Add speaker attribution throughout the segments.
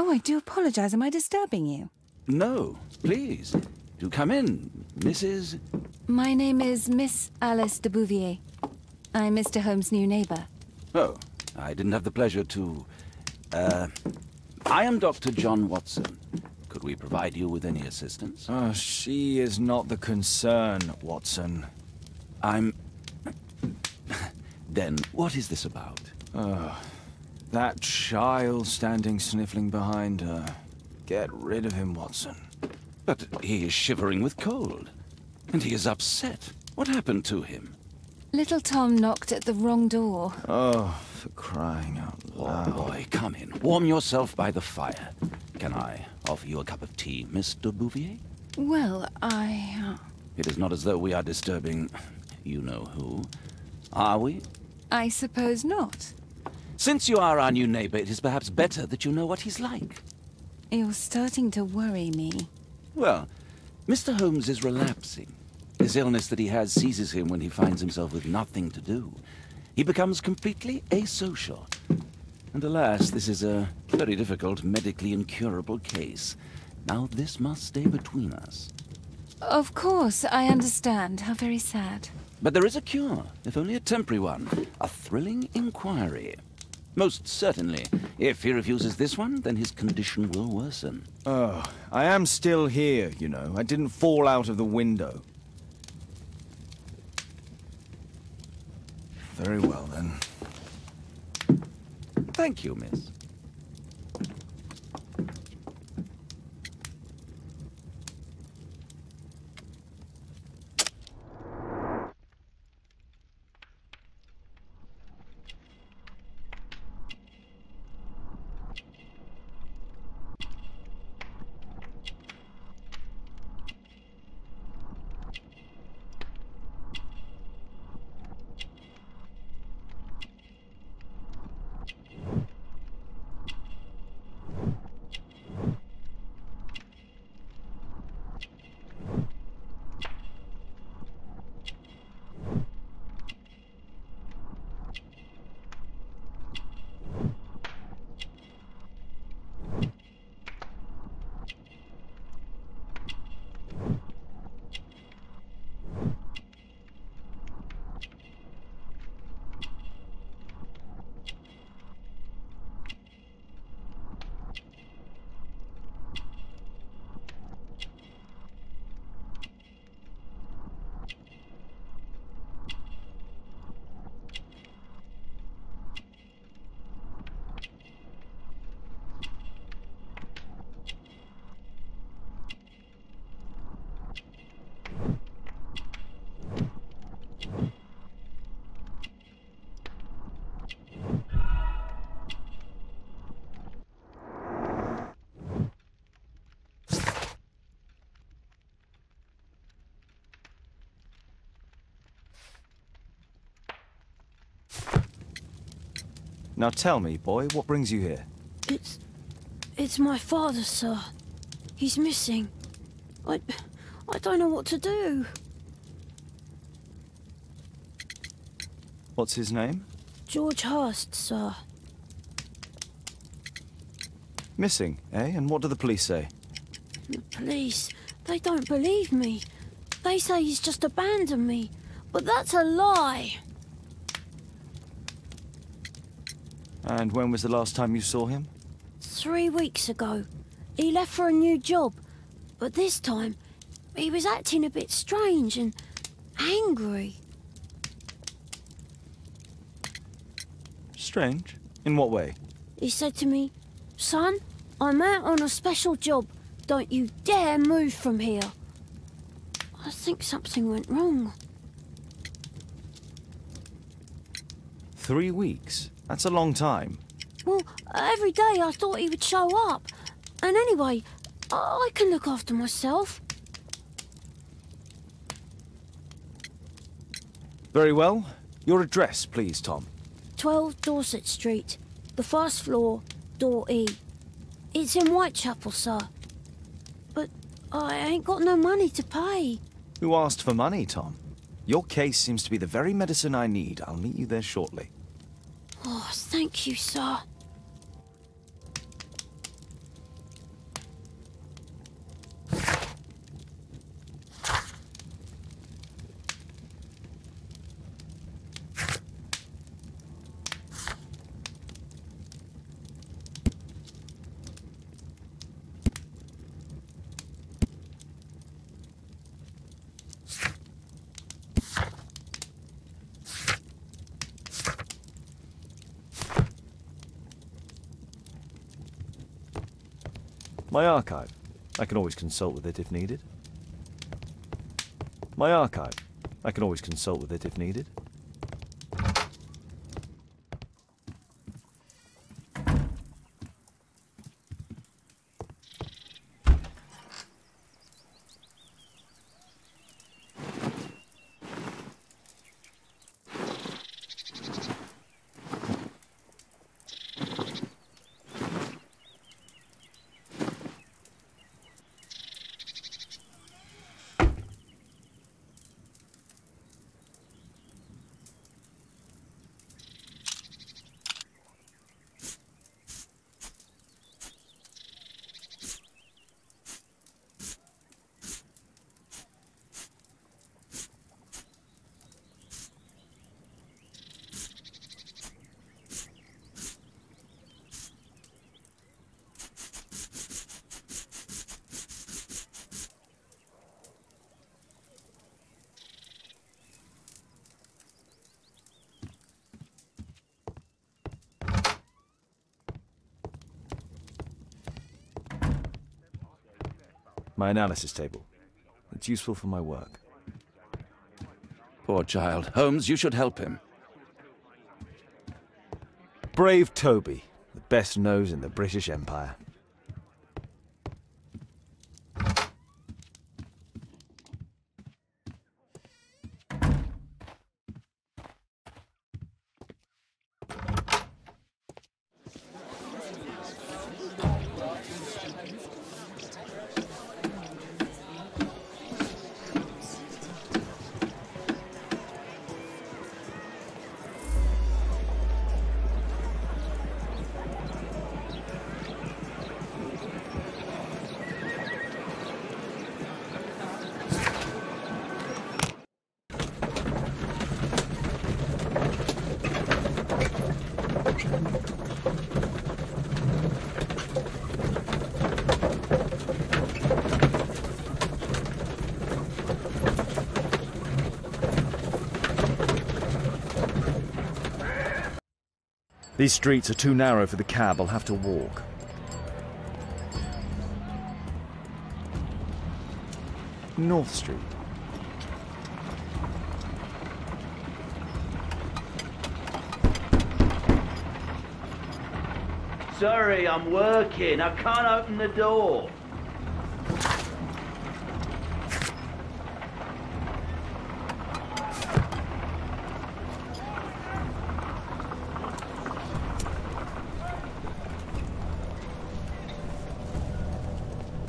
Speaker 1: Oh, I do apologize. Am I disturbing you?
Speaker 2: No, please. Do come in, Mrs.
Speaker 1: My name is Miss Alice de Bouvier. I'm Mr. Holmes' new neighbor.
Speaker 2: Oh, I didn't have the pleasure to... I am Dr. John Watson. Could we provide you with any assistance?
Speaker 3: Oh, she is not the concern, Watson.
Speaker 2: Then, what is this about?
Speaker 3: That child standing sniffling behind her. Get rid of him, Watson.
Speaker 2: But he is shivering with cold. And he is upset. What happened to him?
Speaker 1: Little Tom knocked at the wrong door.
Speaker 3: Oh, for crying out loud.
Speaker 2: Oh, boy, come in. Warm yourself by the fire. Can I offer you a cup of tea, Mr. Bouvier?
Speaker 1: Well,
Speaker 2: It is not as though we are disturbing you-know-who, are we?
Speaker 1: I suppose not.
Speaker 2: Since you are our new neighbor, it is perhaps better that you know what he's like.
Speaker 1: You're starting to worry me.
Speaker 2: Well, Mr. Holmes is relapsing. This illness that he has seizes him when he finds himself with nothing to do. He becomes completely asocial. And alas, this is a very difficult, medically incurable case. Now this must stay between us.
Speaker 1: Of course, I understand. How very sad.
Speaker 2: But there is a cure, if only a temporary one. A thrilling inquiry. Most certainly. If he refuses this one, then his condition will worsen.
Speaker 3: Oh, I am still here, you know. I didn't fall out of the window. Very well, then.
Speaker 2: Thank you, miss.
Speaker 3: Now tell me, boy, what brings you here?
Speaker 4: It's my father, sir. He's missing. I don't know what to do.
Speaker 3: What's his name?
Speaker 4: George Hurst, sir.
Speaker 3: Missing, eh? And what do the police say?
Speaker 4: The police, they don't believe me. They say he's just abandoned me. But that's a lie.
Speaker 3: And when was the last time you saw him?
Speaker 4: 3 weeks ago. He left for a new job. But this time, he was acting a bit strange and angry.
Speaker 3: Strange? In what way?
Speaker 4: He said to me, "Son, I'm out on a special job. Don't you dare move from here." I think something went wrong.
Speaker 3: 3 weeks? That's a long time.
Speaker 4: Well, every day I thought he would show up. And anyway, I can look after myself.
Speaker 3: Very well. Your address, please, Tom.
Speaker 4: 12 Dorset Street, the first floor, door E. It's in Whitechapel, sir. But I ain't got no money to pay.
Speaker 3: Who asked for money, Tom? Your case seems to be the very medicine I need. I'll meet you there shortly.
Speaker 4: Oh, thank you, sir.
Speaker 3: My archive. I can always consult with it if needed. My archive. I can always consult with it if needed. My analysis table. It's useful for my work.
Speaker 2: Poor child. Holmes, you should help him.
Speaker 3: Brave Toby, the best nose in the British Empire. These streets are too narrow for the cab. I'll have to walk. North Street.
Speaker 2: Sorry, I'm working. I can't open the door.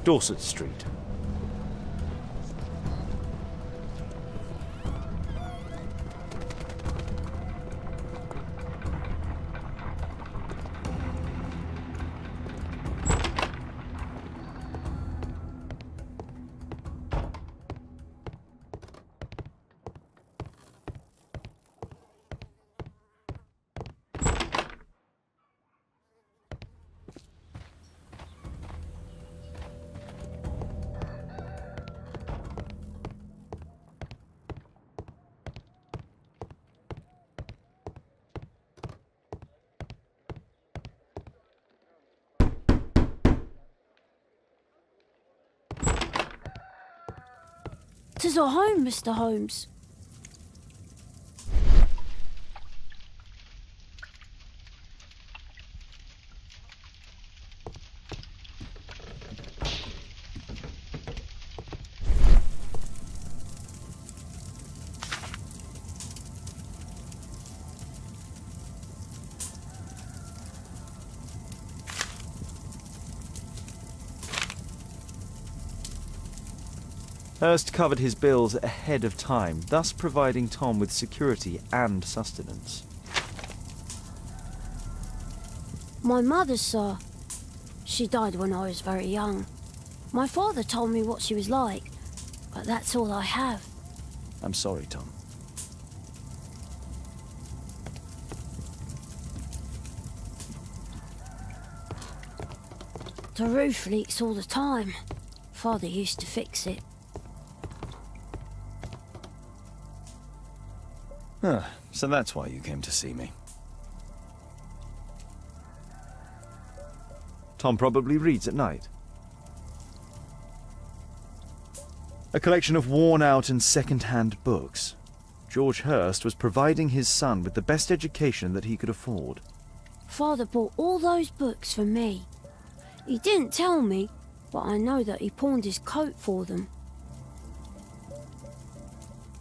Speaker 3: Dorset Street.
Speaker 4: Tis our home, Mr. Holmes.
Speaker 3: Hurst covered his bills ahead of time, thus providing Tom with security and sustenance.
Speaker 4: My mother, sir. She died when I was very young. My father told me what she was like, but that's all I have.
Speaker 3: I'm sorry, Tom.
Speaker 4: The roof leaks all the time. Father used to fix it.
Speaker 3: So that's why you came to see me. Tom probably reads at night. A collection of worn-out and second-hand books. George Hurst was providing his son with the best education that he could afford.
Speaker 4: Father bought all those books for me. He didn't tell me, but I know that he pawned his coat for them.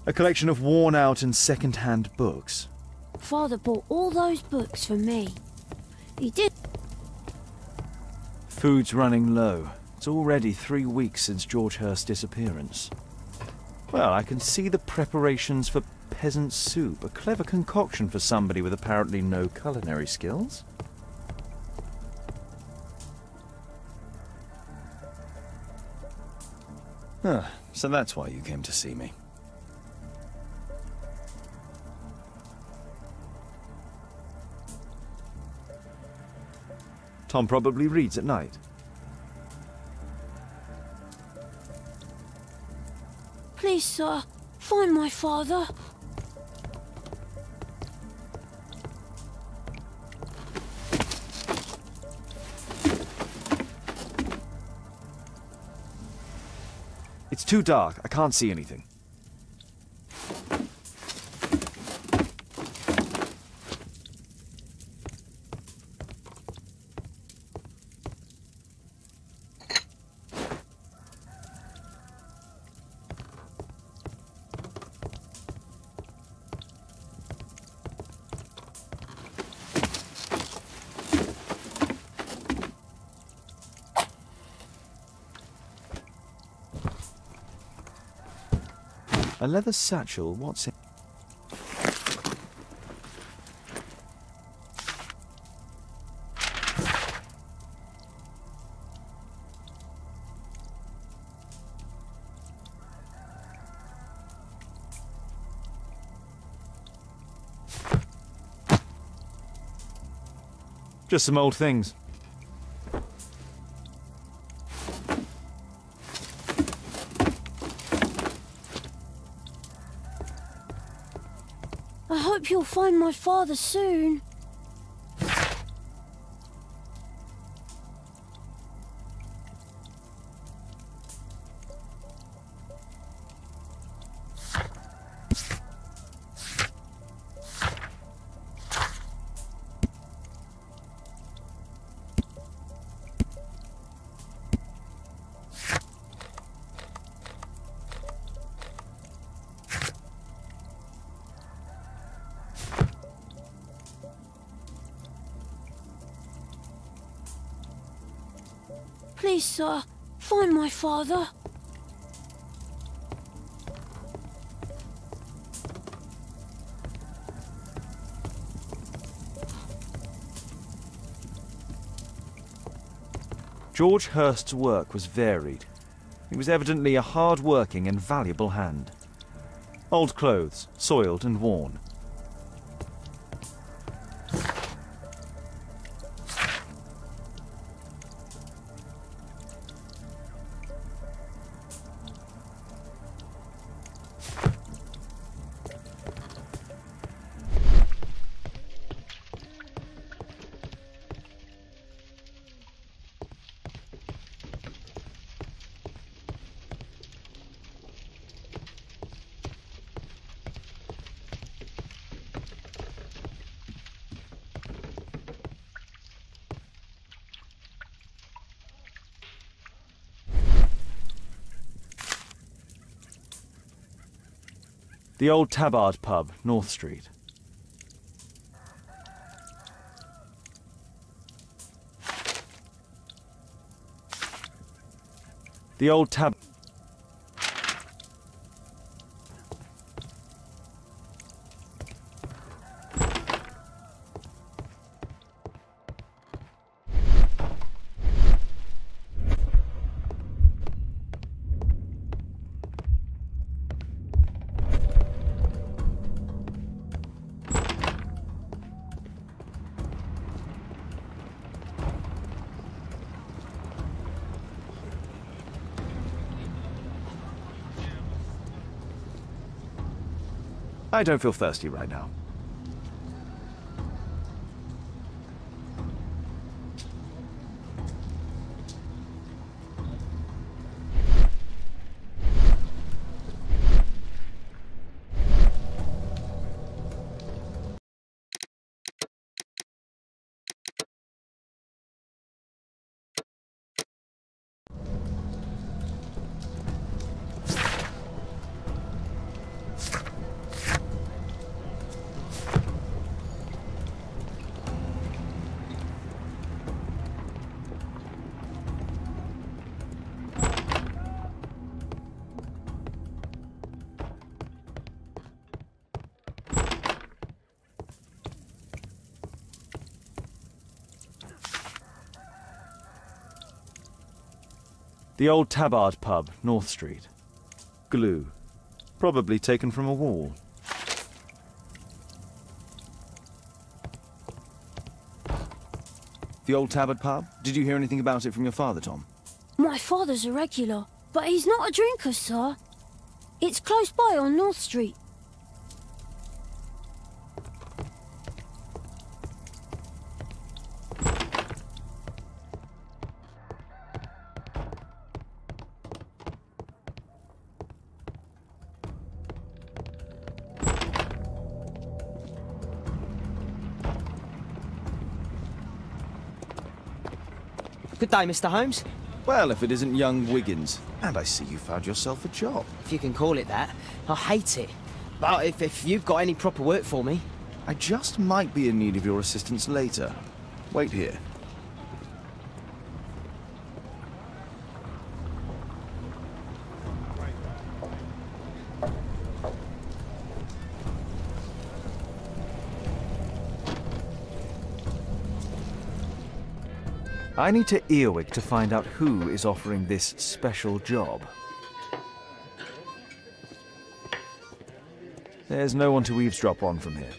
Speaker 3: A collection of worn-out and second-hand books.
Speaker 4: Father bought all those books for me. He did.
Speaker 3: Food's running low. It's already 3 weeks since George Hurst's disappearance. Well, I can see the preparations for peasant soup, a clever concoction for somebody with apparently no culinary skills. Ah, so that's why you came to see me. Tom probably reads at night.
Speaker 4: Please, sir, find my father.
Speaker 3: It's too dark. I can't see anything. A leather satchel, what's it? Just some old things.
Speaker 4: I hope you'll find my father soon. Please, sir, find my father.
Speaker 3: George Hurst's work was varied. He was evidently a hard-working and valuable hand. Old clothes, soiled and worn. The old Tabard pub, North Street. The old Tab... I don't feel thirsty right now. The old Tabard pub, North Street. Glue. Probably taken from a wall. The old Tabard pub? Did you hear anything about it from your father, Tom?
Speaker 4: My father's a regular, but he's not a drinker, sir. It's close by on North Street.
Speaker 5: Good day, Mr. Holmes.
Speaker 3: Well, if it isn't young Wiggins. And I see you found yourself a job.
Speaker 5: If you can call it that. I hate it. But if you've got any proper work for me...
Speaker 3: I just might be in need of your assistance later. Wait here. I need to earwig to find out who is offering this special job. There's no one to eavesdrop on from here.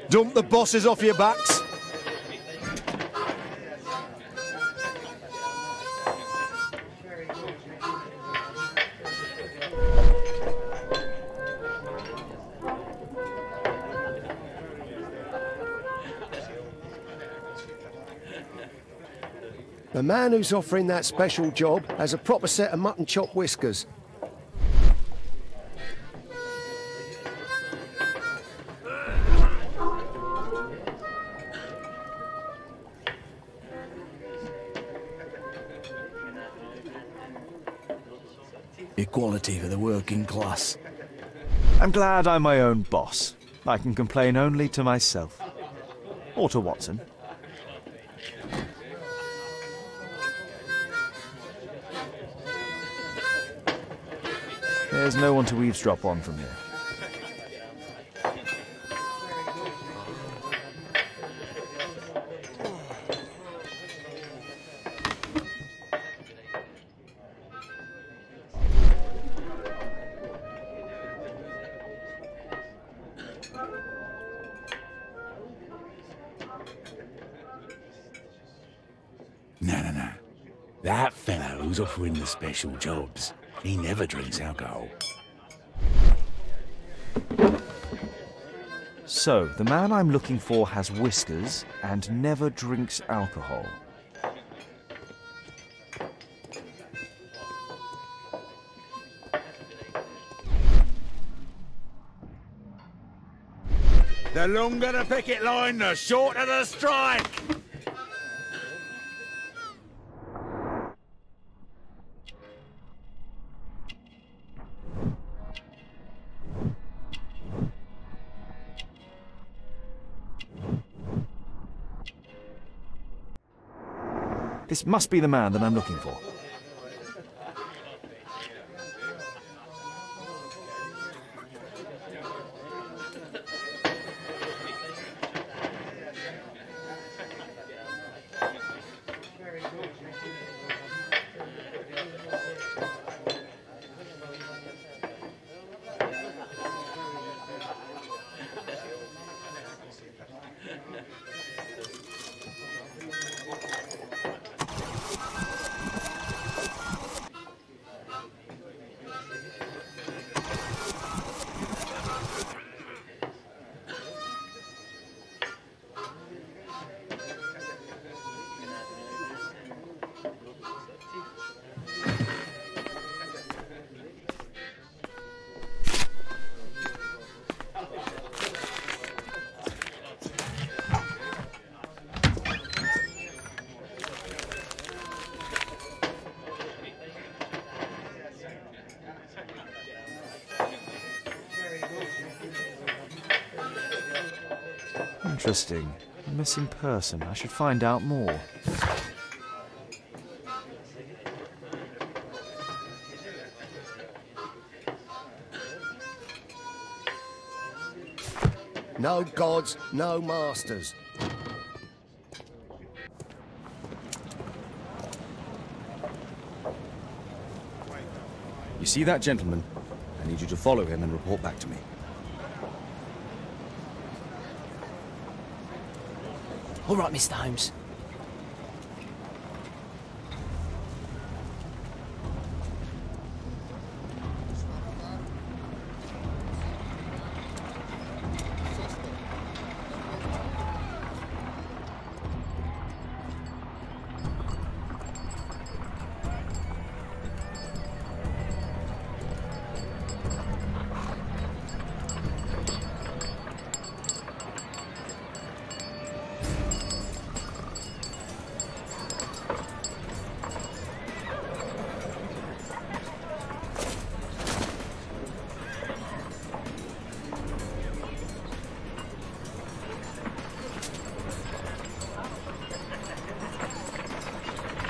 Speaker 6: Dump the bosses off your backs. The man who's offering that special job has a proper set of mutton chop whiskers.
Speaker 7: Equality for the working class.
Speaker 3: I'm glad I'm my own boss. I can complain only to myself. Or to Watson. There's no one to eavesdrop on from here.
Speaker 7: No. That fellow who's offering the special jobs, he never drinks alcohol.
Speaker 3: So, the man I'm looking for has whiskers and never drinks alcohol.
Speaker 7: The longer the picket line, the shorter the strike!
Speaker 3: This must be the man that I'm looking for. Interesting. A missing person. I should find out more.
Speaker 6: No gods, no masters.
Speaker 8: You see that gentleman? I need you to follow him and report back to me.
Speaker 5: All right, Mr. Holmes.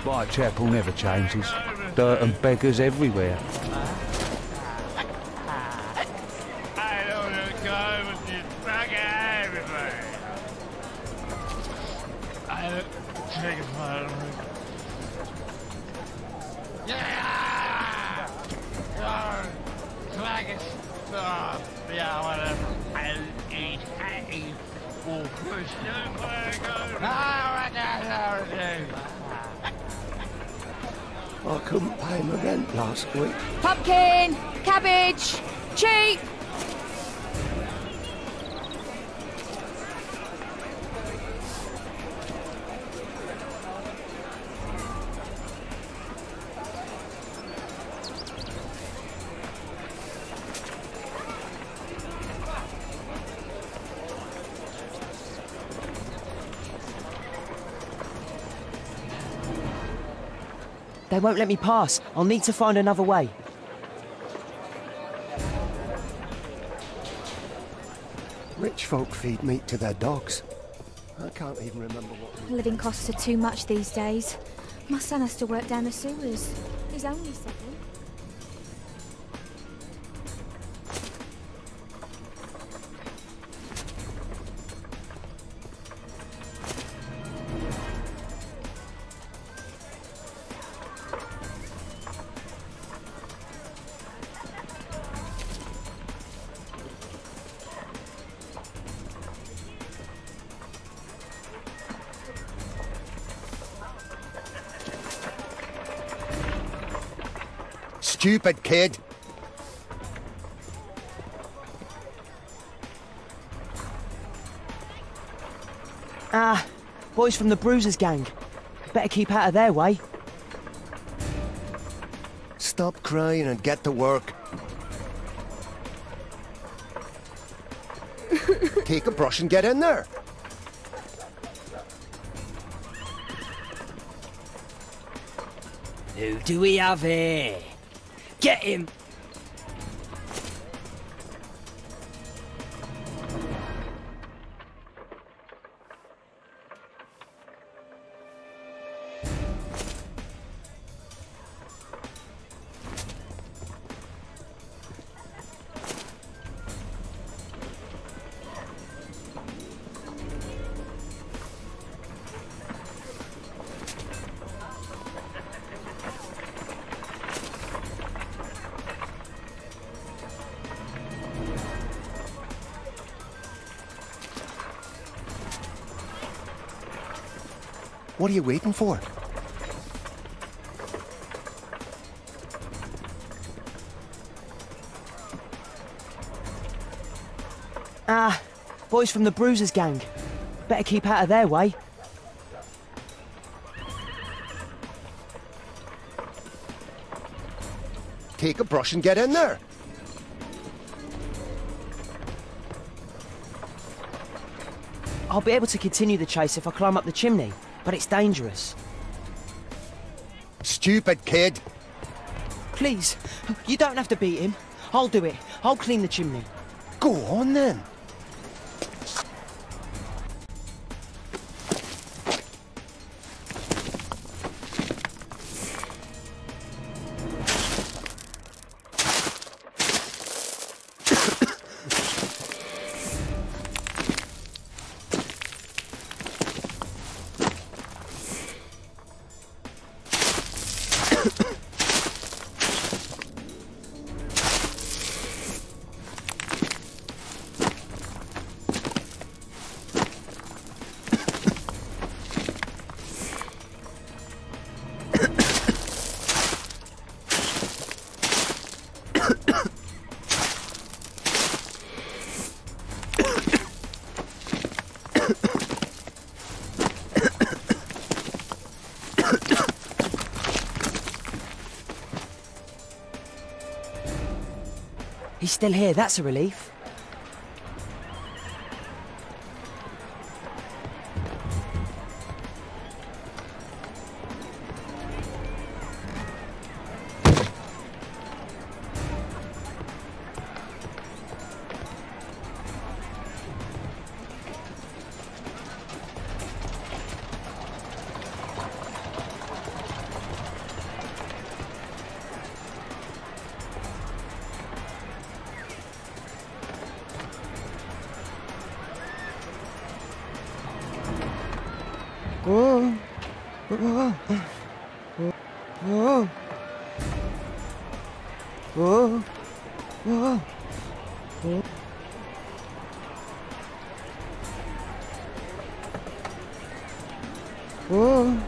Speaker 9: Whitechapel never changes. Dirt and beggars everywhere.
Speaker 10: I don't want to go with this fucking everywhere. I don't take it for yeah! Yeah, whatever. I'll eat. Oh, push
Speaker 6: I couldn't pay my rent last week.
Speaker 1: Pumpkin! Cabbage! Cheap!
Speaker 5: They won't let me pass. I'll need to find another way.
Speaker 6: Rich folk feed meat to their dogs. I can't even remember what...
Speaker 11: Living costs are too much these days. My son has to work down the sewers. He's only 7.
Speaker 6: Stupid kid!
Speaker 5: Ah, boys from the Bruisers gang. Better keep out of their way.
Speaker 6: Stop crying and get to work. Take a brush and get in there.
Speaker 5: Who do we have here? Get him!
Speaker 6: What are you waiting for?
Speaker 5: Ah, boys from the Bruisers gang. Better keep out of their way.
Speaker 6: Take a brush and get in there.
Speaker 5: I'll be able to continue the chase if I climb up the chimney, but it's dangerous.
Speaker 6: Stupid kid!
Speaker 5: Please, you don't have to beat him. I'll do it. I'll clean the chimney.
Speaker 6: Go on then.
Speaker 5: He's still here, that's a relief.
Speaker 12: Whoa. Whoa. Whoa. Whoa. Whoa. Whoa. Whoa.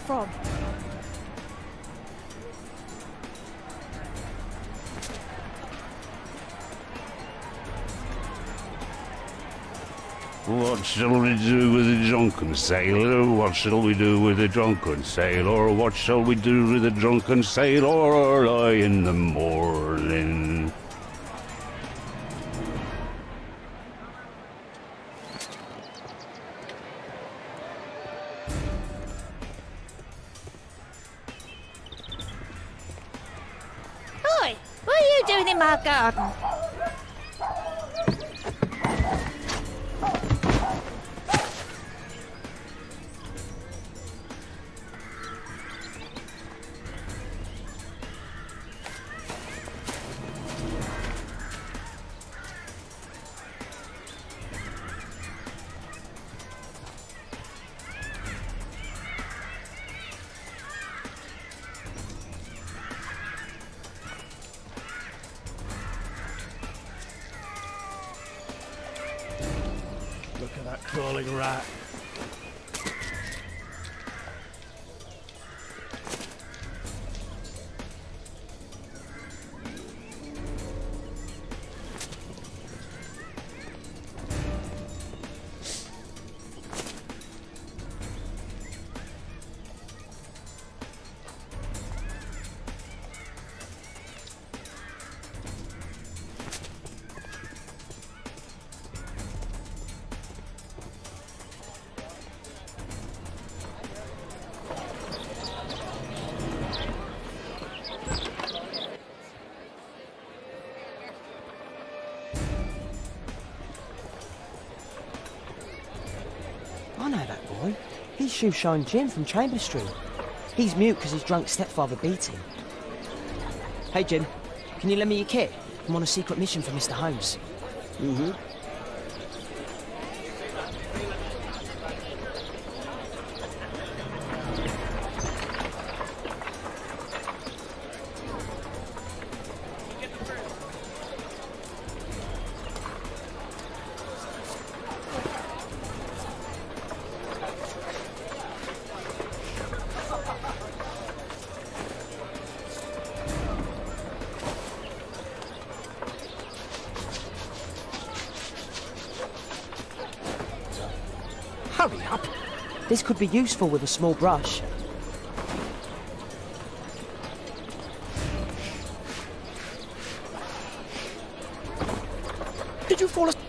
Speaker 11: From?
Speaker 9: What shall we do with the drunken sailor? What shall we do with the drunken sailor? What shall we do with the drunken sailor early in the morning?
Speaker 11: Oi! What are you doing in my garden?
Speaker 10: Look at that crawling rat.
Speaker 5: I know that boy. He's Shoeshine Jim from Chambers Street. He's mute because his drunk stepfather beat him. Hey Jim, can you lend me your kit? I'm on a secret mission for Mr. Holmes.
Speaker 6: Mm-hmm.
Speaker 5: Hurry up! This could be useful with a small brush.
Speaker 6: Did you fall asleep?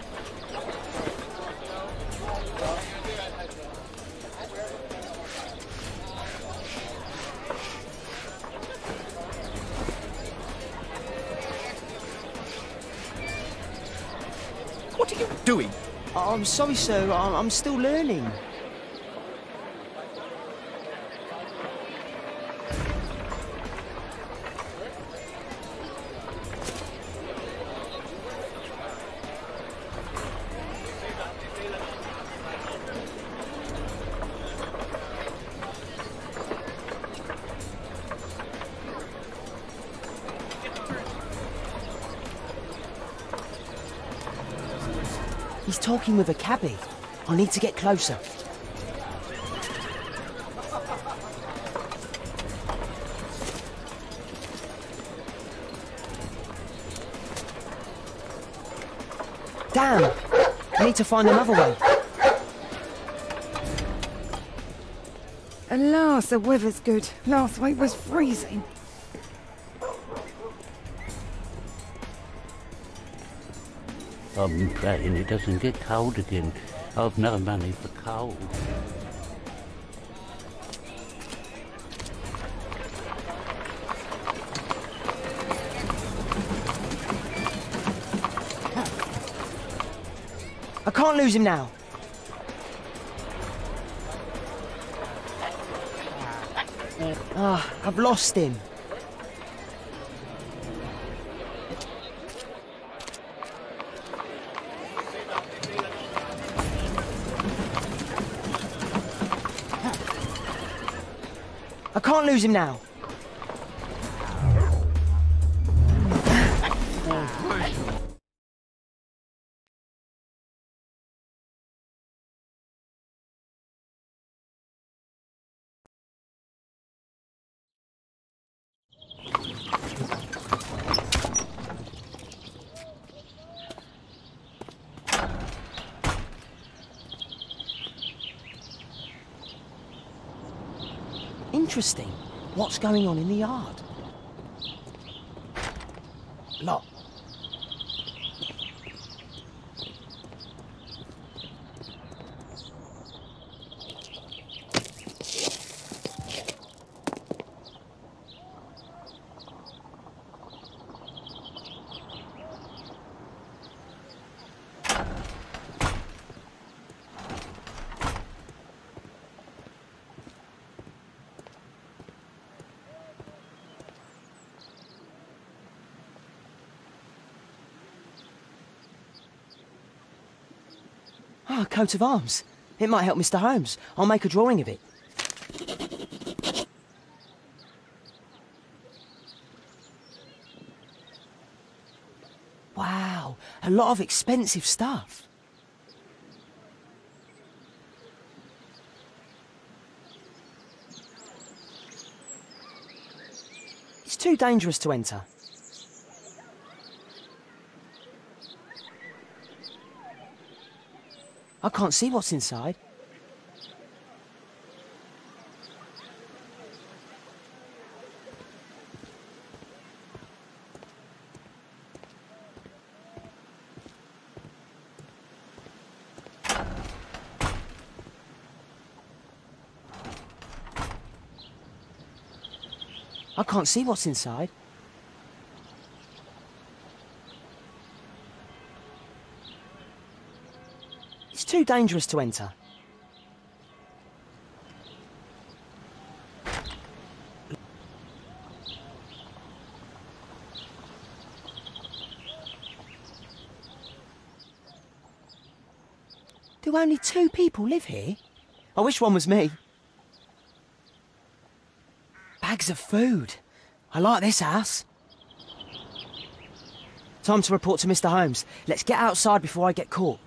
Speaker 6: What are you doing?
Speaker 5: I'm sorry, sir. I'm still learning. He's talking with a cabbie. I need to get closer. Damn! I need to find another way.
Speaker 12: Alas, the weather's good. Last week was freezing.
Speaker 9: I'm praying it doesn't get cold again. I've no money for coal.
Speaker 5: I can't lose him now. I've lost him. I can't lose him now. Interesting. What's going on in the yard? Lock. Ah, a coat of arms. It might help Mr. Holmes. I'll make a drawing of it. Wow, a lot of expensive stuff. It's too dangerous to enter. I can't see what's inside. I can't see what's inside. It's too dangerous to enter. Do only 2 people live here? I wish one was me. Bags of food. I like this house. Time to report to Mr. Holmes. Let's get outside before I get caught.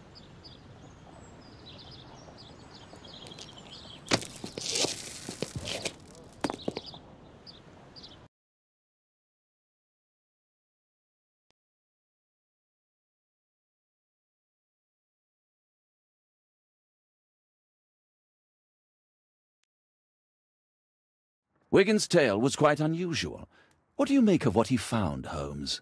Speaker 2: Wigan's tale was quite unusual. What do you make of what he found, Holmes?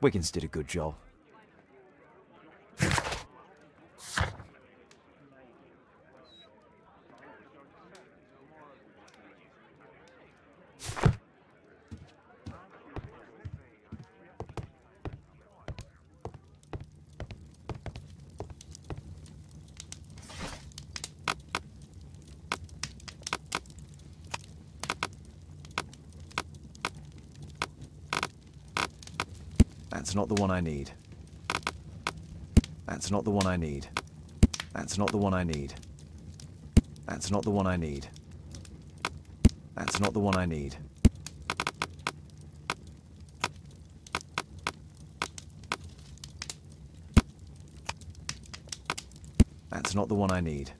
Speaker 3: Wiggins did a good job. That's not the one I need. That's not the one I need. That's not the one I need. That's not the one I need. That's not the one I need. That's not the one I need.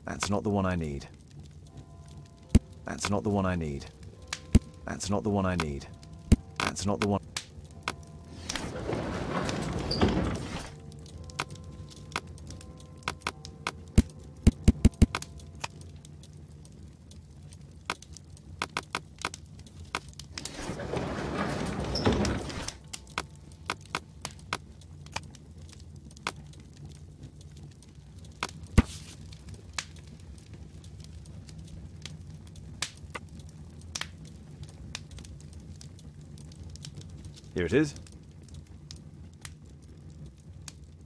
Speaker 3: That's not the one I need. That's not the one I need. That's not the one I need. That's not the one. Here it is.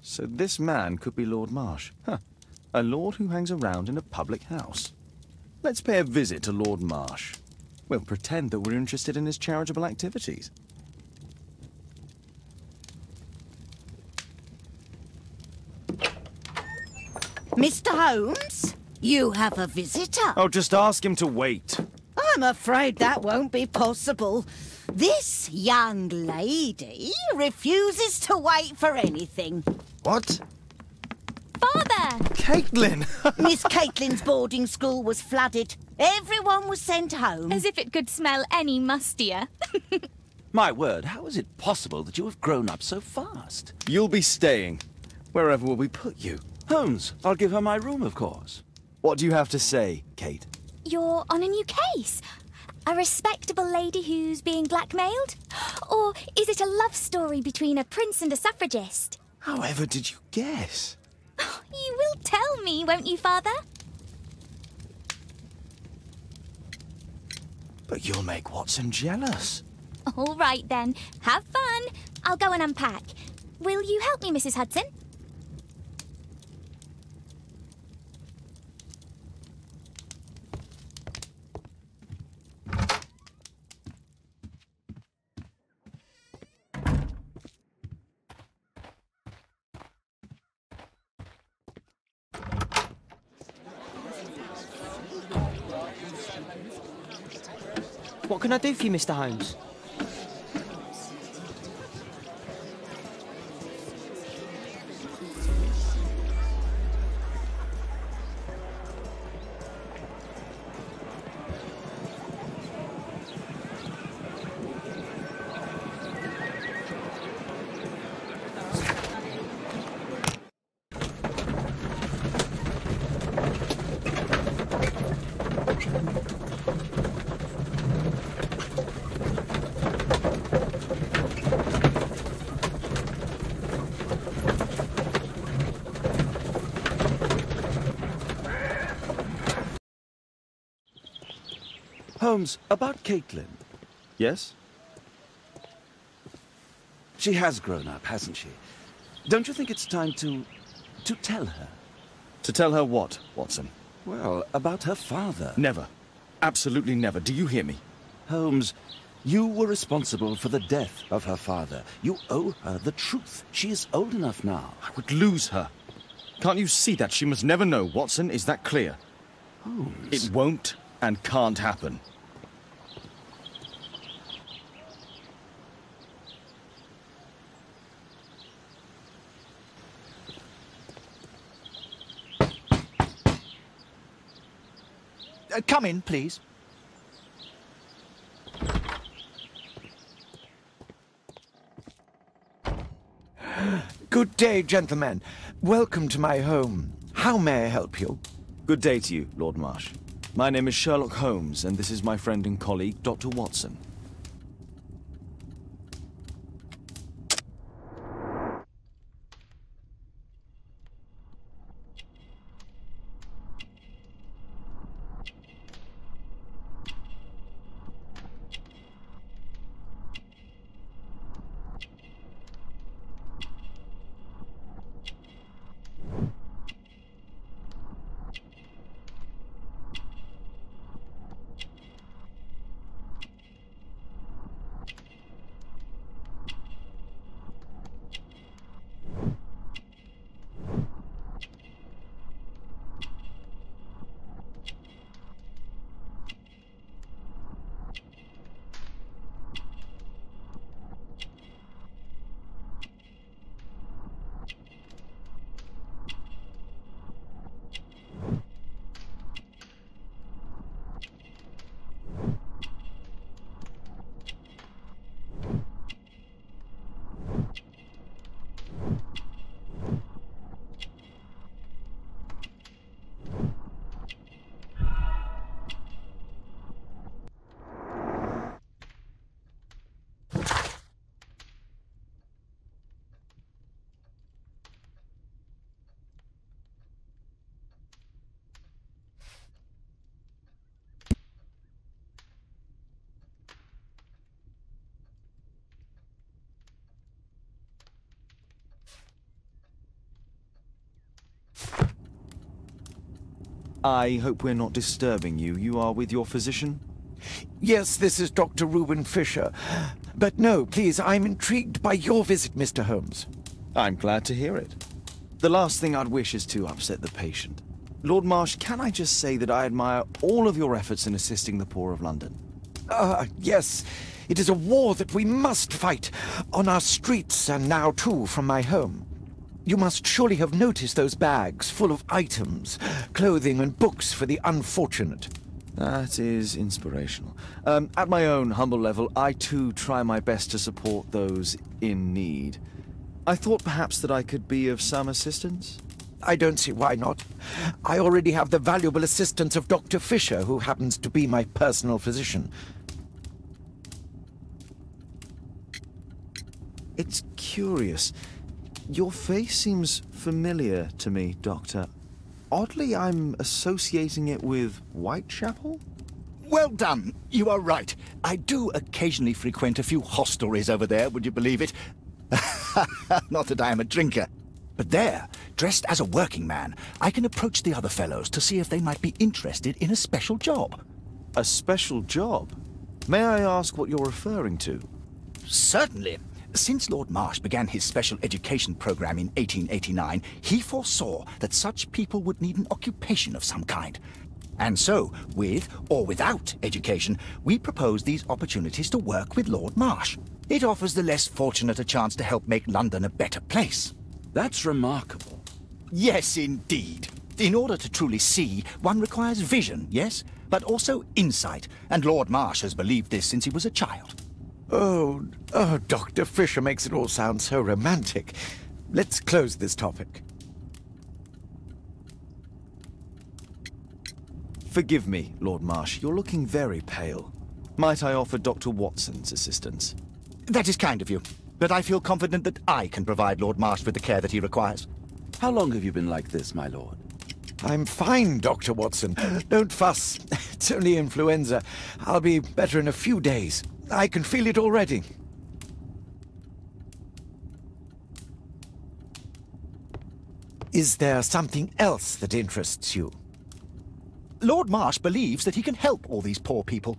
Speaker 3: So this man could be Lord Marsh. Huh. A lord who hangs around in a public house. Let's pay a visit to Lord Marsh. We'll pretend that we're interested in his charitable activities.
Speaker 13: Mr. Holmes, you have a visitor.
Speaker 3: Oh, just ask him to wait.
Speaker 13: I'm afraid that won't be possible. This young lady refuses to wait for anything.
Speaker 3: What?
Speaker 11: Father!
Speaker 3: Caitlin!
Speaker 13: Miss Caitlin's boarding school was flooded. Everyone was sent home.
Speaker 11: As if it could smell any mustier.
Speaker 2: My word, how is it possible that you have grown up so fast?
Speaker 3: You'll be staying. Wherever will we put you?
Speaker 2: Holmes, I'll give her my room, of course.
Speaker 3: What do you have to say, Kate?
Speaker 11: You're on a new case. A respectable lady who's being blackmailed? Or is it a love story between a prince and a suffragist?
Speaker 3: However did you guess?
Speaker 11: You will tell me, won't you, Father?
Speaker 3: But you'll make Watson jealous.
Speaker 11: All right, then. Have fun. I'll go and unpack. Will you help me, Mrs. Hudson?
Speaker 5: What can I do for you, Mr. Holmes?
Speaker 2: Holmes, about Caitlin.
Speaker 3: Yes?
Speaker 2: She has grown up, hasn't she? Don't you think it's time to tell her?
Speaker 3: To tell her what, Watson?
Speaker 2: Well, about her father.
Speaker 3: Never. Absolutely never. Do you hear me?
Speaker 2: Holmes, you were responsible for the death of her father. You owe her the truth. She is old enough now.
Speaker 3: I would lose her. Can't you see that? She must never know, Watson. Is that clear?
Speaker 2: Holmes.
Speaker 3: It won't and can't happen.
Speaker 14: Come in, please. Good day, gentlemen. Welcome to my home. How may I help you?
Speaker 3: Good day to you, Lord Marsh. My name is Sherlock Holmes, and this is my friend and colleague, Dr. Watson. I hope we're not disturbing you. You are with your physician?
Speaker 14: Yes, this is Dr. Reuben Fisher. But no, please, I'm intrigued by your visit, Mr. Holmes.
Speaker 3: I'm glad to hear it. The last thing I'd wish is to upset the patient. Lord Marsh, can I just say that I admire all of your efforts in assisting the poor of London?
Speaker 14: Yes. It is a war that we must fight, on our streets and now too from my home. You must surely have noticed those bags full of items, clothing and books for the unfortunate.
Speaker 3: That is inspirational. At my own humble level, I too try my best to support those in need. I thought perhaps that I could be of some assistance?
Speaker 14: I don't see why not. I already have the valuable assistance of Dr. Fisher, who happens to be my personal physician.
Speaker 3: It's curious. Your face seems familiar to me, Doctor. Oddly, I'm associating it with Whitechapel?
Speaker 15: Well done. You are right. I do occasionally frequent a few hostelries over there, would you believe it? Not that I am a drinker. But there, dressed as a working man, I can approach the other fellows to see if they might be interested in a special job.
Speaker 3: A special job? May I ask what you're referring to?
Speaker 15: Certainly. Since Lord Marsh began his special education program in 1889, he foresaw that such people would need an occupation of some kind. And so, with or without education, we propose these opportunities to work with Lord Marsh. It offers the less fortunate a chance to help make London a better place.
Speaker 2: That's remarkable.
Speaker 15: Yes, indeed. In order to truly see, one requires vision, yes, but also insight, and Lord Marsh has believed this since he was a child.
Speaker 14: Oh, Dr. Fisher makes it all sound so romantic. Let's close this topic.
Speaker 3: Forgive me, Lord Marsh. You're looking very pale. Might I offer Dr. Watson's assistance?
Speaker 15: That is kind of you, but I feel confident that I can provide Lord Marsh with the care that he requires.
Speaker 2: How long have you been like this, my lord?
Speaker 14: I'm fine, Dr. Watson. Don't fuss. It's only influenza. I'll be better in a few days. I can feel it already. Is there something else that interests you?
Speaker 15: Lord Marsh believes that he can help all these poor people.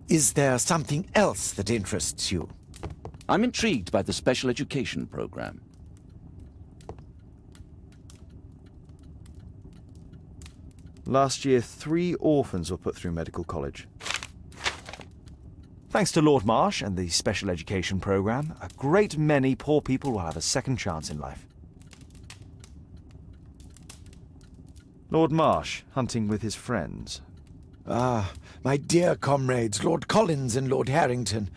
Speaker 14: Is there something else that interests you?
Speaker 2: I'm intrigued by the special education program.
Speaker 3: Last year, 3 orphans were put through medical college. Thanks to Lord Marsh and the special education program, a great many poor people will have a second chance in life. Lord Marsh, hunting with his friends.
Speaker 14: Ah, my dear comrades, Lord Collins and Lord Harrington.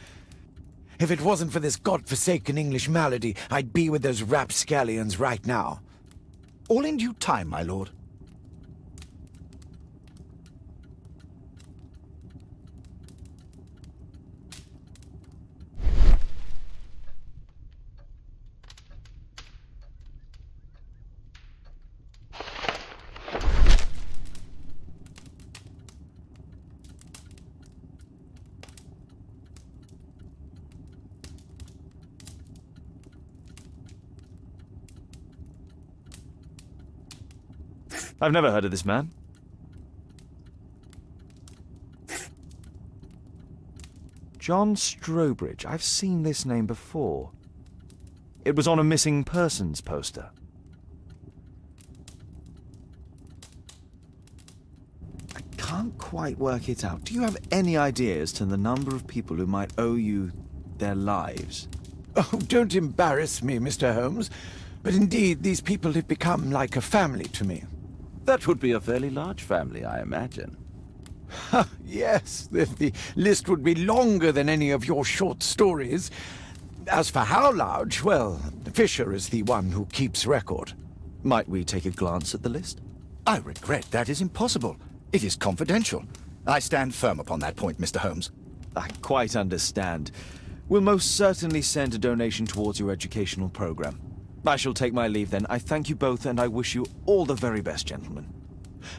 Speaker 14: If it wasn't for this godforsaken English malady, I'd be with those rapscallions right now.
Speaker 15: All in due time, my lord.
Speaker 3: I've never heard of this man. John Strobridge. I've seen this name before. It was on a missing persons poster. I can't quite work it out. Do you have any idea as to the number of people who might owe you their lives?
Speaker 14: Oh, don't embarrass me, Mr. Holmes. But indeed, these people have become like a family to me.
Speaker 2: That would be a fairly large family, I imagine.
Speaker 14: Yes, the list would be longer than any of your short stories. As for how large, well, Fisher is the one who keeps record.
Speaker 3: Might we take a glance at the list?
Speaker 15: I regret that is impossible. It is confidential. I stand firm upon that point, Mr. Holmes.
Speaker 3: I quite understand. We'll most certainly send a donation towards your educational program. I shall take my leave then. I thank you both, and I wish you all the very best, gentlemen.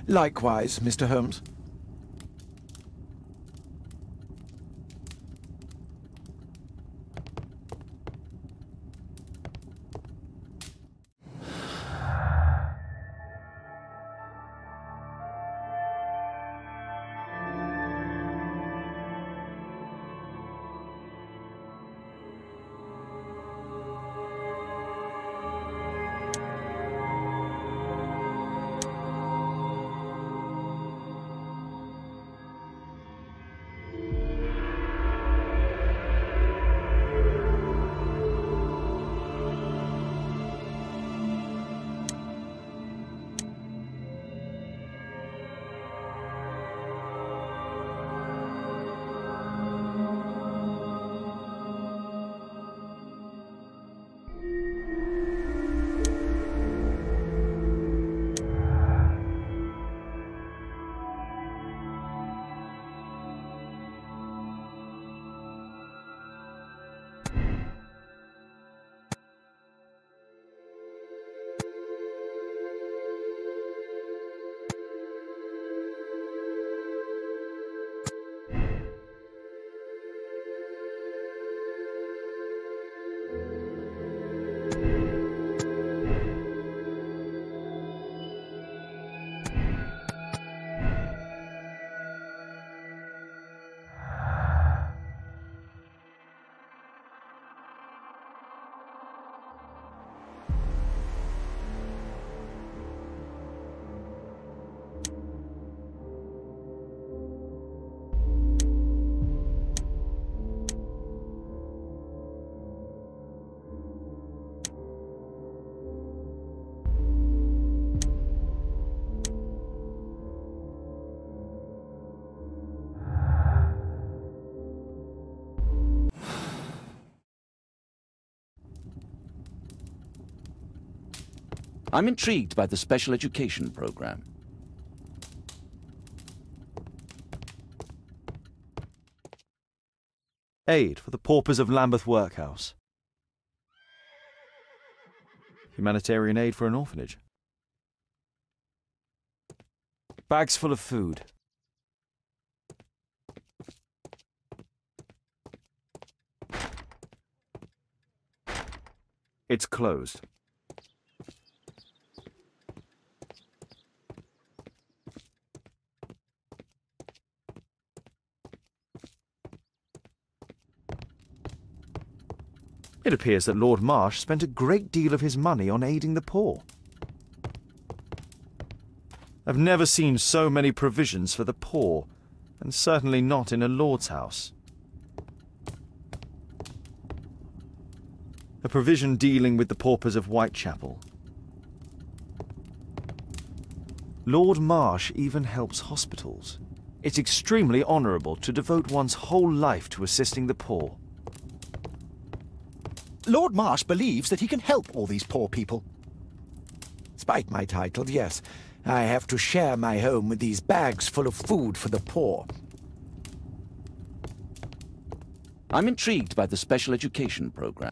Speaker 14: Likewise, Mr. Holmes.
Speaker 2: I'm intrigued by the special education program.
Speaker 3: Aid for the paupers of Lambeth Workhouse. Humanitarian aid for an orphanage. Bags full of food. It's closed. It appears that Lord Marsh spent a great deal of his money on aiding the poor. I've never seen so many provisions for the poor, and certainly not in a lord's house. A provision dealing with the paupers of Whitechapel. Lord Marsh even helps hospitals. It's extremely honourable to devote one's whole life to assisting the poor.
Speaker 15: Lord Marsh believes that he can help all these poor people.
Speaker 14: Despite my title, yes, I have to share my home with these bags full of food for the poor.
Speaker 2: I'm intrigued by the special education program.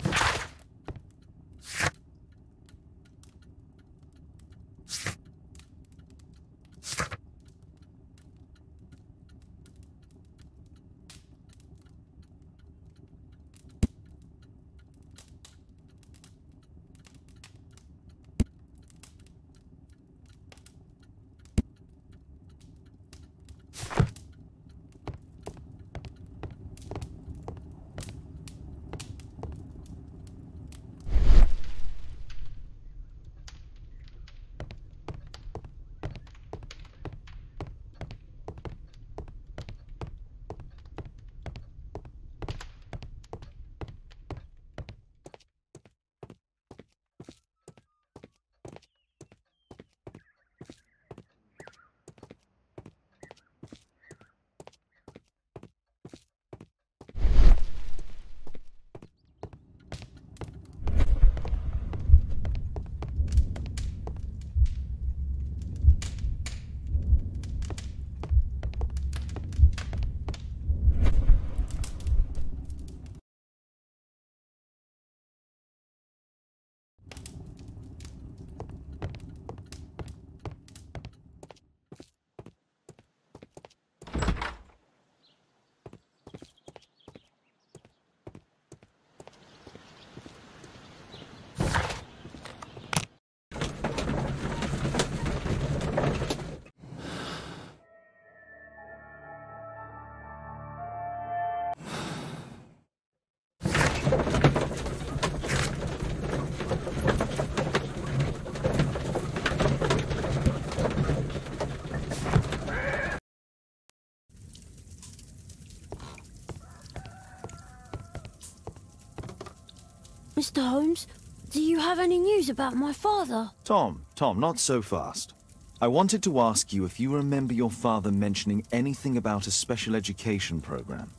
Speaker 4: Mr. Holmes, do you have any news about my father?
Speaker 3: Tom, not so fast. I wanted to ask you if you remember your father mentioning anything about a special education program.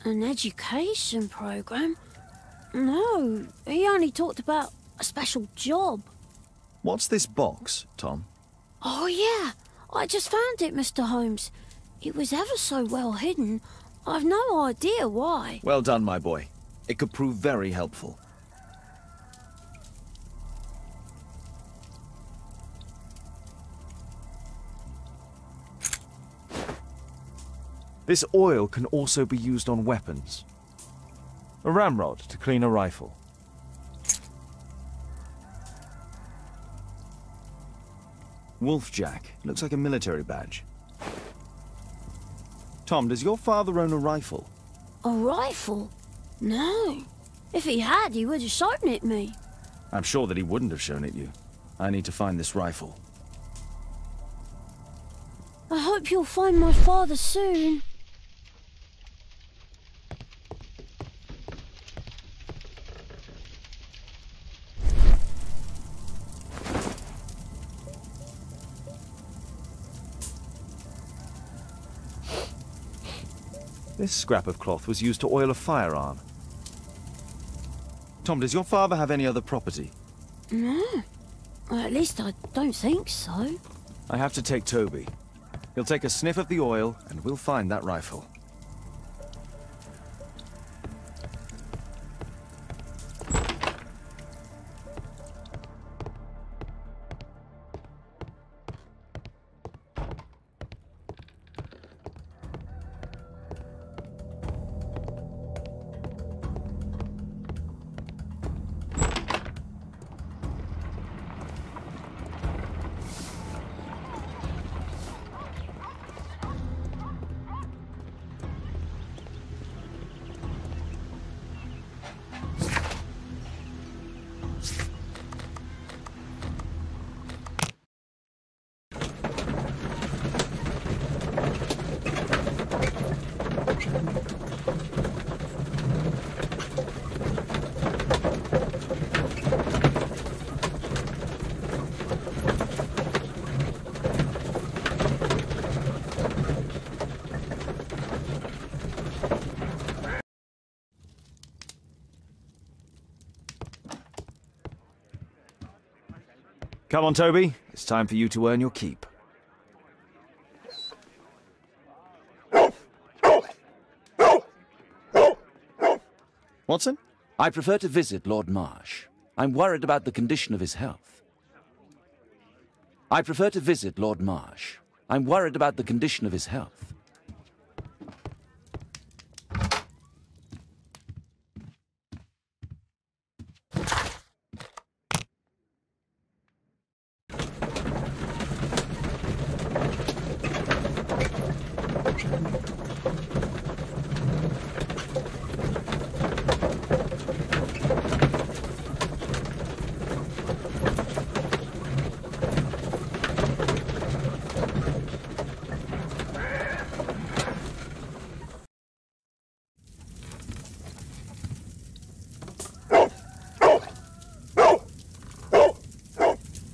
Speaker 4: An education program? No, he only talked about a special job.
Speaker 3: What's this box, Tom?
Speaker 4: Oh yeah, I just found it, Mr. Holmes. It was ever so well hidden. I've no idea why.
Speaker 3: Well done, my boy. It could prove very helpful. This oil can also be used on weapons. A ramrod to clean a rifle. Wolfjack. Looks like a military badge. Tom, does your father own a rifle?
Speaker 4: A rifle? No. If he had, he would have shown it me.
Speaker 3: I'm sure that he wouldn't have shown it you. I need to find this rifle.
Speaker 4: I hope you'll find my father soon.
Speaker 3: This scrap of cloth was used to oil a firearm. Tom, does your father have any other property?
Speaker 4: No. At least I don't think so.
Speaker 3: I have to take Toby. He'll take a sniff of the oil, and we'll find that rifle. Come on, Toby. It's time for you to earn your keep. Watson?
Speaker 2: I prefer to visit Lord Marsh. I'm worried about the condition of his health. I prefer to visit Lord Marsh. I'm worried about the condition of his health.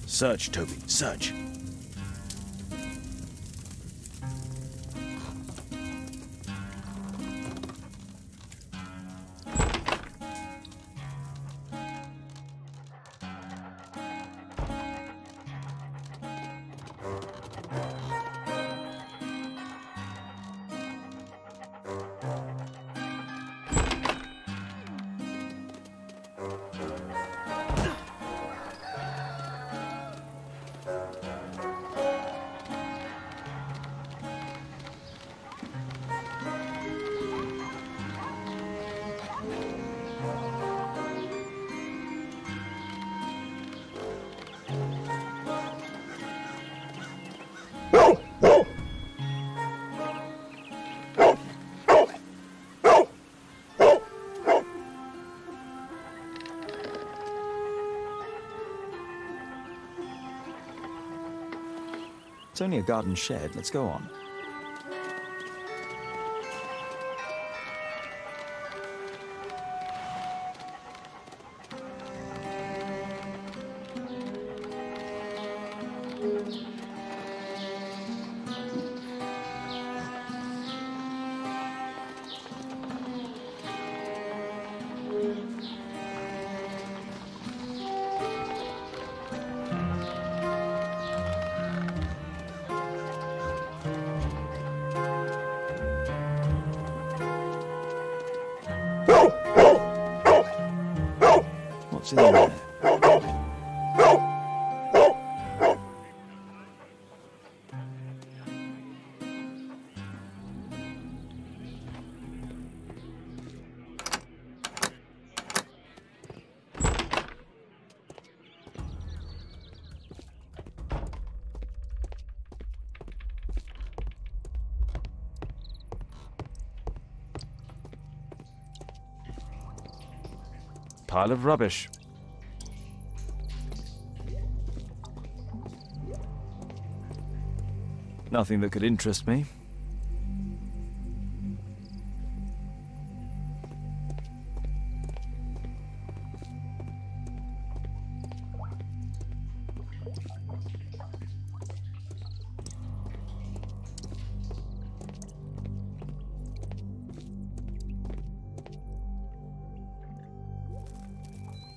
Speaker 3: Search, Toby, search. It's only a garden shed. Let's go on. What's in there? Pile of rubbish. Nothing that could interest me.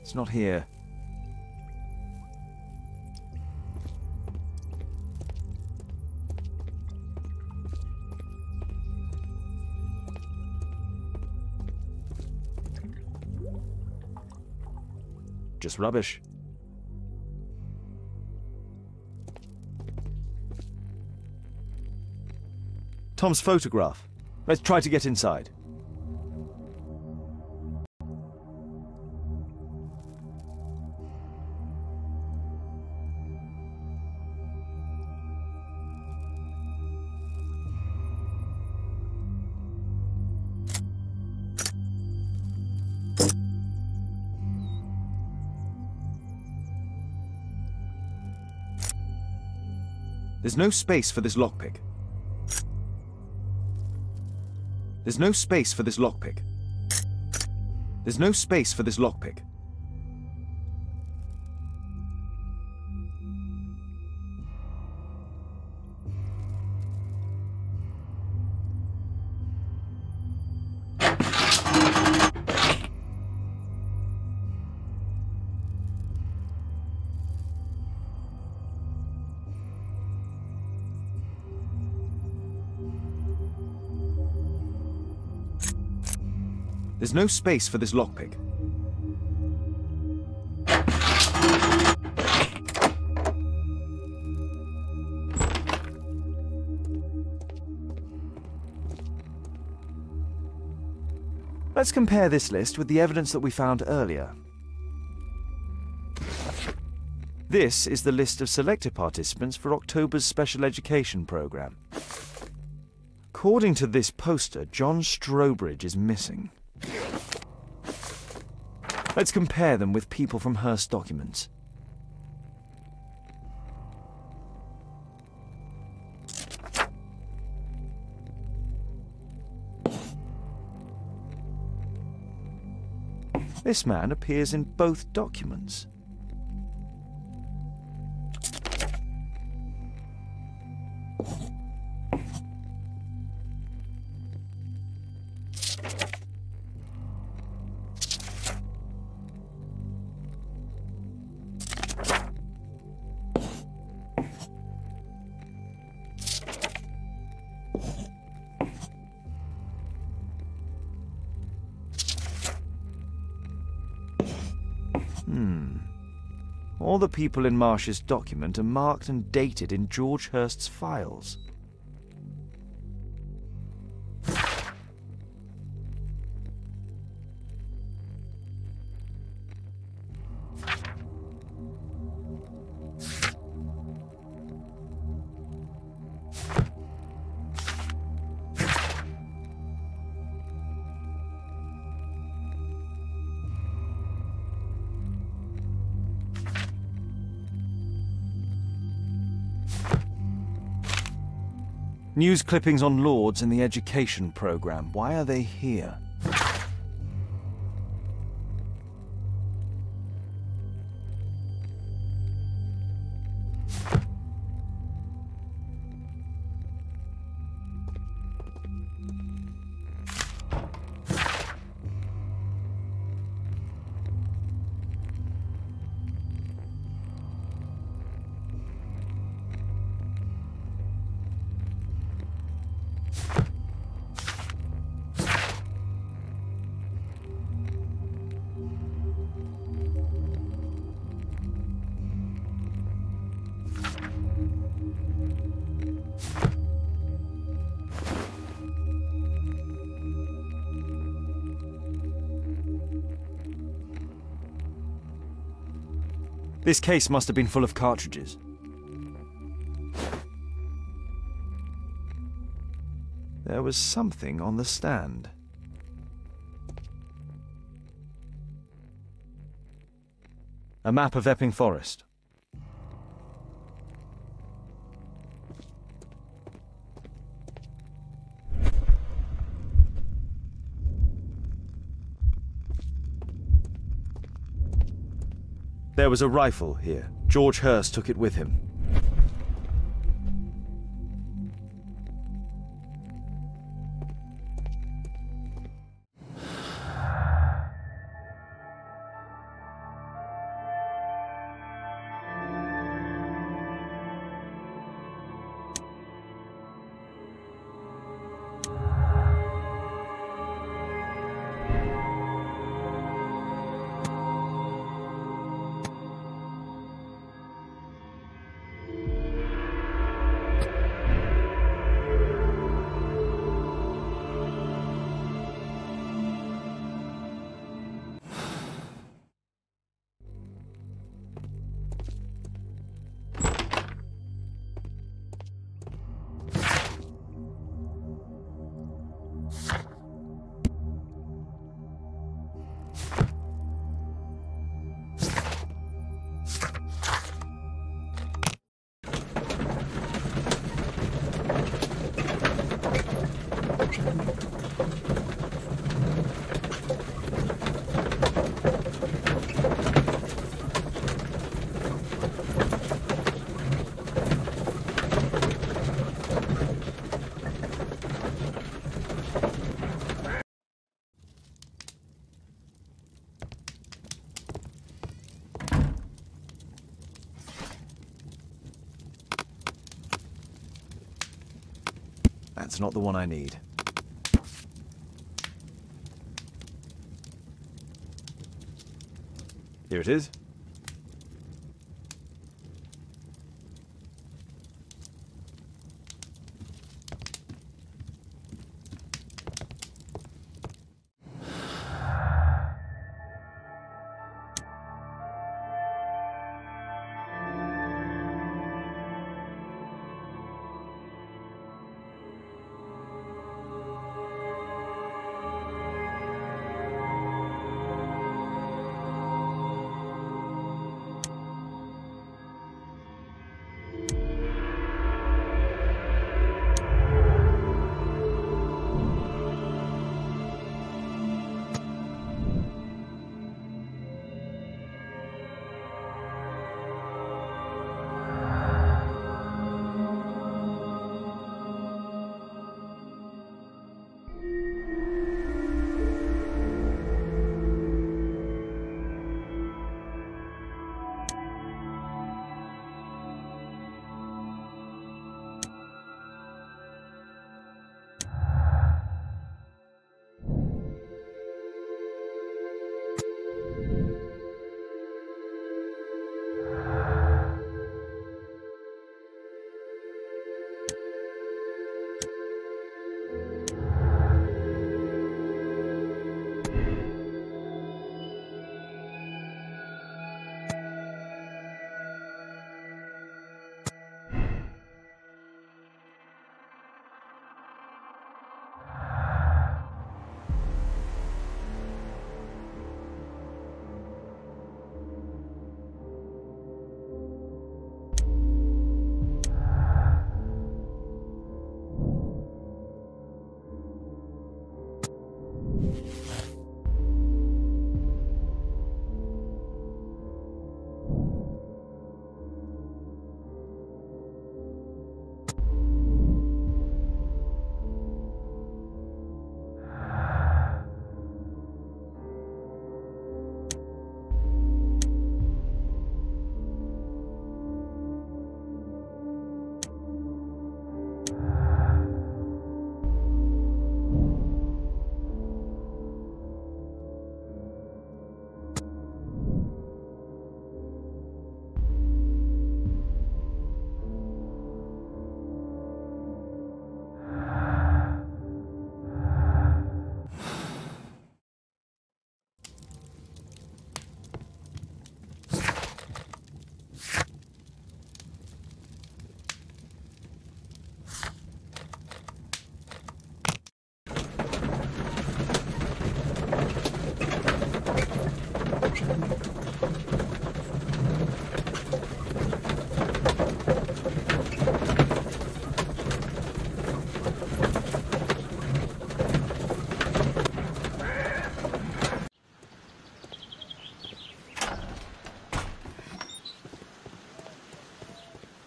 Speaker 3: It's not here. Just rubbish. Tom's photograph. Let's try to get inside. There's no space for this lockpick. There's no space for this lockpick. There's no space for this lockpick. There's no space for this lockpick. Let's compare this list with the evidence that we found earlier. This is the list of selected participants for October's special education program. According to this poster, John Strobridge is missing. Let's compare them with people from Hearst documents. This man appears in both documents. All the people in Marsh's document are marked and dated in George Hearst's files. News clippings on Lords in the education program. Why are they here? This case must have been full of cartridges. There was something on the stand. A map of Epping Forest. There was a rifle here. George Hurst took it with him. That's not the one I need. Here it is.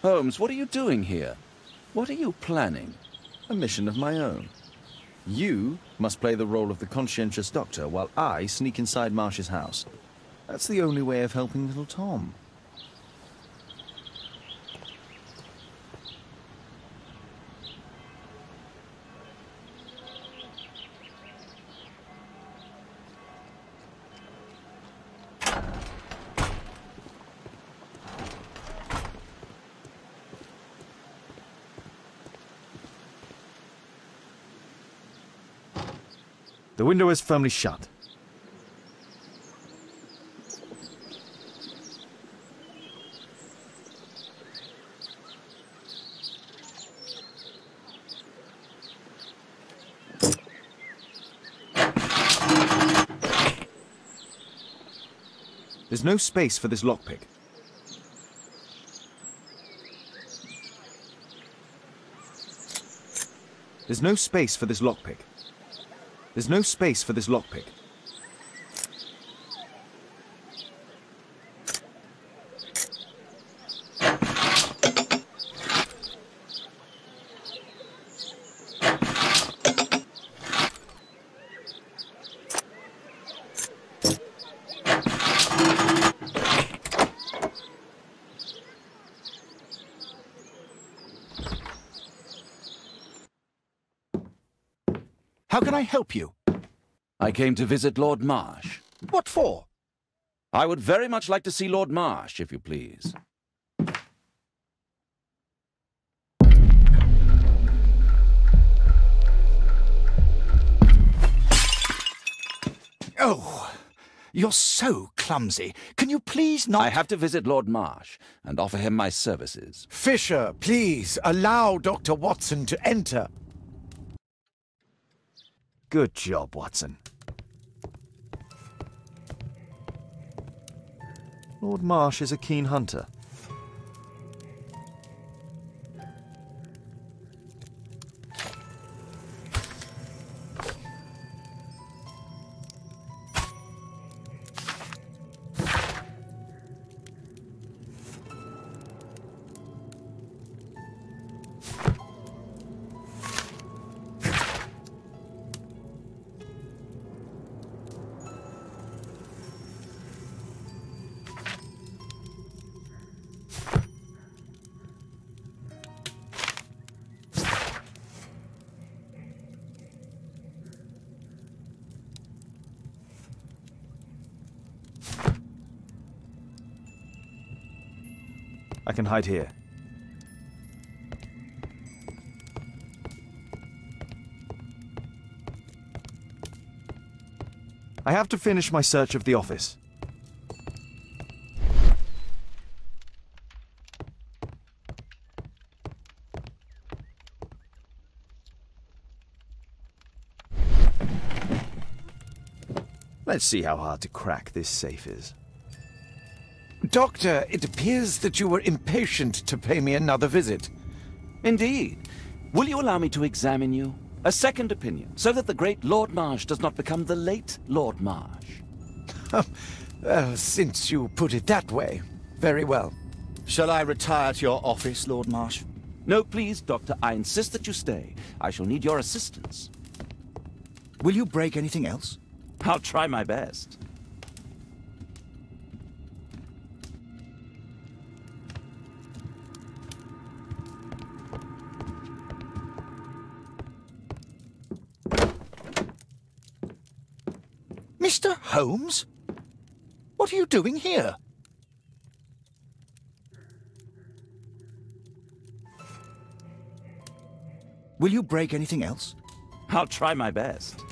Speaker 2: Holmes, what are you doing here? What are you planning?
Speaker 3: A mission of my own. You must play the role of the conscientious doctor while I sneak inside Marsh's house. That's the only way of helping little Tom. The window is firmly shut. There's no space for this lockpick. There's no space for this lockpick. There's no space for this lockpick.
Speaker 15: How can I help you?
Speaker 2: I came to visit Lord Marsh.
Speaker 15: What for?
Speaker 2: I would very much like to see Lord Marsh, if you please.
Speaker 15: Oh, you're so clumsy. Can you please not—
Speaker 2: I have to visit Lord Marsh and offer him my services.
Speaker 14: Fisher, please, allow Dr. Watson to enter.
Speaker 3: Good job, Watson. Lord Marsh is a keen hunter. I can hide here. I have to finish my search of the office. Let's see how hard to crack this safe is.
Speaker 14: Doctor, it appears that you were impatient to pay me another visit.
Speaker 2: Indeed. Will you allow me to examine you? A second opinion, so that the great Lord Marsh does not become the late Lord Marsh.
Speaker 14: Well, since you put it that way, very well.
Speaker 15: Shall I retire to your office, Lord Marsh?
Speaker 2: No, please, Doctor. I insist that you stay. I shall need your assistance.
Speaker 15: Will you break anything else?
Speaker 2: I'll try my best.
Speaker 15: Mr. Holmes? What are you doing here? Will you break anything else?
Speaker 2: I'll try my best.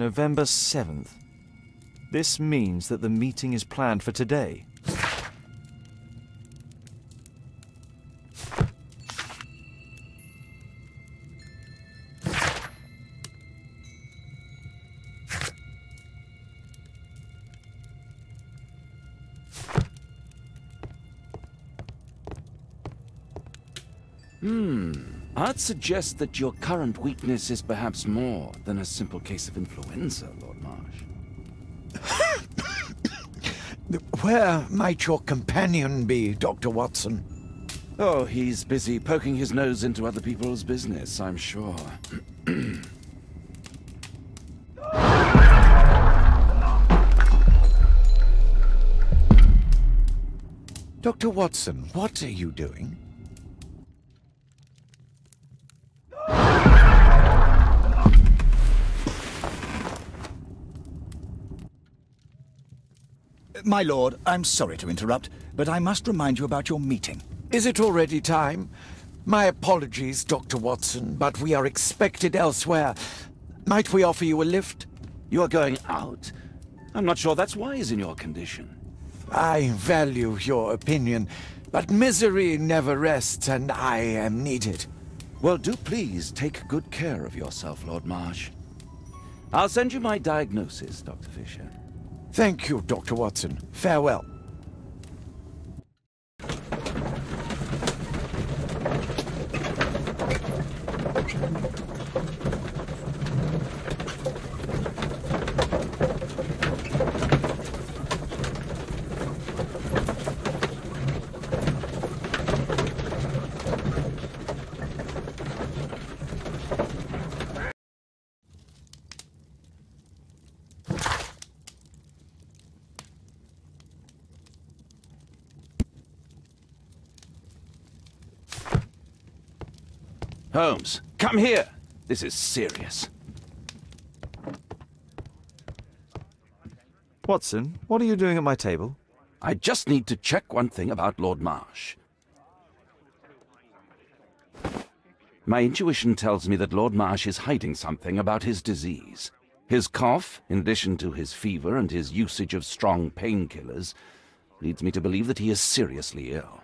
Speaker 3: November 7th. This means that the meeting is planned for today.
Speaker 2: I'd suggest that your current weakness is perhaps more than a simple case of influenza, Lord Marsh.
Speaker 14: Where might your companion be, Dr. Watson?
Speaker 2: Oh, he's busy poking his nose into other people's business, I'm sure.
Speaker 14: Dr. Watson, what are you doing?
Speaker 15: My lord, I'm sorry to interrupt, but I must remind you about your meeting.
Speaker 14: Is it already time? My apologies, Dr. Watson, but we are expected elsewhere. Might we offer you a lift?
Speaker 2: You are going out? I'm not sure that's wise in your condition.
Speaker 14: I value your opinion, but misery never rests, and I am needed.
Speaker 2: Well, do please take good care of yourself, Lord Marsh. I'll send you my diagnosis, Dr. Fisher.
Speaker 14: Thank you, Dr. Watson. Farewell.
Speaker 2: Holmes, come here! This is serious.
Speaker 3: Watson, what are you doing at my table?
Speaker 2: I just need to check one thing about Lord Marsh. My intuition tells me that Lord Marsh is hiding something about his disease. His cough, in addition to his fever and his usage of strong painkillers, leads me to believe that he is seriously ill.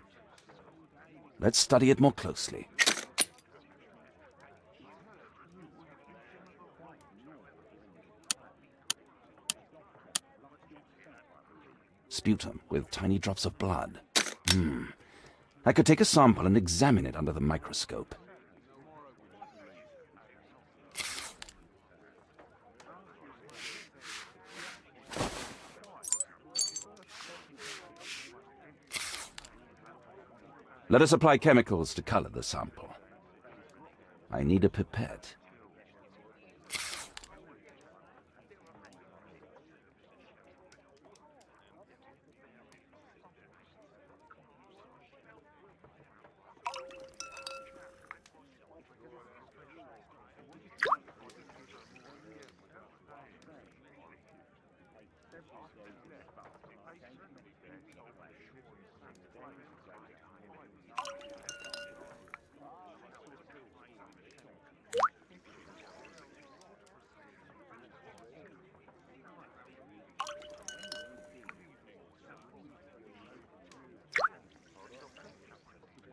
Speaker 2: Let's study it more closely. Sputum with tiny drops of blood. I could take a sample and examine it under the microscope. Let us apply chemicals to color the sample. I need a pipette.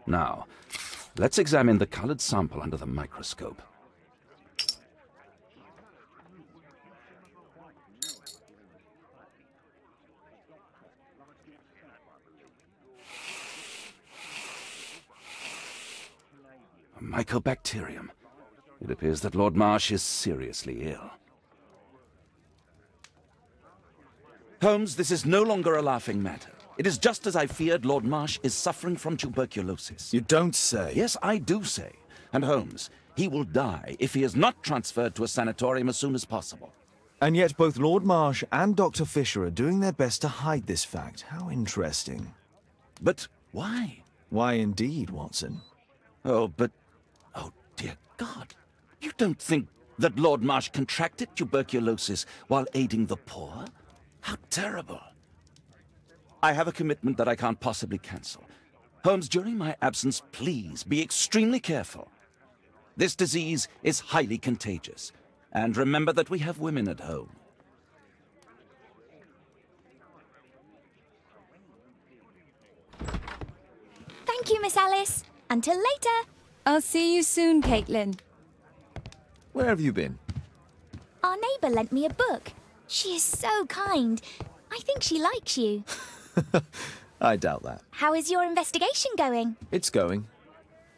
Speaker 2: Now, let's examine the colored sample under the microscope. A mycobacterium. It appears that Lord Marsh is seriously ill. Holmes, this is no longer a laughing matter. It is just as I feared. Lord Marsh is suffering from tuberculosis.
Speaker 8: You don't say.
Speaker 2: Yes, I do say. And Holmes, he will die if he is not transferred to a sanatorium as soon as possible.
Speaker 3: And yet both Lord Marsh and Dr. Fisher are doing their best to hide this fact. How interesting.
Speaker 2: But why?
Speaker 3: Why indeed, Watson?
Speaker 2: Oh, dear God. You don't think that Lord Marsh contracted tuberculosis while aiding the poor? How terrible. I have a commitment that I can't possibly cancel. Holmes, during my absence, please be extremely careful. This disease is highly contagious, And remember that we have women at home.
Speaker 11: Thank you, Miss Alice. Until later.
Speaker 1: I'll see you soon, Caitlin.
Speaker 3: Where have you been?
Speaker 11: Our neighbour lent me a book. She is so kind. I think she likes you.
Speaker 3: I doubt that.
Speaker 11: How is your investigation going?
Speaker 3: It's going.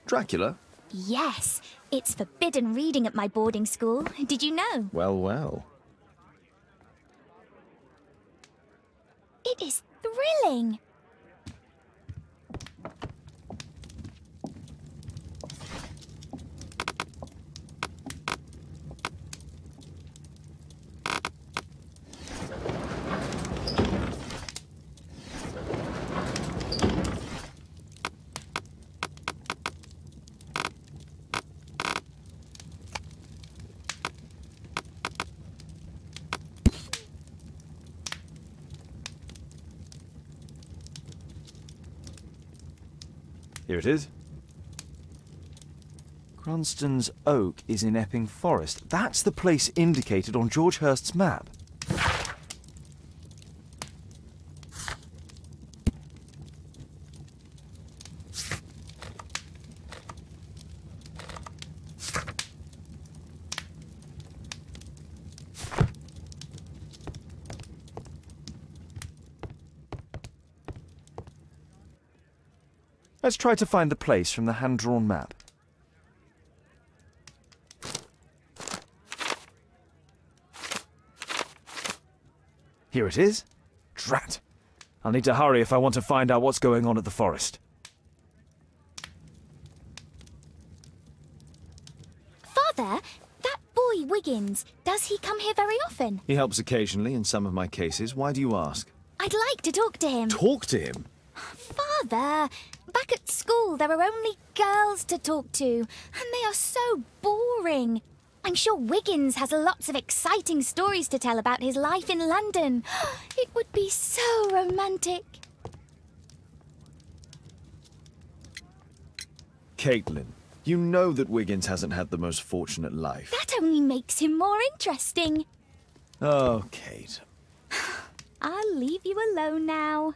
Speaker 3: Dracula?
Speaker 11: Yes, it's forbidden reading at my boarding school. Did you know?
Speaker 3: Well, well.
Speaker 11: It is thrilling.
Speaker 3: Here it is. Cranston's Oak is in Epping Forest. That's the place indicated on George Hurst's map. Let's try to find the place from the hand-drawn map. Here it is. Drat! I'll need to hurry if I want to find out what's going on at the forest.
Speaker 11: Father, that boy Wiggins, does he come here very often?
Speaker 3: He helps occasionally in some of my cases. Why do you ask?
Speaker 11: I'd like to talk to him.
Speaker 3: Talk to him?
Speaker 11: Father, back at school there are only girls to talk to, and they are so boring. I'm sure Wiggins has lots of exciting stories to tell about his life in London. It would be so romantic.
Speaker 3: Caitlin, you know that Wiggins hasn't had the most fortunate life.
Speaker 11: That only makes him more interesting.
Speaker 3: Oh, Kate.
Speaker 11: I'll leave you alone now.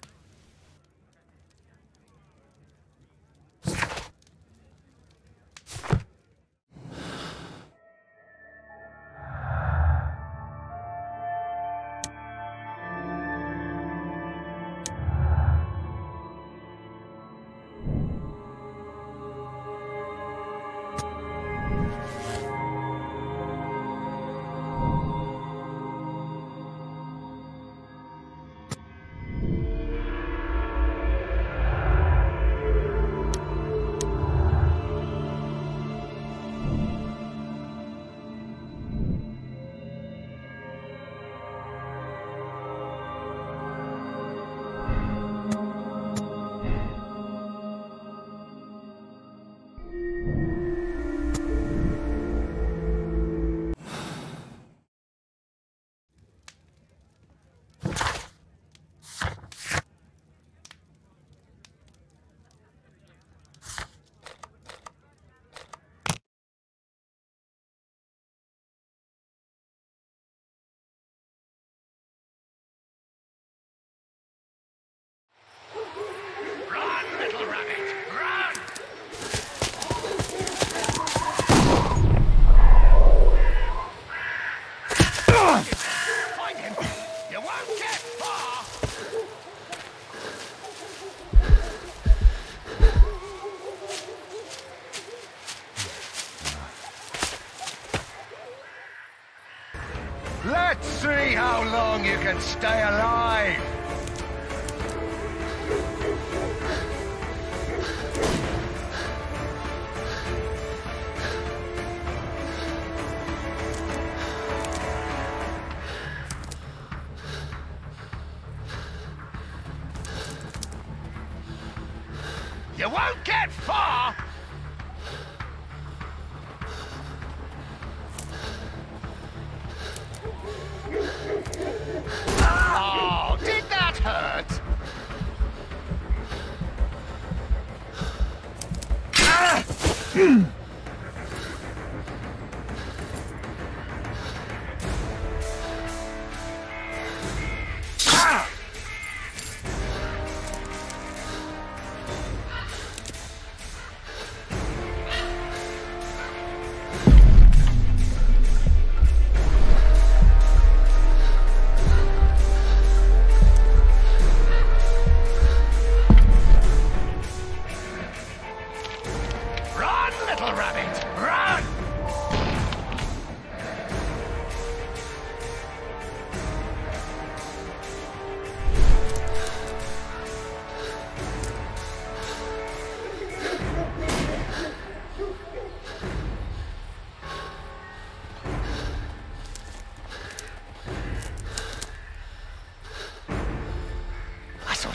Speaker 10: Let's see how long you can stay alive! You won't get far! Oh, did that hurt?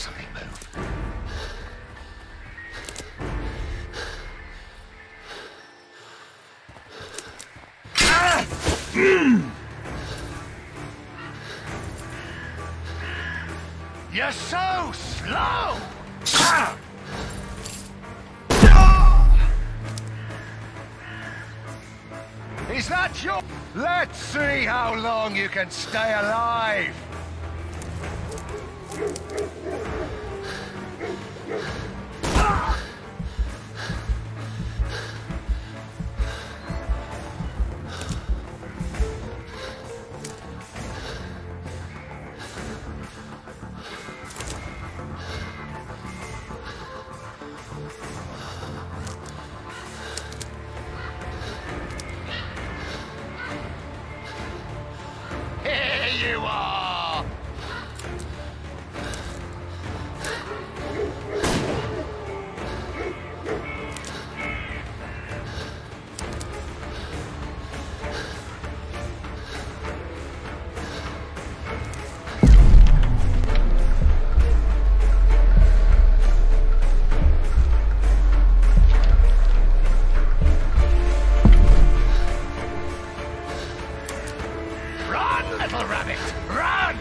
Speaker 16: something move. You're so slow! Is that your... Let's see how long you can stay alive! Here you are! Run, little rabbit! Run!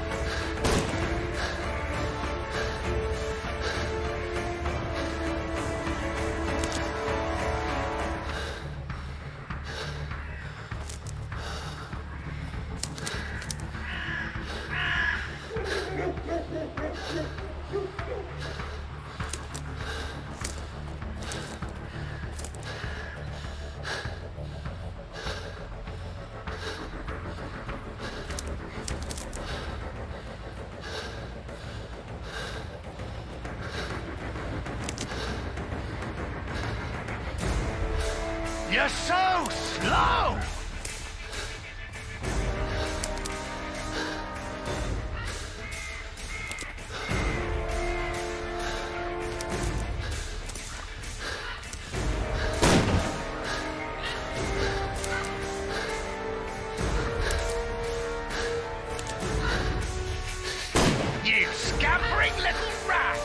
Speaker 16: You're so slow! You scampering little rat!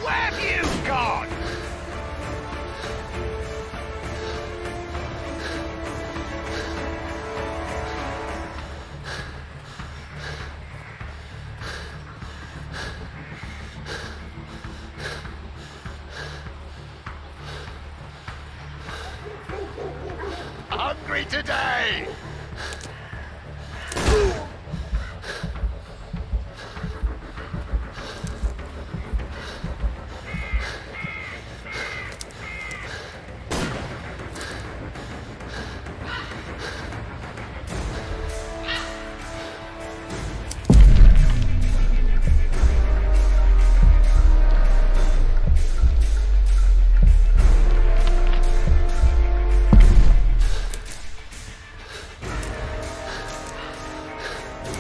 Speaker 16: Where have you gone? Hungry today!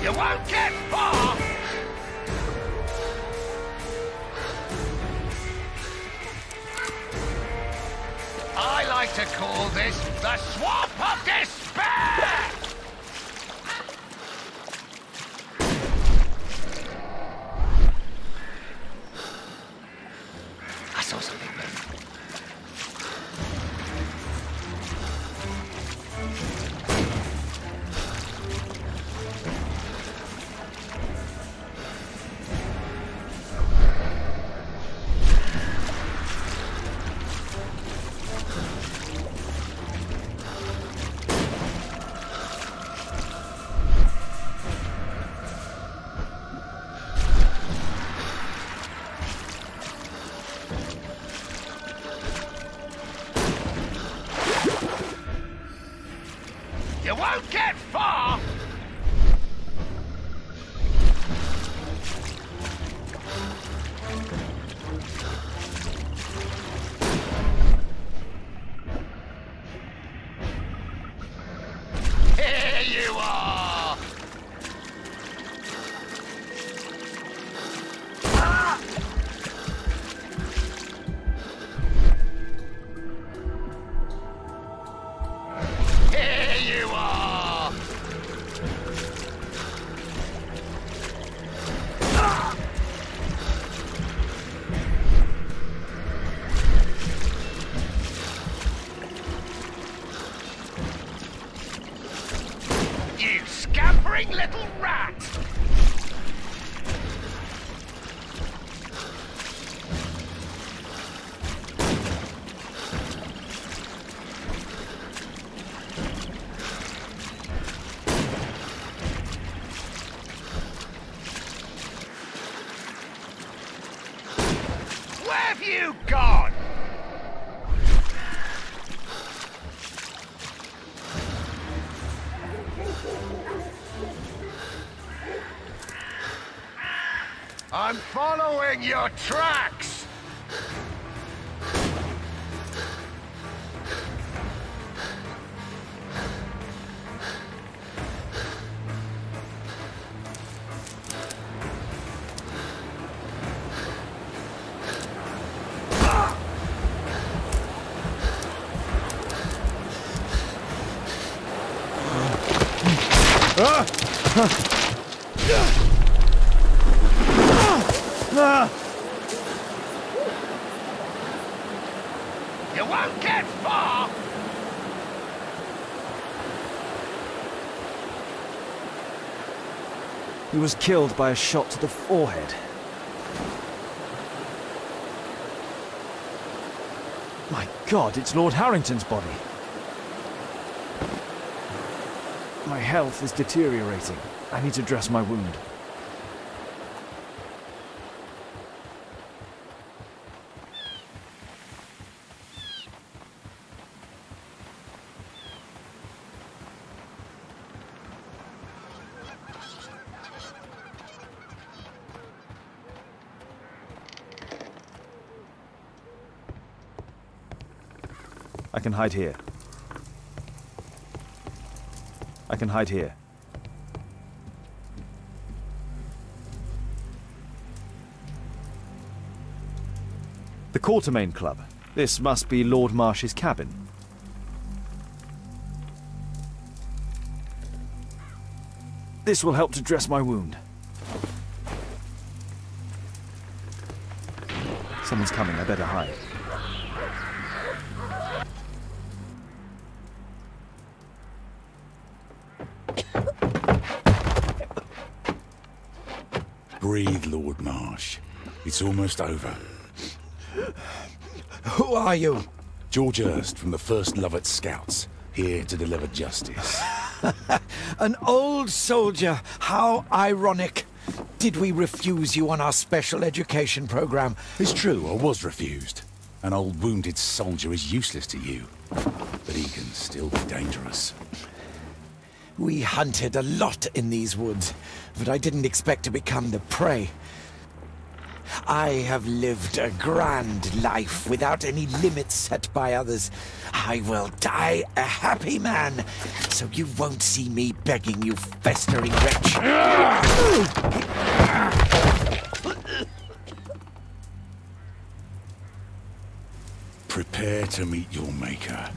Speaker 16: You won't get far! I like to call this the Swamp of Despair! I saw something move. You won't get far! little rat! Where have you gone? I'm following your tracks! You won't get far!
Speaker 3: He was killed by a shot to the forehead. My God, it's Lord Harrington's body. My health is deteriorating. I need to dress my wound. I can hide here. I can hide here. The Quartermain Club. This must be Lord Marsh's cabin. This will help to dress my wound. Someone's coming, I better hide.
Speaker 7: Breathe, Lord Marsh. It's almost over.
Speaker 14: Who are you?
Speaker 7: George Hurst from the 1st Lovett Scouts, here to deliver justice.
Speaker 14: An old soldier. How ironic. Did we refuse you on our special education program?
Speaker 7: It's true, I was refused. An old wounded soldier is useless to you, but he can still be dangerous.
Speaker 14: We hunted a lot in these woods, but I didn't expect to become the prey. I have lived a grand life without any limits set by others. I will die a happy man, so you won't see me begging, you festering wretch.
Speaker 7: Prepare to meet your maker.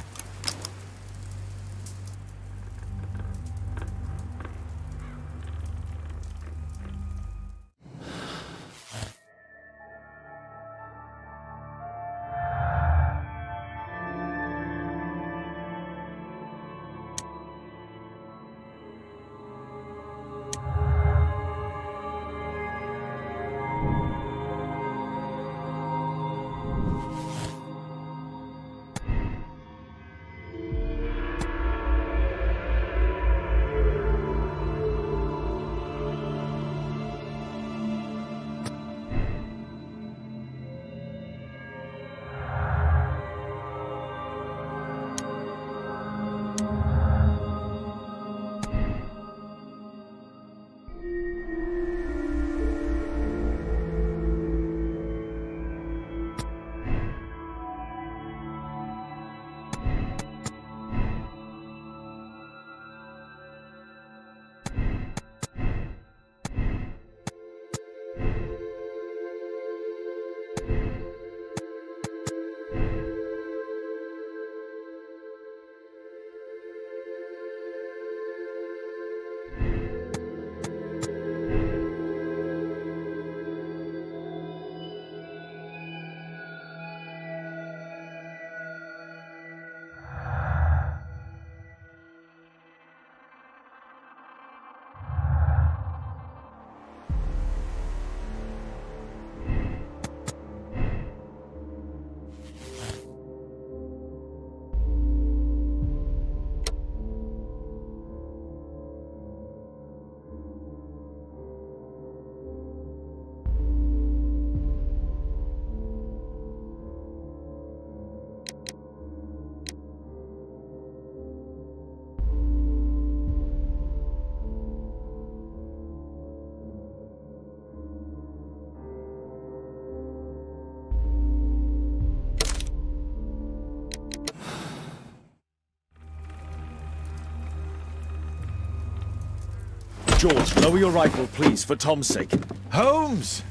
Speaker 3: George, lower your rifle, please, for Tom's sake.
Speaker 14: Holmes!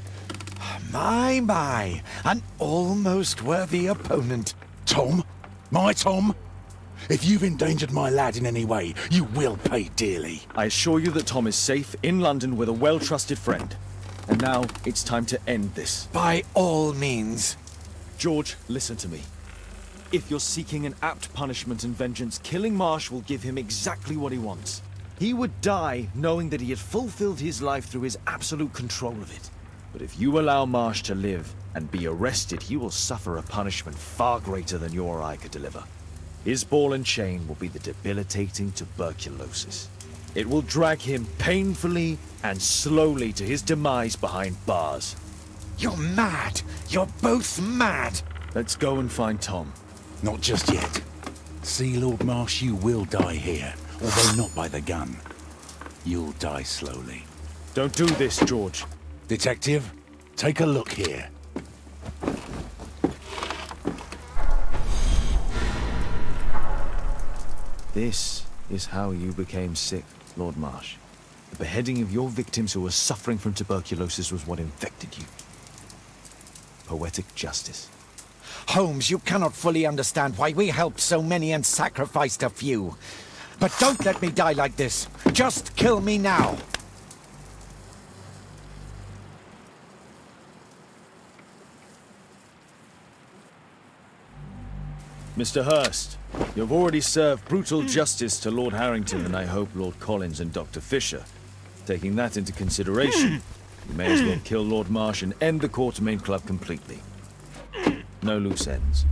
Speaker 14: My, an almost worthy opponent.
Speaker 7: Tom? My Tom? If you've endangered my lad in any way, you will pay dearly.
Speaker 3: I assure you that Tom is safe in London with a well-trusted friend. And now, it's time to end this.
Speaker 14: By all means.
Speaker 3: George, listen to me. If you're seeking an apt punishment and vengeance, killing Marsh will give him exactly what he wants. He would die knowing that he had fulfilled his life through his absolute control of it. But if you allow Marsh to live and be arrested, he will suffer a punishment far greater than you or I could deliver. His ball and chain will be the debilitating tuberculosis. It will drag him painfully and slowly to his demise behind bars.
Speaker 14: You're mad! You're both mad!
Speaker 3: Let's go and find Tom.
Speaker 7: Not just yet. See, Lord Marsh, you will die here, although not by the gun. You'll die slowly.
Speaker 3: Don't do this, George.
Speaker 7: Detective, take a look here.
Speaker 3: This is how you became sick, Lord Marsh. The beheading of your victims who were suffering from tuberculosis was what infected you. Poetic justice.
Speaker 14: Holmes, you cannot fully understand why we helped so many and sacrificed a few. But don't let me die like this. Just kill me now.
Speaker 3: Mr. Hurst, you've already served brutal justice to Lord Harrington and I hope Lord Collins and Dr. Fisher. Taking that into consideration, you may as well kill Lord Marsh and end the Quartermain Club completely. No loose ends.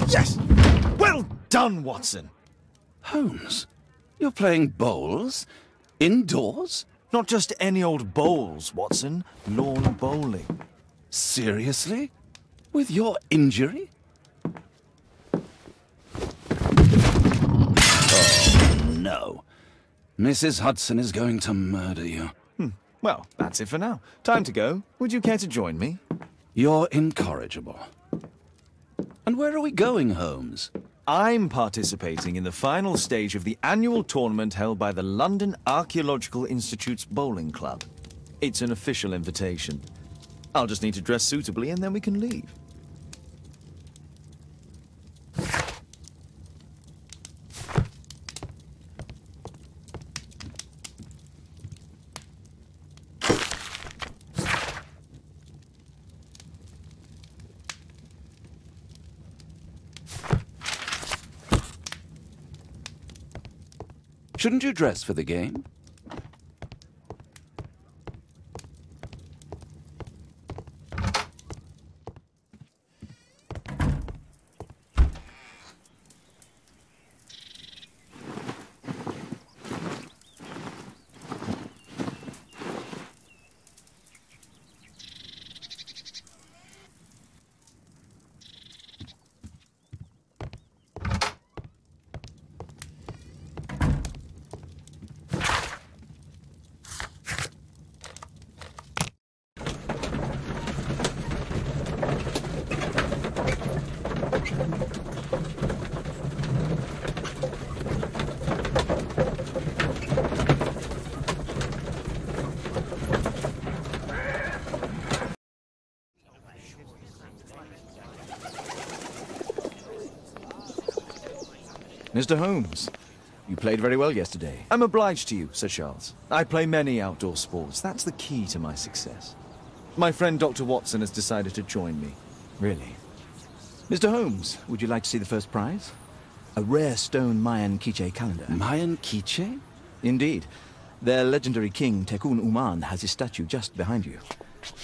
Speaker 14: Yes!
Speaker 3: Well done, Watson!
Speaker 2: Holmes, you're playing bowls? Indoors?
Speaker 3: Not just any old bowls, Watson. Lawn bowling.
Speaker 2: Seriously? With your injury? Oh, no. Mrs. Hudson is going to murder you.
Speaker 3: Well, that's it for now. Time to go. Would you care to join me?
Speaker 2: You're incorrigible. And where are we going, Holmes?
Speaker 3: I'm participating in the final stage of the annual tournament held by the London Archaeological Institute's Bowling Club. It's an official invitation. I'll just need to dress suitably and then we can leave.
Speaker 2: Shouldn't you dress for the game?
Speaker 3: Mr. Holmes,
Speaker 8: You played very well yesterday.
Speaker 3: I'm obliged to you, Sir Charles. I play many outdoor sports. That's the key to my success. My friend Dr. Watson has decided to join me.
Speaker 15: Really? Mr. Holmes, would you like to see the first prize? A rare stone Mayan Quiche calendar.
Speaker 2: Mayan Quiche?
Speaker 15: Indeed. Their legendary king, Tekun Uman, has his statue just behind you.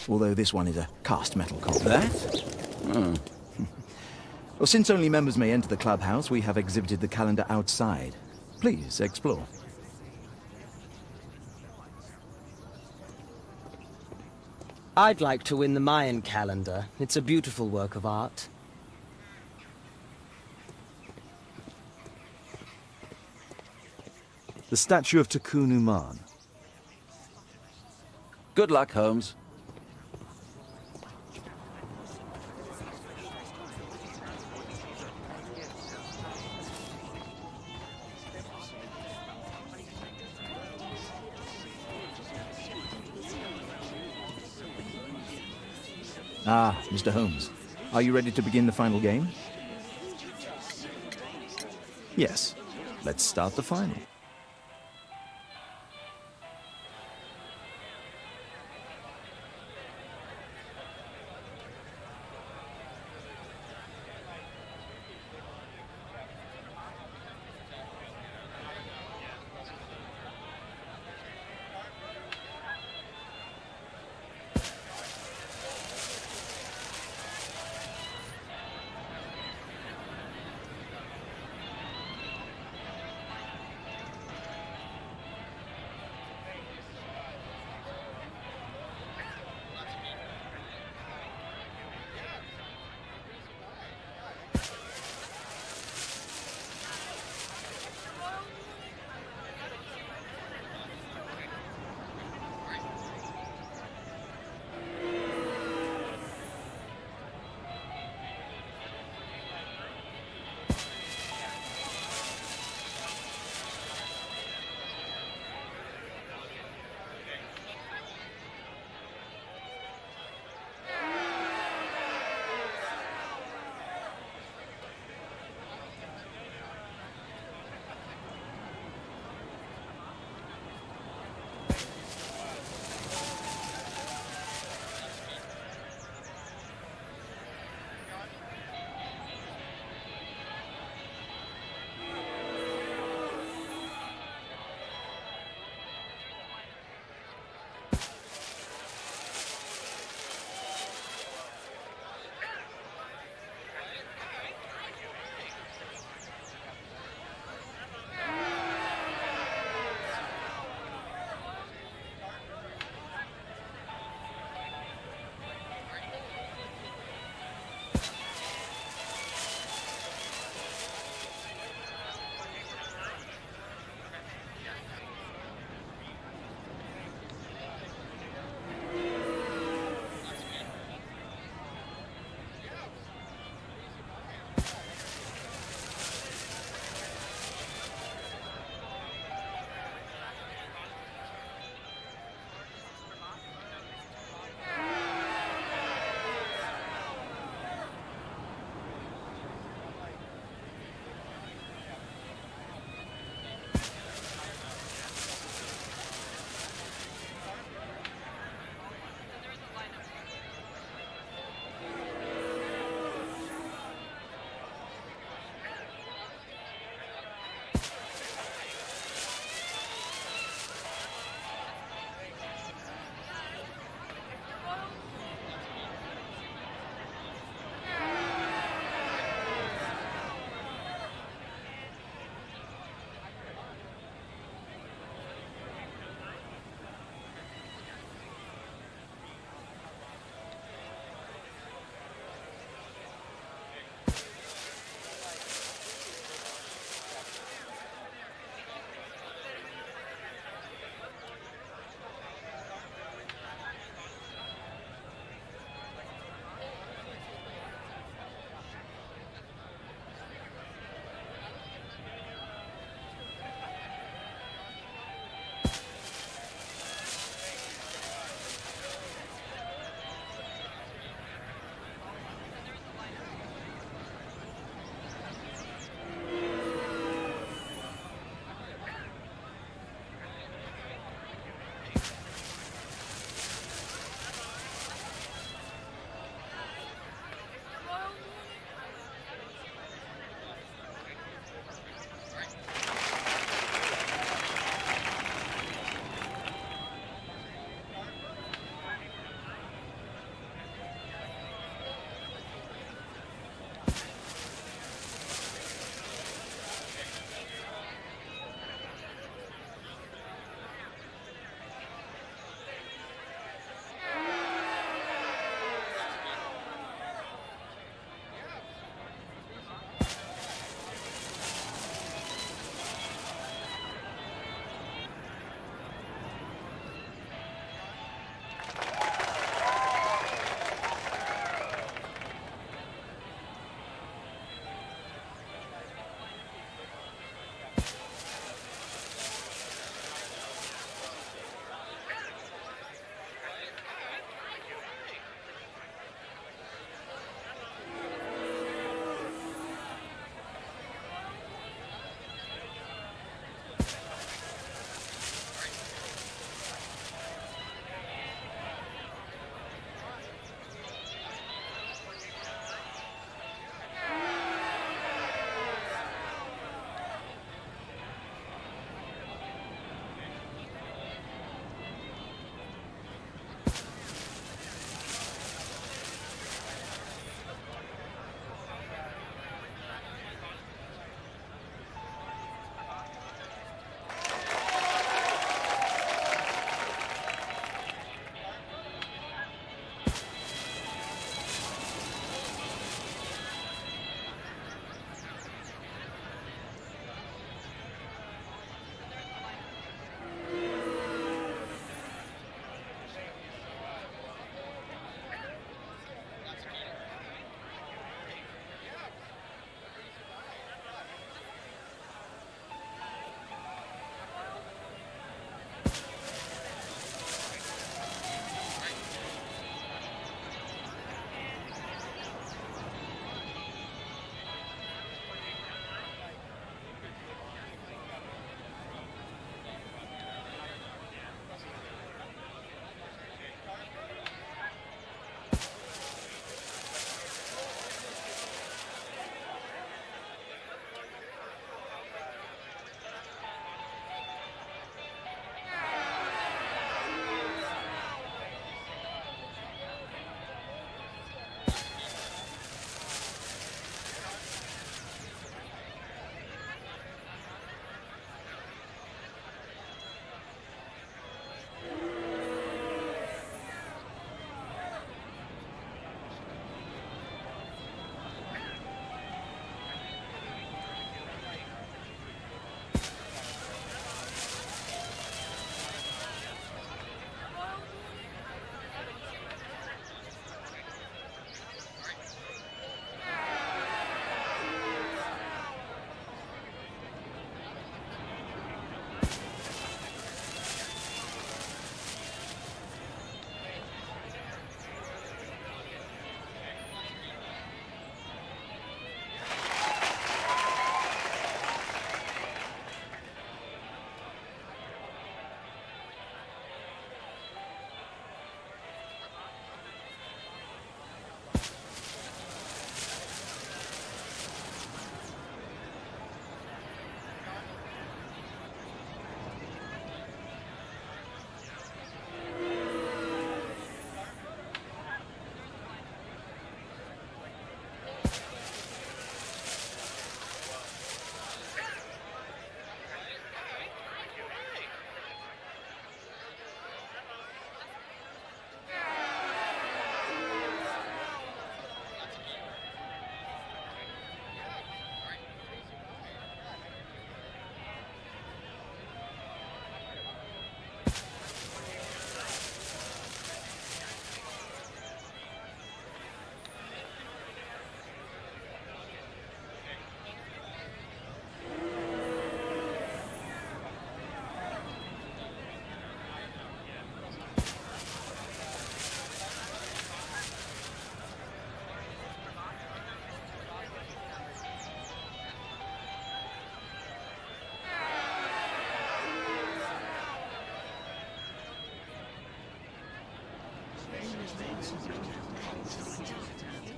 Speaker 15: Although this one is a cast metal copy.
Speaker 2: That? Oh.
Speaker 15: Well, since only members may enter the clubhouse, we have exhibited the calendar outside. Please, explore.
Speaker 5: I'd like to win the Mayan calendar. It's a beautiful work of art.
Speaker 3: The statue of Tekun Uman.
Speaker 2: Good luck, Holmes.
Speaker 15: Ah, Mr. Holmes. Are you ready to begin the final game?
Speaker 3: Yes. Let's start the final.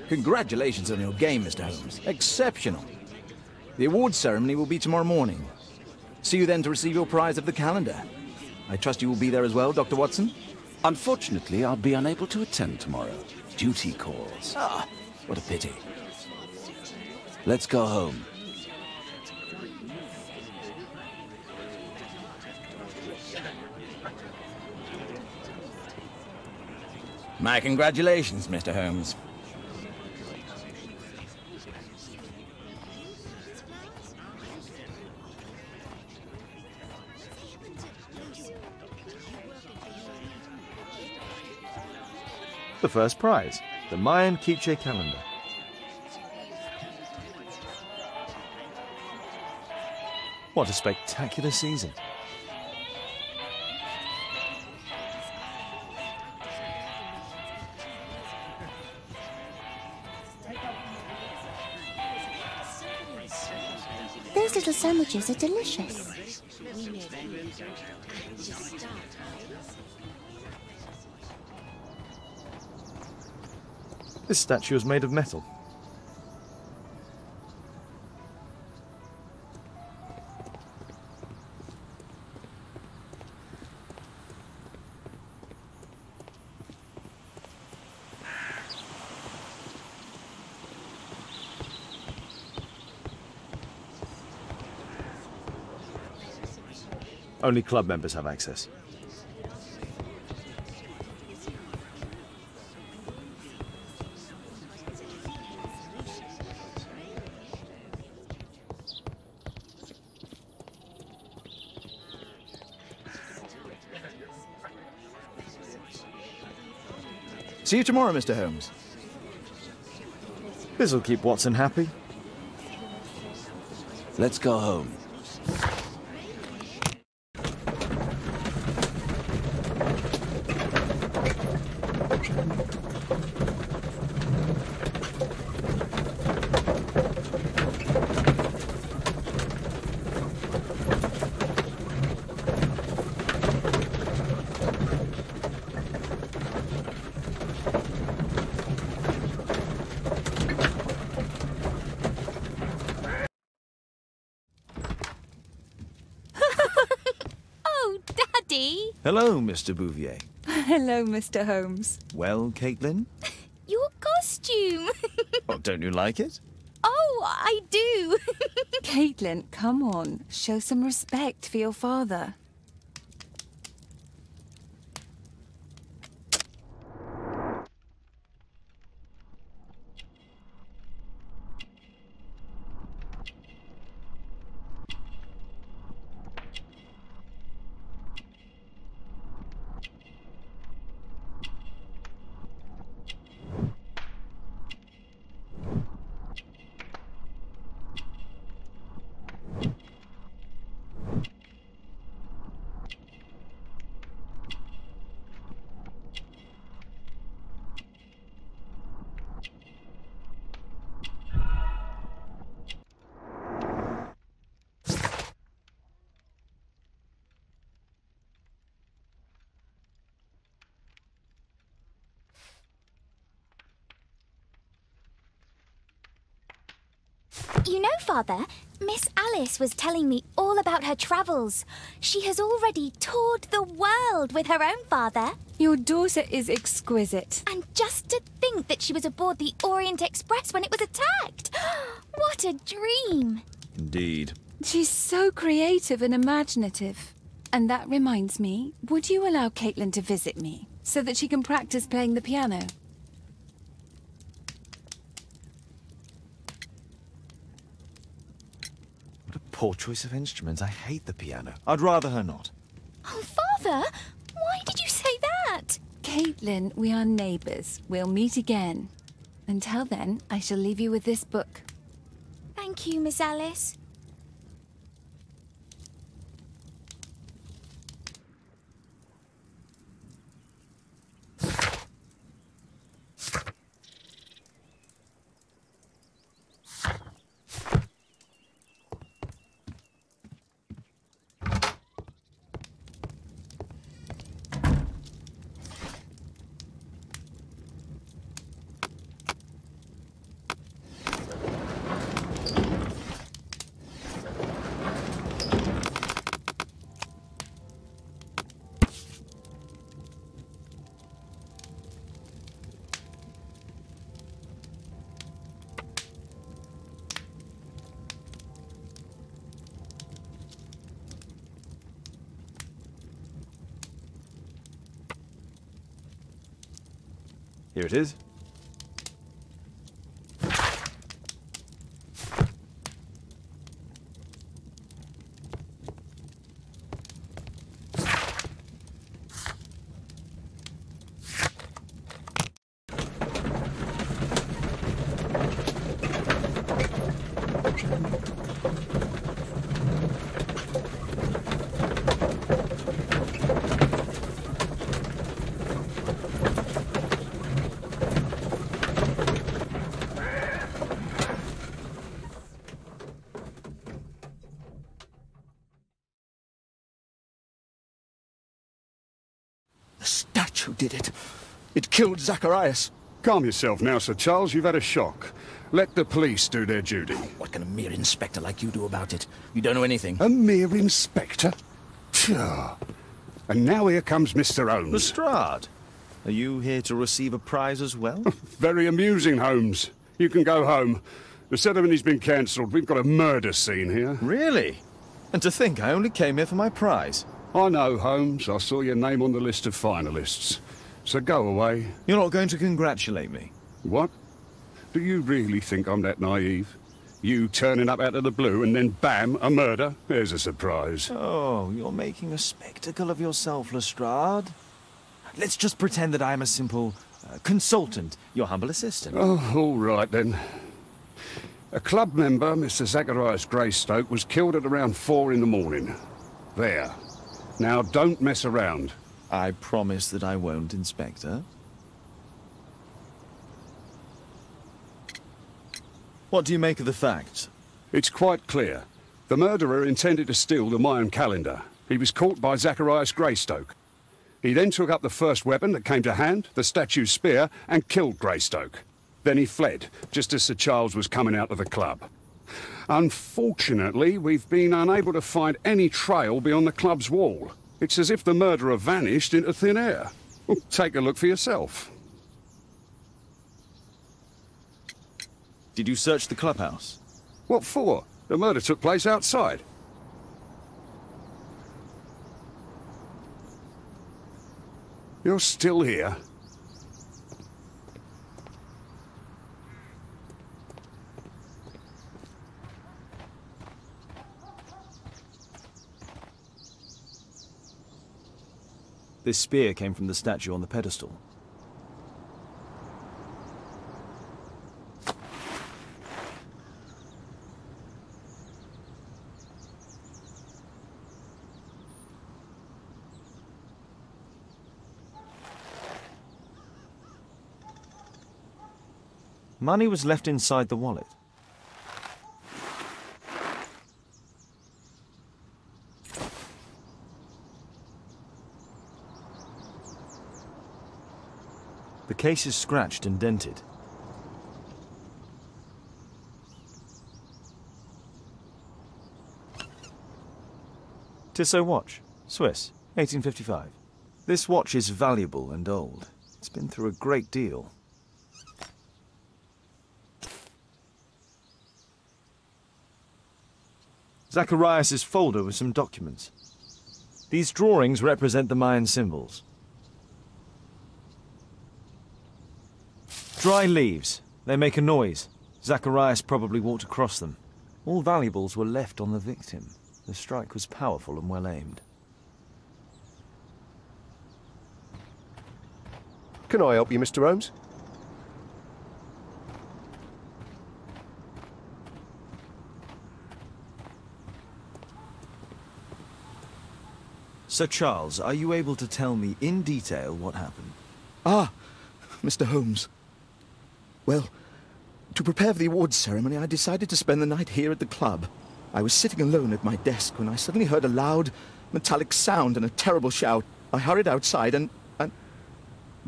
Speaker 8: Congratulations on your game, Mr. Holmes. Exceptional. The awards ceremony will be tomorrow morning. See you then to receive your prize of the calendar. I trust you will be there as well, Dr. Watson?
Speaker 2: Unfortunately, I'll be unable to attend tomorrow. Duty calls.
Speaker 8: Ah, what a pity.
Speaker 2: Let's go home.
Speaker 8: My congratulations, Mr. Holmes.
Speaker 3: The first prize, the Mayan Quiche calendar. What a spectacular season.
Speaker 11: Those little sandwiches are delicious.
Speaker 3: This statue is made of metal. Only club members have access.
Speaker 8: See you tomorrow, Mr. Holmes.
Speaker 3: This'll keep Watson happy.
Speaker 2: Let's go home.
Speaker 3: Hello, Mr. Bouvier.
Speaker 1: Hello, Mr. Holmes.
Speaker 3: Well, Caitlin?
Speaker 11: Your costume!
Speaker 3: Oh, don't you like it?
Speaker 11: Oh, I do!
Speaker 1: Caitlin, come on. Show some respect for your father.
Speaker 11: You know, Father, Miss Alice was telling me all about her travels. She has already toured the world with her own father.
Speaker 1: Your daughter is exquisite.
Speaker 11: And just to think that she was aboard the Orient Express when it was attacked. What a dream.
Speaker 3: Indeed.
Speaker 1: She's so creative and imaginative. And that reminds me, would you allow Caitlin to visit me so that she can practice playing the piano?
Speaker 3: Poor choice of instruments. I hate the piano. I'd rather her not.
Speaker 11: Oh, Father! Why did you say that?
Speaker 1: Caitlin, we are neighbours. We'll meet again. Until then, I shall leave you with this book.
Speaker 11: Thank you, Miss Alice.
Speaker 3: Here it is.
Speaker 15: The statue did it. It killed Zacharias.
Speaker 17: Calm yourself now, Sir Charles. You've had a shock. Let the police do their duty.
Speaker 15: What can a mere inspector like you do about it? You don't know anything.
Speaker 17: A mere inspector? Phew. And now here comes Mr. Holmes.
Speaker 3: Lestrade, are you here to receive a prize as well?
Speaker 17: Very amusing, Holmes. You can go home. The ceremony's been cancelled. We've got a murder scene here.
Speaker 3: Really? And to think I only came here for my prize.
Speaker 17: I know, Holmes. I saw your name on the list of finalists. So go away.
Speaker 3: You're not going to congratulate me?
Speaker 17: What? Do you really think I'm that naive? You turning up out of the blue and then bam, a murder? There's a surprise.
Speaker 3: Oh, you're making a spectacle of yourself, Lestrade. Let's just pretend that I am a simple consultant, your humble assistant.
Speaker 17: Oh, all right then. A club member, Mr. Zacharias Greystoke, was killed at around 4 in the morning. There. Now, don't mess around.
Speaker 3: I promise that I won't, Inspector. What do you make of the facts?
Speaker 17: It's quite clear. The murderer intended to steal the Mayan calendar. He was caught by Zacharias Greystoke. He then took up the first weapon that came to hand, the statue's spear, and killed Greystoke. Then he fled, just as Sir Charles was coming out of the club. Unfortunately, we've been unable to find any trail beyond the club's wall. It's as if the murderer vanished into thin air. Well, take a look for yourself.
Speaker 3: Did you search the clubhouse?
Speaker 17: What for? The murder took place outside. You're still here?
Speaker 3: This spear came from the statue on the pedestal. Money was left inside the wallet. The case is scratched and dented. Tissot watch, Swiss, 1855. This watch is valuable and old. It's been through a great deal. Zacharias' folder with some documents. These drawings represent the Mayan symbols. Dry leaves. They make a noise. Zacharias probably walked across them. All valuables were left on the victim. The strike was powerful and well aimed.
Speaker 6: Can I help you, Mr. Holmes?
Speaker 3: Sir Charles, are you able to tell me in detail what happened?
Speaker 15: Ah, Mr. Holmes. Well, to prepare for the awards ceremony, I decided to spend the night here at the club. I was sitting alone at my desk when I suddenly heard a loud, metallic sound and a terrible shout. I hurried outside and well,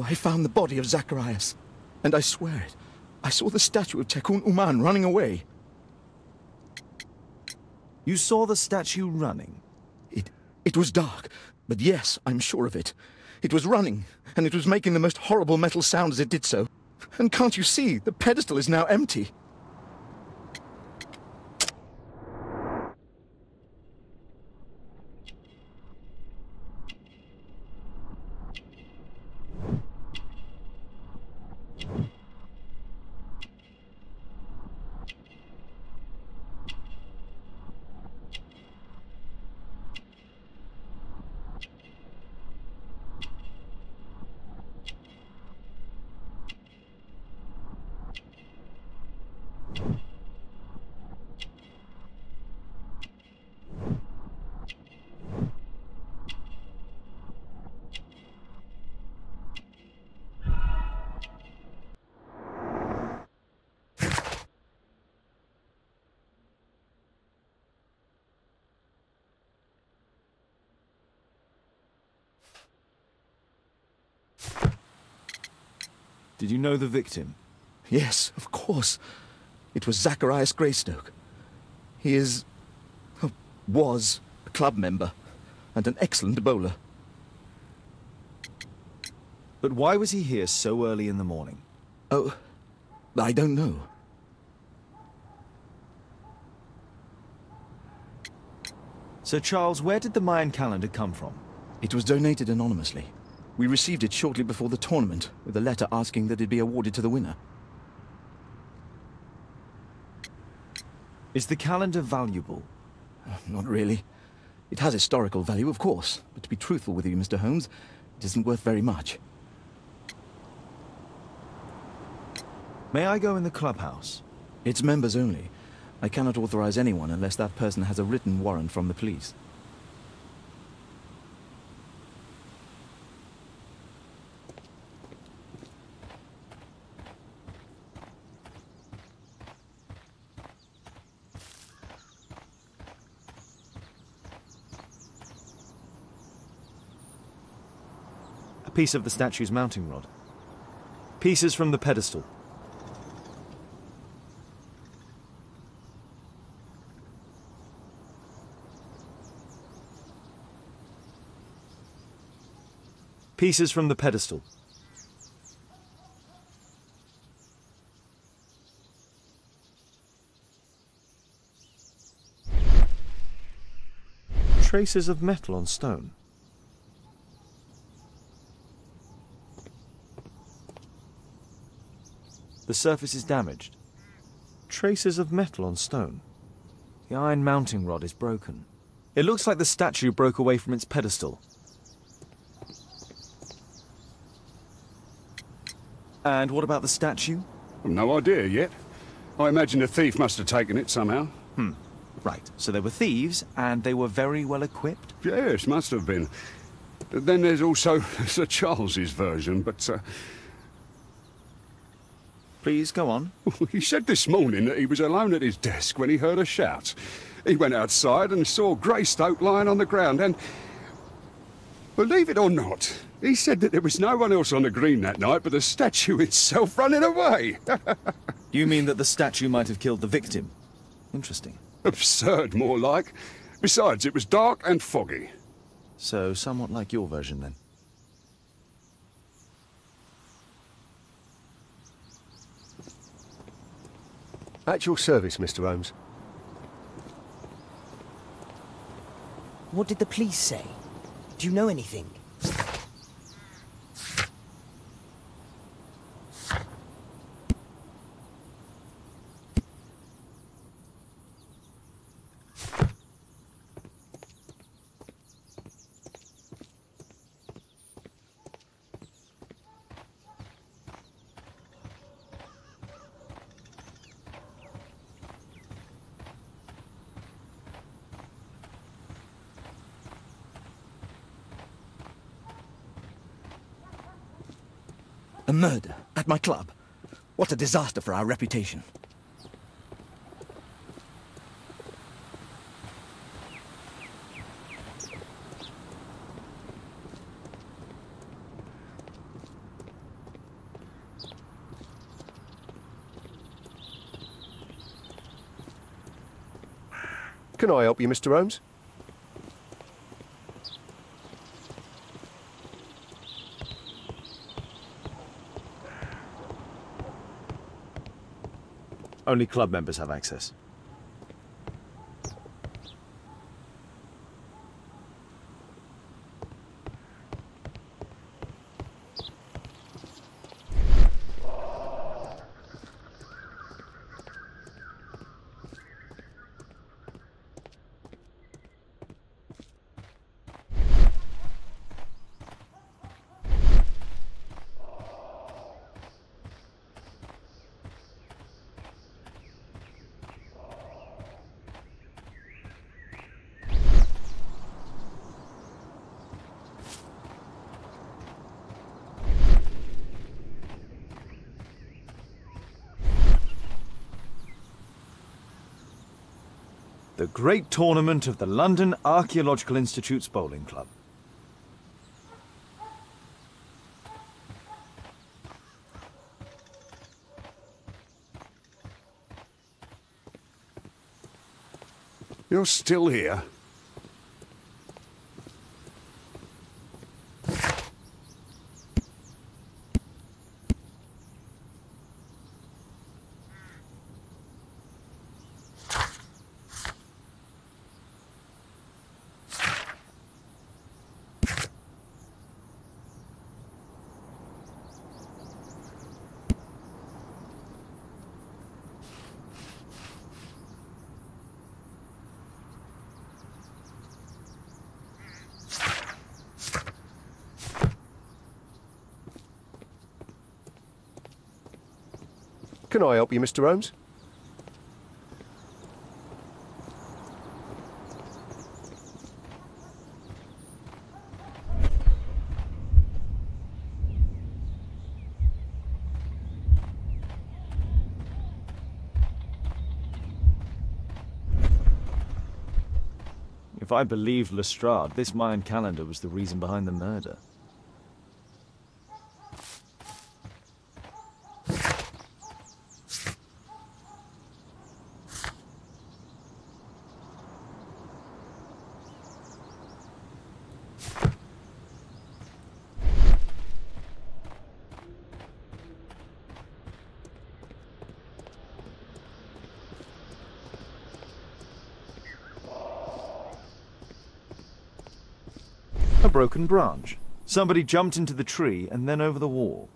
Speaker 15: I found the body of Zacharias. And I swear it, I saw the statue of Tekun Uman running away.
Speaker 3: You saw the statue running?
Speaker 15: It was dark, but yes, I'm sure of it. It was running, and it was making the most horrible metal sound as it did so. And can't you see, the pedestal is now empty.
Speaker 3: Did you know the victim?
Speaker 8: Yes, of course. It was Zacharias Greystoke. He is... was a club member and an excellent bowler.
Speaker 3: But why was he here so early in the morning?
Speaker 8: Oh, I don't know.
Speaker 3: Sir Charles, where did the Mayan calendar come from?
Speaker 8: It was donated anonymously. We received it shortly before the tournament, with a letter asking that it be awarded to the winner.
Speaker 3: Is the calendar valuable?
Speaker 8: Not really. It has historical value, of course, but to be truthful with you, Mr. Holmes, it isn't worth very much.
Speaker 3: May I go in the clubhouse?
Speaker 8: It's members only. I cannot authorize anyone unless that person has a written warrant from the police.
Speaker 3: A piece of the statue's mounting rod. Pieces from the pedestal. Pieces from the pedestal. Traces of metal on stone. The surface is damaged. Traces of metal on stone. The iron mounting rod is broken. It looks like the statue broke away from its pedestal. And what about the statue?
Speaker 17: No idea yet. I imagine a thief must have taken it somehow.
Speaker 3: Right, so they were thieves, and they were very well equipped?
Speaker 17: Yes, must have been. Then there's also Sir Charles's version, but...
Speaker 3: Please, go on.
Speaker 17: He said this morning that he was alone at his desk when he heard a shout. He went outside and saw Greystoke lying on the ground, and... believe it or not, he said that there was no one else on the green that night but the statue itself running away.
Speaker 3: You mean that the statue might have killed the victim? Interesting.
Speaker 17: Absurd, more like. Besides, it was dark and foggy.
Speaker 3: So, somewhat like your version, then.
Speaker 6: At your service, Mr. Holmes.
Speaker 5: What did the police say? Do you know anything?
Speaker 8: A murder at my club. What a disaster for our reputation.
Speaker 6: Can I help you, Mr. Holmes?
Speaker 3: Only club members have access. The great tournament of the London Archaeological Institute's Bowling Club.
Speaker 17: You're still here?
Speaker 6: Can I help you, Mr. Holmes?
Speaker 3: If I believed Lestrade, this Mayan calendar was the reason behind the murder. A broken branch. Somebody jumped into the tree and then over the wall.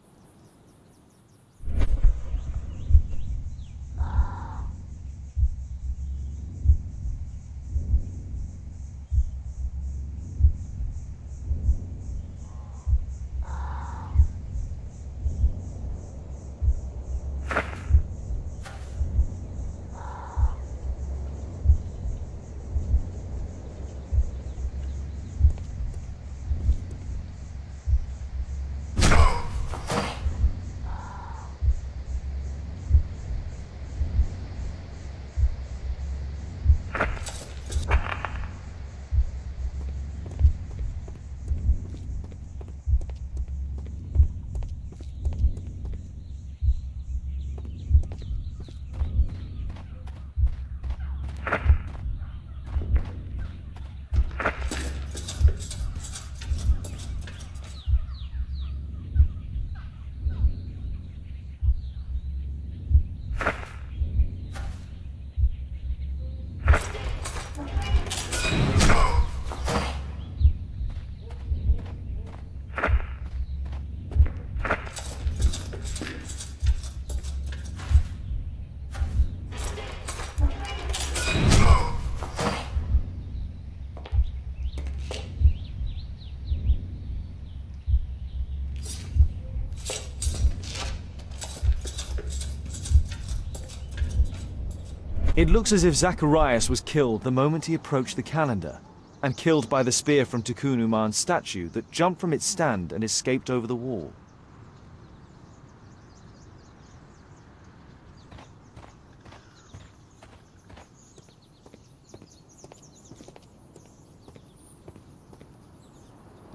Speaker 3: It looks as if Zacharias was killed the moment he approached the calendar, and killed by the spear from Tikkun Uman's statue that jumped from its stand and escaped over the wall.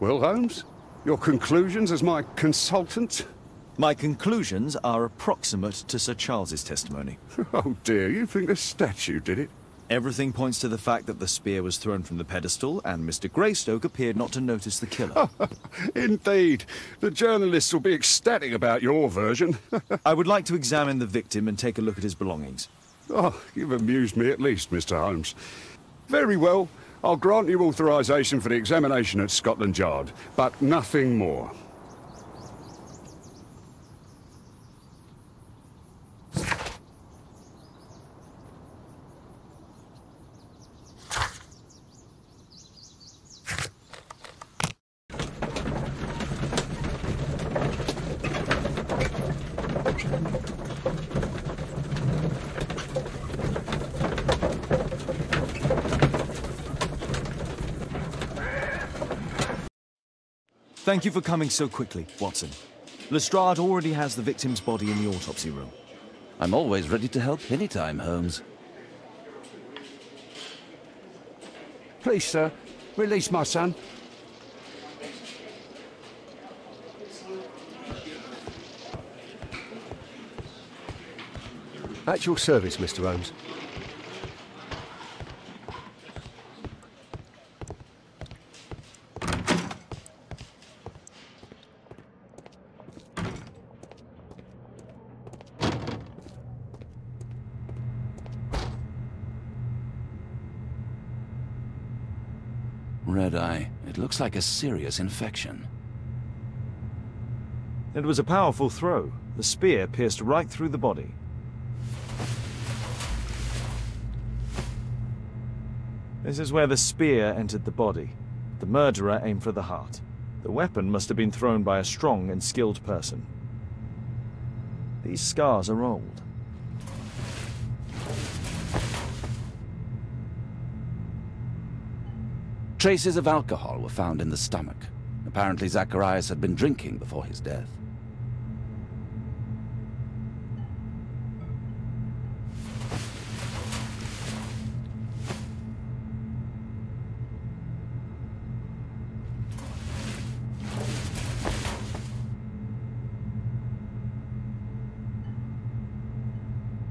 Speaker 17: Well, Holmes, your conclusions as my consultant?
Speaker 3: My conclusions are approximate to Sir Charles's testimony.
Speaker 17: Oh dear, you think the statue did it?
Speaker 3: Everything points to the fact that the spear was thrown from the pedestal, and Mr. Greystoke appeared not to notice the killer.
Speaker 17: Indeed. The journalists will be ecstatic about your version.
Speaker 3: I would like to examine the victim and take a look at his belongings.
Speaker 17: Oh, you've amused me at least, Mr. Holmes. Very well. I'll grant you authorization for the examination at Scotland Yard, but nothing more.
Speaker 3: Thank you for coming so quickly, Watson. Lestrade already has the victim's body in the autopsy room.
Speaker 2: I'm always ready to help anytime, Holmes.
Speaker 17: Please, sir, release my son.
Speaker 6: At your service, Mr. Holmes.
Speaker 2: Red eye. It looks like a serious infection.
Speaker 3: It was a powerful throw. The spear pierced right through the body. This is where the spear entered the body. The murderer aimed for the heart. The weapon must have been thrown by a strong and skilled person. These scars are old.
Speaker 2: Traces of alcohol were found in the stomach. Apparently Zacharias had been drinking before his death.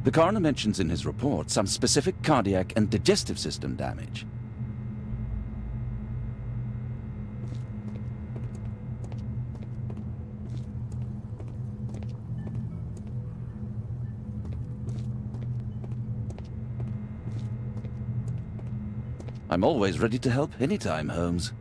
Speaker 2: The coroner mentions in his report some specific cardiac and digestive system damage. I'm always ready to help anytime, Holmes.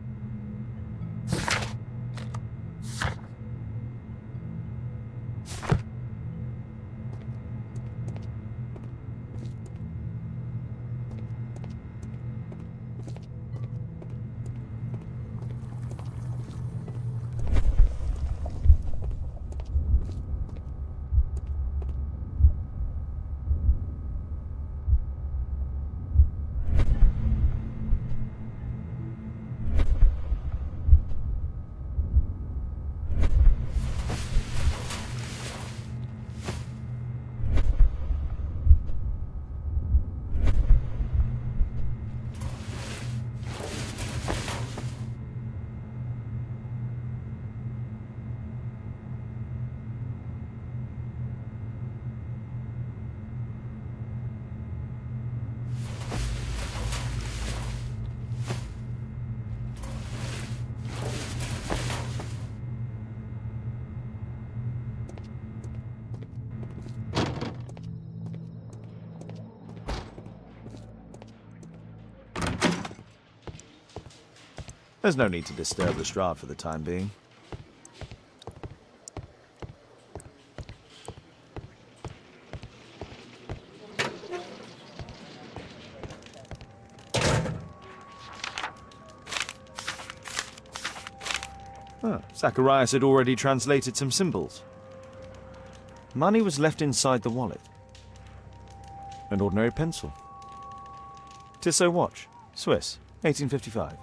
Speaker 3: There's no need to disturb Lestrade for the time being. Zacharias had already translated some symbols. Money was left inside the wallet. An ordinary pencil. Tissot watch, Swiss, 1855.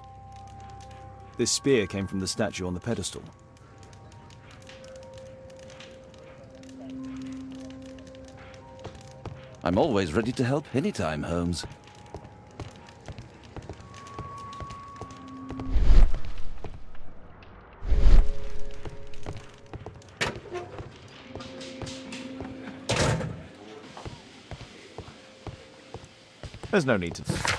Speaker 3: This spear came from the statue on the pedestal.
Speaker 2: I'm always ready to help anytime, Holmes.
Speaker 3: There's no need to...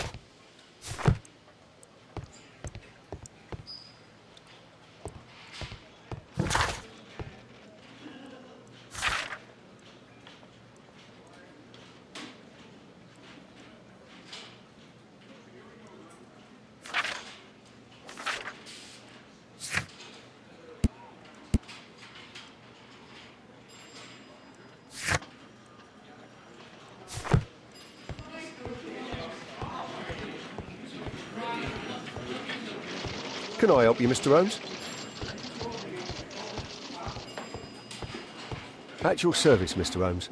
Speaker 6: Can I help you, Mr. Holmes? At your service, Mr. Holmes.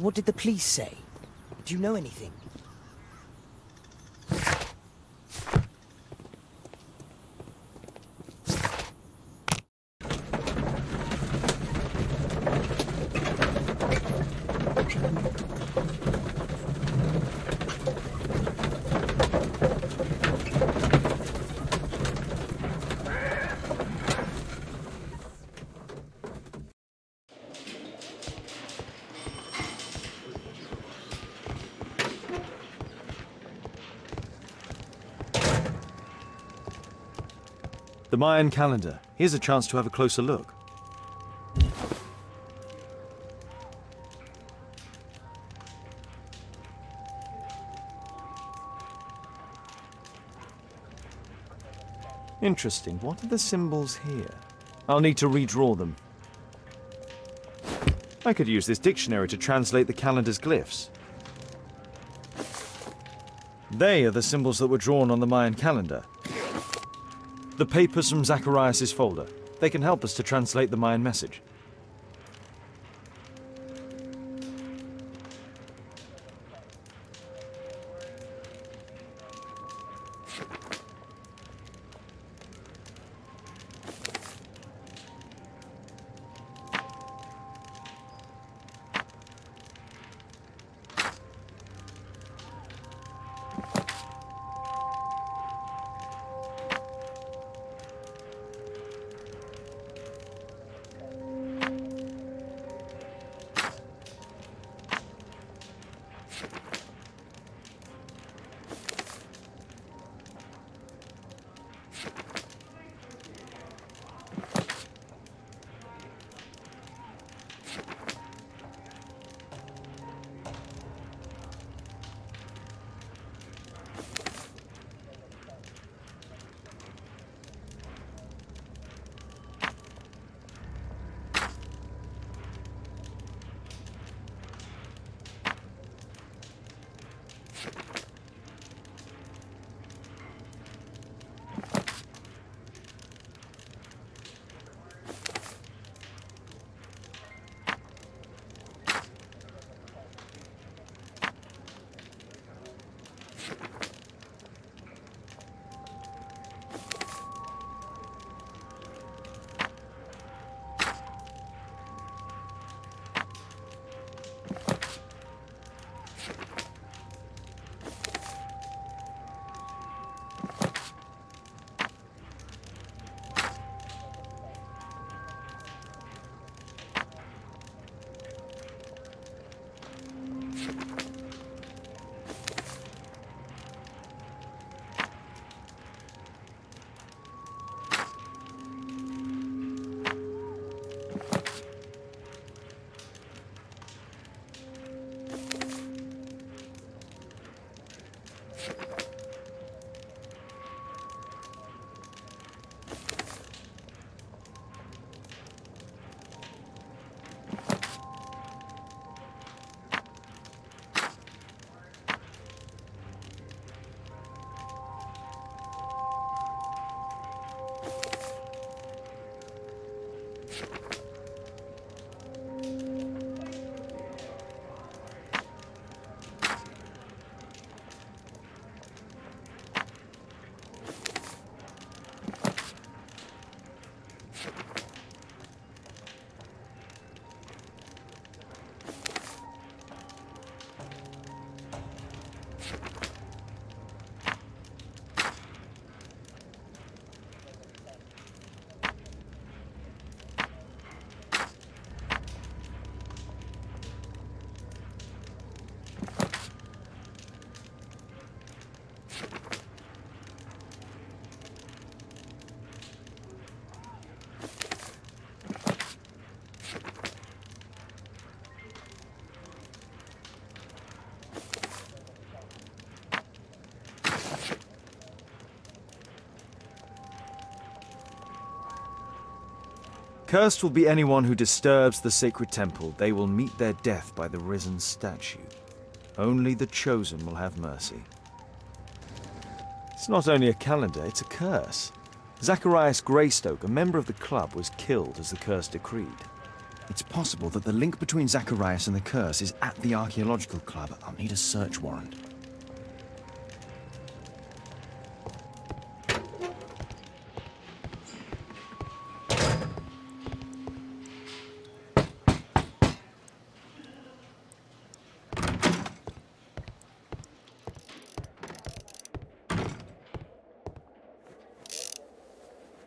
Speaker 5: What did the police say? Do you know anything?
Speaker 3: The Mayan calendar. Here's a chance to have a closer look. Interesting. What are the symbols here? I'll need to redraw them. I could use this dictionary to translate the calendar's glyphs. They are the symbols that were drawn on the Mayan calendar. The papers from Zacharias' folder. They can help us to translate the Mayan message. Cursed will be anyone who disturbs the sacred temple. They will meet their death by the risen statue. Only the chosen will have mercy. It's not only a calendar, it's a curse. Zacharias Greystoke, a member of the club, was killed as the curse decreed. It's possible that the link between Zacharias and the curse is at the archaeological club. I'll need a search warrant.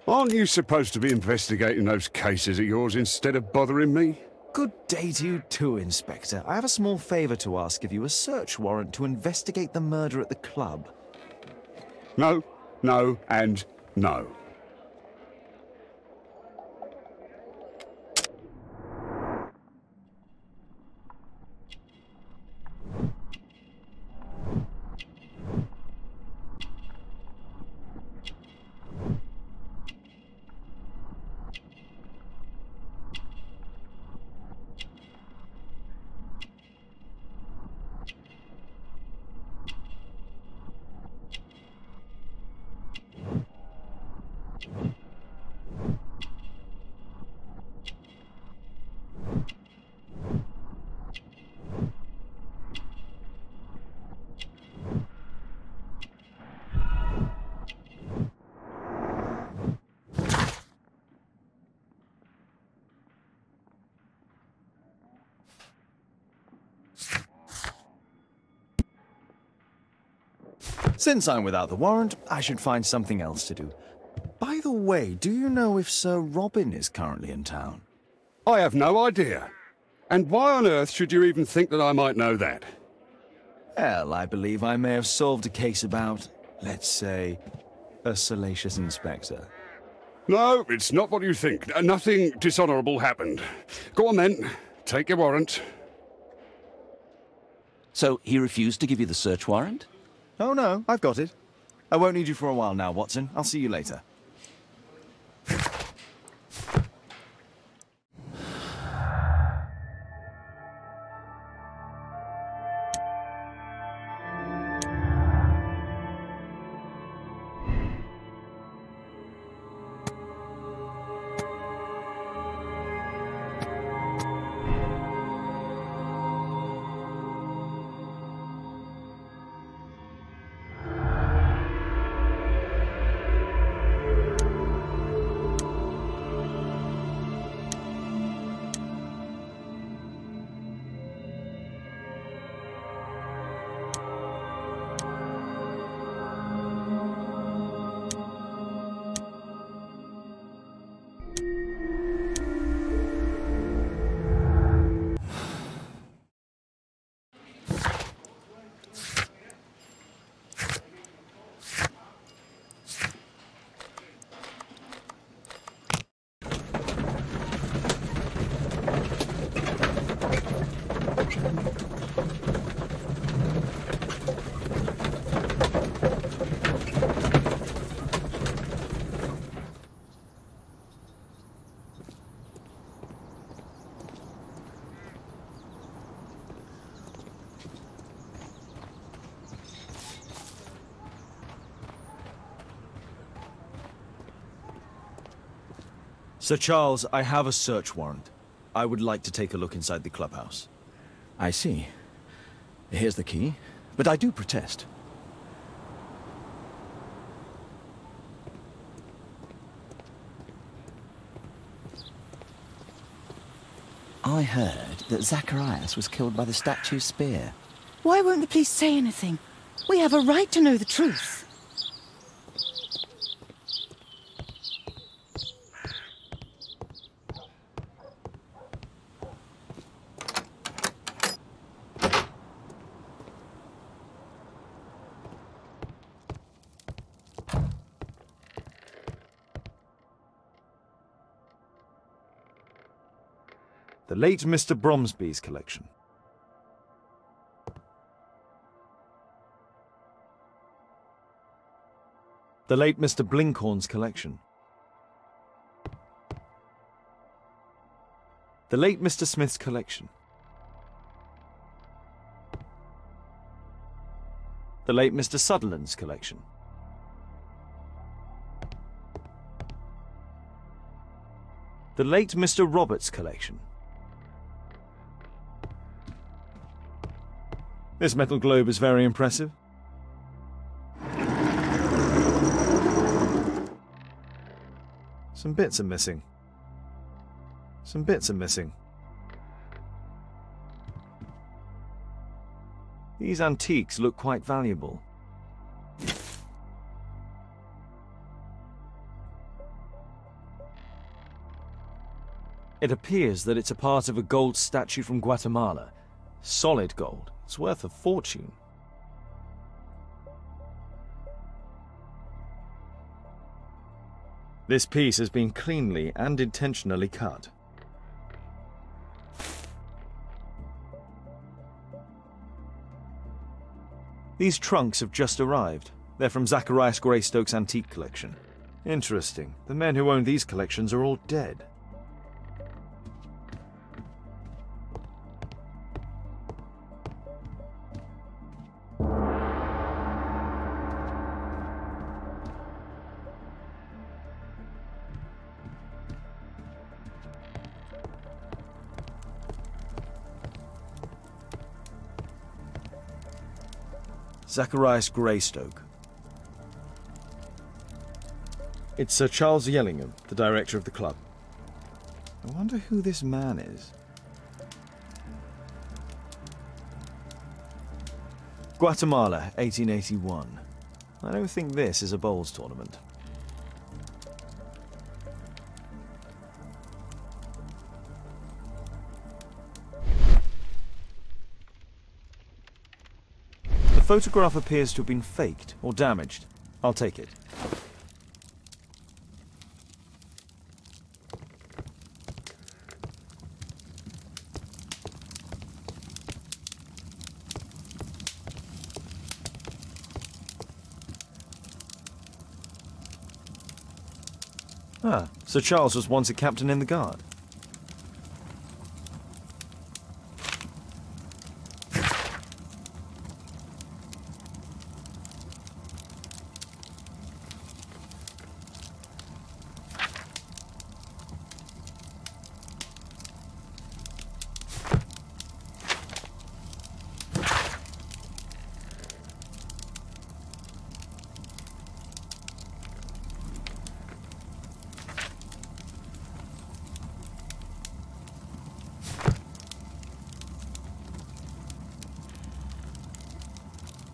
Speaker 17: Aren't you supposed to be investigating those cases of yours instead of bothering me?
Speaker 3: Good day to you too, Inspector. I have a small favour to ask of you, a search warrant to investigate the murder at the club.
Speaker 17: No, no, and no.
Speaker 3: Since I'm without the warrant, I should find something else to do. By the way, do you know if Sir Robin is currently in town?
Speaker 17: I have no idea. And why on earth should you even think that I might know that?
Speaker 3: Well, I believe I may have solved a case about, let's say, a salacious inspector.
Speaker 17: No, it's not what you think. Nothing dishonourable happened. Go on then, take your warrant.
Speaker 2: So he refused to give you the search warrant?
Speaker 3: Oh no, I've got it. I won't need you for a while now, Watson. I'll see you later. Sir Charles, I have a search warrant. I would like to take a look inside the clubhouse.
Speaker 8: I see. Here's the key, but I do protest. I heard that Zacharias was killed by the statue's spear.
Speaker 13: Why won't the police say anything? We have a right to know the truth.
Speaker 3: The late Mr. Bromsby's collection. The late Mr. Blinkhorn's collection. The late Mr. Smith's collection. The late Mr. Sutherland's collection. The late Mr. Roberts' collection. This metal globe is very impressive. Some bits are missing. Some bits are missing. These antiques look quite valuable. It appears that it's a part of a gold statue from Guatemala. Solid gold. It's worth a fortune. This piece has been cleanly and intentionally cut. These trunks have just arrived. They're from Zacharias Greystoke's antique collection. Interesting. The men who own these collections are all dead. Zacharias Greystoke. It's Sir Charles Yellingham, the director of the club. I wonder who this man is. Guatemala, 1881. I don't think this is a bowls tournament. The photograph appears to have been faked or damaged. I'll take it. Ah, Sir Charles was once a captain in the guard.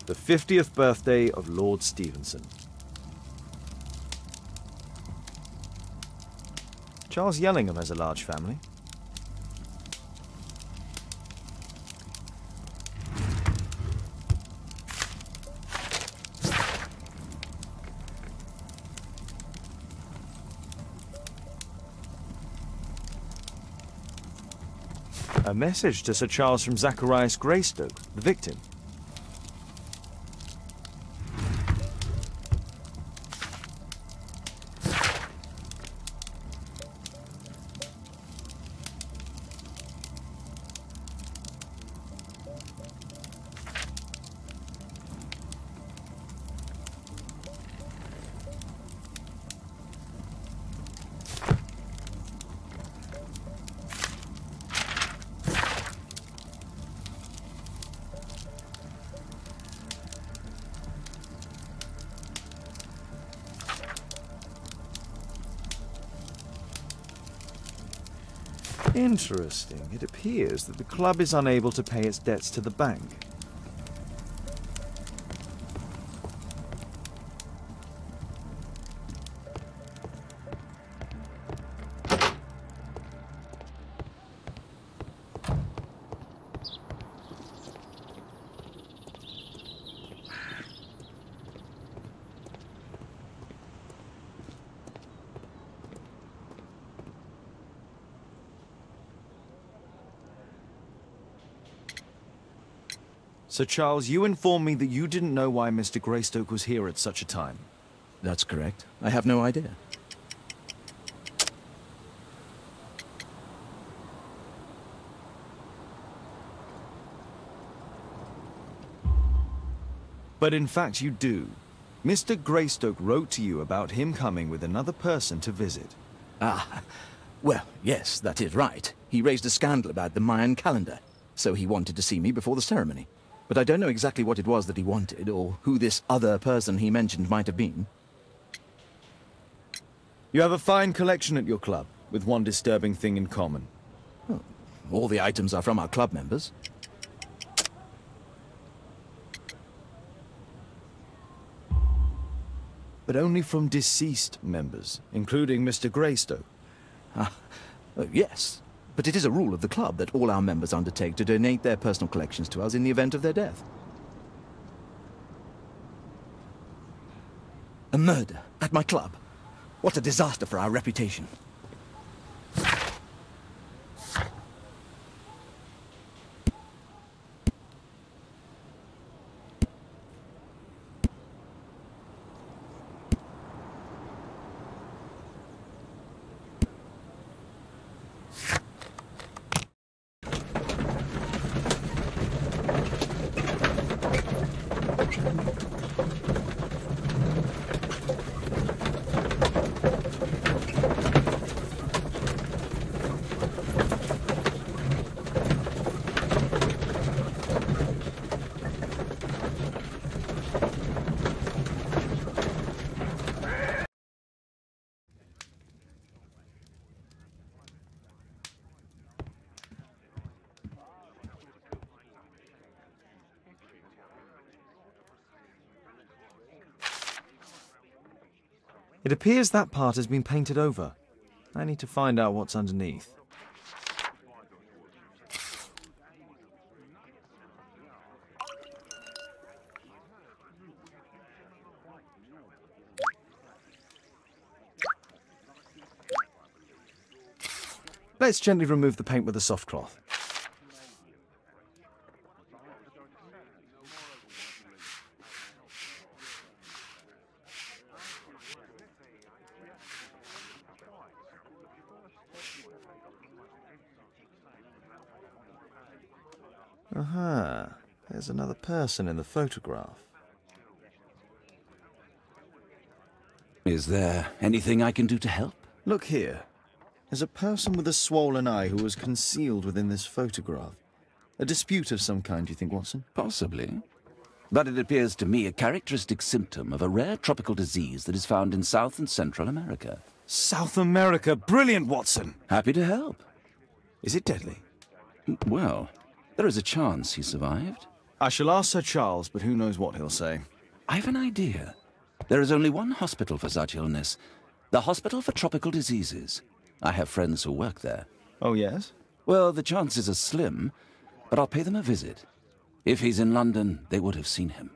Speaker 3: The 50th birthday of Lord Stevenson. Charles Yellingham has a large family. A message to Sir Charles from Zacharias Greystoke, the victim. Interesting. It appears that the club is unable to pay its debts to the bank. Sir Charles, you informed me that you didn't know why Mr. Greystoke was here at such a time.
Speaker 8: That's correct. I have no idea.
Speaker 3: But in fact you do. Mr. Greystoke wrote to you about him coming with another person to visit.
Speaker 8: Ah, well, yes, that is right. He raised a scandal about the Mayan calendar, so he wanted to see me before the ceremony. but I don't know exactly what it was that he wanted, or who this other person he mentioned might have been.
Speaker 3: You have a fine collection at your club, with one disturbing thing in common.
Speaker 8: Oh, all the items are from our club members.
Speaker 3: But only from deceased members, including Mr. Greystoke.
Speaker 8: Yes, but it is a rule of the club that all our members undertake to donate their personal collections to us in the event of their death. A murder at my club? What a disaster for our reputation.
Speaker 3: It appears that part has been painted over. I need to find out what's underneath. Let's gently remove the paint with a soft cloth. Aha, there's another person in the photograph.
Speaker 2: Is there anything I can do to help?
Speaker 3: Look here. There's a person with a swollen eye who was concealed within this photograph. A dispute of some kind, do you think, Watson?
Speaker 2: Possibly. But it appears to me a characteristic symptom of a rare tropical disease that is found in South and Central America.
Speaker 3: South America! Brilliant, Watson!
Speaker 2: Happy to help.
Speaker 3: Is it deadly?
Speaker 2: Well, there is a chance he survived.
Speaker 3: I shall ask Sir Charles, but who knows what he'll say.
Speaker 2: I've an idea. There is only one hospital for such illness. The Hospital for Tropical Diseases. I have friends who work there.
Speaker 3: Oh, yes?
Speaker 2: Well, the chances are slim, but I'll pay them a visit. If he's in London, they would have seen him.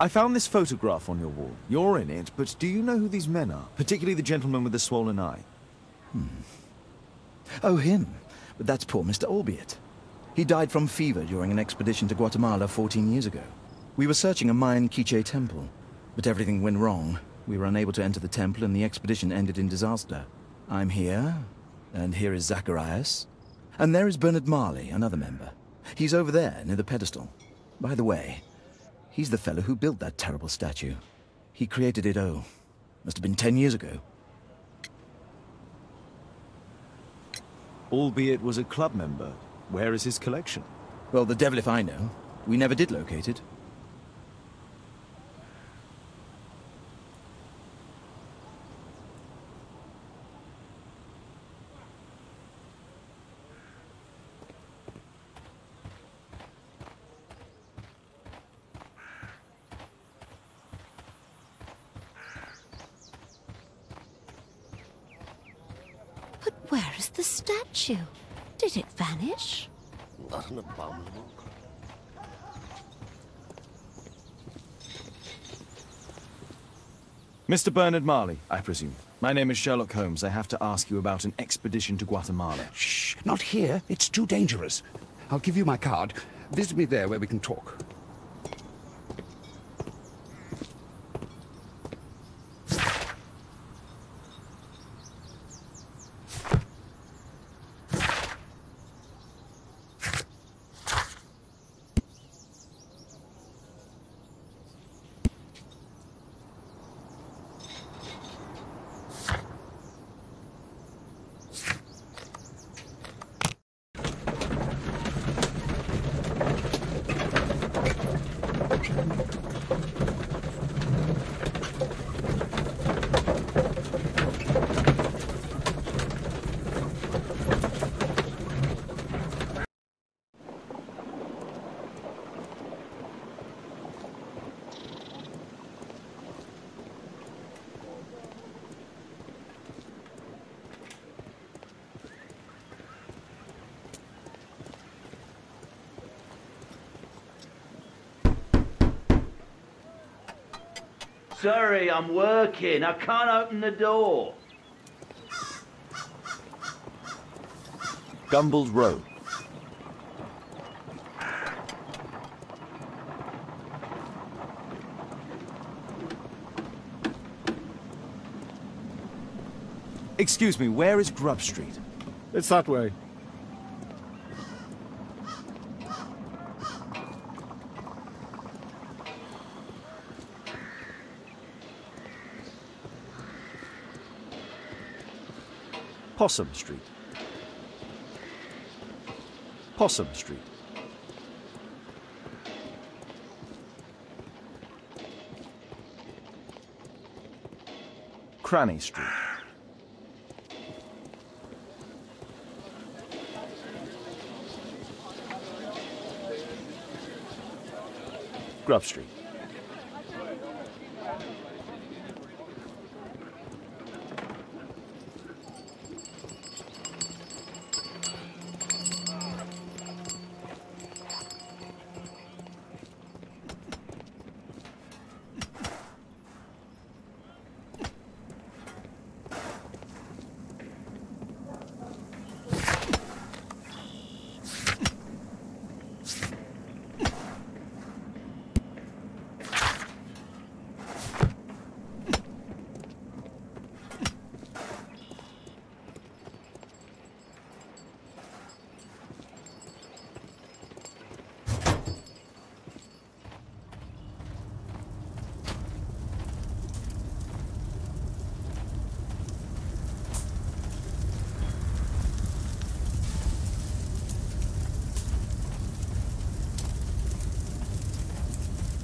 Speaker 3: I found this photograph on your wall. You're in it, but do you know who these men are? Particularly the gentleman with the swollen eye.
Speaker 8: Oh, him. But that's poor Mr. Albeit. He died from fever during an expedition to Guatemala 14 years ago. We were searching a Mayan Quiche temple, but everything went wrong. We were unable to enter the temple and the expedition ended in disaster. I'm here, and here is Zacharias. And there is Bernard Marley, another member. He's over there, near the pedestal. By the way, he's the fellow who built that terrible statue. He created it, must have been 10 years ago.
Speaker 3: Albeit was a club member. Where is his collection?
Speaker 8: Well, the devil if I know. We never did locate it.
Speaker 4: But where is the statue? Did it vanish?
Speaker 6: What an abominable...
Speaker 3: Mr. Bernard Marley, I presume. My name is Sherlock Holmes. I have to ask you about an expedition to Guatemala.
Speaker 7: Shh, not here. It's too dangerous. I'll give you my card. Visit me there where we can talk.
Speaker 2: Sorry, I'm working. I can't open the door.
Speaker 3: Gumballs Row. Excuse me, where is Grub Street?
Speaker 17: It's that way.
Speaker 3: Possum Street. Possum Street. Cranny Street. Grub Street.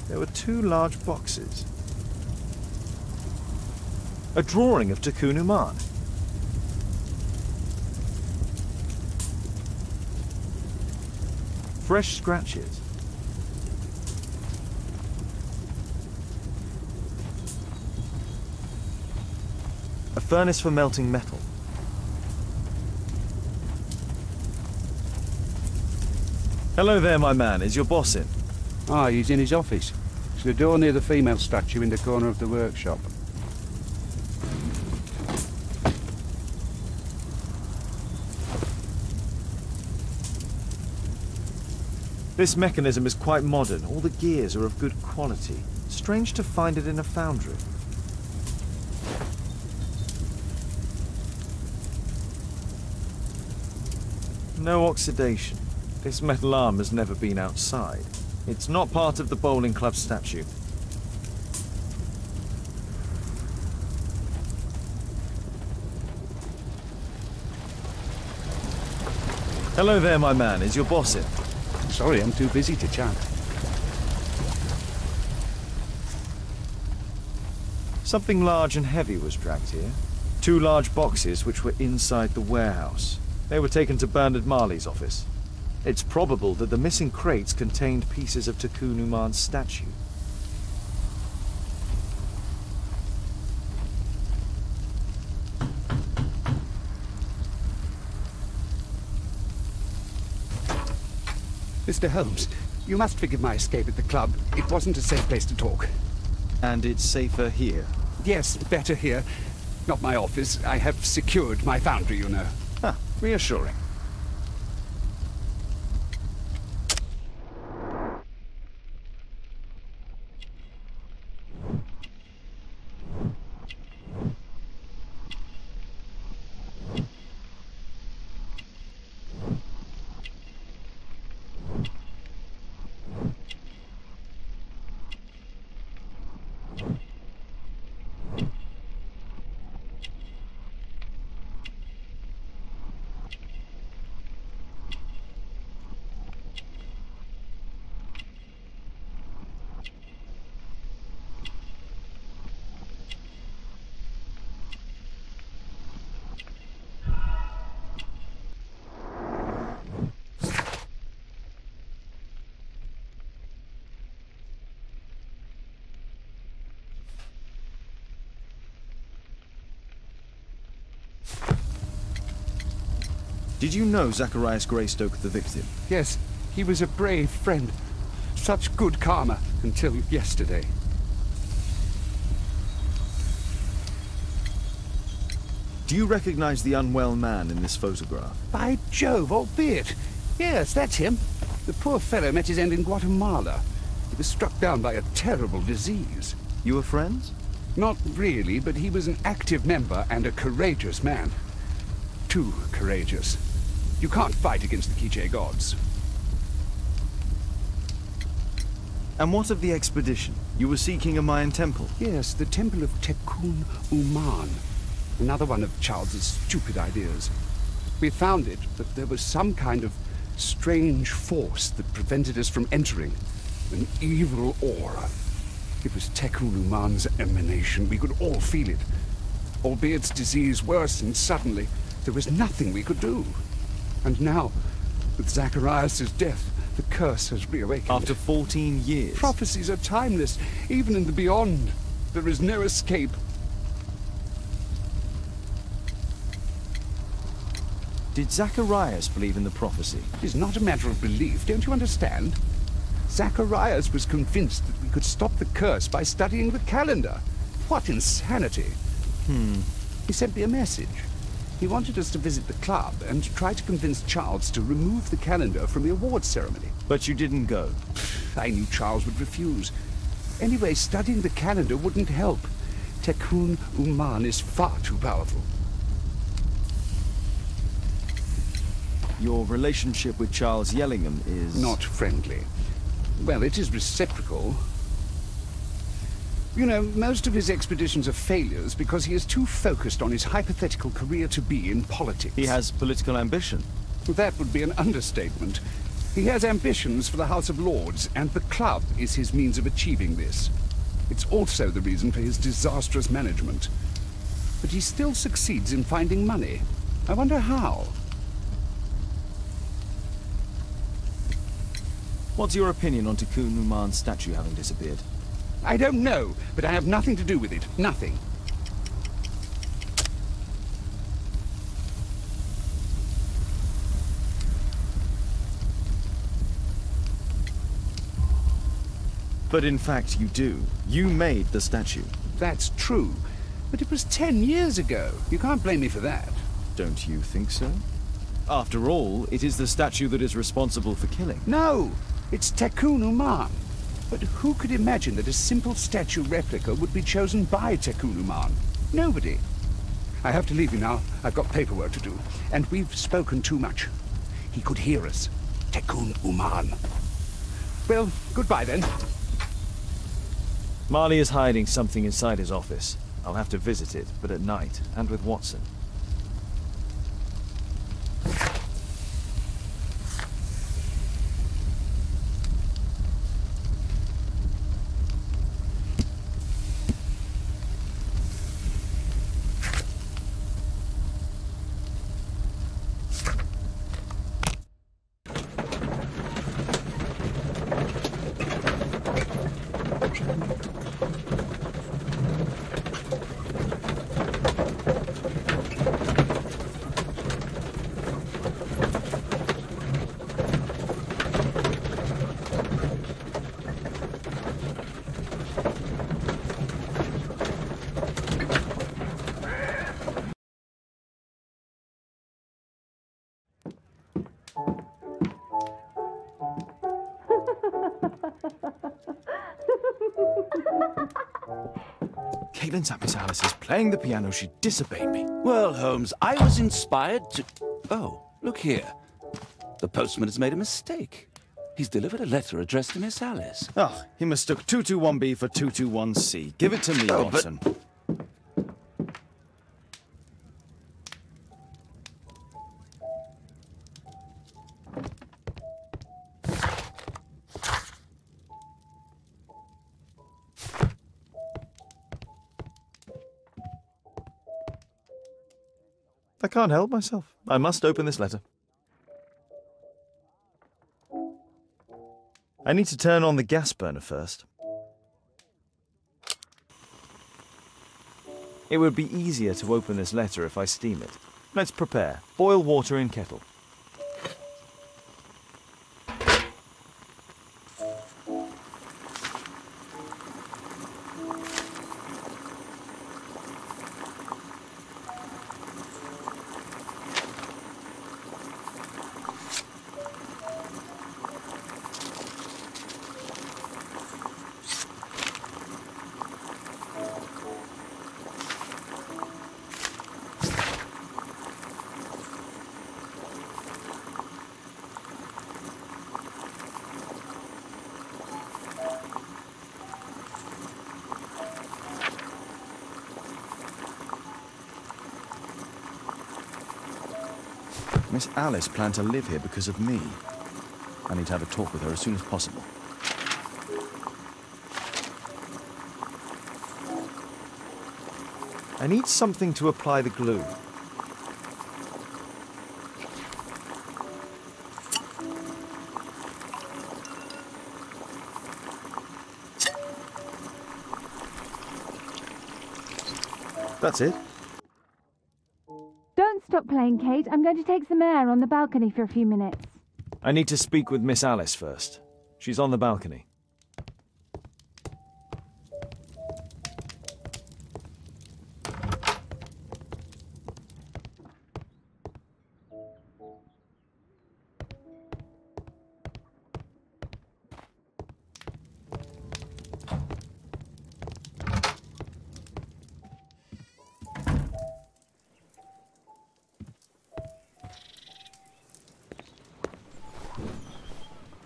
Speaker 3: There were two large boxes. A drawing of Takun Uman. Fresh scratches. A furnace for melting metal. Hello there, my man. Is your boss in?
Speaker 17: Ah, he's in his office. It's the door near the female statue in the corner of the workshop.
Speaker 3: This mechanism is quite modern. All the gears are of good quality. Strange to find it in a foundry. No oxidation. This metal arm has never been outside. It's not part of the bowling club statue. Hello there, my man. Is your boss in?
Speaker 17: Sorry, I'm too busy to chat.
Speaker 3: Something large and heavy was dragged here. Two large boxes which were inside the warehouse. They were taken to Bernard Marley's office. It's probable that the missing crates contained pieces of Takun Uman's statue.
Speaker 17: Mr. Holmes, you must forgive my escape at the club. It wasn't a safe place to talk.
Speaker 3: And it's safer here?
Speaker 17: Yes, better here. Not my office. I have secured my foundry, you know.
Speaker 3: Ah, reassuring. Did you know Zacharias Greystoke, the victim?
Speaker 17: Yes, he was a brave friend. Such good karma until yesterday.
Speaker 3: Do you recognize the unwell man in this photograph?
Speaker 17: By Jove, albeit. Yes, that's him. The poor fellow met his end in Guatemala. He was struck down by a terrible disease.
Speaker 3: You were friends?
Speaker 17: Not really, but he was an active member and a courageous man. Too courageous. You can't fight against the Quiche gods.
Speaker 3: And what of the expedition? You were seeking a Mayan temple?
Speaker 17: Yes, the temple of Tekun Uman. Another one of Charles's stupid ideas. We found it, but there was some kind of strange force that prevented us from entering. An evil aura. It was Tekun Uman's emanation. We could all feel it. Albeit its disease worsened suddenly, there was nothing we could do. And now, with Zacharias' death, the curse has reawakened.
Speaker 3: After 14 years?
Speaker 17: Prophecies are timeless, even in the beyond. There is no escape.
Speaker 3: Did Zacharias believe in the prophecy?
Speaker 17: It is not a matter of belief, don't you understand? Zacharias was convinced that we could stop the curse by studying the calendar. What insanity! He sent me a message. He wanted us to visit the club and try to convince Charles to remove the calendar from the awards ceremony.
Speaker 3: But you didn't go?
Speaker 17: I knew Charles would refuse. Anyway, studying the calendar wouldn't help. Tekun Uman is far too powerful.
Speaker 3: Your relationship with Charles Yellingham is...
Speaker 17: not friendly. Well, it is reciprocal. You know, most of his expeditions are failures because he is too focused on his hypothetical career to be in politics.
Speaker 3: He has political ambition.
Speaker 17: Well, that would be an understatement. He has ambitions for the House of Lords, and the club is his means of achieving this. It's also the reason for his disastrous management. But he still succeeds in finding money. I wonder how.
Speaker 3: What's your opinion on Tekun Uman's statue having disappeared?
Speaker 17: I don't know, but I have nothing to do with it. Nothing.
Speaker 3: But in fact you do. You made the statue.
Speaker 17: That's true. But it was 10 years ago. You can't blame me for that.
Speaker 3: Don't you think so? After all, it is the statue that is responsible for killing.
Speaker 17: No! It's Tekun Uman. But who could imagine that a simple statue replica would be chosen by Tekun Uman? Nobody. I have to leave you now. I've got paperwork to do. And we've spoken too much. He could hear us. Tekun Uman. Well, goodbye then.
Speaker 3: Marley is hiding something inside his office. I'll have to visit it, but at night, and with Watson. Caitlin's at Miss Alice's playing the piano. She disobeyed me.
Speaker 2: Well, Holmes, I was inspired to... Oh, look here. The postman has made a mistake. He's delivered a letter addressed to Miss Alice.
Speaker 3: Oh, he mistook 221B for 221C. Give it to me, Watson. I can't help myself. I must open this letter. I need to turn on the gas burner first. It would be easier to open this letter if I steam it. Let's prepare. Boil water in kettle. Miss Alice planned to live here because of me. I need to have a talk with her as soon as possible. I need something to apply the glue. That's it.
Speaker 1: Don't stop playing, Kate. I'm going to take some air on the balcony for a few minutes.
Speaker 3: I need to speak with Miss Alice first. She's on the balcony.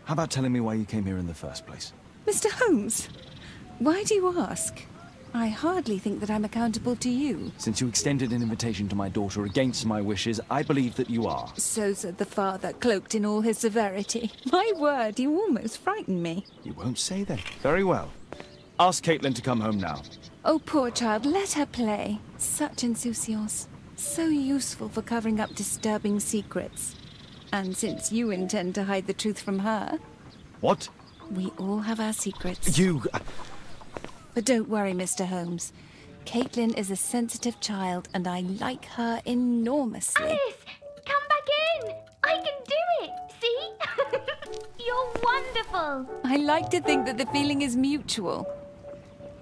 Speaker 3: How about telling me why you came here in the first place?
Speaker 1: Mr. Holmes, why do you ask? I hardly think that I'm accountable to you.
Speaker 3: Since you extended an invitation to my daughter against my wishes, I believe that you are.
Speaker 1: So said the father, cloaked in all his severity. My word, you almost frightened me.
Speaker 3: You won't say then. Very well. Ask Caitlin to come home now.
Speaker 1: Oh, poor child, let her play. Such insouciance. So useful for covering up disturbing secrets. And since you intend to hide the truth from her...
Speaker 3: What?
Speaker 1: We all have our secrets.
Speaker 3: You...
Speaker 1: But don't worry, Mr. Holmes. Caitlin is a sensitive child, and I like her enormously.
Speaker 11: Alice! Come back in! I can do it! See? You're wonderful!
Speaker 1: I like to think that the feeling is mutual.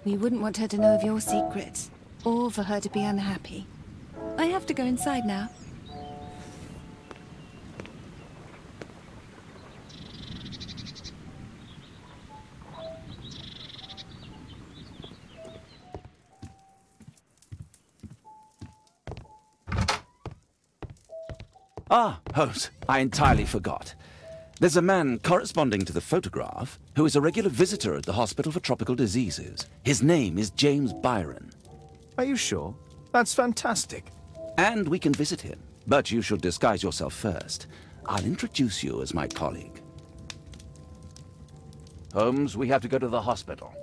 Speaker 1: We wouldn't want her to know of your secrets, or for her to be unhappy. I have to go inside now.
Speaker 2: Ah, Holmes, I entirely forgot. There's a man corresponding to the photograph who is a regular visitor at the Hospital for Tropical Diseases. His name is James Byron.
Speaker 3: Are you sure? That's fantastic.
Speaker 2: And we can visit him, but you should disguise yourself first. I'll introduce you as my colleague. Holmes, we have to go to the hospital.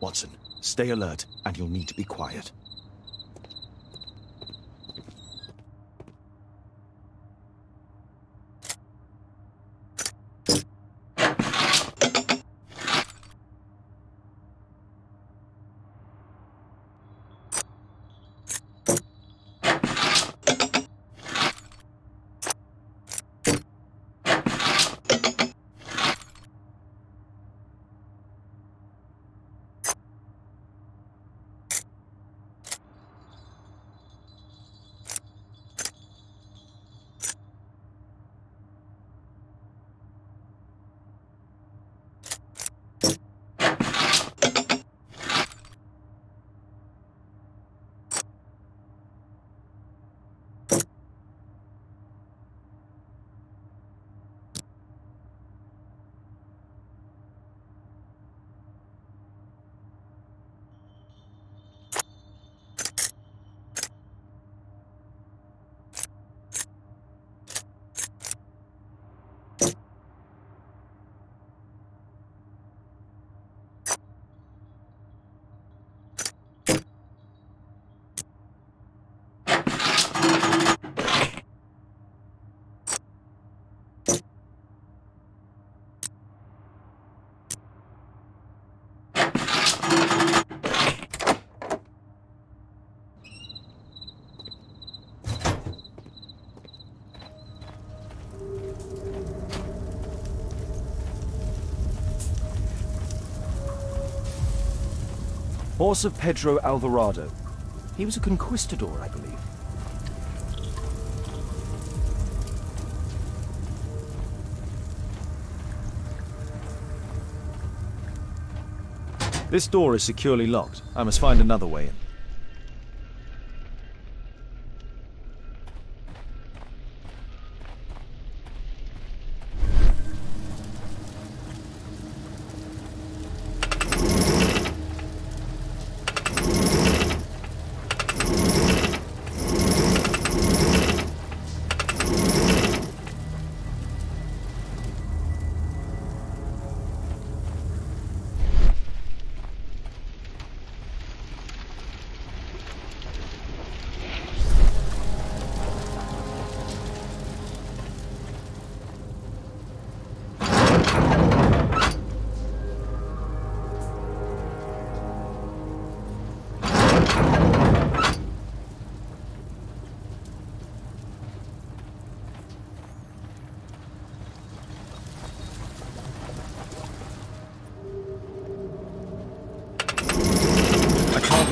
Speaker 3: Watson, stay alert, and you'll need to be quiet. Horse of Pedro Alvarado. He was a conquistador, I believe. This door is securely locked. I must find another way in.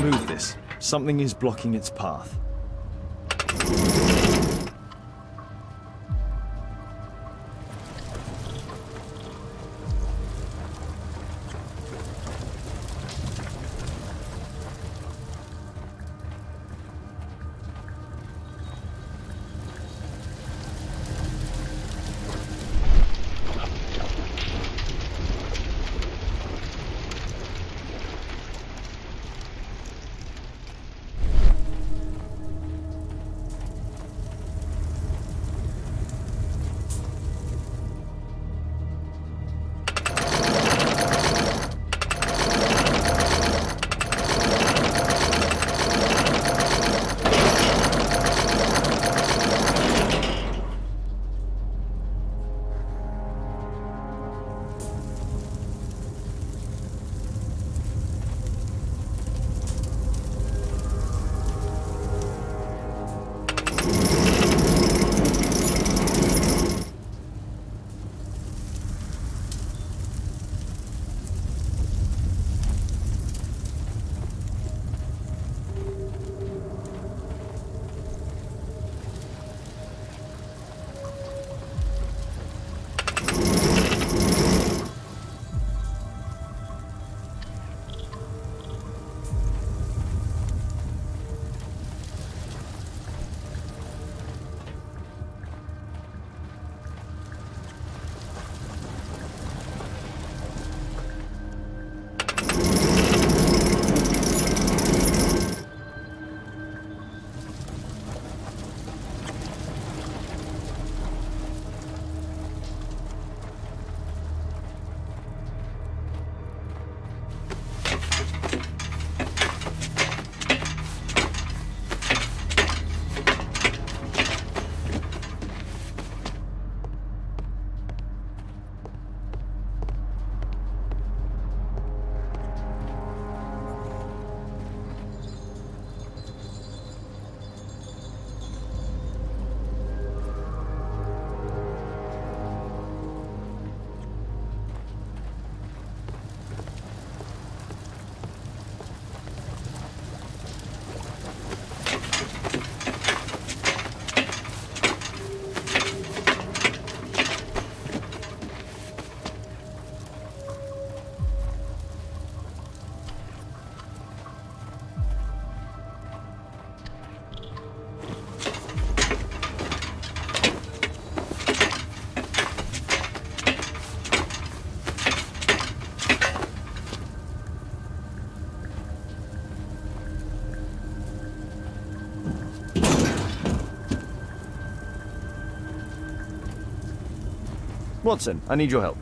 Speaker 3: Move this. Something is blocking its path. Watson, I need your help.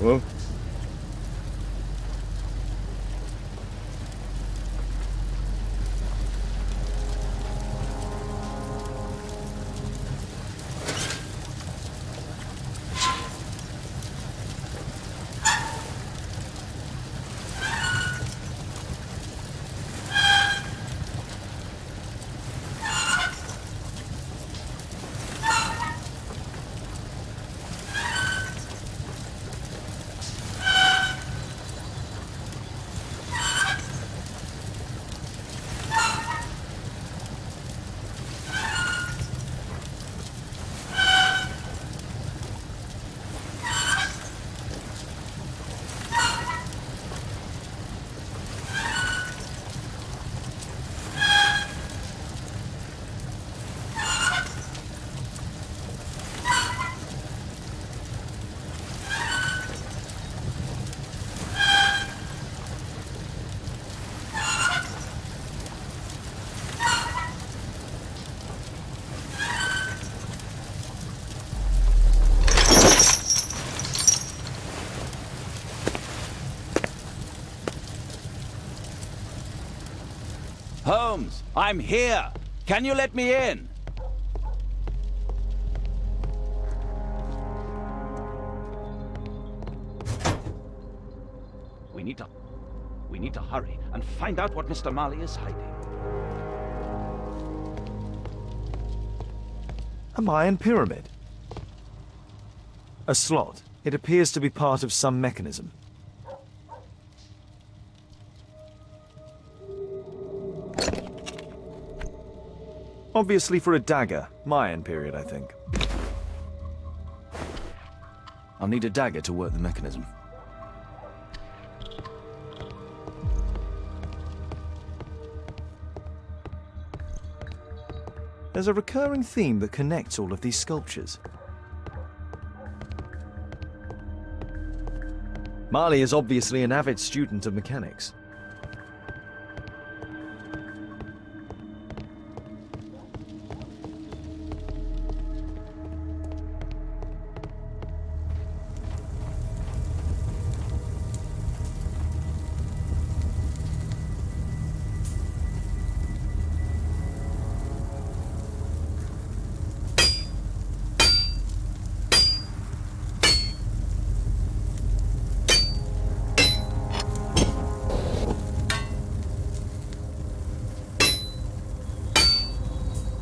Speaker 3: Whoa.
Speaker 2: Holmes, I'm here. Can you let me in? We need to hurry and find out what Mr. Marley is hiding.
Speaker 3: A Mayan pyramid. A slot. It appears to be part of some mechanism. Obviously for a dagger. Mayan period, I think.
Speaker 2: I'll need a dagger to work the mechanism.
Speaker 3: There's a recurring theme that connects all of these sculptures. Marley is obviously an avid student of mechanics.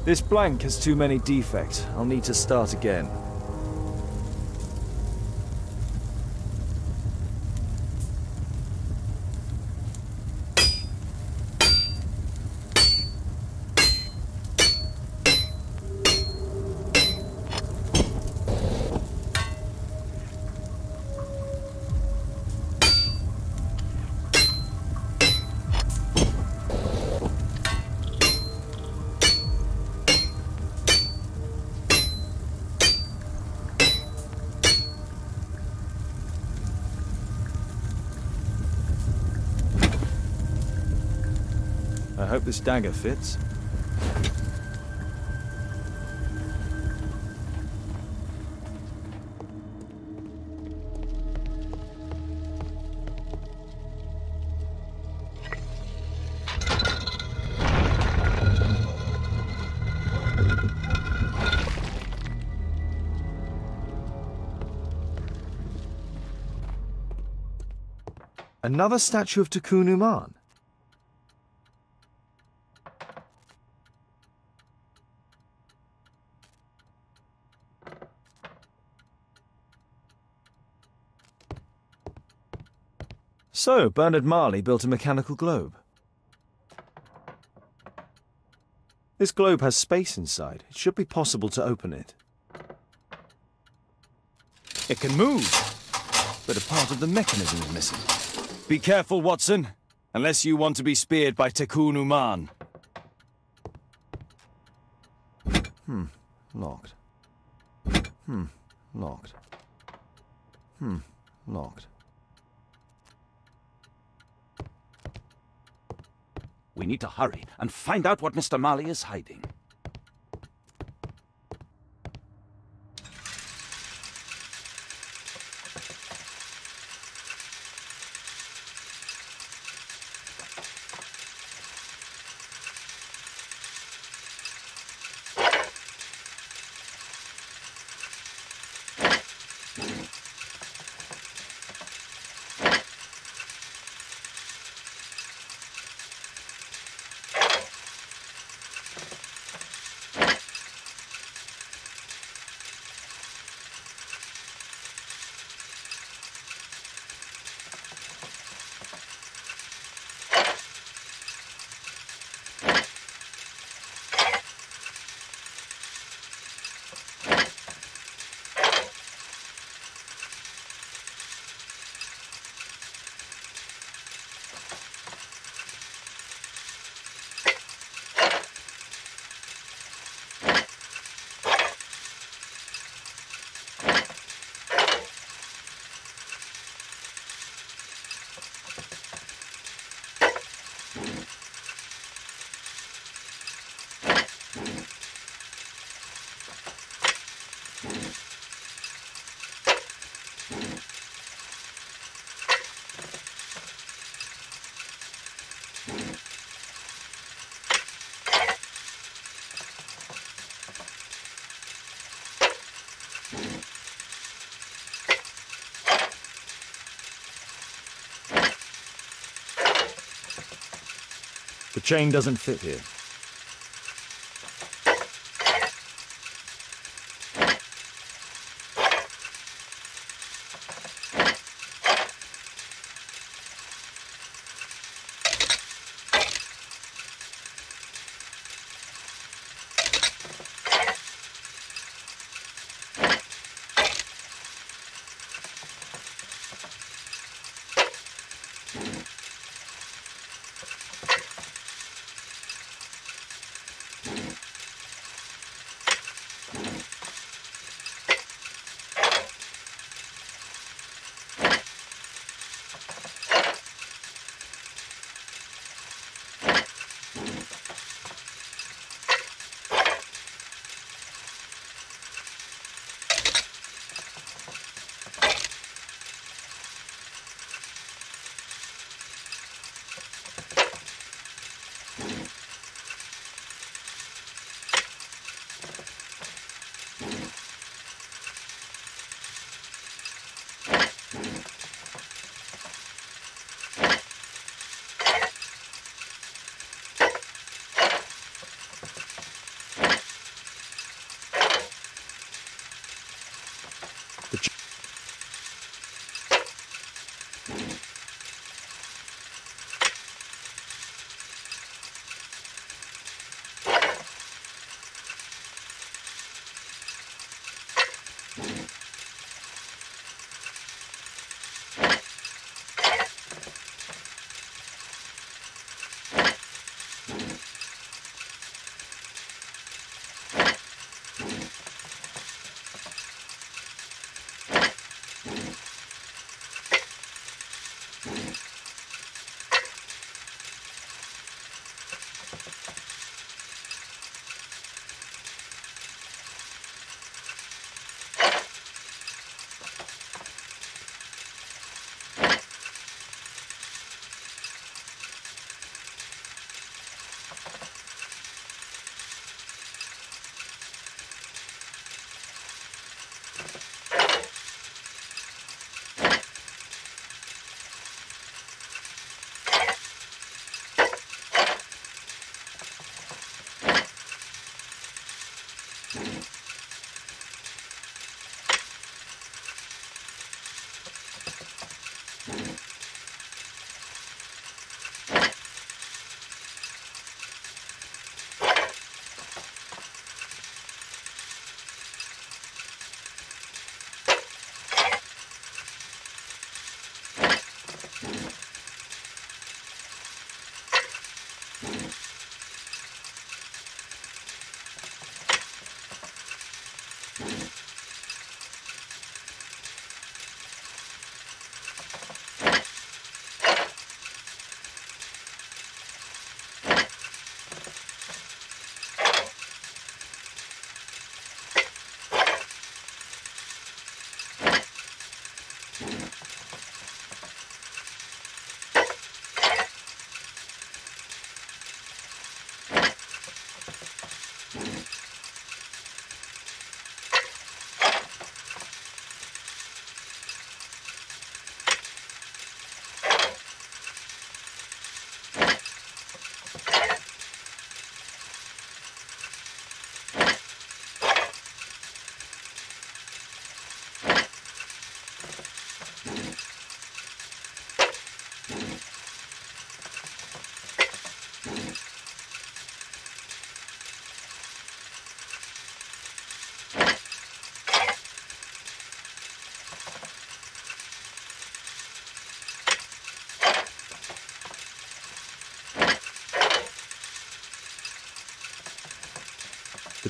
Speaker 3: This blank has too many defects. I'll need to start again. hope this dagger fits. Another statue of Nacon. So, Bernard Marley built a mechanical globe. This globe has space inside. It should be possible to open it. It can move, but a part of the mechanism is missing. Be careful, Watson, unless you want to be speared by Nacon. Locked. Locked. Locked.
Speaker 2: We need to hurry and find out what Mr. Marley is hiding.
Speaker 3: The chain doesn't fit here.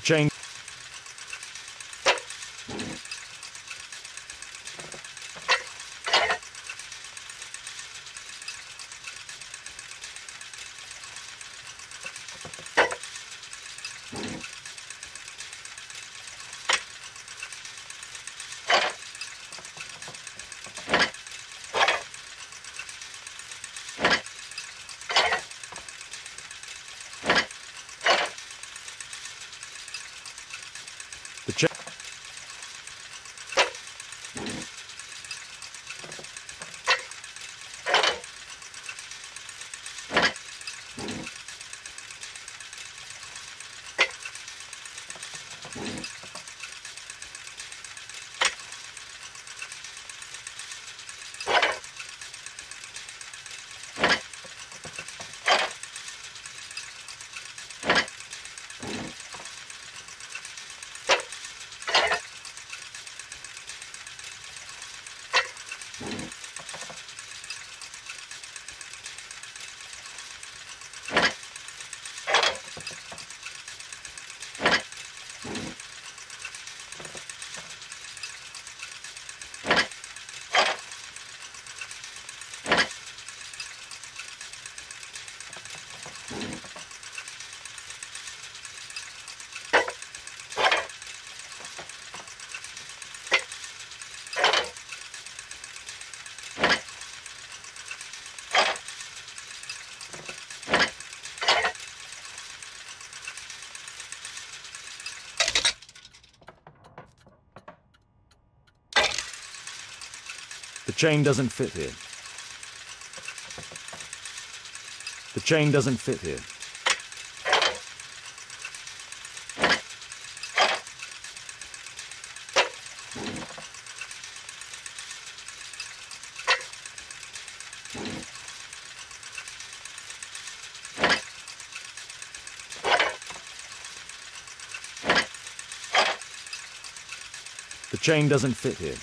Speaker 3: chain... The chain doesn't fit here. The chain doesn't fit here. The chain doesn't fit here.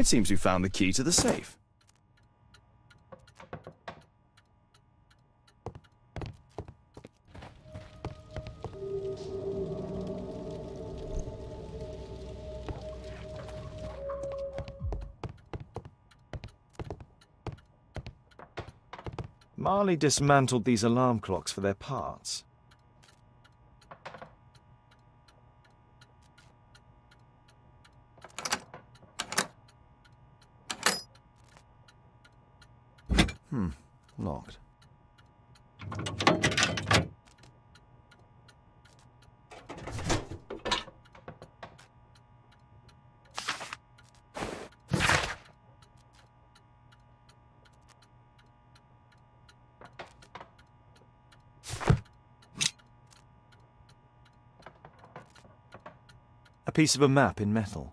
Speaker 3: It seems we found the key to the safe. Marley dismantled these alarm clocks for their parts. Locked. A piece of a map in metal.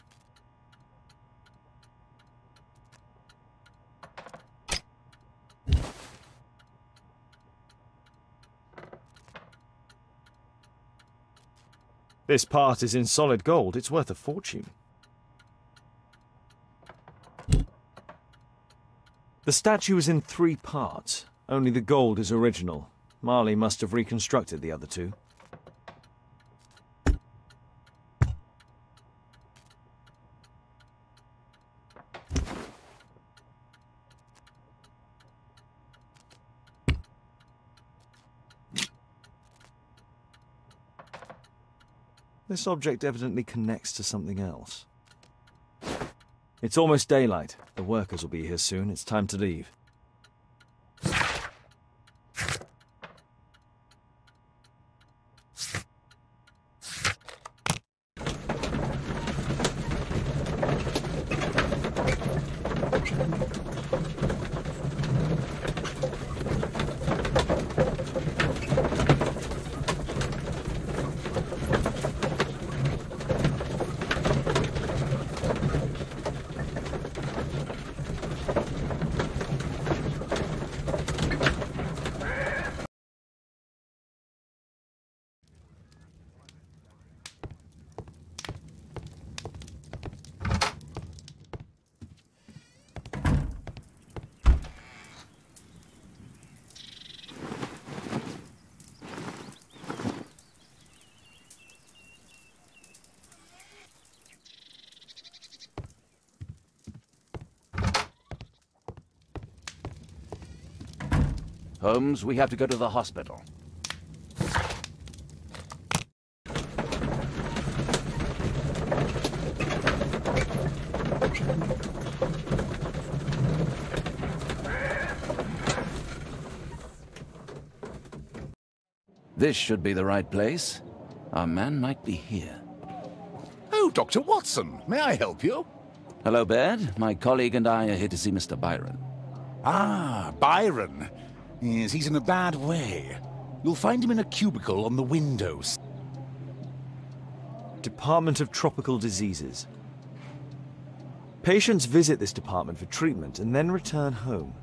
Speaker 3: This part is in solid gold. It's worth a fortune. The statue is in 3 parts. Only the gold is original. Marley must have reconstructed the other 2. This object evidently connects to something else. It's almost daylight. The workers will be here soon. It's time to leave.
Speaker 2: Holmes, we have to go to the hospital. This should be the right place. Our man might be here.
Speaker 7: Oh, Dr. Watson, may I help you?
Speaker 2: Hello, Baird. My colleague and I are here to see Mr. Byron.
Speaker 7: Ah, Byron. Yes, he's in a bad way. You'll find him in a cubicle on the windows.
Speaker 3: Department of Tropical Diseases. Patients visit this department for treatment and then return home.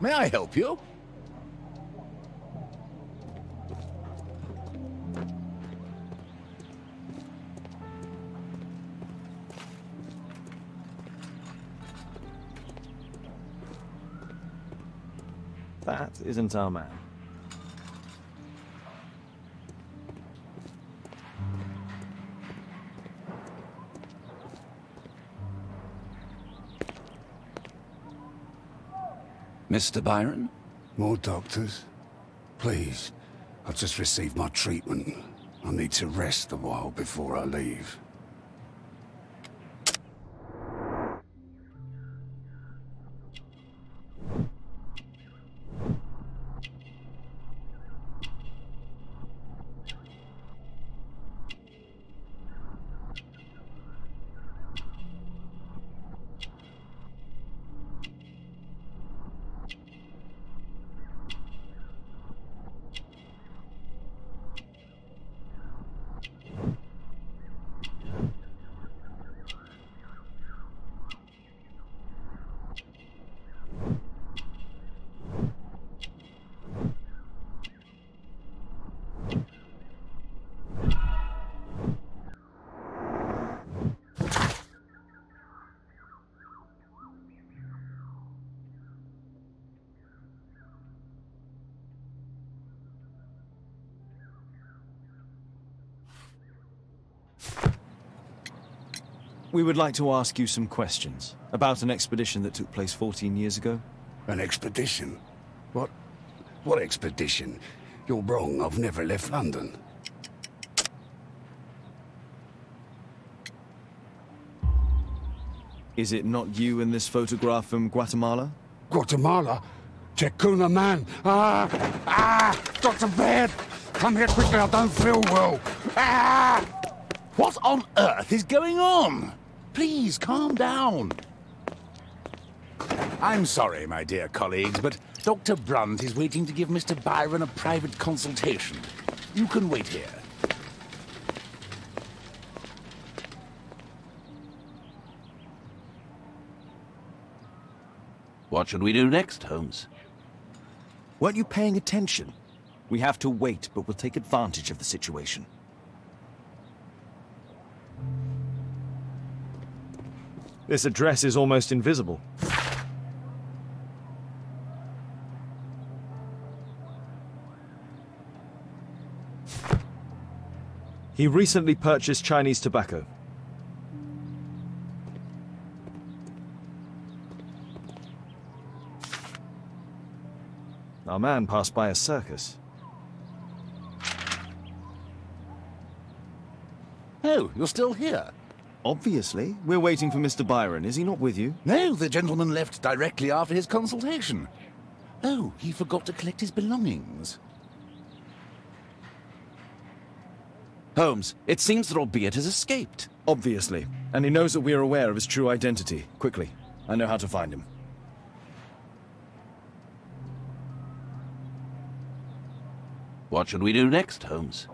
Speaker 7: May I help you?
Speaker 3: That isn't our man.
Speaker 2: Mr. Byron?
Speaker 18: More doctors? Please. I've just received my treatment. I need to rest a while before I leave.
Speaker 3: We would like to ask you some questions about an expedition that took place 14 years ago.
Speaker 18: An expedition? What expedition? You're wrong, I've never left London.
Speaker 3: Is it not you in this photograph from Guatemala?
Speaker 18: Guatemala? Checuna, man! Dr. Baird! Come here quickly, I don't feel well!
Speaker 7: What on earth is going on? Please, calm down. I'm sorry, my dear colleagues, but Dr. Brunt is waiting to give Mr. Byron a private consultation. You can wait here.
Speaker 2: What should we do next, Holmes?
Speaker 3: Weren't you paying attention? We have to wait, but we'll take advantage of the situation. This address is almost invisible. He recently purchased Chinese tobacco. Our man passed by a circus.
Speaker 7: Oh, you're still here?
Speaker 3: Obviously. We're waiting for Mr. Byron. Is he not with you?
Speaker 7: No, the gentleman left directly after his consultation. Oh, he forgot to collect his belongings.
Speaker 2: Holmes, it seems that Albeit has escaped.
Speaker 3: Obviously. And he knows that we are aware of his true identity. Quickly. I know how to find him.
Speaker 2: What should we do next, Holmes?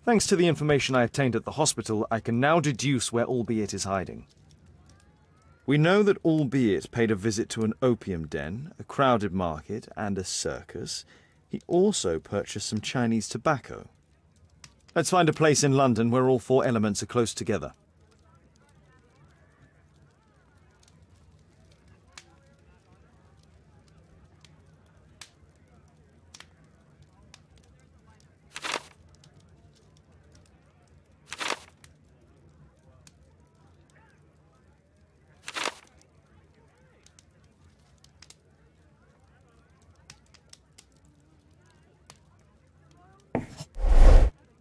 Speaker 3: Thanks to the information I obtained at the hospital, I can now deduce where Albeit is hiding. We know that Albeit paid a visit to an opium den, a crowded market, and a circus. He also purchased some Chinese tobacco. Let's find a place in London where all four elements are close together.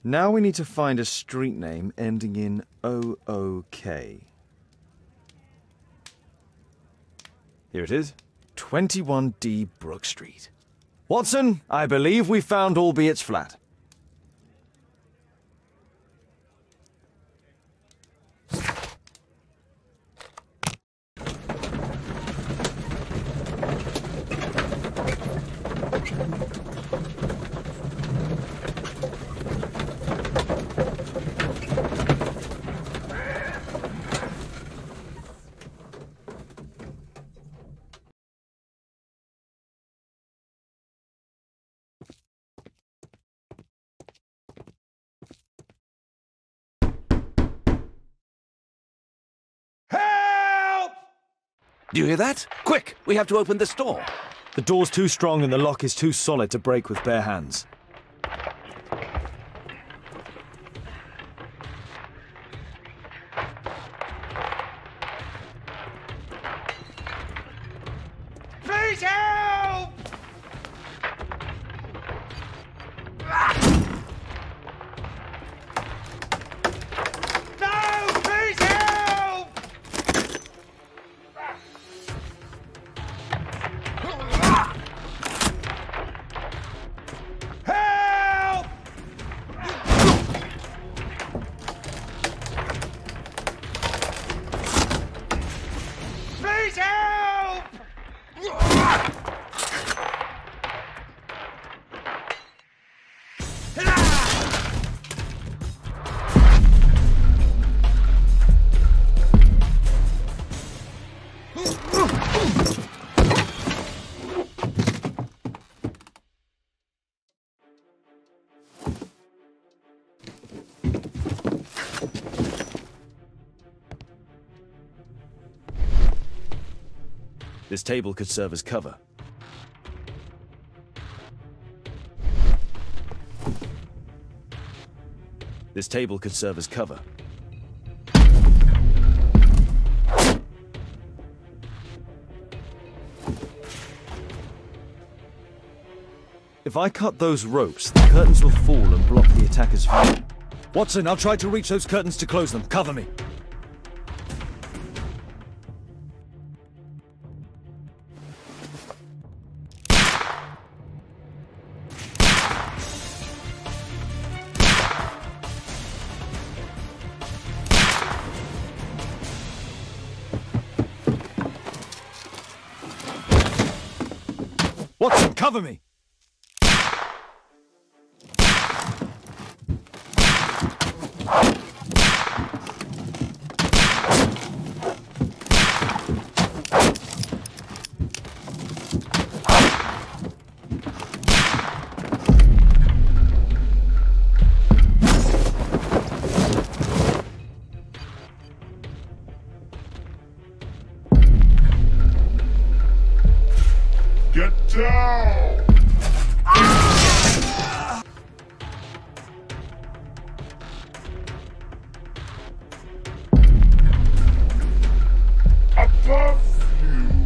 Speaker 3: Now we need to find a street name ending in OOK. Here it is. 21D Brook Street. Watson, I believe we found Albeit's flat.
Speaker 2: Do you hear that? Quick! We have to open this door.
Speaker 3: The door's too strong and the lock is too solid to break with bare hands.
Speaker 10: Please help! No! Please help! Help! Please help!
Speaker 3: This table could serve as cover. This table could serve as cover. If I cut those ropes, the curtains will fall and block the attacker's view. Watson, I'll try to reach those curtains to close them. Cover me. Watson, cover me!
Speaker 16: Get down! Above you!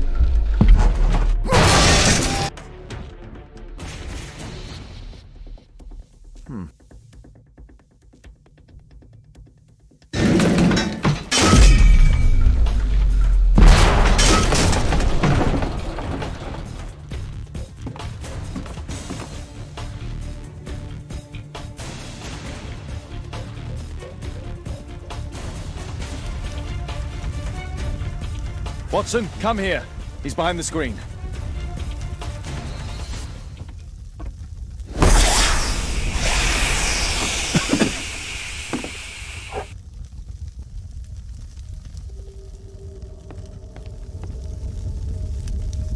Speaker 3: Watson, come here. He's behind the screen.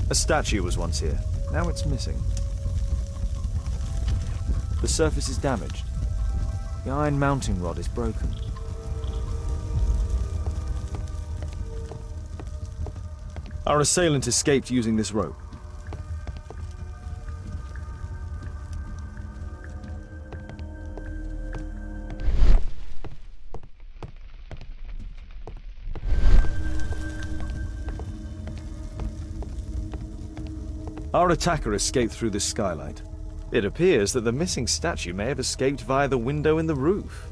Speaker 3: A statue was once here. Now it's missing. The surface is damaged. The iron mounting rod is broken. Our assailant escaped using this rope. Our attacker escaped through this skylight. It appears that the missing statue may have escaped via the window in the roof.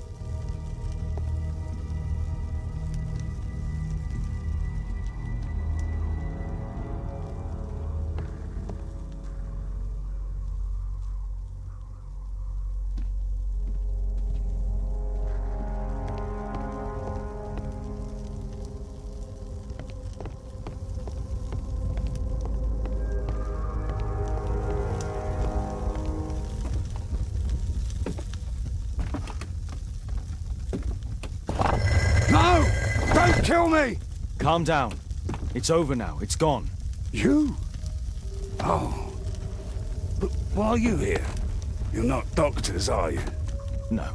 Speaker 18: No! Don't kill me!
Speaker 3: Calm down. It's over now. It's gone.
Speaker 18: You? Oh. But why are you here? You're not doctors, are you?
Speaker 3: No.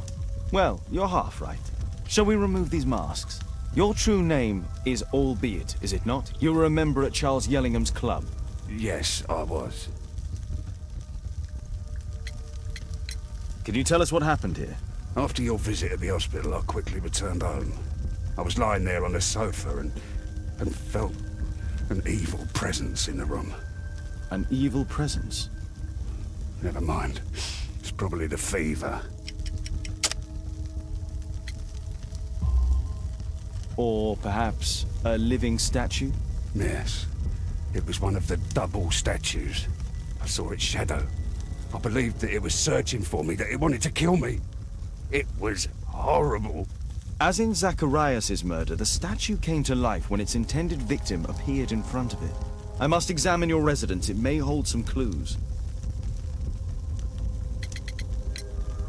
Speaker 3: Well, you're half right. Shall we remove these masks? Your true name is Albeit, is it not? You were a member at Charles Yellingham's club.
Speaker 18: Yes, I was.
Speaker 3: Can you tell us what happened here?
Speaker 18: After your visit at the hospital, I quickly returned home. I was lying there on the sofa and felt an evil presence in the room.
Speaker 3: An evil presence?
Speaker 18: Never mind. It's probably the fever.
Speaker 3: Or perhaps a living statue?
Speaker 18: Yes. It was one of the double statues. I saw its shadow. I believed that it was searching for me, that it wanted to kill me. It was horrible.
Speaker 3: As in Zacharias' murder, the statue came to life when its intended victim appeared in front of it. I must examine your residence. It may hold some clues.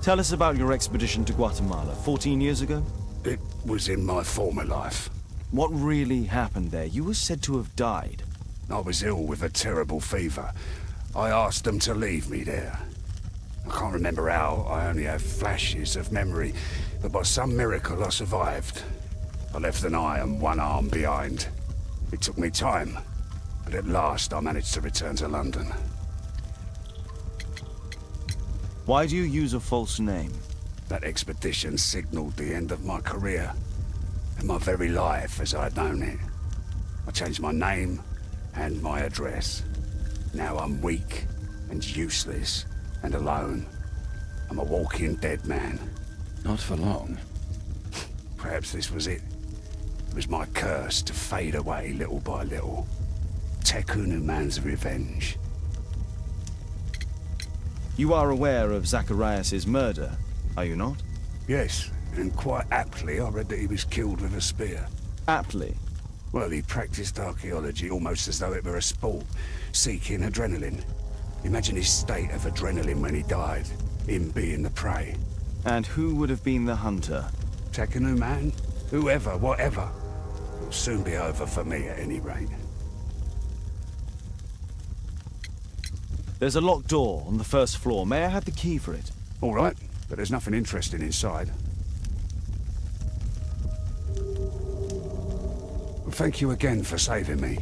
Speaker 3: Tell us about your expedition to Guatemala 14 years ago?
Speaker 18: It was in my former life.
Speaker 3: What really happened there? You were said to have died.
Speaker 18: I was ill with a terrible fever. I asked them to leave me there. I can't remember how. I only have flashes of memory. But by some miracle, I survived. I left an eye and one arm behind. It took me time. but at last I managed to return to London.
Speaker 3: Why do you use a false name?
Speaker 18: That expedition signalled the end of my career, and my very life as I'd known it. I changed my name and my address. Now I'm weak and useless and alone. I'm a walking dead man.
Speaker 2: Not for long.
Speaker 18: Perhaps this was it. It was my curse to fade away little by little. Tekunu man's revenge.
Speaker 3: You are aware of Zacharias' murder, are you not?
Speaker 18: Yes, and quite aptly I read that he was killed with a spear.
Speaker 3: Aptly?
Speaker 18: Well, he practiced archaeology almost as though it were a sport, seeking adrenaline. Imagine his state of adrenaline when he died, him being the prey.
Speaker 3: And who would have been the hunter?
Speaker 18: Tekunu man? Whoever, whatever. It'll soon be over for me at any rate.
Speaker 3: There's a locked door on the first floor. May I have the key for it?
Speaker 18: All right, but there's nothing interesting inside. Thank you again for saving me.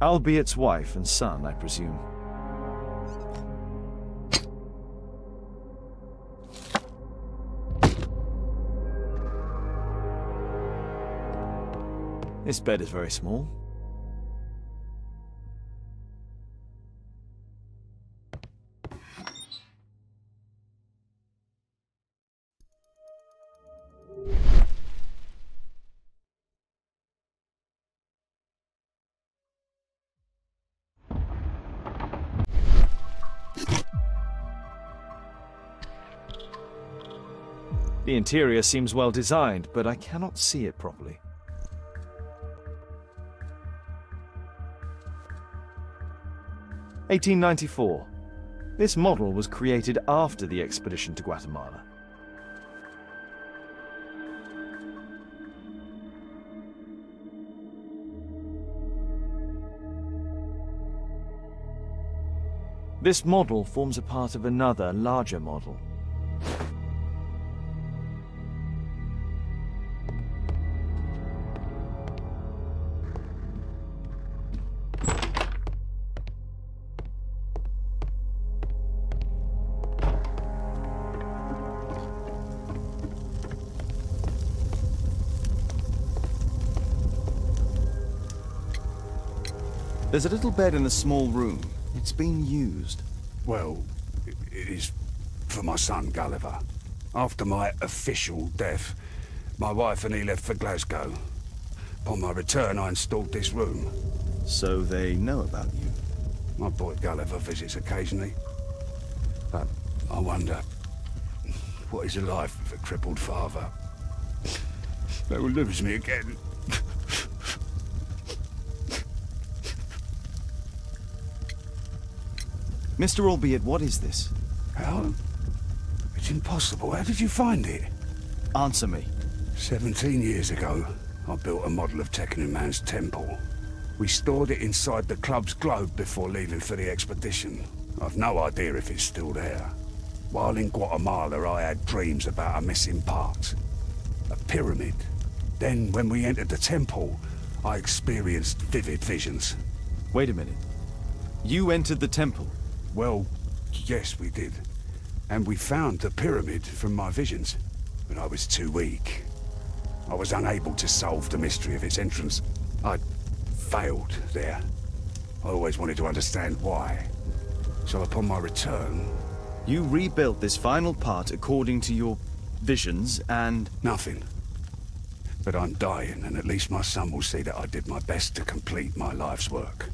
Speaker 3: Albiet's wife and son, I presume. This bed is very small. The interior seems well designed, but I cannot see it properly. (1894). This model was created after the expedition to Guatemala. This model forms a part of another, larger model. There's a little bed in a small room. It's been used.
Speaker 18: Well, it is for my son, Gulliver. After my official death, my wife and he left for Glasgow. Upon my return, I installed this room.
Speaker 3: So they know about you?
Speaker 18: My boy Gulliver visits occasionally. But I wonder, what is a life with a crippled father? They will lose me again.
Speaker 3: Mr. Albiet, what is this?
Speaker 18: How? It's impossible. How did you find it?
Speaker 3: Answer me.
Speaker 18: 17 years ago, I built a model of Tekunu Man's temple. We stored it inside the club's globe before leaving for the expedition. I've no idea if it's still there. While in Guatemala, I had dreams about a missing part. A pyramid. Then, when we entered the temple, I experienced vivid visions.
Speaker 3: Wait a minute. You entered the temple?
Speaker 18: Well, yes, we did. And we found the pyramid from my visions. But I was too weak. I was unable to solve the mystery of its entrance. I failed there. I always wanted to understand why. So upon my return...
Speaker 3: You rebuilt this final part according to your visions and...
Speaker 18: Nothing. But I'm dying, and at least my son will see that I did my best to complete my life's work.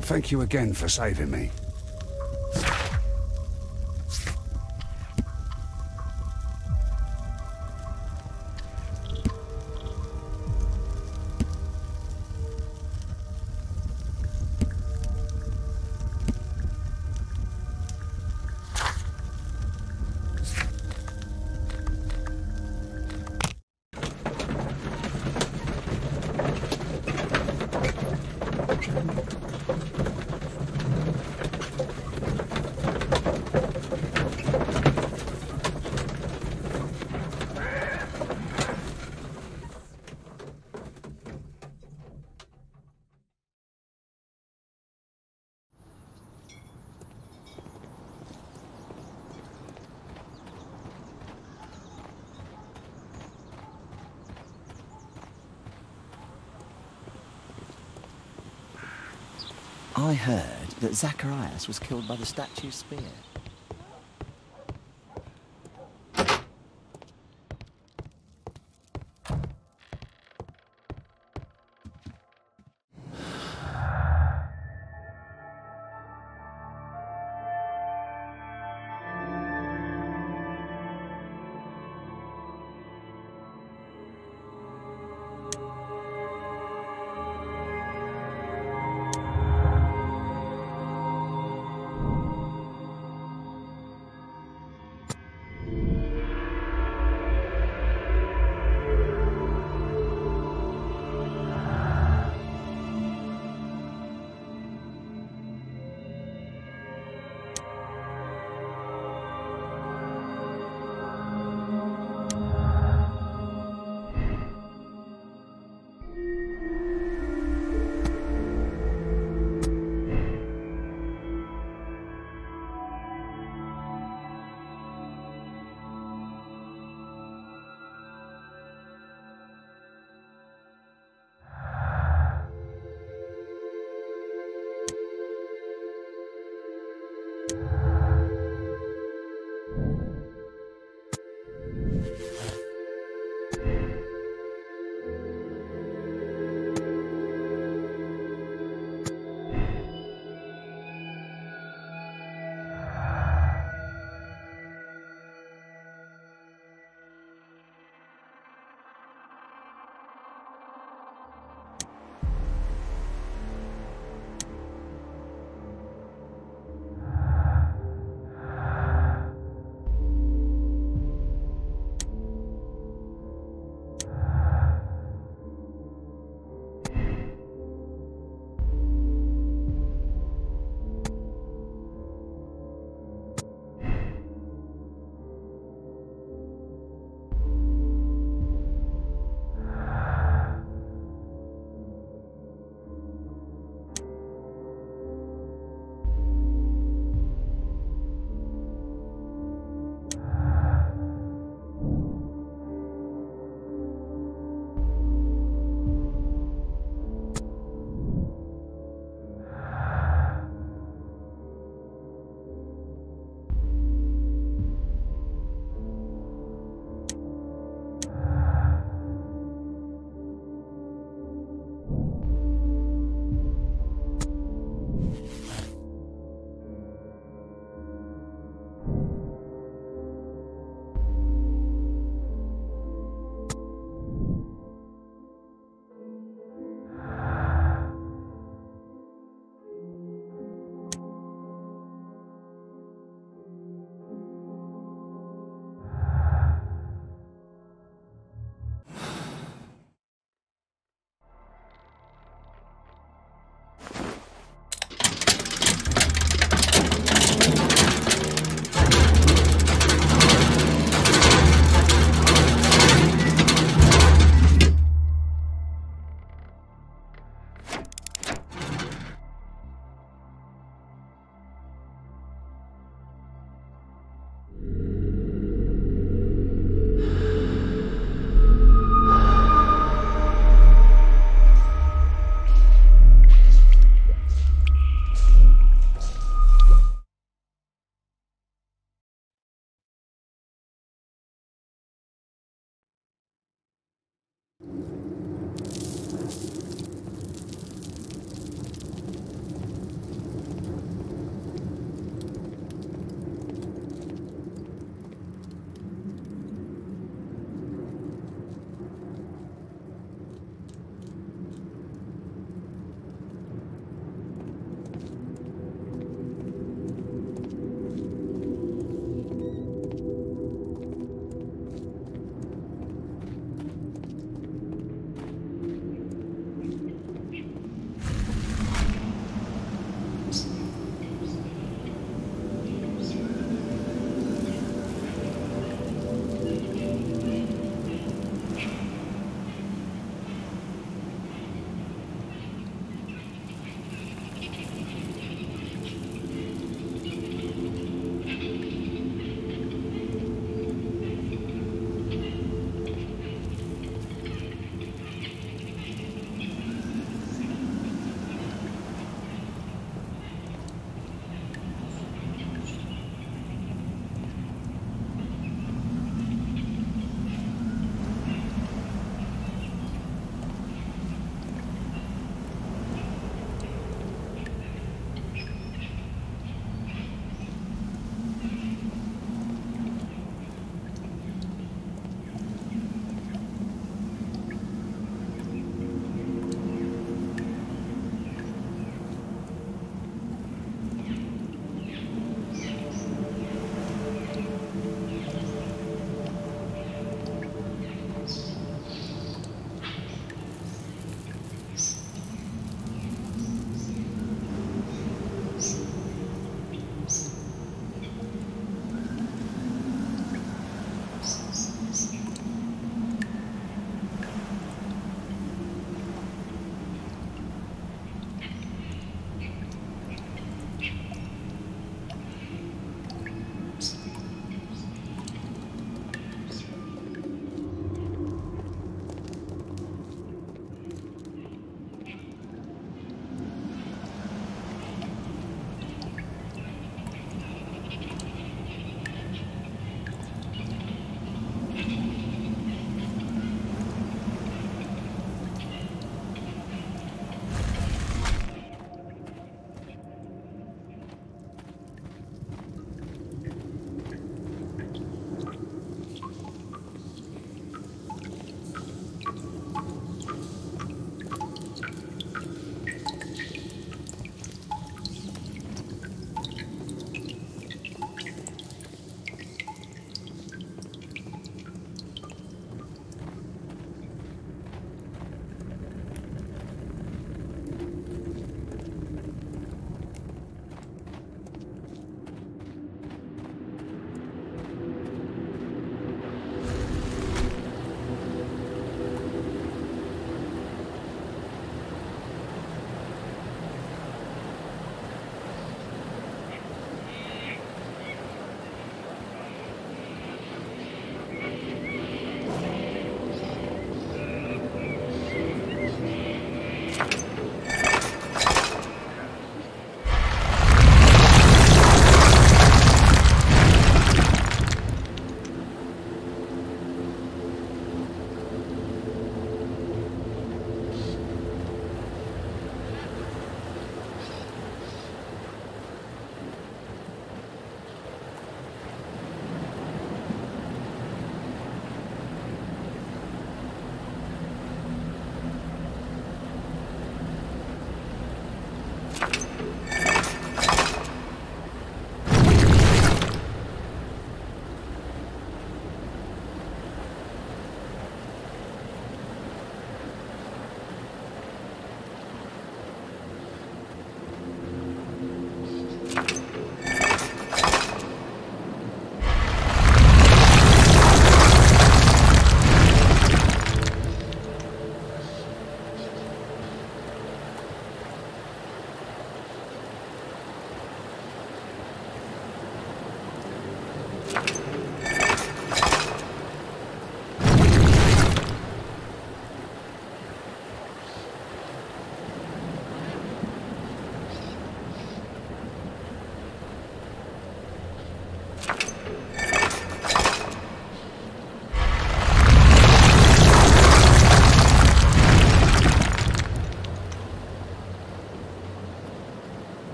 Speaker 18: Thank you again for saving me.
Speaker 19: I heard that Zacharias was killed by the statue's spear.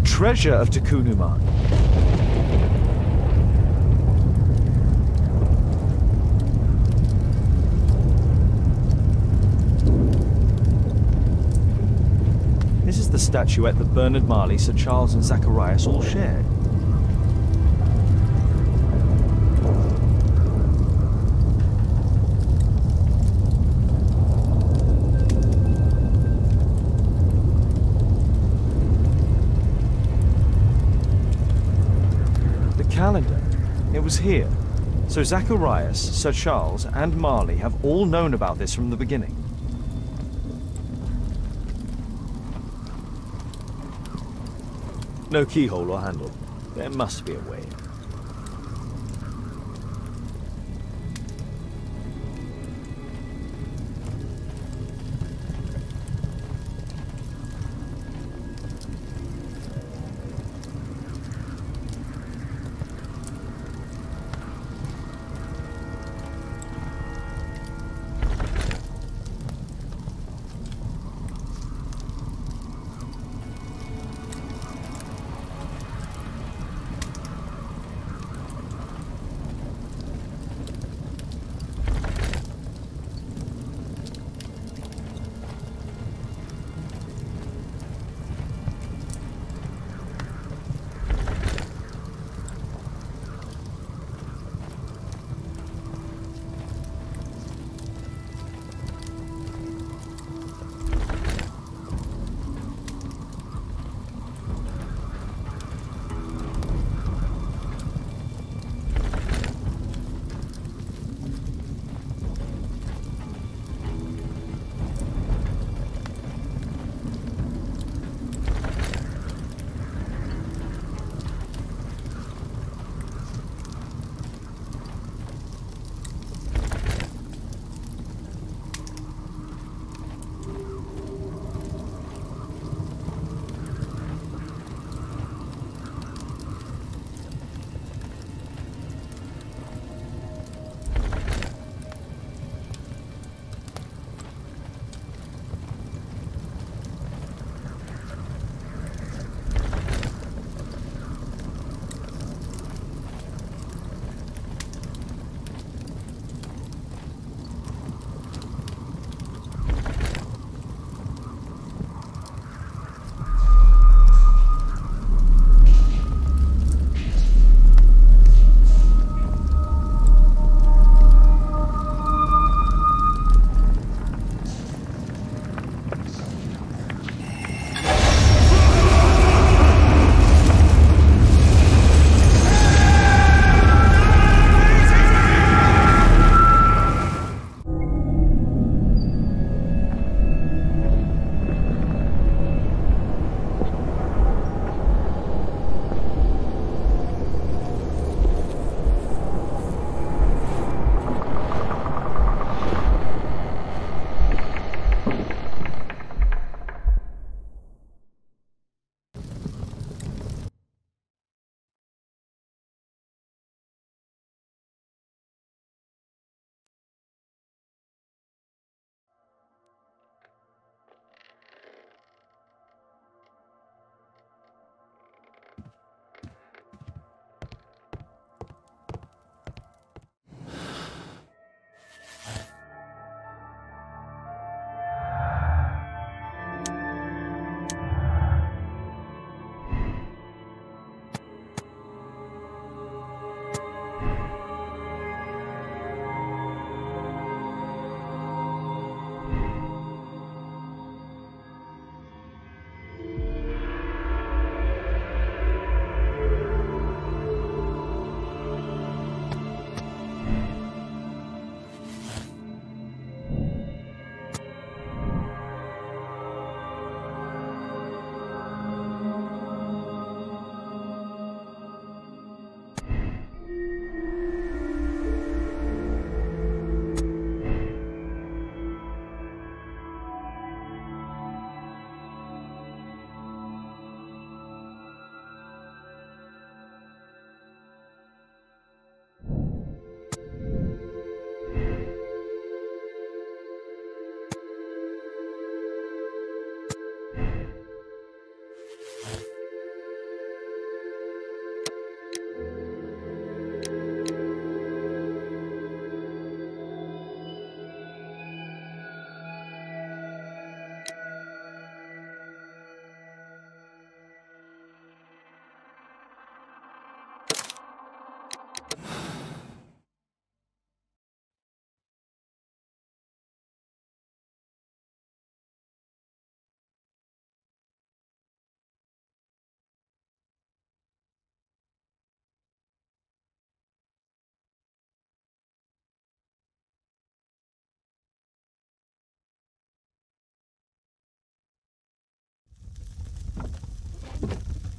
Speaker 3: treasure of Takunuman. This is the statuette that Bernard Marley, Sir Charles and Zacharias all shared. Calendar. It was here. So Zacharias, Sir Charles, and Marley have all known about this from the beginning. No keyhole or handle. There must be a way.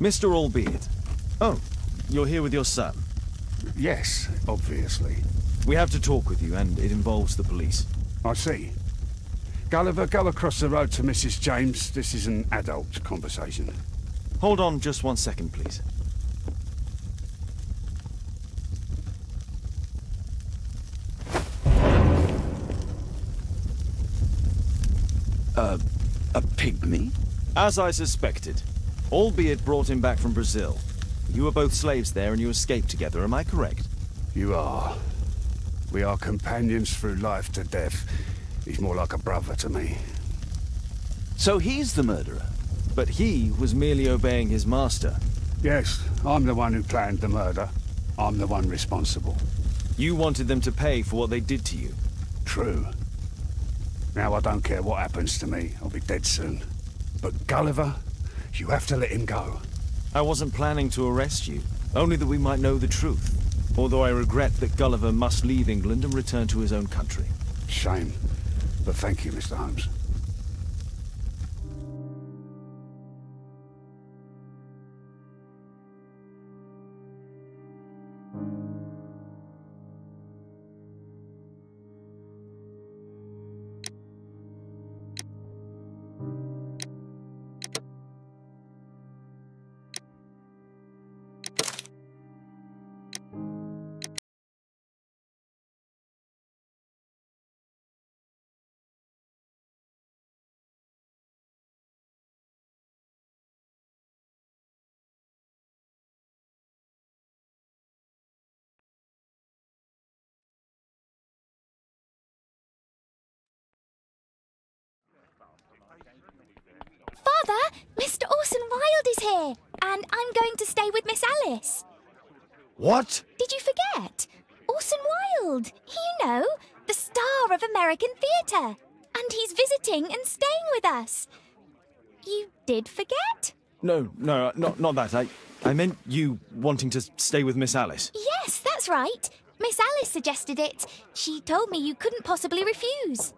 Speaker 3: Mr. Albeit. Oh, you're here with your son.
Speaker 18: Yes, obviously.
Speaker 3: We have to talk with you, and it involves the police.
Speaker 18: I see. Gulliver, go across the road to Mrs. James. This is an adult conversation.
Speaker 3: Hold on just 1 second, please.
Speaker 2: A pygmy?
Speaker 3: As I suspected. Albeit brought him back from Brazil. You were both slaves there and you escaped together, am I correct?
Speaker 18: You are. We are companions through life to death. He's more like a brother to me.
Speaker 2: So he's the murderer?
Speaker 3: But he was merely obeying his master.
Speaker 18: Yes, I'm the one who planned the murder. I'm the one responsible.
Speaker 3: You wanted them to pay for what they did to you.
Speaker 18: True. Now I don't care what happens to me. I'll be dead soon. But Gulliver, you have to let him go.
Speaker 3: I wasn't planning to arrest you, only that we might know the truth. Although I regret that Gulliver must leave England and return to his own country.
Speaker 18: Shame. But thank you, Mr. Holmes.
Speaker 11: Father, Mr. Orson Wilde is here, and I'm going to stay with Miss Alice.
Speaker 14: What?
Speaker 11: Did you forget? Orson Wilde, you know, the star of American theatre. And he's visiting and staying with us. You did forget?
Speaker 3: No, not that. I meant you wanting to stay with Miss Alice.
Speaker 11: Yes, that's right. Miss Alice suggested it. She told me you couldn't possibly refuse.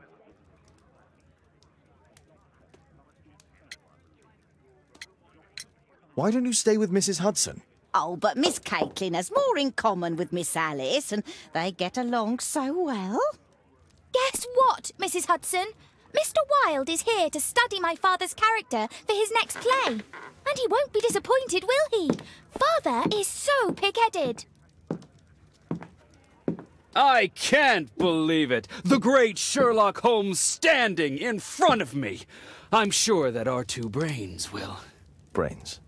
Speaker 3: Why don't you stay with Mrs. Hudson?
Speaker 13: Oh, but Miss Caitlin has more in common with Miss Alice, and they get along so well.
Speaker 11: Guess what, Mrs. Hudson? Mr. Wilde is here to study my father's character for his next play. And he won't be disappointed, will he? Father is so pig-headed.
Speaker 20: I can't believe it! The great Sherlock Holmes standing in front of me! I'm sure that our two brains will...
Speaker 3: Brains.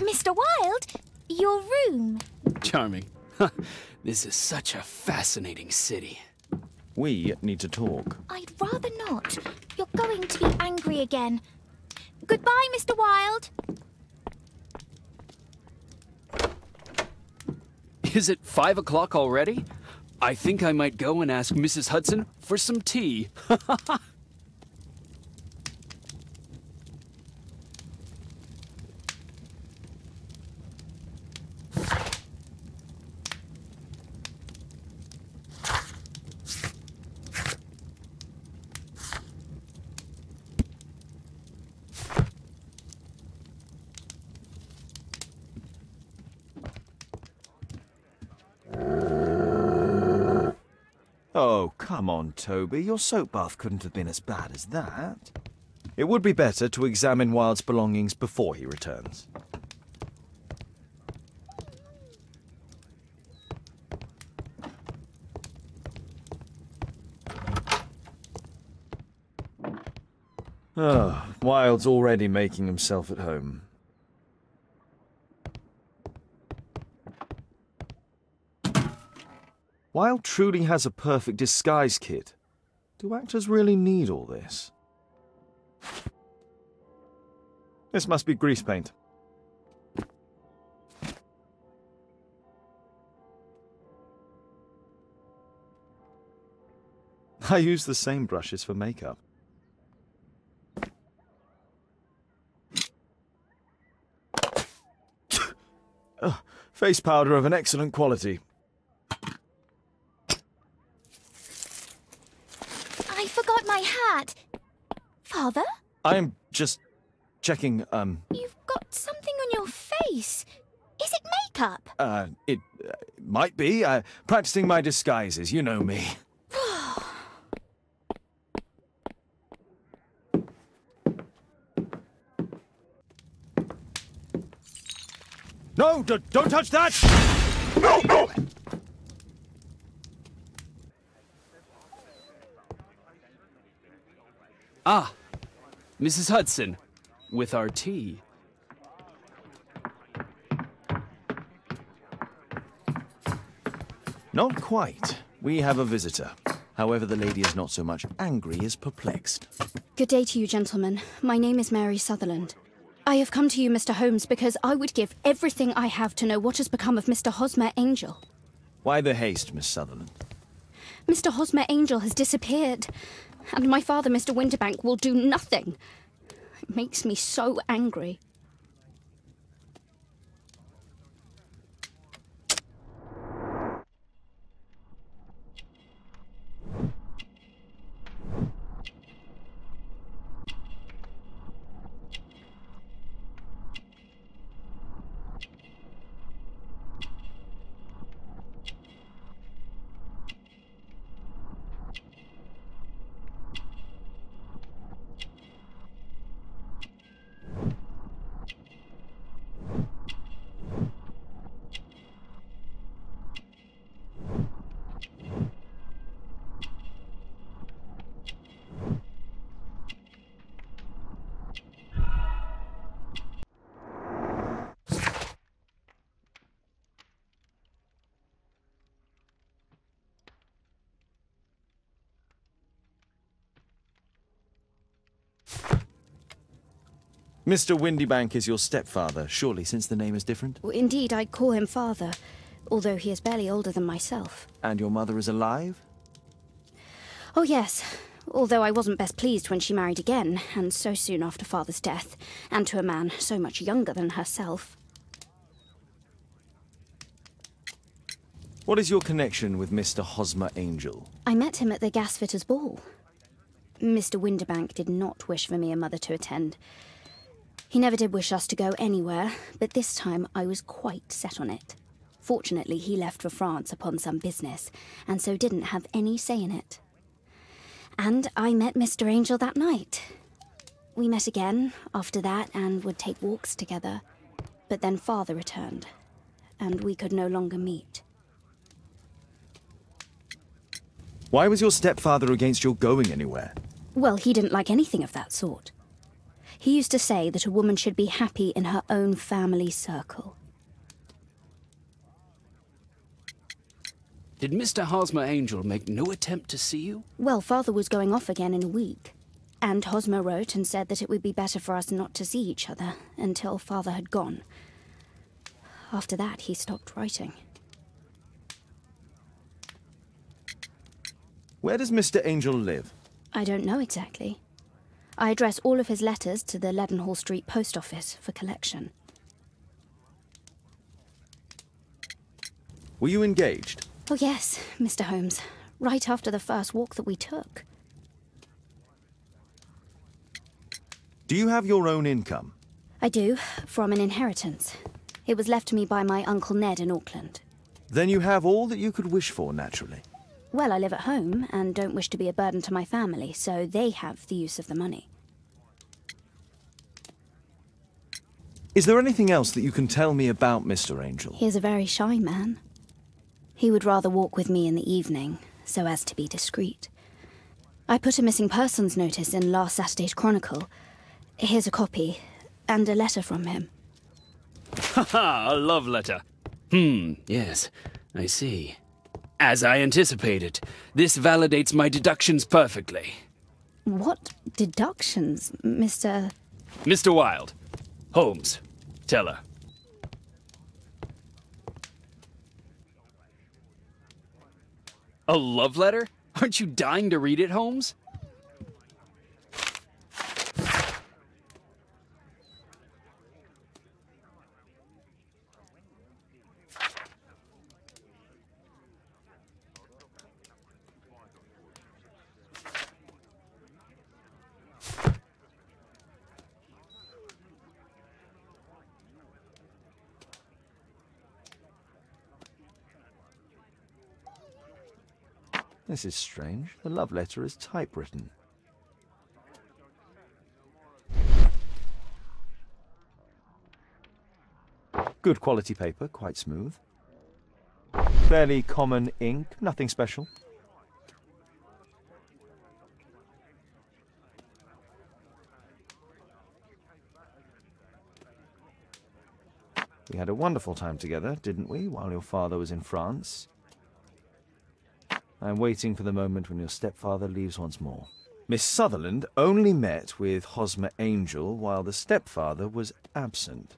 Speaker 11: Mr. Wilde, your room.
Speaker 20: Charming. This is such a fascinating city.
Speaker 3: We need to talk.
Speaker 11: I'd rather not. You're going to be angry again. Goodbye, Mr. Wilde.
Speaker 20: Is it 5 o'clock already? I think I might go and ask Mrs. Hudson for some tea.
Speaker 3: Oh, come on, Toby. Your soap bath couldn't have been as bad as that. It would be better to examine Wilde's belongings before he returns. Oh, Wilde's already making himself at home. Wilde truly has a perfect disguise kit. Do actors really need all this? This must be grease paint. I use the same brushes for makeup. Face powder of an excellent quality.
Speaker 11: I forgot my hat. Father?
Speaker 3: I'm just checking,
Speaker 11: You've got something on your face. Is it makeup?
Speaker 3: It might be. Practicing my disguises, you know me. No, don't touch that! No, no!
Speaker 20: Ah, Mrs. Hudson, with our tea.
Speaker 3: Not quite. We have a visitor. However, the lady is not so much angry as perplexed.
Speaker 21: Good day to you, gentlemen. My name is Mary Sutherland. I have come to you, Mr. Holmes, because I would give everything I have to know what has become of Mr. Hosmer Angel.
Speaker 3: Why the haste, Miss Sutherland?
Speaker 21: Mr. Hosmer Angel has disappeared, and my father, Mr. Winterbank, will do nothing. It makes me so angry.
Speaker 3: Mr. Windybank is your stepfather, surely, since the name is different?
Speaker 21: Well, indeed, I call him father, although he is barely older than myself.
Speaker 3: And your mother is alive?
Speaker 21: Oh, yes. Although I wasn't best pleased when she married again, and so soon after father's death, and to a man so much younger than herself.
Speaker 3: What is your connection with Mr. Hosmer Angel?
Speaker 21: I met him at the gasfitter's ball. Mr. Winterbank did not wish for me and mother to attend. He never did wish us to go anywhere, but this time I was quite set on it. Fortunately, he left for France upon some business, and so didn't have any say in it. And I met Mr. Angel that night. We met again after that and would take walks together. But then father returned, and we could no longer meet.
Speaker 3: Why was your stepfather against your going anywhere?
Speaker 21: Well, he didn't like anything of that sort. He used to say that a woman should be happy in her own family circle.
Speaker 20: Did Mr. Hosmer Angel make no attempt to see you?
Speaker 21: Well, father was going off again in a week. And Hosmer wrote and said that it would be better for us not to see each other until father had gone. After that, he stopped writing.
Speaker 3: Where does Mr. Angel live?
Speaker 21: I don't know exactly. I address all of his letters to the Leadenhall Street post office for collection.
Speaker 3: Were you engaged?
Speaker 21: Oh yes, Mr. Holmes. Right after the first walk that we took.
Speaker 3: Do you have your own income?
Speaker 21: I do, from an inheritance. It was left to me by my Uncle Ned in Auckland.
Speaker 3: Then you have all that you could wish for, naturally.
Speaker 21: Well, I live at home and don't wish to be a burden to my family, so they have the use of the money.
Speaker 3: Is there anything else that you can tell me about Mr. Angel?
Speaker 21: He is a very shy man. He would rather walk with me in the evening, so as to be discreet. I put a missing persons notice in last Saturday's Chronicle. Here's a copy, and a letter from him.
Speaker 20: Haha, a love letter. Yes, I see. As I anticipated, this validates my deductions perfectly.
Speaker 21: What deductions, Mr.
Speaker 20: Mr. Wilde. Holmes, tell her. A love letter? Aren't you dying to read it, Holmes?
Speaker 3: This is strange. The love letter is typewritten. Good quality paper, quite smooth. Fairly common ink, nothing special. We had a wonderful time together, didn't we, while your father was in France? I'm waiting for the moment when your stepfather leaves once more. Miss Sutherland only met with Hosmer Angel while the stepfather was absent.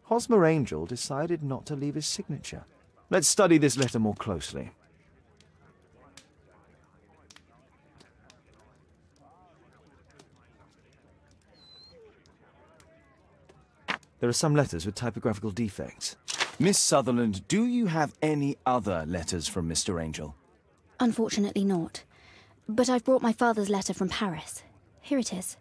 Speaker 3: Hosmer Angel decided not to leave his signature. Let's study this letter more closely. There are some letters with typographical defects. Miss Sutherland, do you have any other letters from Mr. Angel?
Speaker 21: Unfortunately not. But I've brought my father's letter from Paris. Here it is.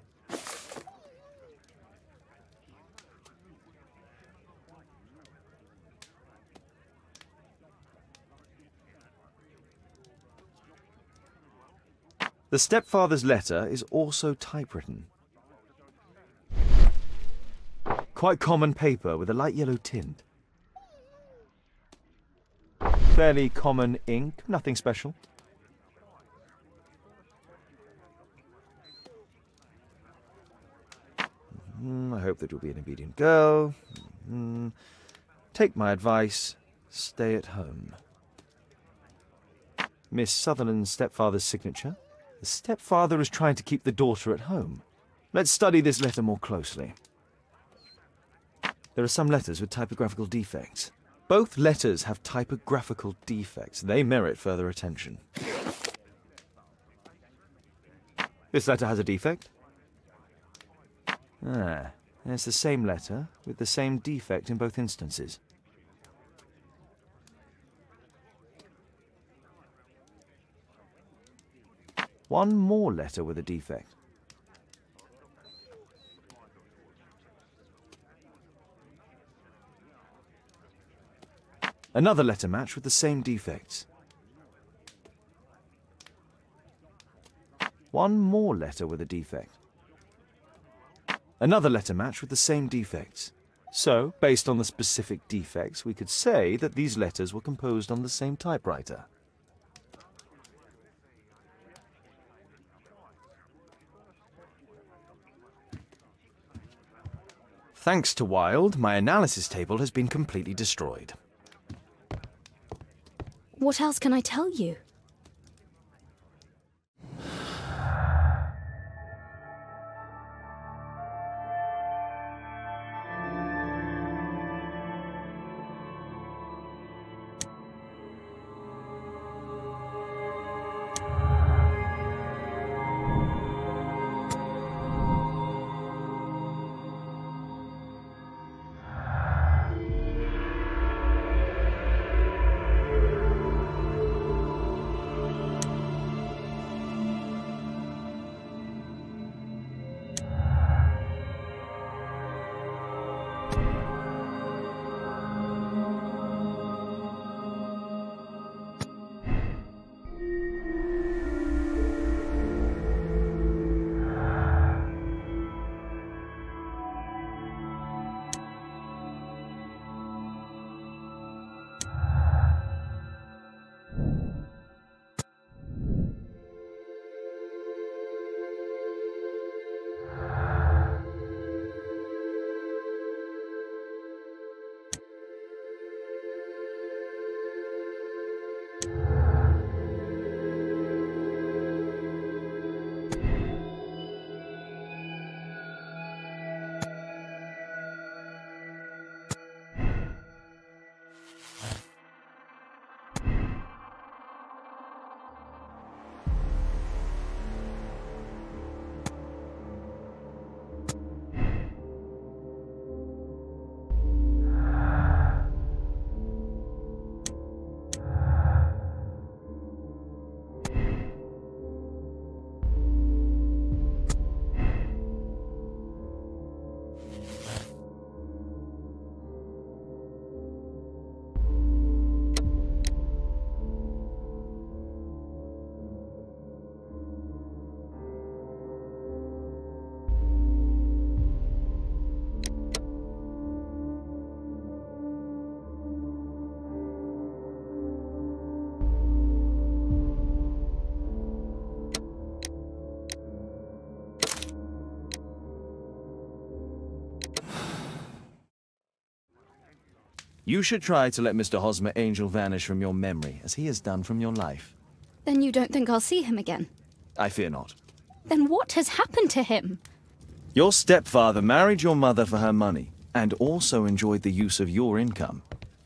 Speaker 3: The stepfather's letter is also typewritten. Quite common paper with a light yellow tint. Fairly common ink, nothing special. I hope that you'll be an obedient girl. Take my advice, stay at home. Miss Sutherland's stepfather's signature. The stepfather is trying to keep the daughter at home. Let's study this letter more closely. There are some letters with typographical defects. Both letters have typographical defects. They merit further attention. This letter has a defect. It's the same letter with the same defect in both instances. One more letter with a defect. Another letter match with the same defects. One more letter with a defect. Another letter match with the same defects. So, based on the specific defects, we could say that these letters were composed on the same typewriter. Thanks to Wilde, my analysis table has been completely destroyed.
Speaker 21: What else can I tell you?
Speaker 3: You should try to let Mr. Hosmer Angel vanish from your memory, as he has done from your life.
Speaker 21: Then you don't think I'll see him again?
Speaker 3: I fear not.
Speaker 21: Then what has happened to him?
Speaker 3: Your stepfather married your mother for her money, and also enjoyed the use of your income.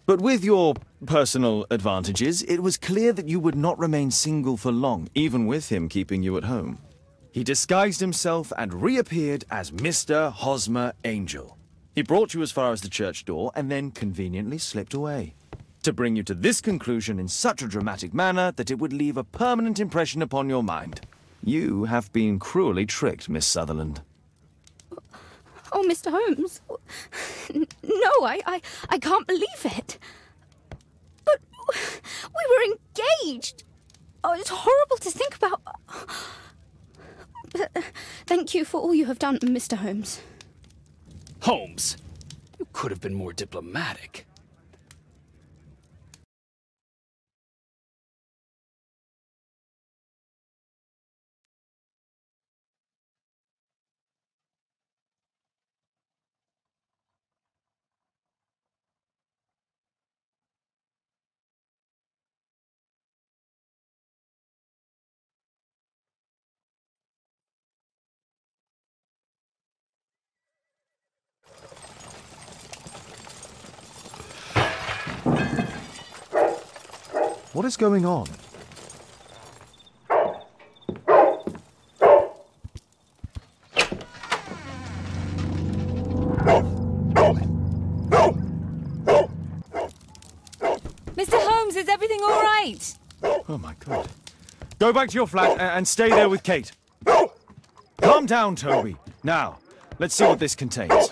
Speaker 3: But with your personal advantages, it was clear that you would not remain single for long, even with him keeping you at home. He disguised himself and reappeared as Mr. Hosmer Angel. He brought you as far as the church door, and then conveniently slipped away. To bring you to this conclusion in such a dramatic manner that it would leave a permanent impression upon your mind. You have been cruelly tricked, Miss Sutherland.
Speaker 21: Oh, Mr. Holmes. No, I can't believe it. But we were engaged. Oh, it's horrible to think about. But thank you for all you have done, Mr. Holmes.
Speaker 20: Holmes, you could have been more diplomatic.
Speaker 3: What is going on?
Speaker 1: Mr. Holmes, is everything all right?
Speaker 3: Oh my God. Go back to your flat and stay there with Kate. Calm down, Toby. Now, let's see what this contains.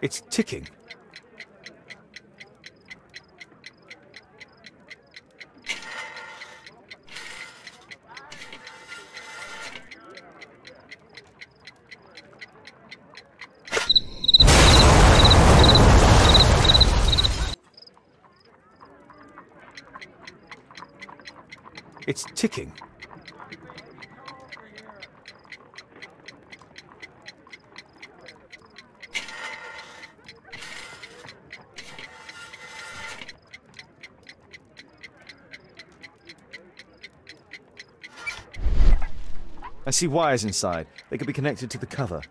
Speaker 3: It's ticking. It's ticking. I see wires inside. They could be connected to the cover.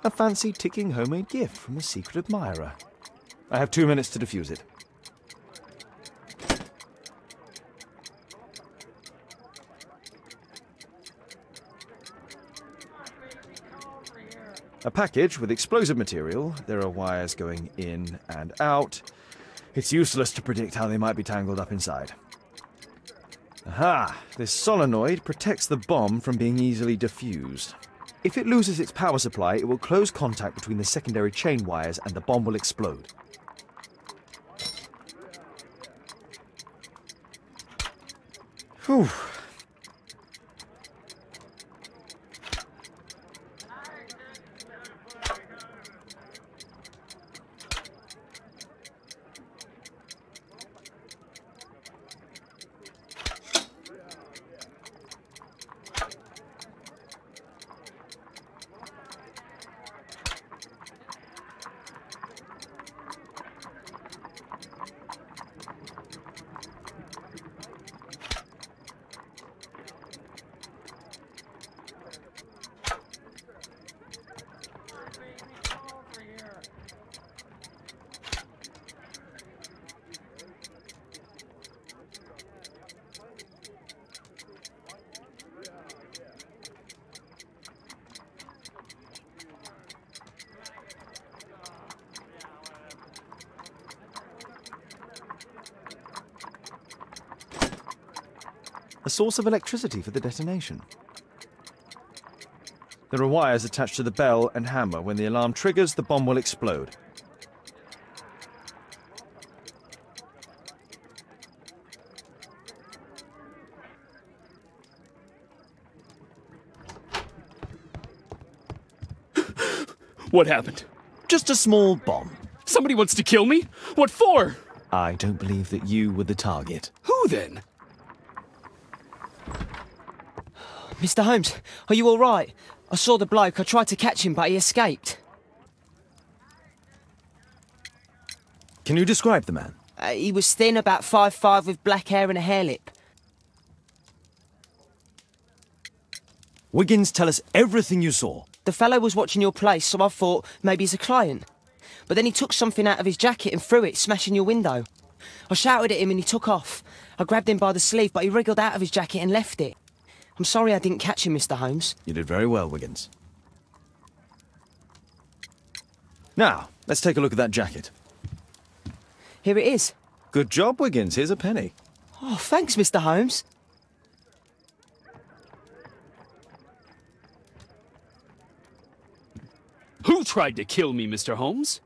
Speaker 3: A fancy ticking homemade gift from a secret admirer. I have 2 minutes to defuse it. A package with explosive material. There are wires going in and out. It's useless to predict how they might be tangled up inside. Aha! This solenoid protects the bomb from being easily diffused. If it loses its power supply, it will close contact between the secondary chain wires and the bomb will explode. Whew. A source of electricity for the detonation. There are wires attached to the bell and hammer. When the alarm triggers, the bomb will explode.
Speaker 20: What happened?
Speaker 3: Just a small bomb.
Speaker 20: Somebody wants to kill me? What for?
Speaker 3: I don't believe that you were the target.
Speaker 20: Who then?
Speaker 5: Mr. Holmes, are you all right? I saw the bloke. I tried to catch him, but he escaped.
Speaker 3: Can you describe the man?
Speaker 5: He was thin, about 5'5", with black hair and a hair lip.
Speaker 3: Wiggins, tell us everything you saw.
Speaker 5: The fellow was watching your place, so I thought maybe he's a client. But then he took something out of his jacket and threw it, smashing your window. I shouted at him and he took off. I grabbed him by the sleeve, but he wriggled out of his jacket and left it. I'm sorry I didn't catch him, Mr. Holmes.
Speaker 3: You did very well, Wiggins. Now, let's take a look at that jacket.
Speaker 5: Here it is.
Speaker 3: Good job, Wiggins. Here's a penny.
Speaker 5: Oh, thanks, Mr. Holmes.
Speaker 20: Who tried to kill me, Mr. Holmes?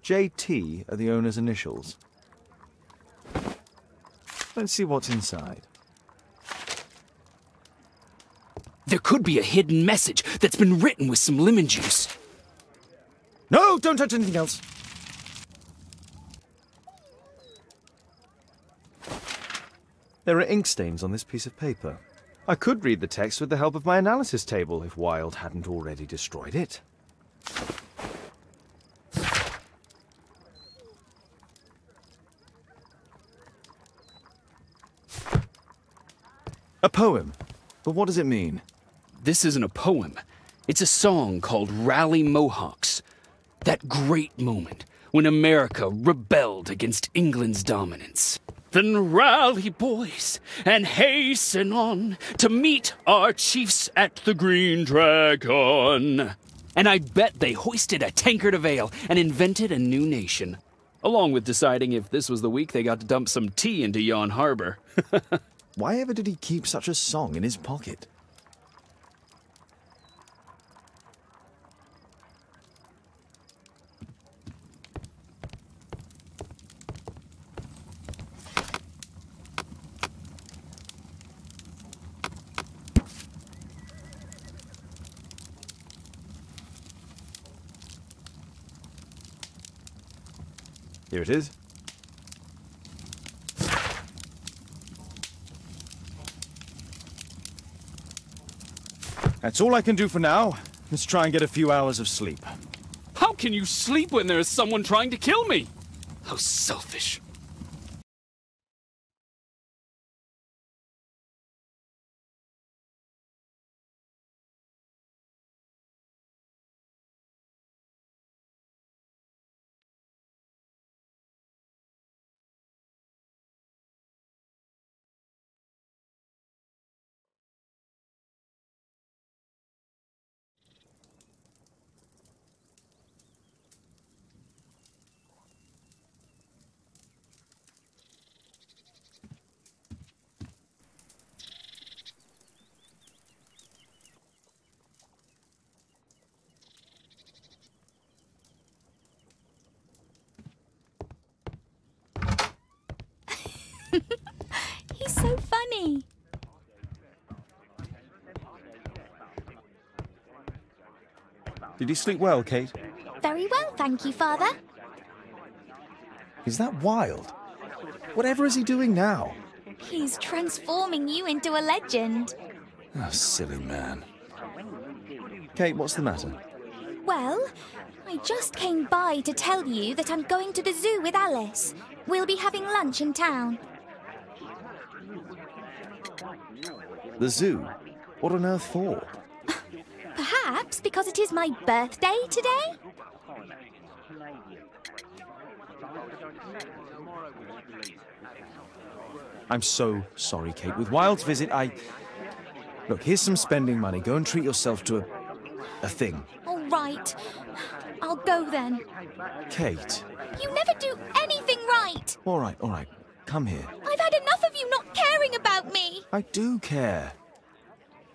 Speaker 3: JT are the owner's initials. Let's see what's inside.
Speaker 20: There could be a hidden message that's been written with some lemon juice.
Speaker 3: No, don't touch anything else. There are ink stains on this piece of paper. I could read the text with the help of my analysis table if Wilde hadn't already destroyed it. A poem. But what does it mean?
Speaker 20: This isn't a poem. It's a song called Rally Mohawks. That great moment when America rebelled against England's dominance. Then rally, boys, and hasten on to meet our chiefs at the Green Dragon. And I bet they hoisted a tankard of ale and invented a new nation. Along with deciding if this was the week they got to dump some tea into Yon Harbor.
Speaker 3: Why ever did he keep such a song in his pocket? Here it is. That's all I can do for now. Let's try and get a few hours of sleep.
Speaker 20: How can you sleep when there is someone trying to kill me? How selfish.
Speaker 11: He's so funny.
Speaker 3: Did you sleep well, Kate?
Speaker 11: Very well, thank you, Father.
Speaker 3: Is that Wilde? Whatever is he doing now?
Speaker 11: He's transforming you into a legend.
Speaker 3: Oh, silly man. Kate, what's the matter?
Speaker 11: Well, I just came by to tell you that I'm going to the zoo with Alice. We'll be having lunch in town.
Speaker 3: The zoo? What on earth for?
Speaker 11: Perhaps because it is my birthday today?
Speaker 3: I'm so sorry, Kate. With Wilde's visit, Look, here's some spending money. Go and treat yourself to a thing.
Speaker 11: All right. I'll go then.
Speaker 3: Kate.
Speaker 11: You never do anything right.
Speaker 3: All right. Come here.
Speaker 11: I've had enough of you not caring about me.
Speaker 3: I do care.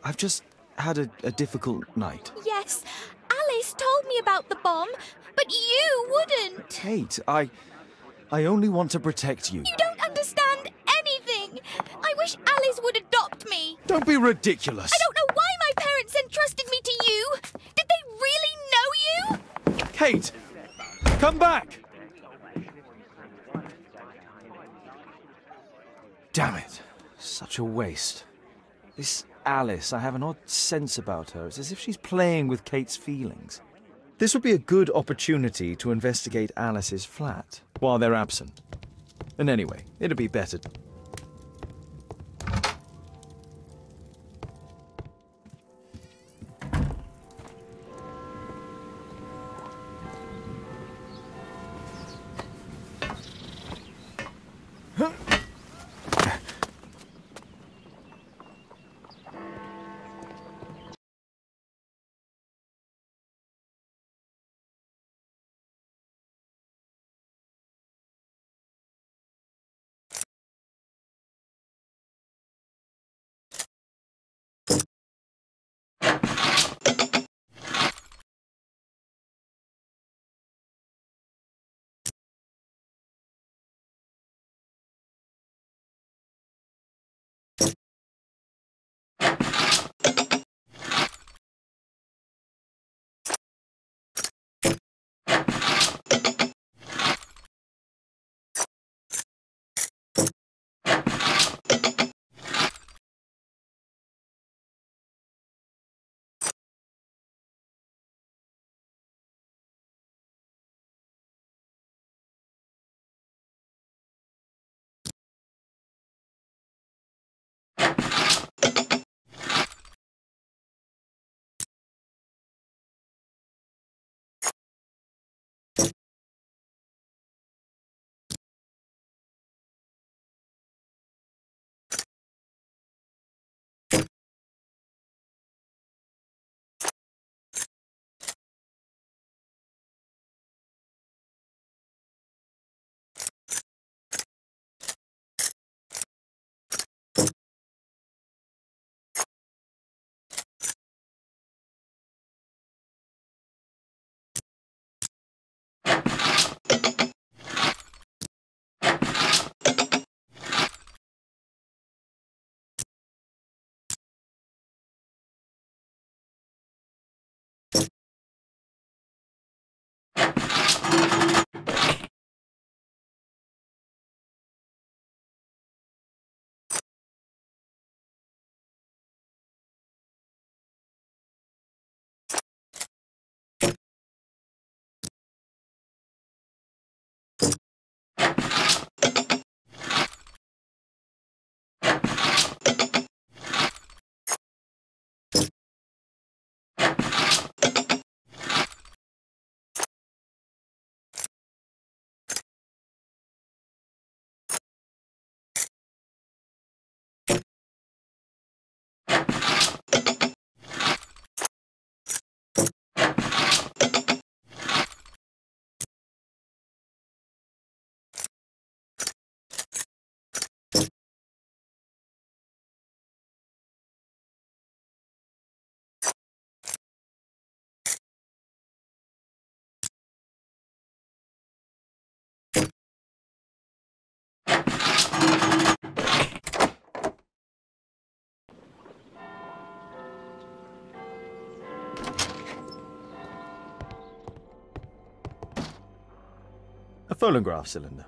Speaker 3: I've just had a difficult night.
Speaker 11: Yes, Alice told me about the bomb, but you wouldn't.
Speaker 3: Kate, I I only want to protect you.
Speaker 11: You don't understand anything! I wish Alice would adopt me!
Speaker 3: Don't be ridiculous!
Speaker 11: I don't know why my parents entrusted me to you! Did they really know you?
Speaker 3: Kate! Come back! Damn it. Such a waste. This Alice, I have an odd sense about her. It's as if she's playing with Kate's feelings. This would be a good opportunity to investigate Alice's flat while they're absent. And anyway, it'd be better. A phonograph cylinder.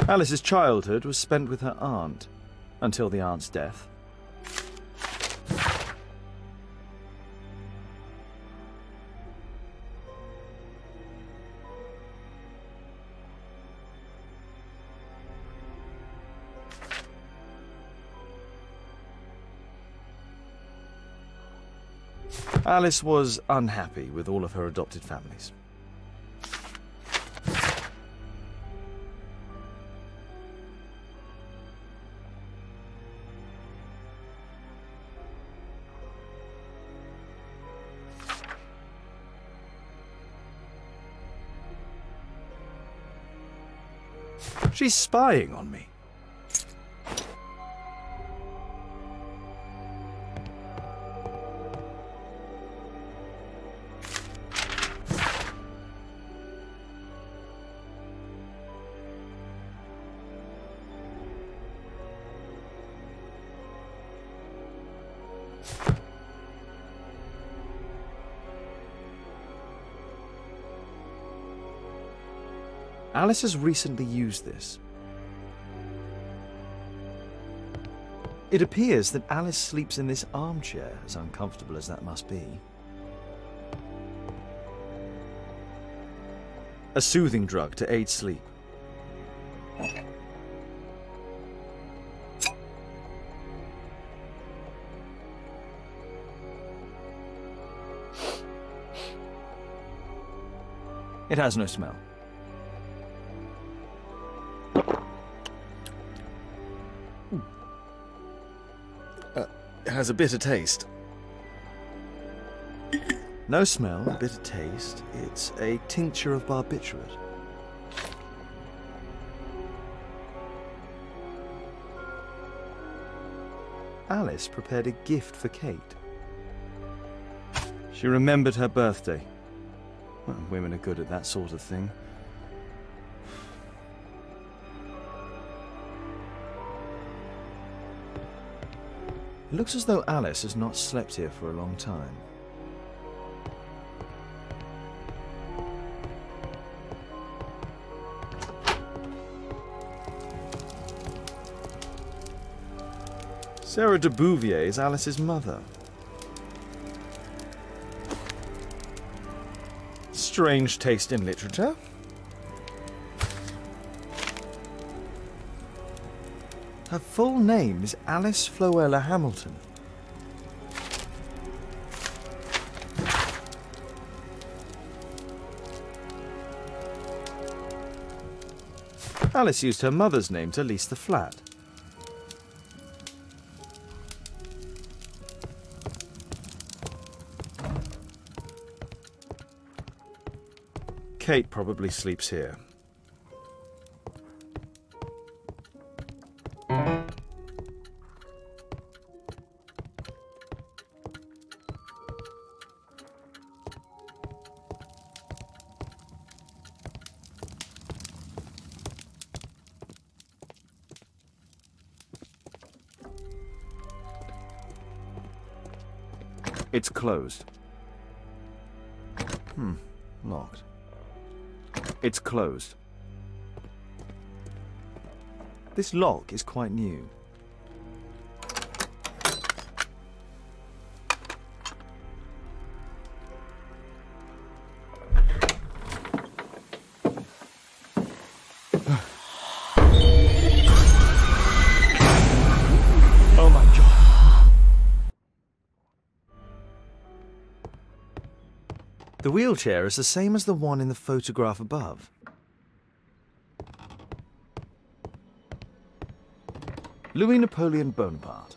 Speaker 3: Alice's childhood was spent with her aunt, until the aunt's death. Alice was unhappy with all of her adopted families. She's spying on me. Alice has recently used this. It appears that Alice sleeps in this armchair, as uncomfortable as that must be. A soothing drug to aid sleep. It has no smell. It has a bitter taste. No smell, a bitter taste. It's a tincture of barbiturate. Alice prepared a gift for Kate. She remembered her birthday. Well, women are good at that sort of thing. It looks as though Alice has not slept here for a long time. Sarah de Bouvier is Alice's mother. Strange taste in literature. Her full name is Alice Floella Hamilton. Alice used her mother's name to lease the flat. Kate probably sleeps here. It's closed. Locked. It's closed. This lock is quite new. Oh my God. The wheelchair is the same as the one in the photograph above. Louis Napoleon Bonaparte.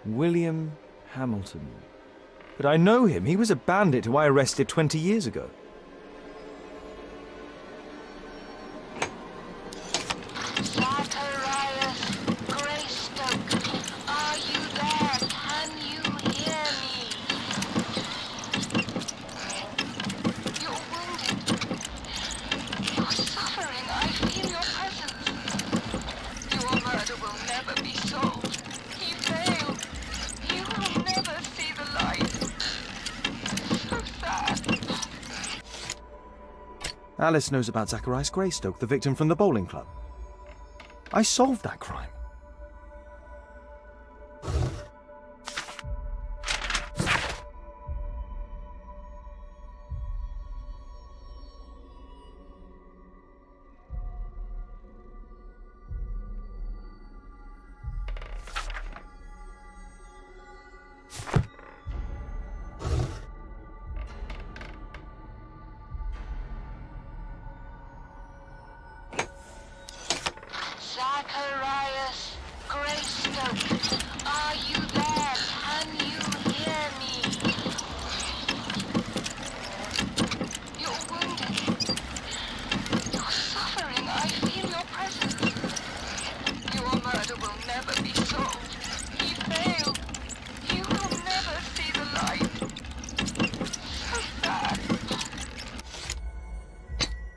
Speaker 3: William Hamilton. But I know him. He was a bandit who I arrested 20 years ago. Alice knows about Zacharias Greystoke, the victim from the bowling club. I solved that crime.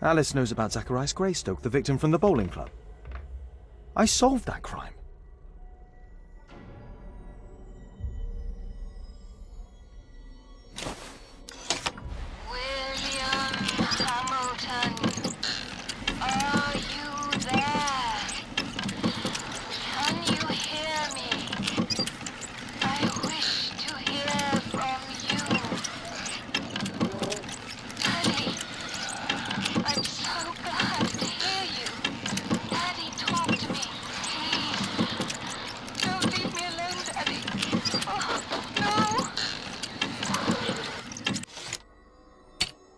Speaker 3: Alice knows about Zacharias Greystoke, the victim from the bowling club. I solved that crime.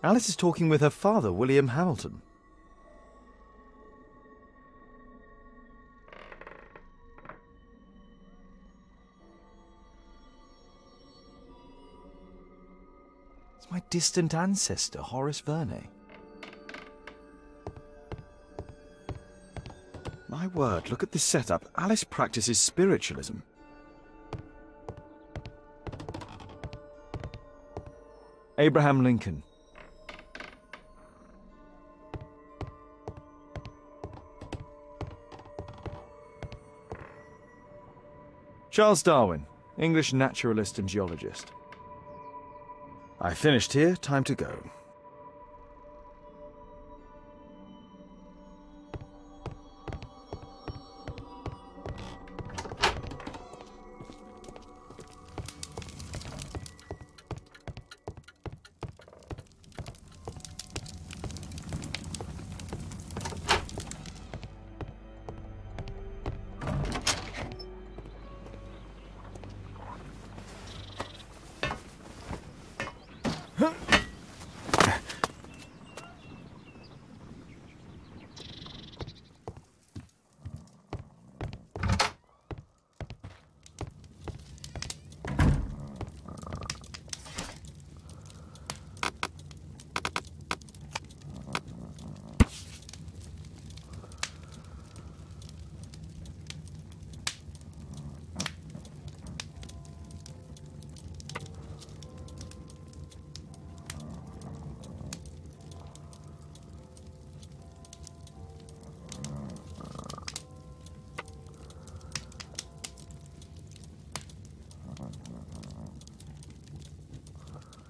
Speaker 3: Alice is talking with her father, William Hamilton. It's my distant ancestor, Horace Verney. My word, look at this setup. Alice practices spiritualism. Abraham Lincoln. Charles Darwin, English naturalist and geologist. I finished here, time to go.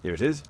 Speaker 3: Here it is.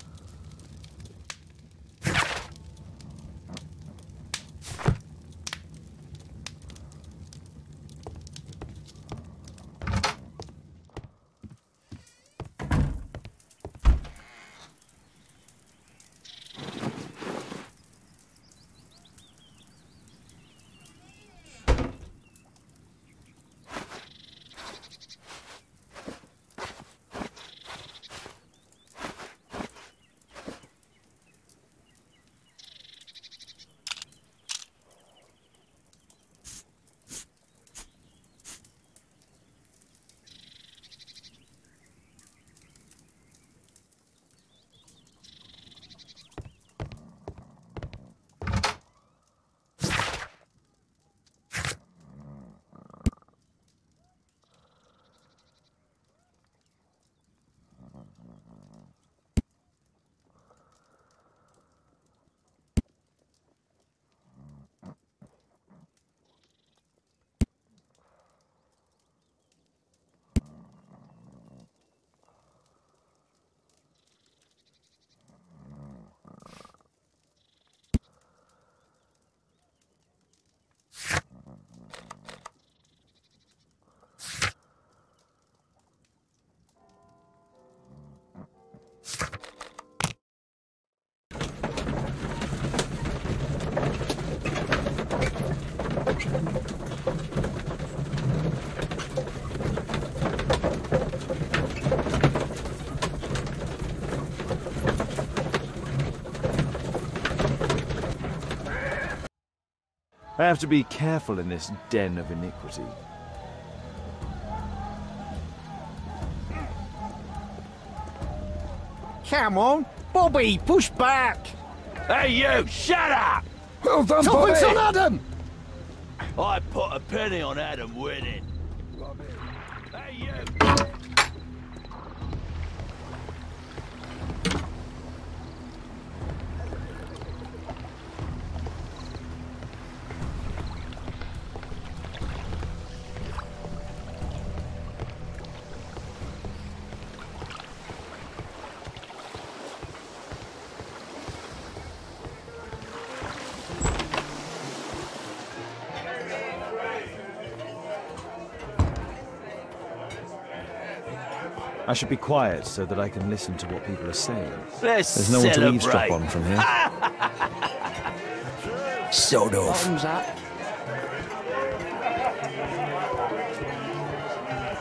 Speaker 3: I have to be careful in this den of iniquity.
Speaker 15: Come on, Bobby, push back!
Speaker 10: Hey, you, shut up!
Speaker 15: Well done, Bobby!
Speaker 10: Tuppence on
Speaker 15: Adam!
Speaker 10: I put a penny on Adam winning. Hey, you!
Speaker 3: I should be quiet so that I can listen to what people are saying.
Speaker 10: Let's
Speaker 3: There's no one to
Speaker 10: celebrate.
Speaker 3: eavesdrop on from here.
Speaker 15: Sod off.
Speaker 10: Thumbs up.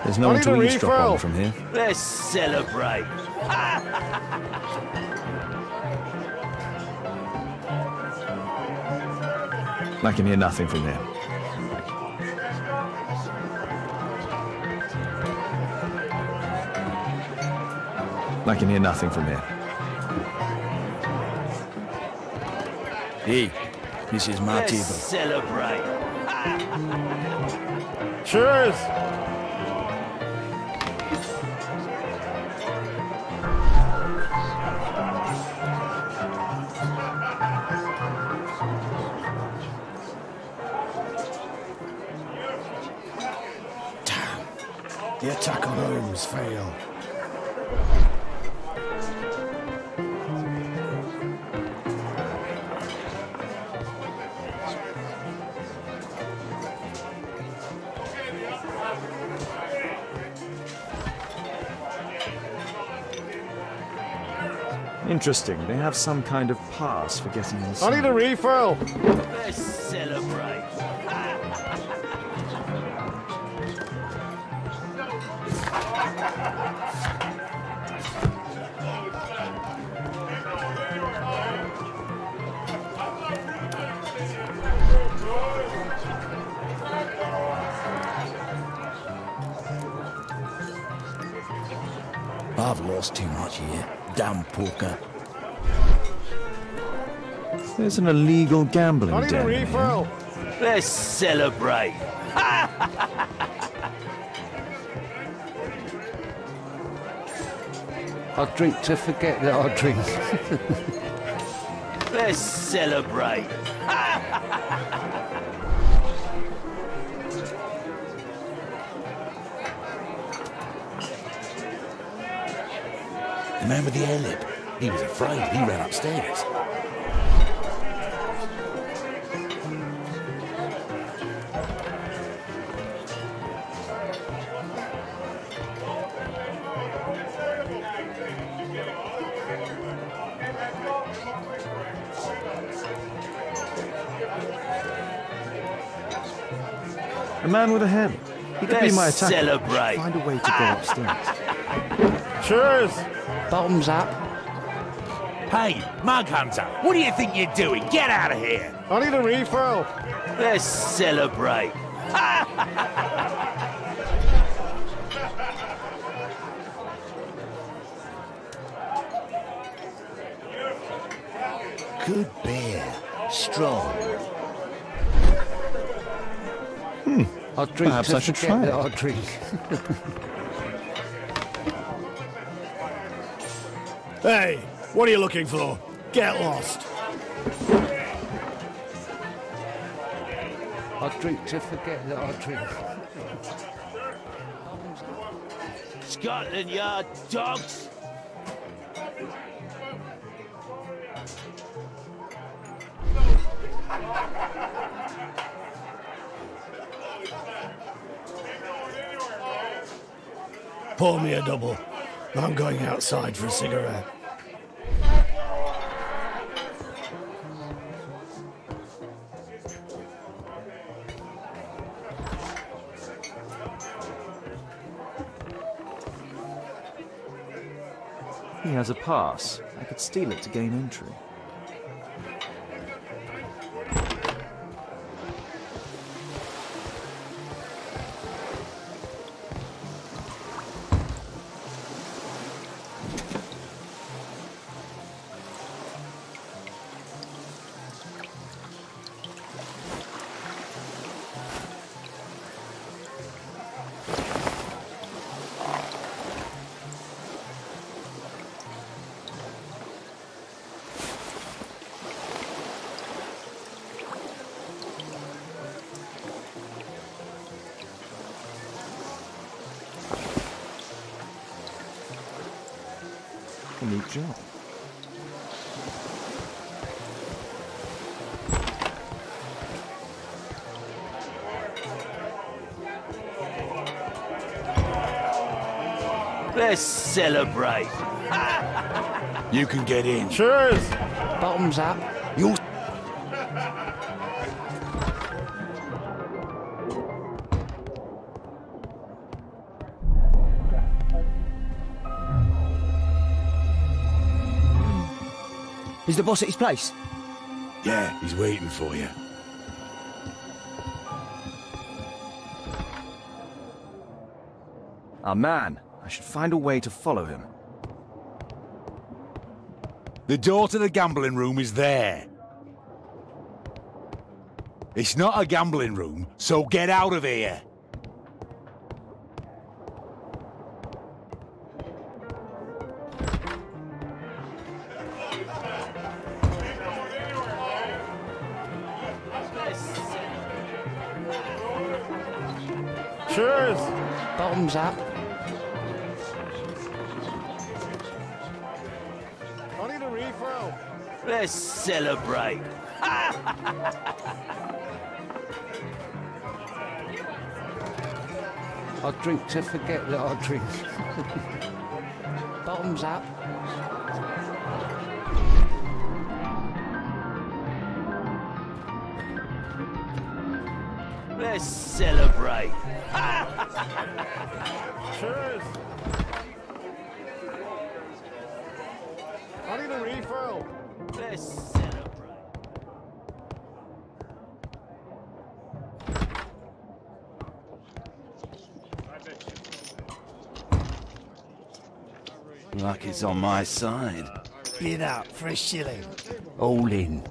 Speaker 3: There's no one to eavesdrop on from here.
Speaker 10: Let's celebrate.
Speaker 3: I can hear nothing from here. I can hear nothing from here.
Speaker 15: Hey, this is my
Speaker 10: Let's
Speaker 15: table.
Speaker 10: celebrate.
Speaker 6: Cheers! The attack on Holmes failed.
Speaker 3: Interesting. They have some kind of pass for getting inside.
Speaker 6: I need a refill!
Speaker 10: Let's celebrate.
Speaker 15: I've lost too much here. Damn poker.
Speaker 3: There's an illegal gambling
Speaker 6: I need a
Speaker 3: den here.
Speaker 6: refill!
Speaker 10: Let's celebrate.
Speaker 9: I drink to forget that I drink.
Speaker 10: Let's celebrate.
Speaker 7: The man with the air lip. He was afraid. He ran upstairs.
Speaker 3: The man with a head. He could be my attacker.
Speaker 10: Celebrate.
Speaker 3: Find a way to go upstairs.
Speaker 6: Cheers!
Speaker 10: Thumbs up.
Speaker 7: Hey, Mug Hunter, what do you think you're doing? Get out of here!
Speaker 6: I need a refill!
Speaker 10: Let's celebrate.
Speaker 7: Good beer. Strong.
Speaker 9: I drink
Speaker 3: Perhaps
Speaker 9: to
Speaker 3: I should
Speaker 9: forget
Speaker 3: try
Speaker 9: that
Speaker 3: it.
Speaker 9: I drink.
Speaker 6: Hey, what are you looking for? Get lost!
Speaker 9: I drink to forget that I drink.
Speaker 10: Scotland Yard dogs.
Speaker 6: Pour me a double. I'm going outside for a cigarette.
Speaker 3: He has a pass. I could steal it to gain entry. A neat job.
Speaker 10: Let's celebrate.
Speaker 7: You can get in.
Speaker 20: Cheers! Bottoms up.
Speaker 7: You'll...
Speaker 5: Is the boss at his place?
Speaker 7: Yeah, he's waiting for you.
Speaker 3: Our man. I should find a way to follow him.
Speaker 7: The door to the gambling room is there. It's not a gambling room, so get out of here.
Speaker 20: Cheers! Bottoms up.
Speaker 10: I need a refill. Let's celebrate.
Speaker 20: I drink to forget that I drink. Bottoms up.
Speaker 10: Let's celebrate.
Speaker 20: Cheers! I need a refill.
Speaker 10: Let's celebrate.
Speaker 2: Luck is on my side.
Speaker 10: Bid up for a shilling.
Speaker 15: All in.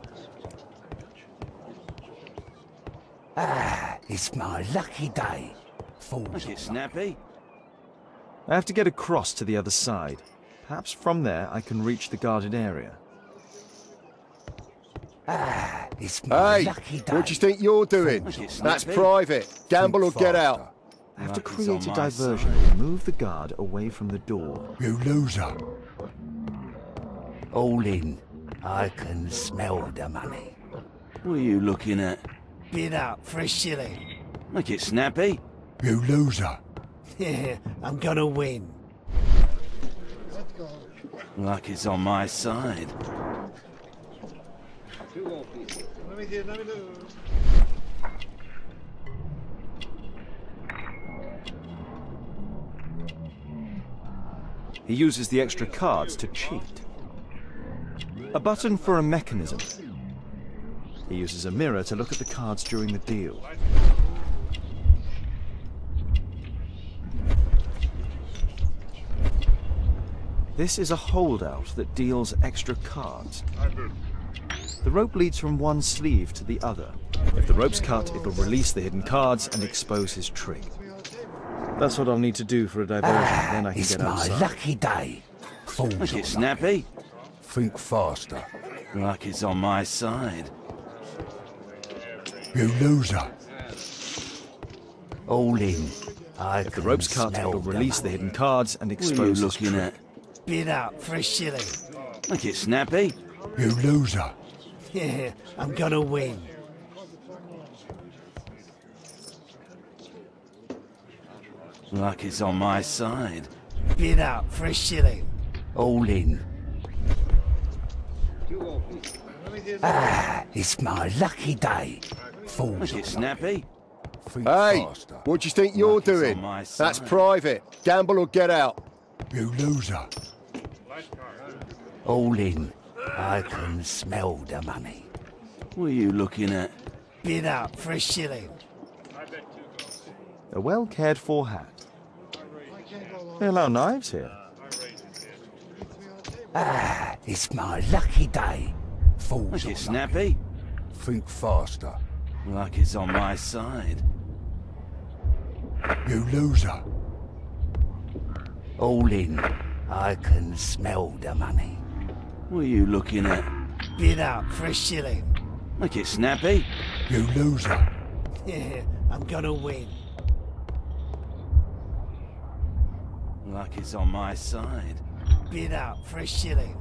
Speaker 15: Ah, it's my lucky day.
Speaker 2: Look it, Snappy.
Speaker 3: I have to get across to the other side. Perhaps from there I can reach the guarded area.
Speaker 15: Ah, it's my
Speaker 6: Hey,
Speaker 15: lucky day.
Speaker 6: what do you think you're doing? That's private. Gamble or get out.
Speaker 3: I have to
Speaker 2: Luck is
Speaker 3: create
Speaker 2: on
Speaker 3: a
Speaker 2: my
Speaker 3: diversion
Speaker 2: side.
Speaker 3: and move the guard away from the door.
Speaker 18: You loser.
Speaker 15: All in. I can smell the money.
Speaker 2: What are you looking at?
Speaker 10: Bid up for a shilling.
Speaker 2: Look it, Snappy.
Speaker 18: You loser.
Speaker 10: I'm gonna win.
Speaker 2: Luck is on my side.
Speaker 3: He uses the extra cards to cheat. A button for a mechanism. He uses a mirror to look at the cards during the deal. This is a holdout that deals extra cards. The rope leads from one sleeve to the other. If the rope's cut, it'll release the hidden cards and expose his trick. That's what I'll need to do for a diversion, then I can get outside.
Speaker 15: It's my lucky day.
Speaker 2: Look it, Snappy.
Speaker 18: Think faster.
Speaker 2: Luck is on my side.
Speaker 18: You loser.
Speaker 15: All in.
Speaker 3: If the rope's cut, it'll release the hidden cards and
Speaker 2: What are you
Speaker 3: expose his
Speaker 2: looking
Speaker 3: trick.
Speaker 2: at?
Speaker 10: Bid up for a shilling.
Speaker 2: Look it, Snappy.
Speaker 18: You loser.
Speaker 10: I'm gonna win.
Speaker 2: Luck is on my side.
Speaker 10: Bid up for a shilling.
Speaker 15: All in. Ah, it's my lucky day.
Speaker 2: Look it, Snappy.
Speaker 6: Hey, what do you think you're
Speaker 2: Luck is
Speaker 6: doing?
Speaker 2: on my
Speaker 6: That's
Speaker 2: side.
Speaker 6: private. Gamble or get out.
Speaker 18: You loser.
Speaker 15: All in. I can smell the money.
Speaker 2: What are you looking at?
Speaker 10: Bid up for a shilling.
Speaker 3: A well-cared-for hat. They allow knives here.
Speaker 15: Ah, it's my lucky day. Fools
Speaker 2: Look
Speaker 15: are
Speaker 2: it, Snappy.
Speaker 18: Think faster.
Speaker 2: Luck is on my side.
Speaker 18: You loser.
Speaker 15: all in. I can smell the money.
Speaker 2: What are you looking at?
Speaker 10: Bid up for a shilling.
Speaker 2: Look it, Snappy.
Speaker 18: You loser.
Speaker 10: I'm gonna win.
Speaker 2: Luck is on my side.
Speaker 10: Bid up for a shilling.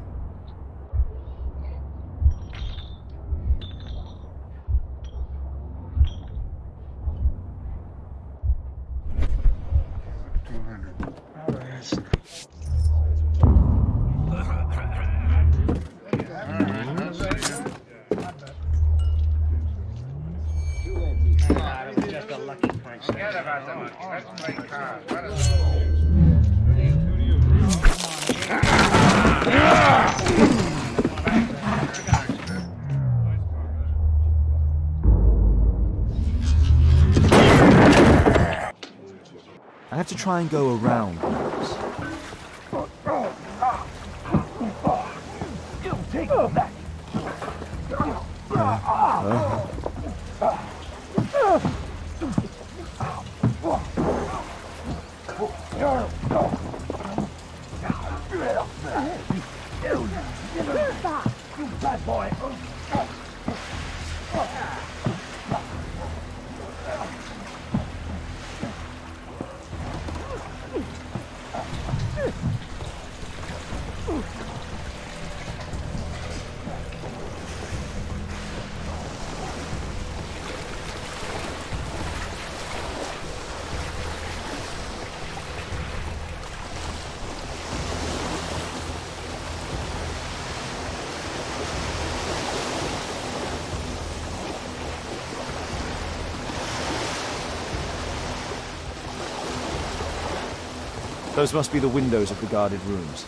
Speaker 3: I have to try and go around.
Speaker 10: Take that. You bad boy.
Speaker 3: Those must be the windows of the guarded rooms.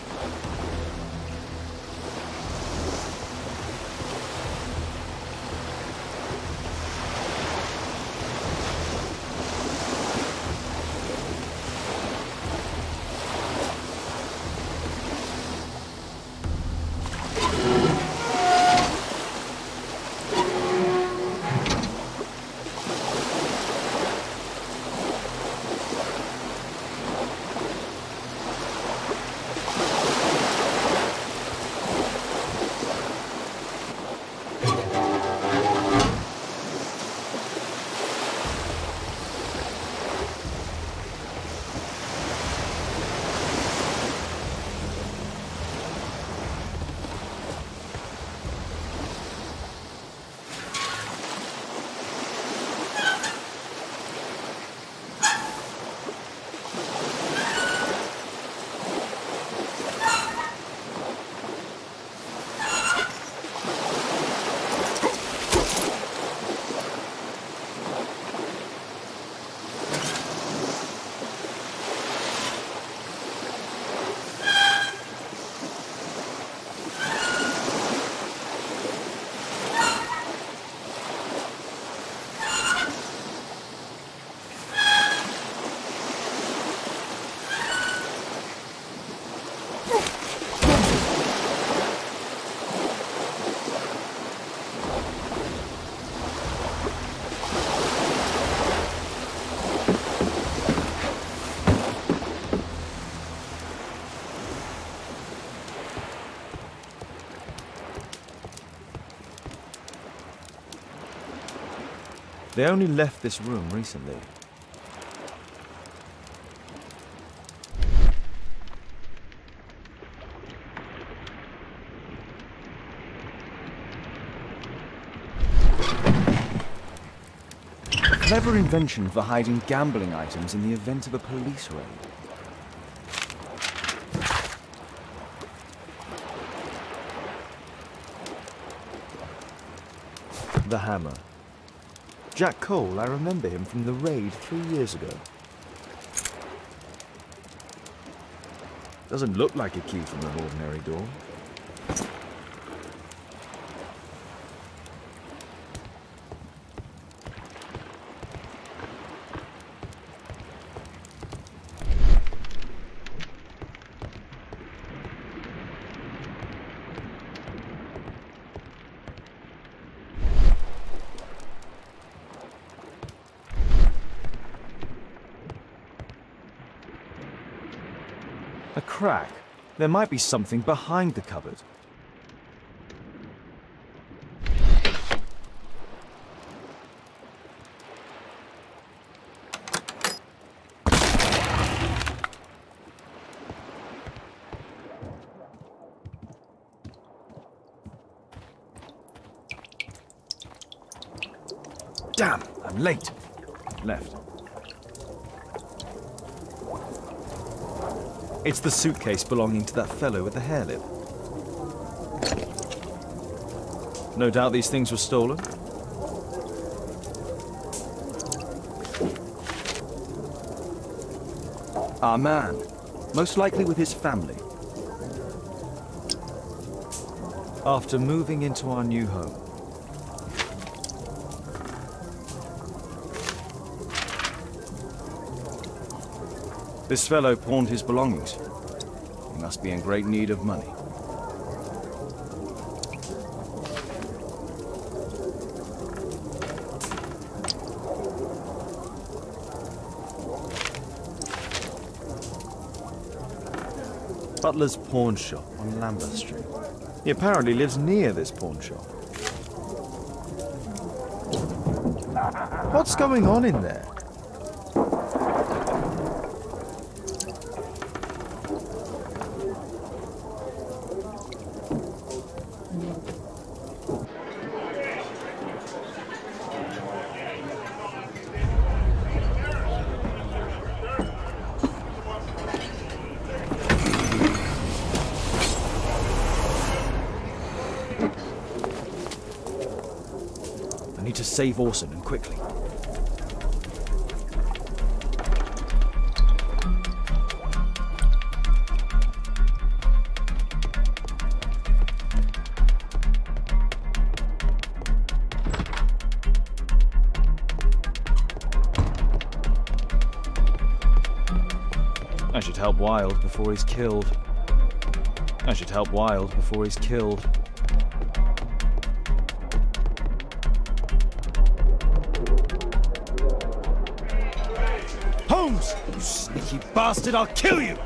Speaker 3: They only left this room recently. A clever invention for hiding gambling items in the event of a police raid. The hammer. Jack Cole, I remember him from the raid 3 years ago. Doesn't look like a key from an ordinary door. A crack. There might be something behind the cupboard. Damn, I'm late. Left. It's the suitcase belonging to that fellow with the hairlip. No doubt these things were stolen. Our man, most likely with his family. After moving into our new home. This fellow pawned his belongings. He must be in great need of money. Butler's pawn shop on Lambeth Street. He apparently lives near this pawn shop. What's going on in there? To save Orson, and quickly. I should help Wilde before he's killed. I should help Wilde before he's killed. Holmes! You sneaky bastard, I'll kill you!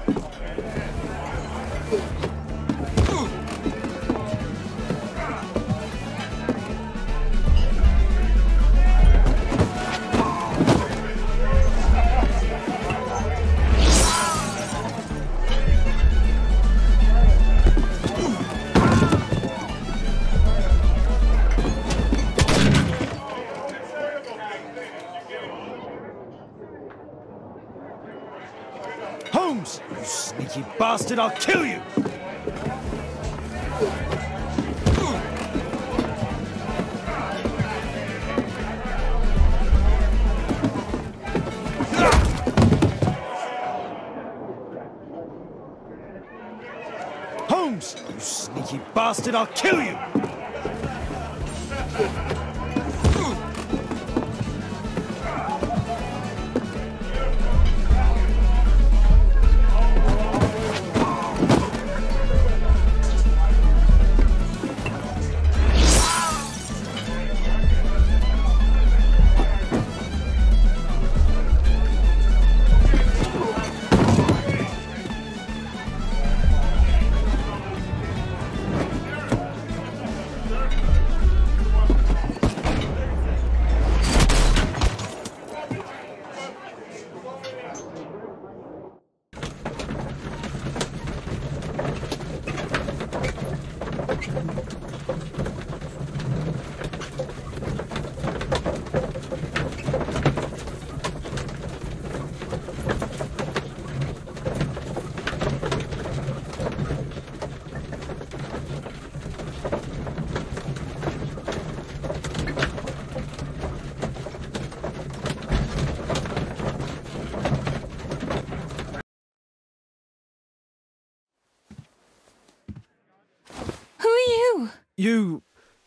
Speaker 3: Holmes! You sneaky bastard, I'll kill you! Holmes! You sneaky bastard, I'll kill you!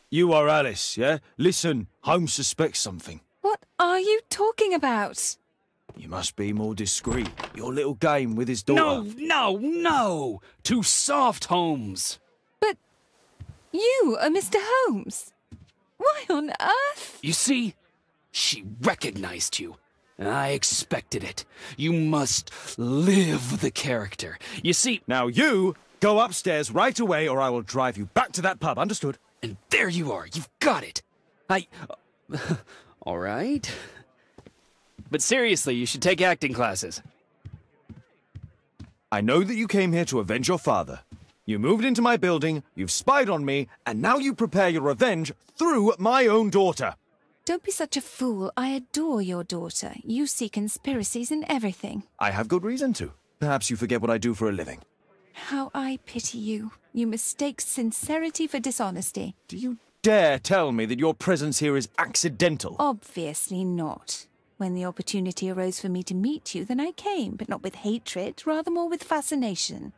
Speaker 3: You are Alice, yeah? Listen, Holmes suspects something.
Speaker 1: What are you talking about?
Speaker 3: You must be more discreet. Your little game with his daughter.
Speaker 20: No! Too soft, Holmes.
Speaker 1: But you are Mr. Holmes. Why on earth?
Speaker 20: You see, she recognized you. I expected it. You must live the character. You see...
Speaker 3: Now you go upstairs right away or I will drive you back to that pub, understood?
Speaker 20: And there you are. You've got it. All right. But seriously, you should take acting classes.
Speaker 3: I know that you came here to avenge your father. You moved into my building, you've spied on me, and now you prepare your revenge through my own daughter.
Speaker 1: Don't be such a fool. I adore your daughter. You see conspiracies in everything.
Speaker 3: I have good reason to. Perhaps you forget what I do for a living.
Speaker 1: How I pity you. You mistake sincerity for dishonesty.
Speaker 3: Do you dare tell me that your presence here is accidental?
Speaker 1: Obviously not. When the opportunity arose for me to meet you, then I came, but not with hatred, rather more with fascination.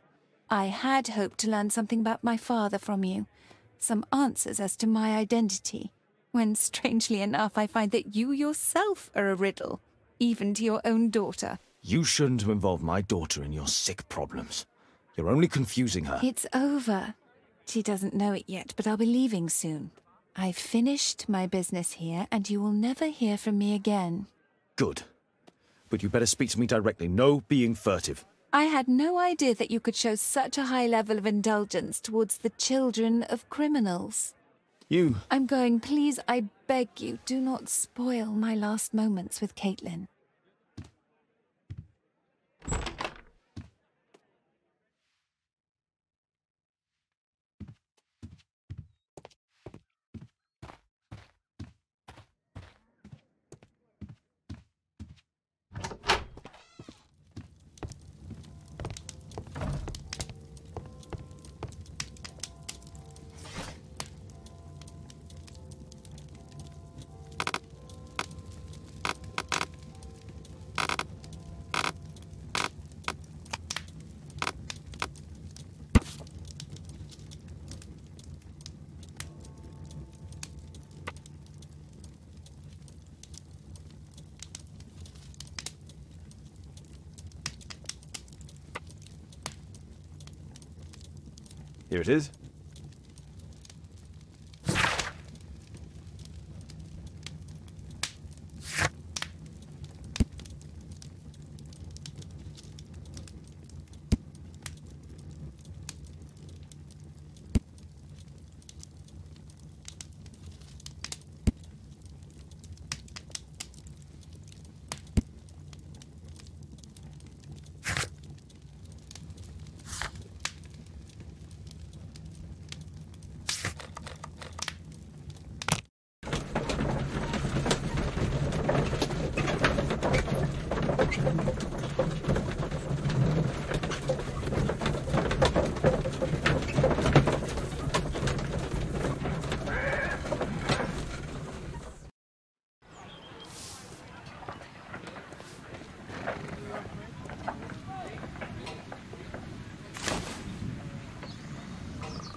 Speaker 1: I had hoped to learn something about my father from you, some answers as to my identity, when, strangely enough, I find that you yourself are a riddle, even to your own daughter.
Speaker 3: You shouldn't have involved my daughter in your sick problems. You're only confusing her.
Speaker 1: It's over. She doesn't know it yet, but I'll be leaving soon. I've finished my business here, and you will never hear from me again.
Speaker 3: Good. But you better speak to me directly. No being furtive.
Speaker 1: I had no idea that you could show such a high level of indulgence towards the children of criminals.
Speaker 3: You...
Speaker 1: I'm going. Please, I beg you, do not spoil my last moments with Caitlin.
Speaker 3: Here it is.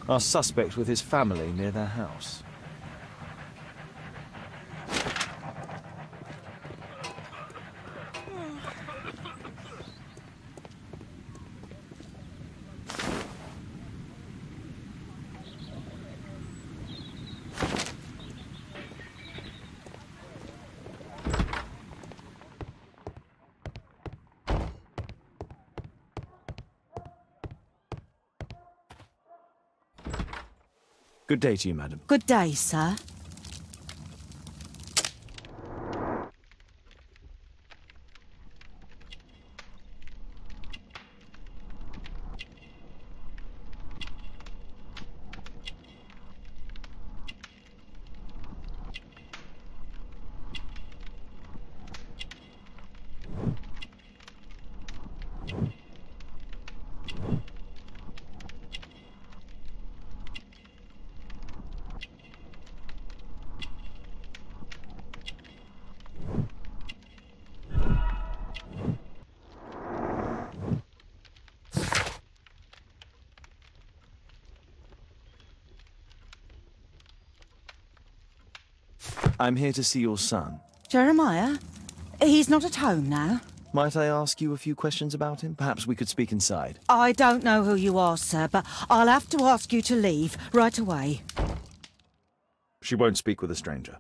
Speaker 3: Our suspect with his family near their house. Good day to you, madam.
Speaker 13: Good day, sir.
Speaker 3: I'm here to see your son.
Speaker 13: Jeremiah? He's not at home now.
Speaker 3: Might I ask you a few questions about him? Perhaps we could speak inside.
Speaker 13: I don't know who you are, sir, but I'll have to ask you to leave right away.
Speaker 3: She won't speak with a stranger.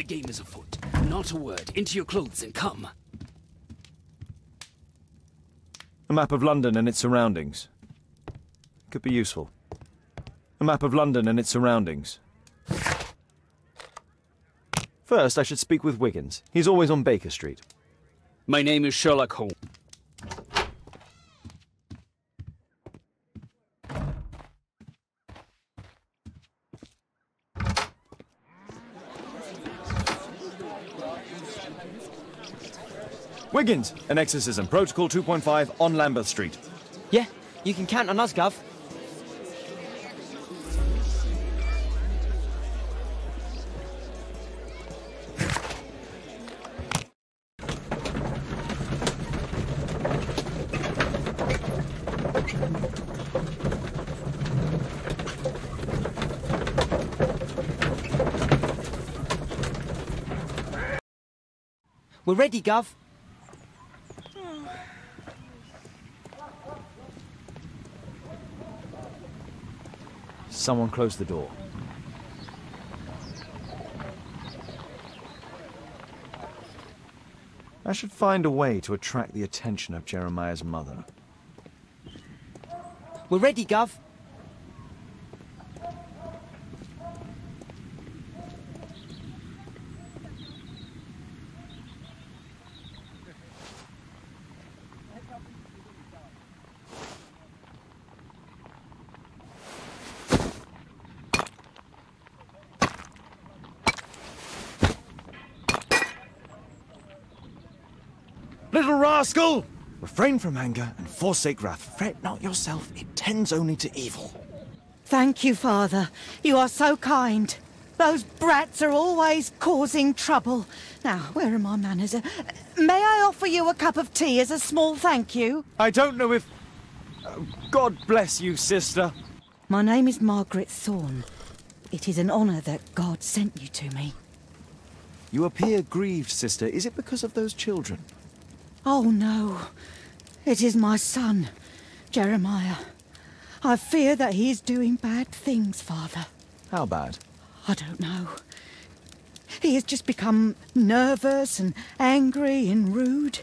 Speaker 20: game is afoot. Not a word. Into your clothes and come.
Speaker 3: A map of London and its surroundings. Could be useful. A map of London and its surroundings. First, I should speak with Wiggins. He's always on Baker Street.
Speaker 20: My name is Sherlock Holmes.
Speaker 3: Wiggins! An exorcism. Protocol 2.5 on Lambeth Street.
Speaker 5: Yeah, you can count on us, Gov. We're ready, Gov.
Speaker 3: Someone close the door. I should find a way to attract the attention of Jeremiah's mother.
Speaker 5: We're ready, Gov.
Speaker 3: Little rascal! Refrain from anger and forsake wrath. Fret not yourself, it tends only to evil.
Speaker 13: Thank you, Father. You are so kind. Those brats are always causing trouble. Now, where are my manners? May I offer you a cup of tea as a small thank you?
Speaker 3: I don't know if... God bless you, sister.
Speaker 13: My name is Margaret Thorne. It is an honour that God sent you to me.
Speaker 3: You appear grieved, sister. Is it because of those children?
Speaker 13: Oh, no. It is my son, Jeremiah. I fear that he is doing bad things, Father.
Speaker 3: How bad?
Speaker 13: I don't know. He has just become nervous and angry and rude.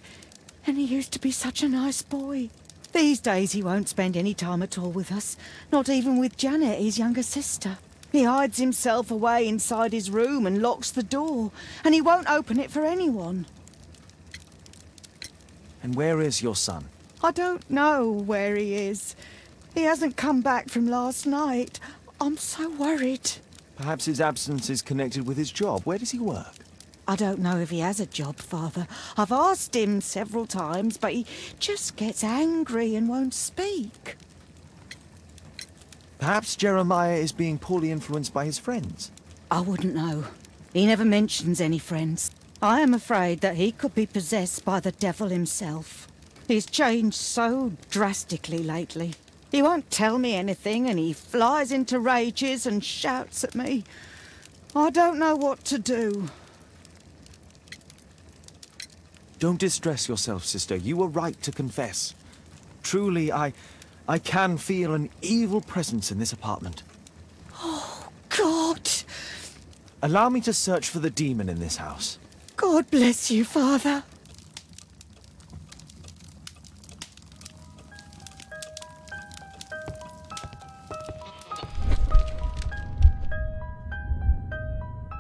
Speaker 13: And he used to be such a nice boy. These days he won't spend any time at all with us. Not even with Janet, his younger sister. He hides himself away inside his room and locks the door. And he won't open it for anyone.
Speaker 3: And where is your son?
Speaker 13: I don't know where he is. He hasn't come back from last night. I'm so worried.
Speaker 3: Perhaps his absence is connected with his job. Where does he work?
Speaker 13: I don't know if he has a job, Father. I've asked him several times, but he just gets angry and won't speak.
Speaker 3: Perhaps Jeremiah is being poorly influenced by his friends.
Speaker 13: I wouldn't know. He never mentions any friends. I am afraid that he could be possessed by the devil himself. He's changed so drastically lately. He won't tell me anything and he flies into rages and shouts at me. I don't know what to do.
Speaker 3: Don't distress yourself, sister. You were right to confess. Truly, I can feel an evil presence in this apartment.
Speaker 13: Oh, God!
Speaker 3: Allow me to search for the demon in this house.
Speaker 13: God bless you, Father.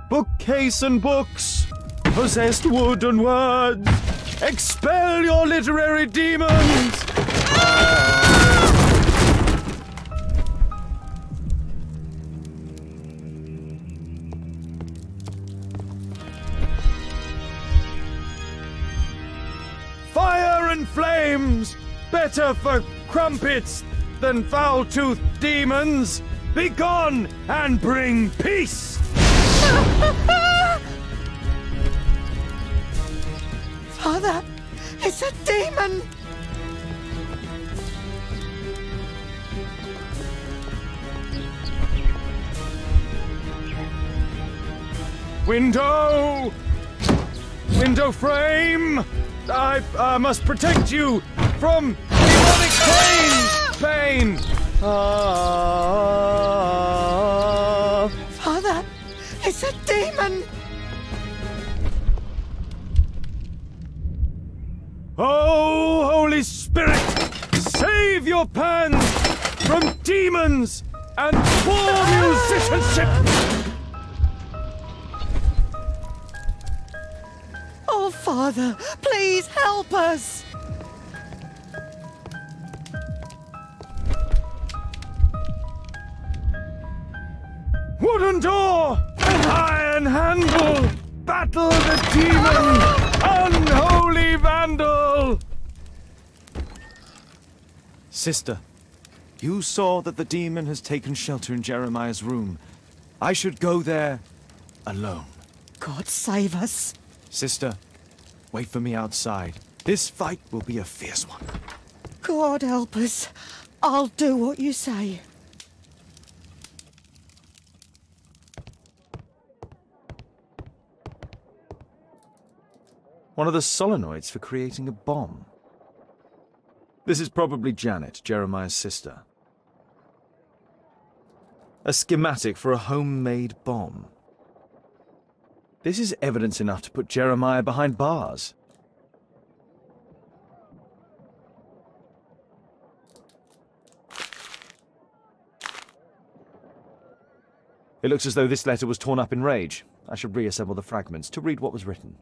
Speaker 3: Bookcase and books, possessed wood and words, expel your literary demons! Fire and flames, better for crumpets than foul-toothed demons. Begone and bring peace!
Speaker 13: Father, it's a demon!
Speaker 3: Window! Window frame! I must protect you from demonic pain!
Speaker 13: Father, it's a demon!
Speaker 3: Oh, Holy Spirit, save your pans from demons and poor musicianship!
Speaker 13: Oh, Father, please help us!
Speaker 3: Wooden door! Iron handle! Battle the demon! Unholy vandal! Sister, you saw that the demon has taken shelter in Jeremiah's room. I should go there alone.
Speaker 13: God save us.
Speaker 3: Sister, wait for me outside. This fight will be a fierce one.
Speaker 13: God help us. I'll do what you say.
Speaker 3: One of the solenoids for creating a bomb. This is probably Janet, Jeremiah's sister. A schematic for a homemade bomb. This is evidence enough to put Jeremiah behind bars. It looks as though this letter was torn up in rage. I should reassemble the fragments to read what was written.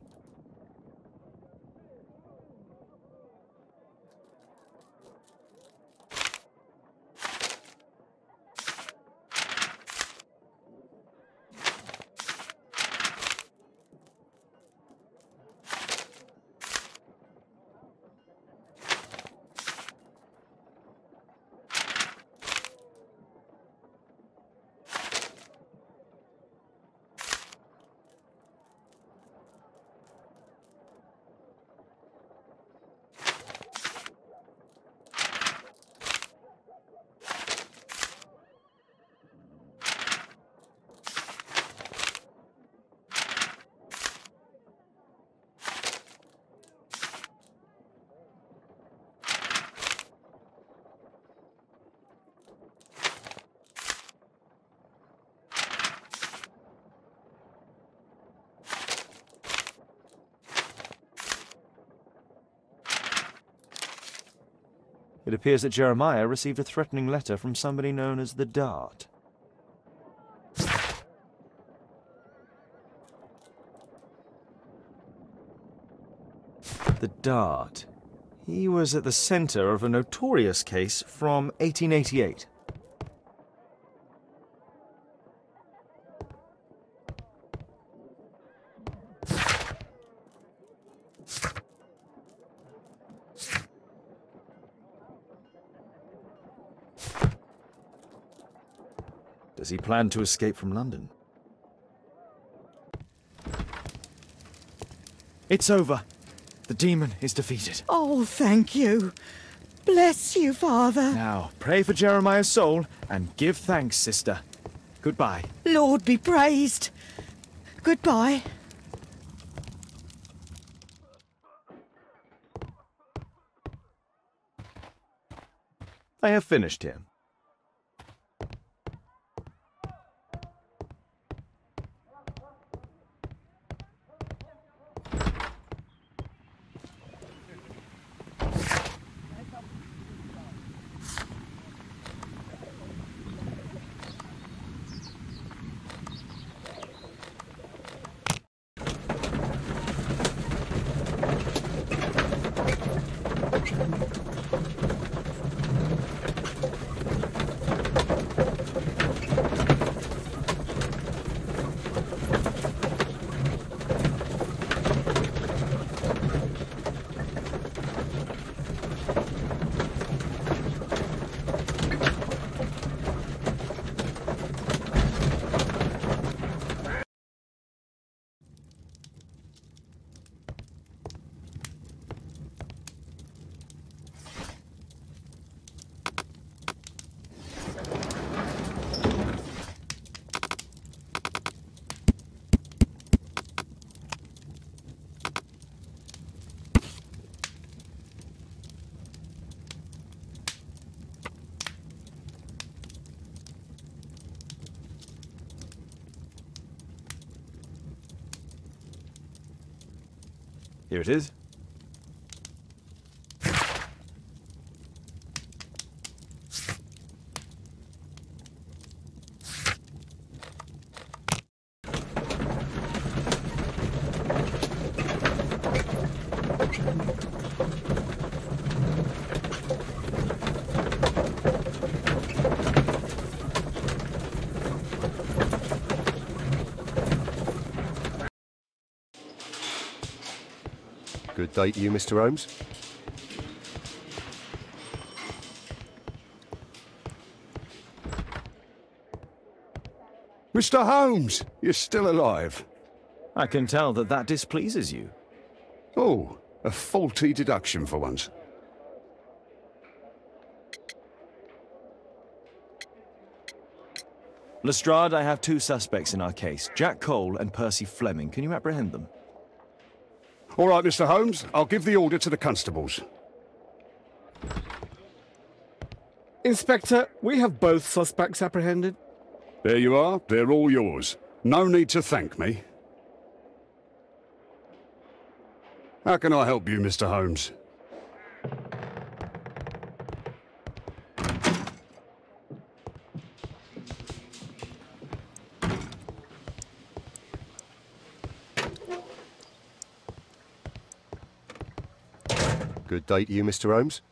Speaker 3: It appears that Jeremiah received a threatening letter from somebody known as the Dart. The Dart. He was at the center of a notorious case from 1888. Does he plan to escape from London? It's over. The demon is defeated.
Speaker 13: Oh, thank you. Bless you, Father.
Speaker 3: Now, pray for Jeremiah's soul and give thanks, sister. Goodbye.
Speaker 13: Lord be praised. Goodbye.
Speaker 3: I have finished here. Here it is.
Speaker 6: Good day to you, Mr. Holmes.
Speaker 17: Mr. Holmes, you're still alive.
Speaker 3: I can tell that that displeases you.
Speaker 17: Oh, a faulty deduction for once.
Speaker 3: Lestrade, I have two suspects in our case, Jack Cole and Percy Fleming. Can you apprehend them?
Speaker 17: All right, Mr. Holmes, I'll give the order to the constables.
Speaker 12: Inspector, we have both suspects apprehended.
Speaker 17: There you are, they're all yours. No need to thank me. How can I help you, Mr. Holmes?
Speaker 6: Good day to you, Mr. Holmes.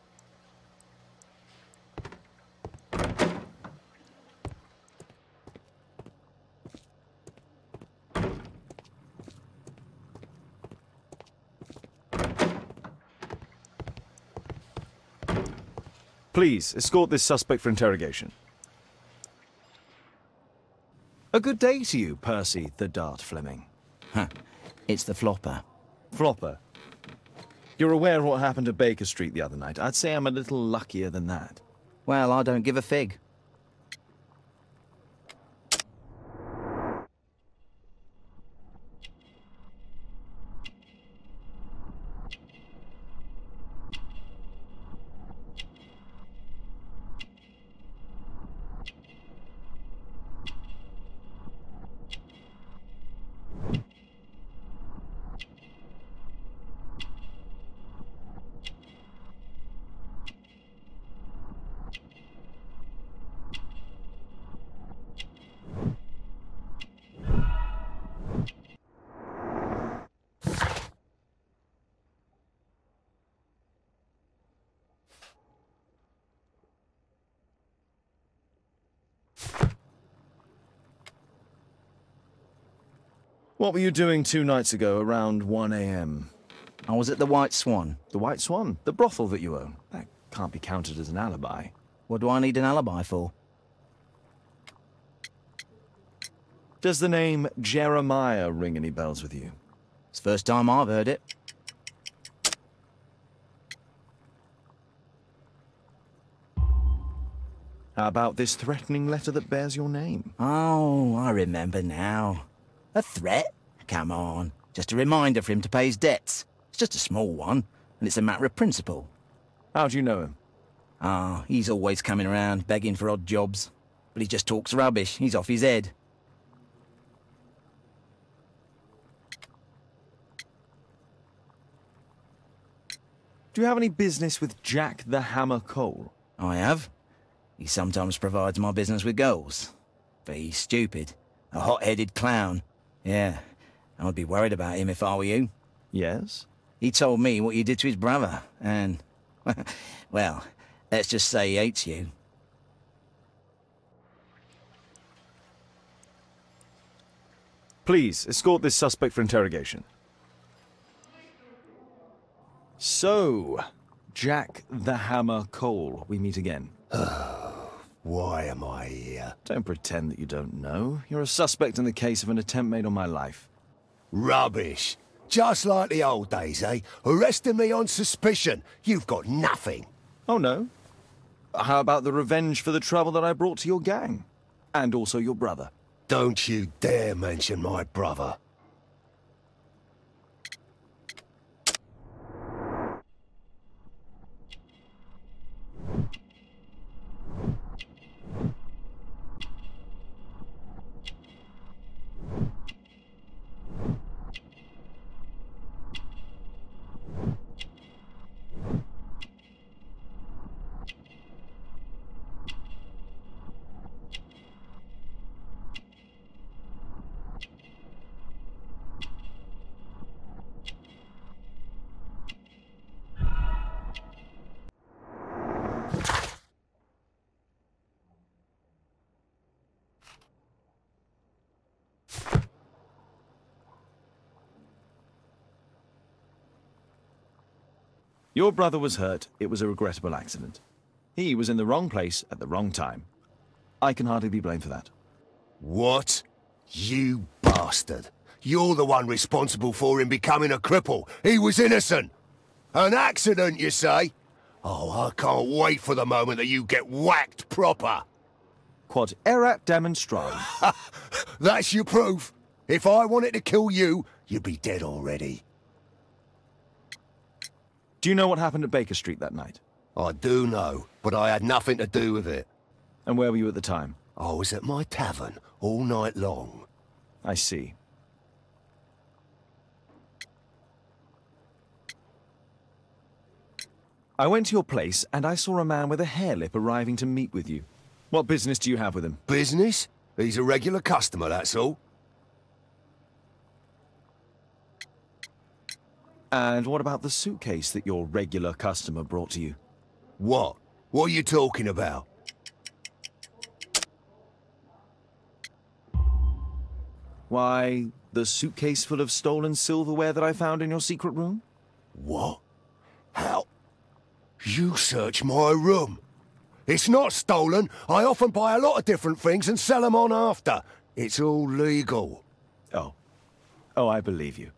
Speaker 3: Please, escort this suspect for interrogation. A good day to you, Percy the Dart Fleming.
Speaker 15: Huh. It's the flopper.
Speaker 3: Flopper? You're aware of what happened at Baker Street the other night. I'd say I'm a little luckier than that.
Speaker 15: Well, I don't give a fig.
Speaker 3: What were you doing 2 nights ago around 1 a.m.?
Speaker 15: I was at the White Swan.
Speaker 3: The White Swan? The brothel that you own? That can't be counted as an alibi.
Speaker 15: What do I need an alibi for?
Speaker 3: Does the name Jeremiah ring any bells with you?
Speaker 15: It's the first time I've heard it.
Speaker 3: How about this threatening letter that bears your name?
Speaker 15: Oh, I remember now. A threat? Come on. Just a reminder for him to pay his debts. It's just a small one, and it's a matter of principle.
Speaker 3: How do you know him?
Speaker 15: Ah, he's always coming around, begging for odd jobs. But he just talks rubbish. He's off his head.
Speaker 3: Do you have any business with Jack the Hammer Cole?
Speaker 15: I have. He sometimes provides my business with goals. But he's stupid. A hot-headed clown. Yeah, I'd be worried about him if I were you.
Speaker 3: Yes?
Speaker 15: He told me what you did to his brother, and... well, let's just say he hates you.
Speaker 3: Please, escort this suspect for interrogation. So, Jack the Hammer Cole, we meet again.
Speaker 6: Why am I here?
Speaker 3: Don't pretend that you don't know. You're a suspect in the case of an attempt made on my life.
Speaker 6: Rubbish. Just like the old days, eh? Arresting me on suspicion. You've got nothing.
Speaker 3: Oh, no? How about the revenge for the trouble that I brought to your gang? And also your brother.
Speaker 6: Don't you dare mention my brother.
Speaker 3: Your brother was hurt. It was a regrettable accident. He was in the wrong place at the wrong time. I can hardly be blamed for that.
Speaker 6: What? You bastard. You're the one responsible for him becoming a cripple. He was innocent. An accident, you say? Oh, I can't wait for the moment that you get whacked proper.
Speaker 3: Quod erat demonstrandum.
Speaker 6: That's your proof. If I wanted to kill you, you'd be dead already.
Speaker 3: Do you know what happened at Baker Street that night?
Speaker 6: I do know, but I had nothing to do with it.
Speaker 3: And where were you at the time?
Speaker 6: I was at my tavern all night long.
Speaker 3: I see. I went to your place and I saw a man with a hair lip arriving to meet with you. What business do you have with him?
Speaker 6: Business? He's a regular customer, that's all.
Speaker 3: And what about the suitcase that your regular customer brought to you?
Speaker 6: What? What are you talking about?
Speaker 3: Why, the suitcase full of stolen silverware that I found in your secret room?
Speaker 6: What? How? You searched my room. It's not stolen. I often buy a lot of different things and sell them on after. It's all legal.
Speaker 3: Oh. Oh, I believe you.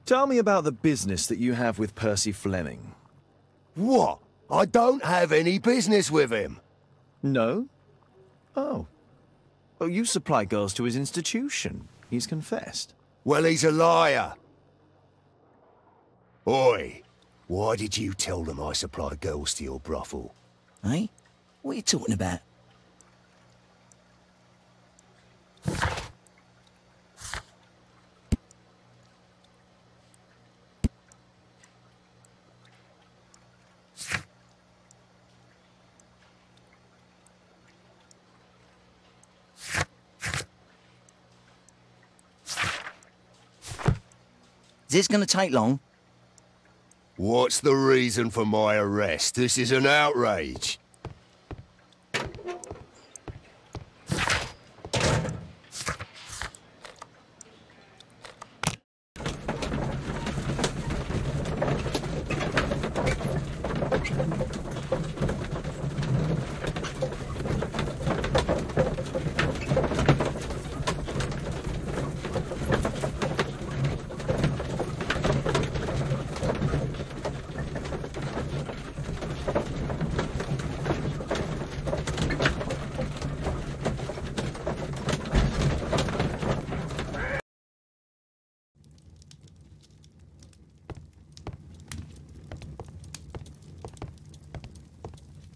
Speaker 3: Tell me about the business that you have with Percy Fleming.
Speaker 6: What? I don't have any business with him.
Speaker 3: No? Oh. Oh, you supply girls to his institution. He's confessed.
Speaker 6: Well, he's a liar. Oi, why did you tell them I supply girls to your brothel?
Speaker 15: Eh? What are you talking about? Is this going to take long?
Speaker 6: What's the reason for my arrest? This is an outrage.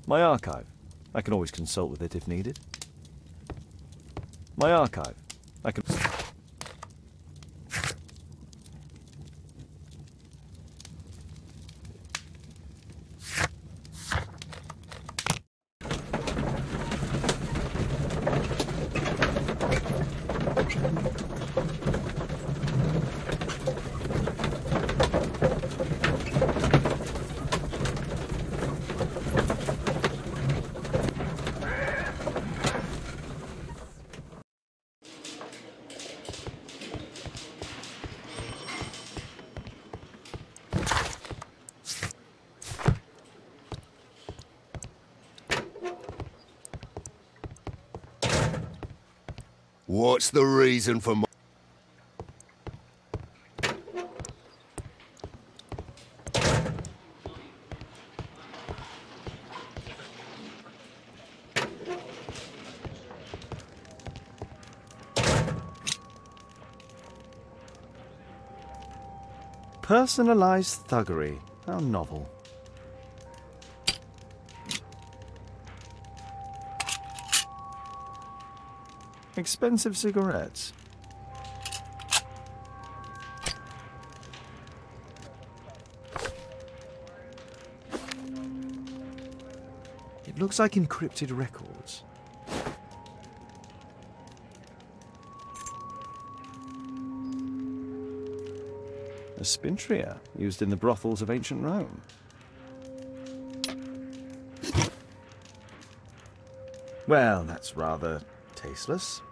Speaker 3: My archive. I can always consult with it if needed. My archive. I can...
Speaker 6: What's the reason for my...
Speaker 3: Personalized thuggery. How novel. Expensive cigarettes. It looks like encrypted records. A spintria used in the brothels of ancient Rome. Well, that's rather tasteless.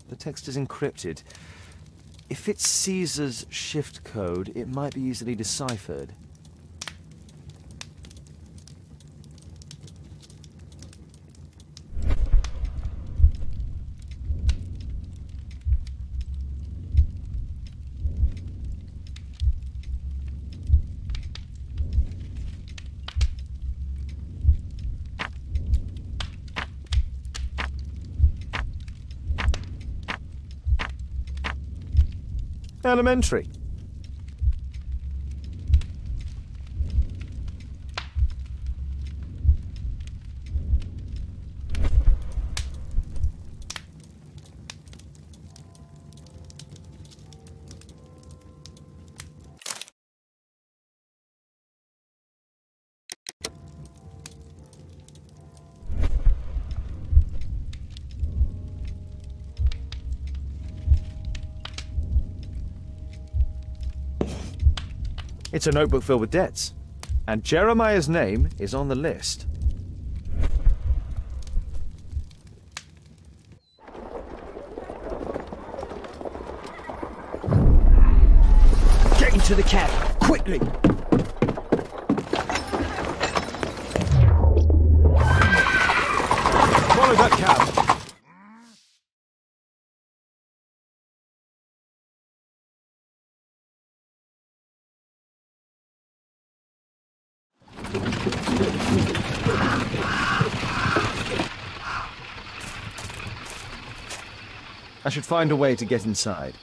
Speaker 3: The text is encrypted. If it's Caesar's shift code, it might be easily deciphered. Elementary. It's a notebook filled with debts, and Jeremiah's name is on the list.
Speaker 5: Get into the cab, quickly!
Speaker 3: Follow that cab! I should find a way to get inside.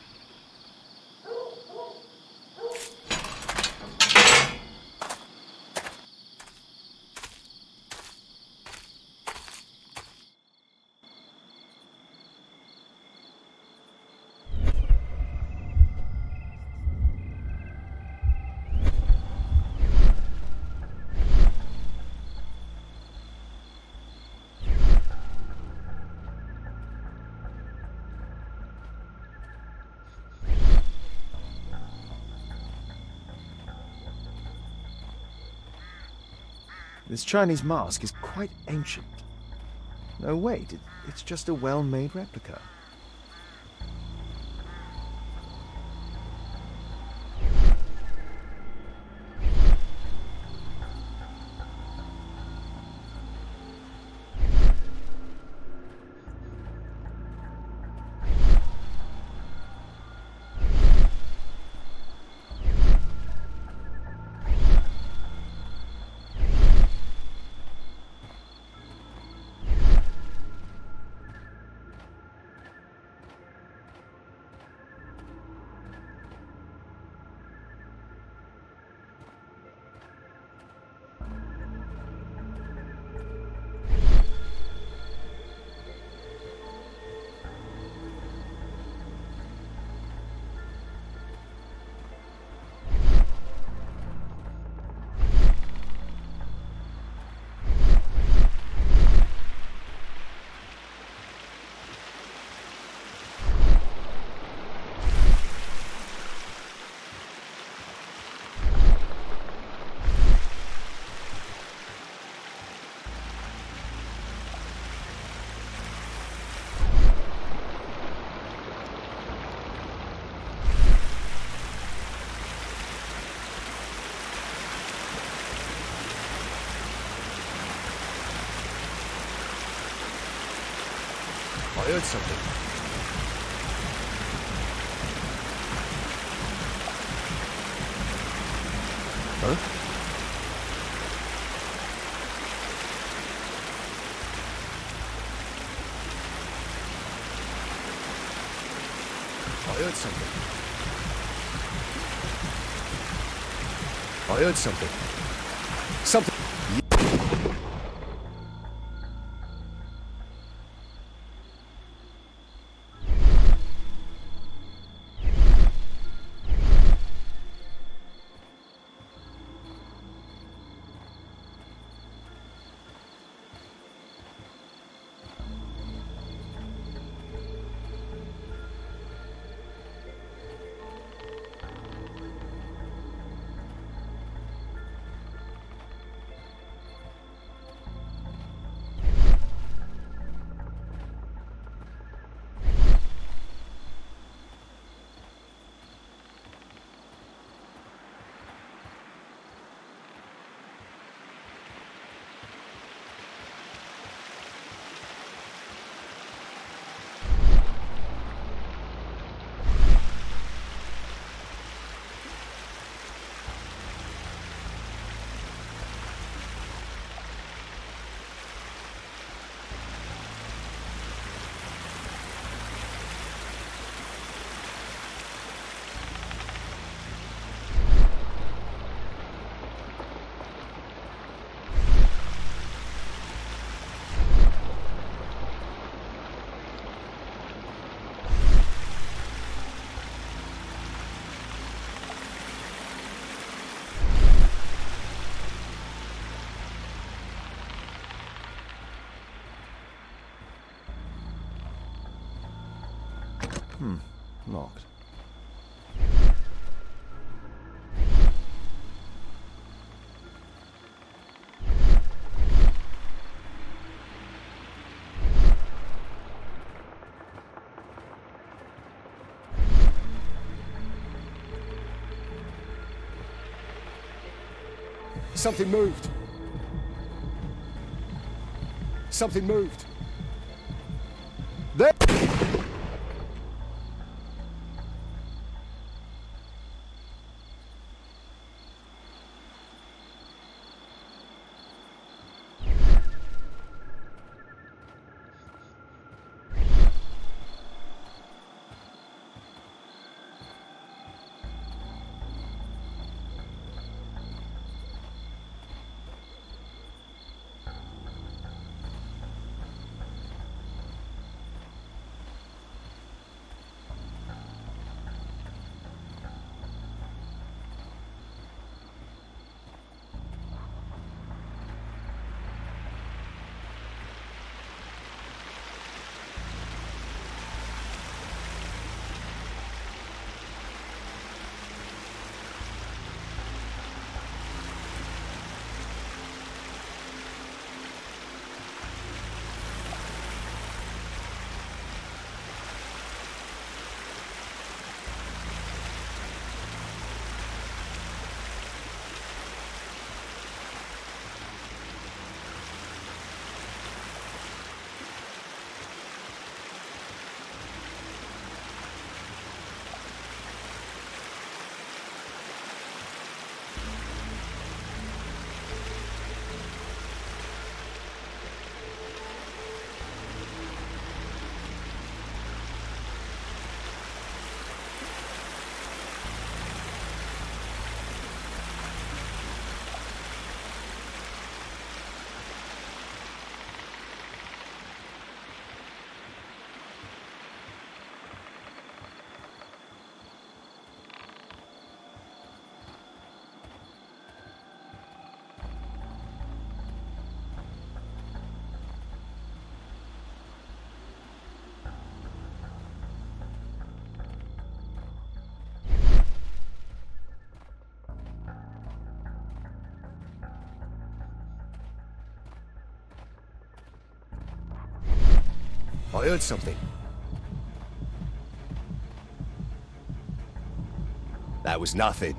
Speaker 3: This Chinese mask is quite ancient. No, wait, it's just a well-made replica.
Speaker 5: I heard something. Huh? I heard something.
Speaker 6: I heard something. Something...
Speaker 3: Locked.
Speaker 6: Something moved. Something moved. There. I heard something. That was nothing.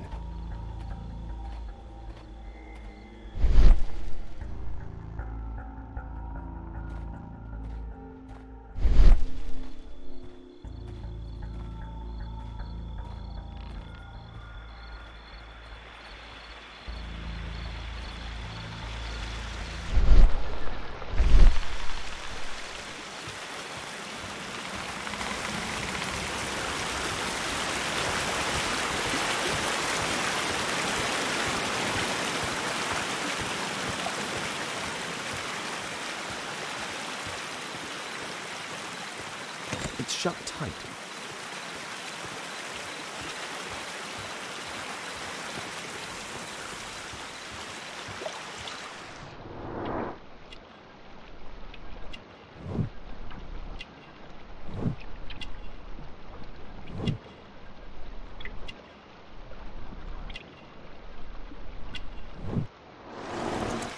Speaker 3: shut tight.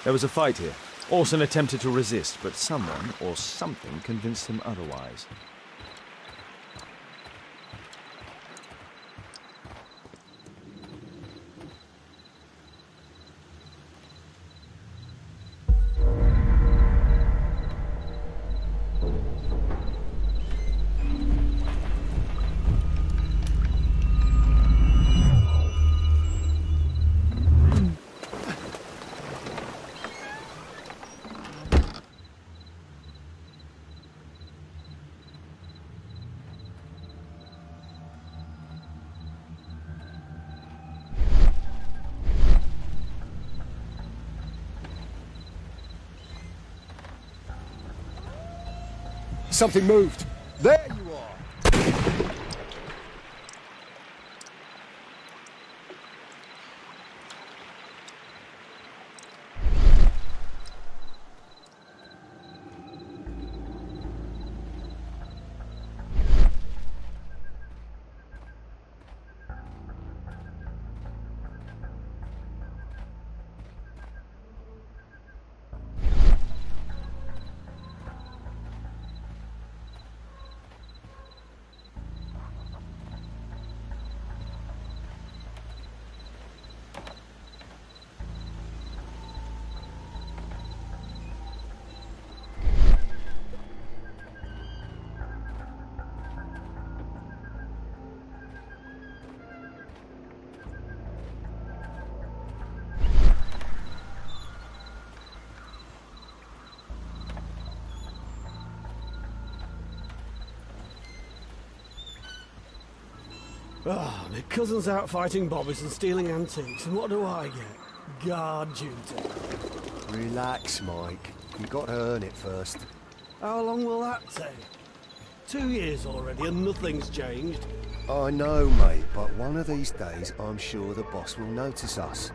Speaker 3: There was a fight here. Orson attempted to resist, but someone or something convinced him otherwise.
Speaker 6: Something moved. There you are.
Speaker 12: Ah, my cousin's out fighting bobbies and stealing antiques, and what do I get? Guard duty.
Speaker 6: Relax, Mike. You got to earn it first.
Speaker 12: How long will that take? 2 years already and nothing's changed.
Speaker 6: I know, mate, but one of these days I'm sure the boss will notice us.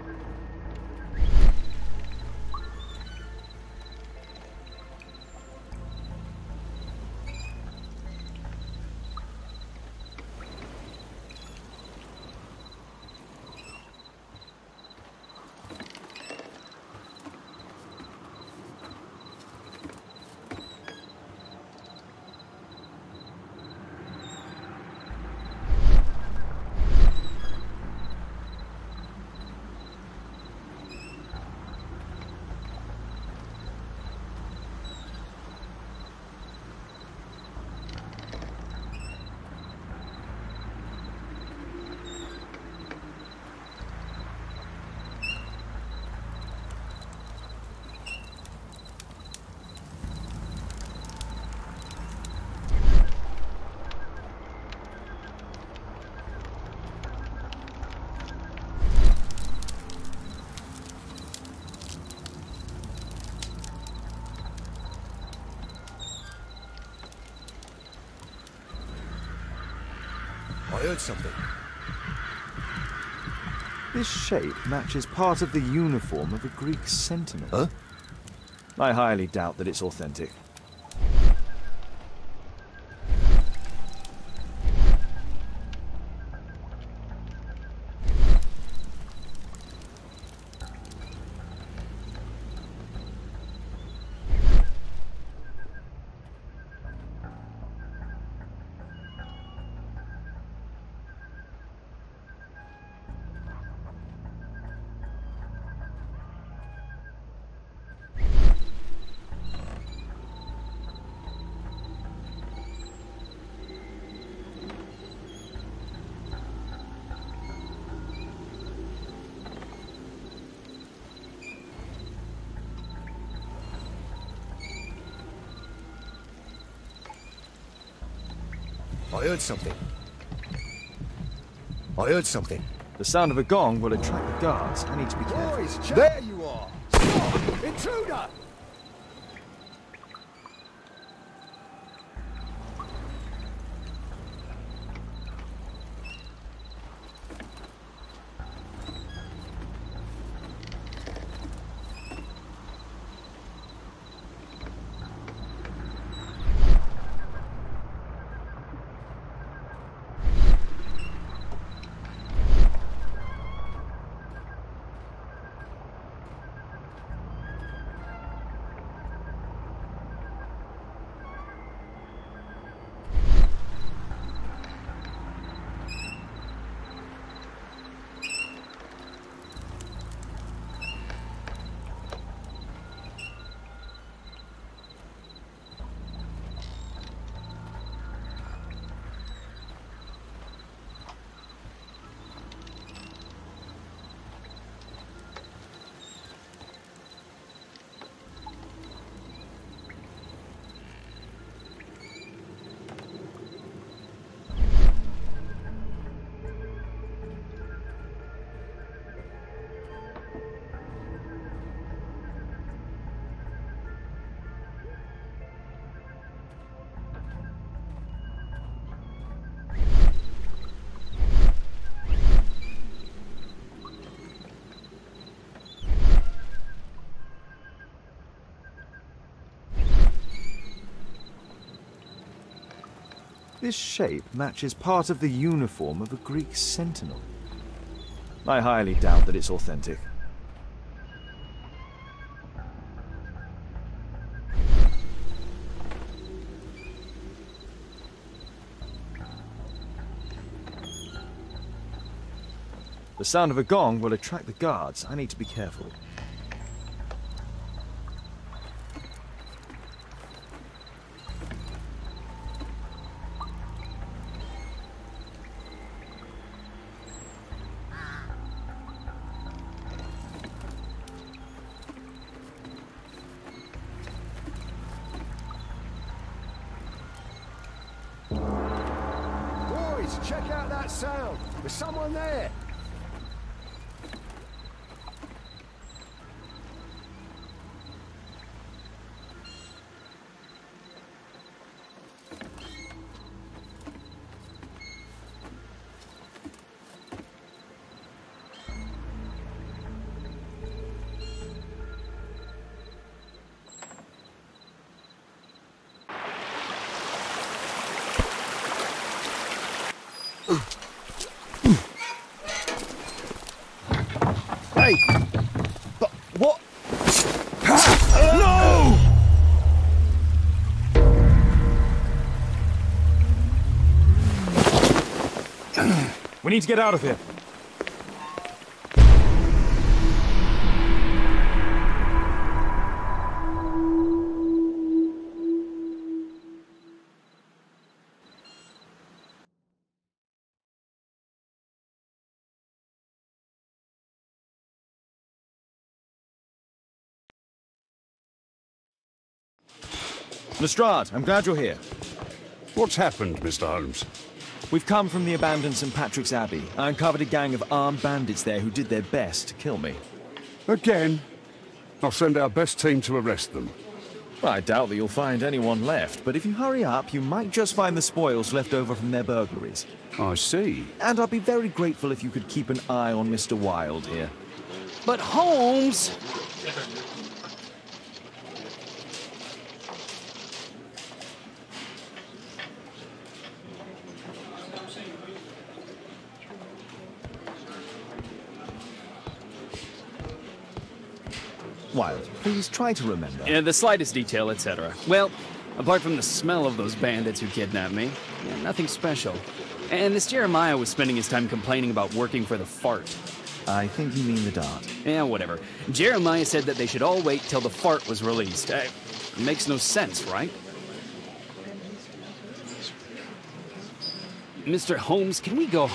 Speaker 6: I heard something.
Speaker 3: This shape matches part of the uniform of a Greek sentinel.
Speaker 6: Huh?
Speaker 3: I highly doubt that it's authentic.
Speaker 6: I heard something. I heard something.
Speaker 3: The sound of a gong will attract the guards. I need to be careful.
Speaker 6: Boys, there you are! Stop! Intruder!
Speaker 3: This shape matches part of the uniform of a Greek sentinel. I highly doubt that it's authentic. The sound of a gong will attract the guards. I need to be careful.
Speaker 6: Boys, check out that sound. There's someone there.
Speaker 3: Hey! But what?
Speaker 6: No!
Speaker 3: We need to get out of here. Lestrade, I'm glad you're here.
Speaker 17: What's happened, Mr. Holmes?
Speaker 3: We've come from the abandoned St. Patrick's Abbey. I uncovered a gang of armed bandits there who did their best to kill me.
Speaker 17: Again? I'll send our best team to arrest them.
Speaker 3: Well, I doubt that you'll find anyone left, but if you hurry up, you might just find the spoils left over from their burglaries.
Speaker 17: I see.
Speaker 3: And I'd be very grateful if you could keep an eye on Mr. Wilde here.
Speaker 20: But Holmes!
Speaker 3: Wilde, please try to remember.
Speaker 20: Yeah, the slightest detail, etc. Well, apart from the smell of those bandits who kidnapped me, yeah, nothing special. And this Jeremiah was spending his time complaining about working for the fart.
Speaker 3: I think you mean the Dart.
Speaker 20: Yeah, whatever. Jeremiah said that they should all wait till the fart was released. Makes no sense, right? Mr. Holmes, can we go?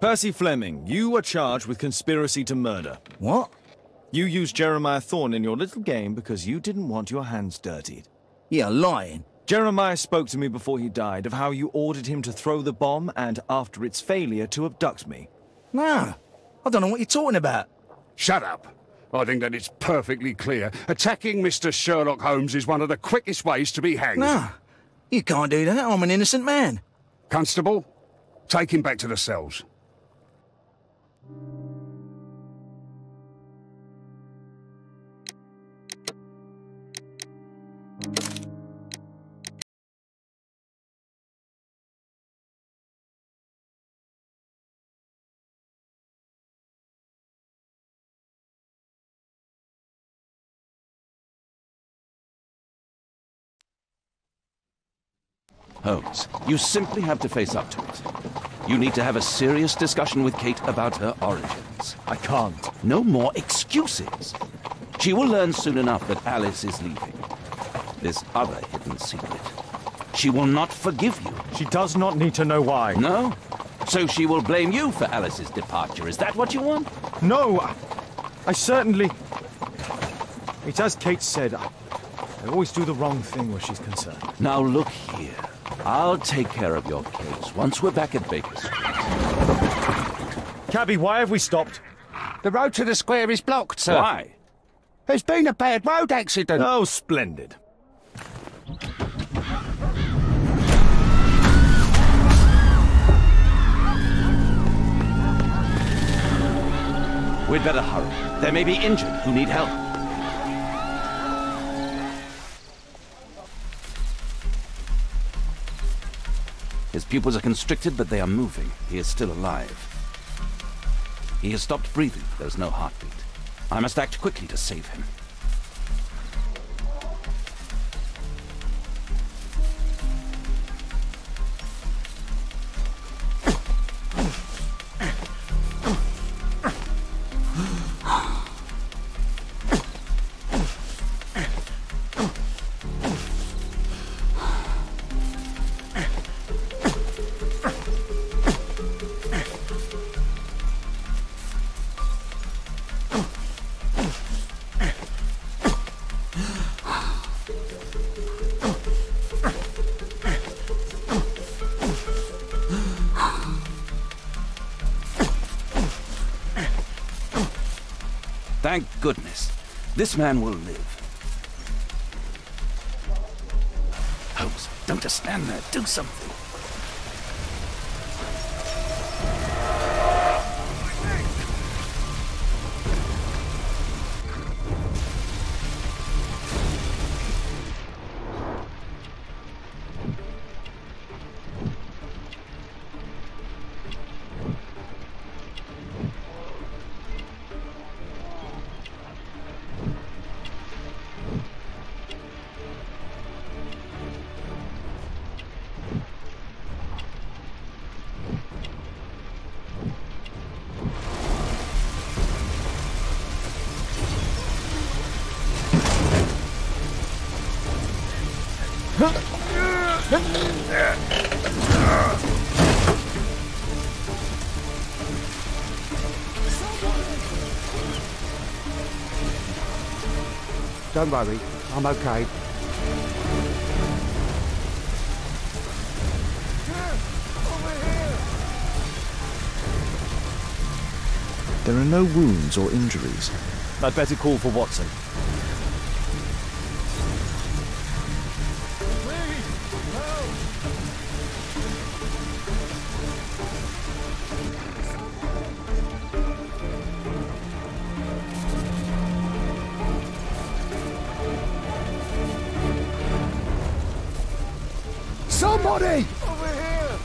Speaker 3: Percy Fleming, you are charged with conspiracy to murder.
Speaker 15: What?
Speaker 3: You used Jeremiah Thorne in your little game because you didn't want your hands dirtied.
Speaker 15: You're lying.
Speaker 3: Jeremiah spoke to me before he died of how you ordered him to throw the bomb and, after its failure, to abduct me.
Speaker 15: No, I don't know what you're talking about.
Speaker 17: Shut up. I think that it's perfectly clear. Attacking Mr. Sherlock Holmes is one of the quickest ways to be hanged.
Speaker 15: No, you can't do that. I'm an innocent man.
Speaker 17: Constable, take him back to the cells.
Speaker 2: Holmes, you simply have to face up to it. You need to have a serious discussion with Kate about her origins.
Speaker 3: I can't.
Speaker 2: No more excuses. She will learn soon enough that Alice is leaving. This other hidden secret. She will not forgive you.
Speaker 3: She does not need to know why.
Speaker 2: No? So she will blame you for Alice's departure. Is that what you want?
Speaker 3: No, I certainly... It's as Kate said, I always do the wrong thing where she's concerned.
Speaker 2: Now look here. I'll take care of your case once we're back at Baker Street.
Speaker 3: Cabby, why have we stopped?
Speaker 15: The road to the square is blocked, sir.
Speaker 2: Why?
Speaker 15: There's been a bad road accident.
Speaker 3: Oh, splendid.
Speaker 2: We'd better hurry. There may be injured who need help. His pupils are constricted, but they are moving. He is still alive. He has stopped breathing. There's no heartbeat. I must act quickly to save him. Thank goodness. This man will live. Holmes, don't just stand there. Do something.
Speaker 8: Don't worry, I'm okay.
Speaker 3: There are no wounds or injuries. I'd better call for Watson.
Speaker 6: Somebody!
Speaker 16: Over here!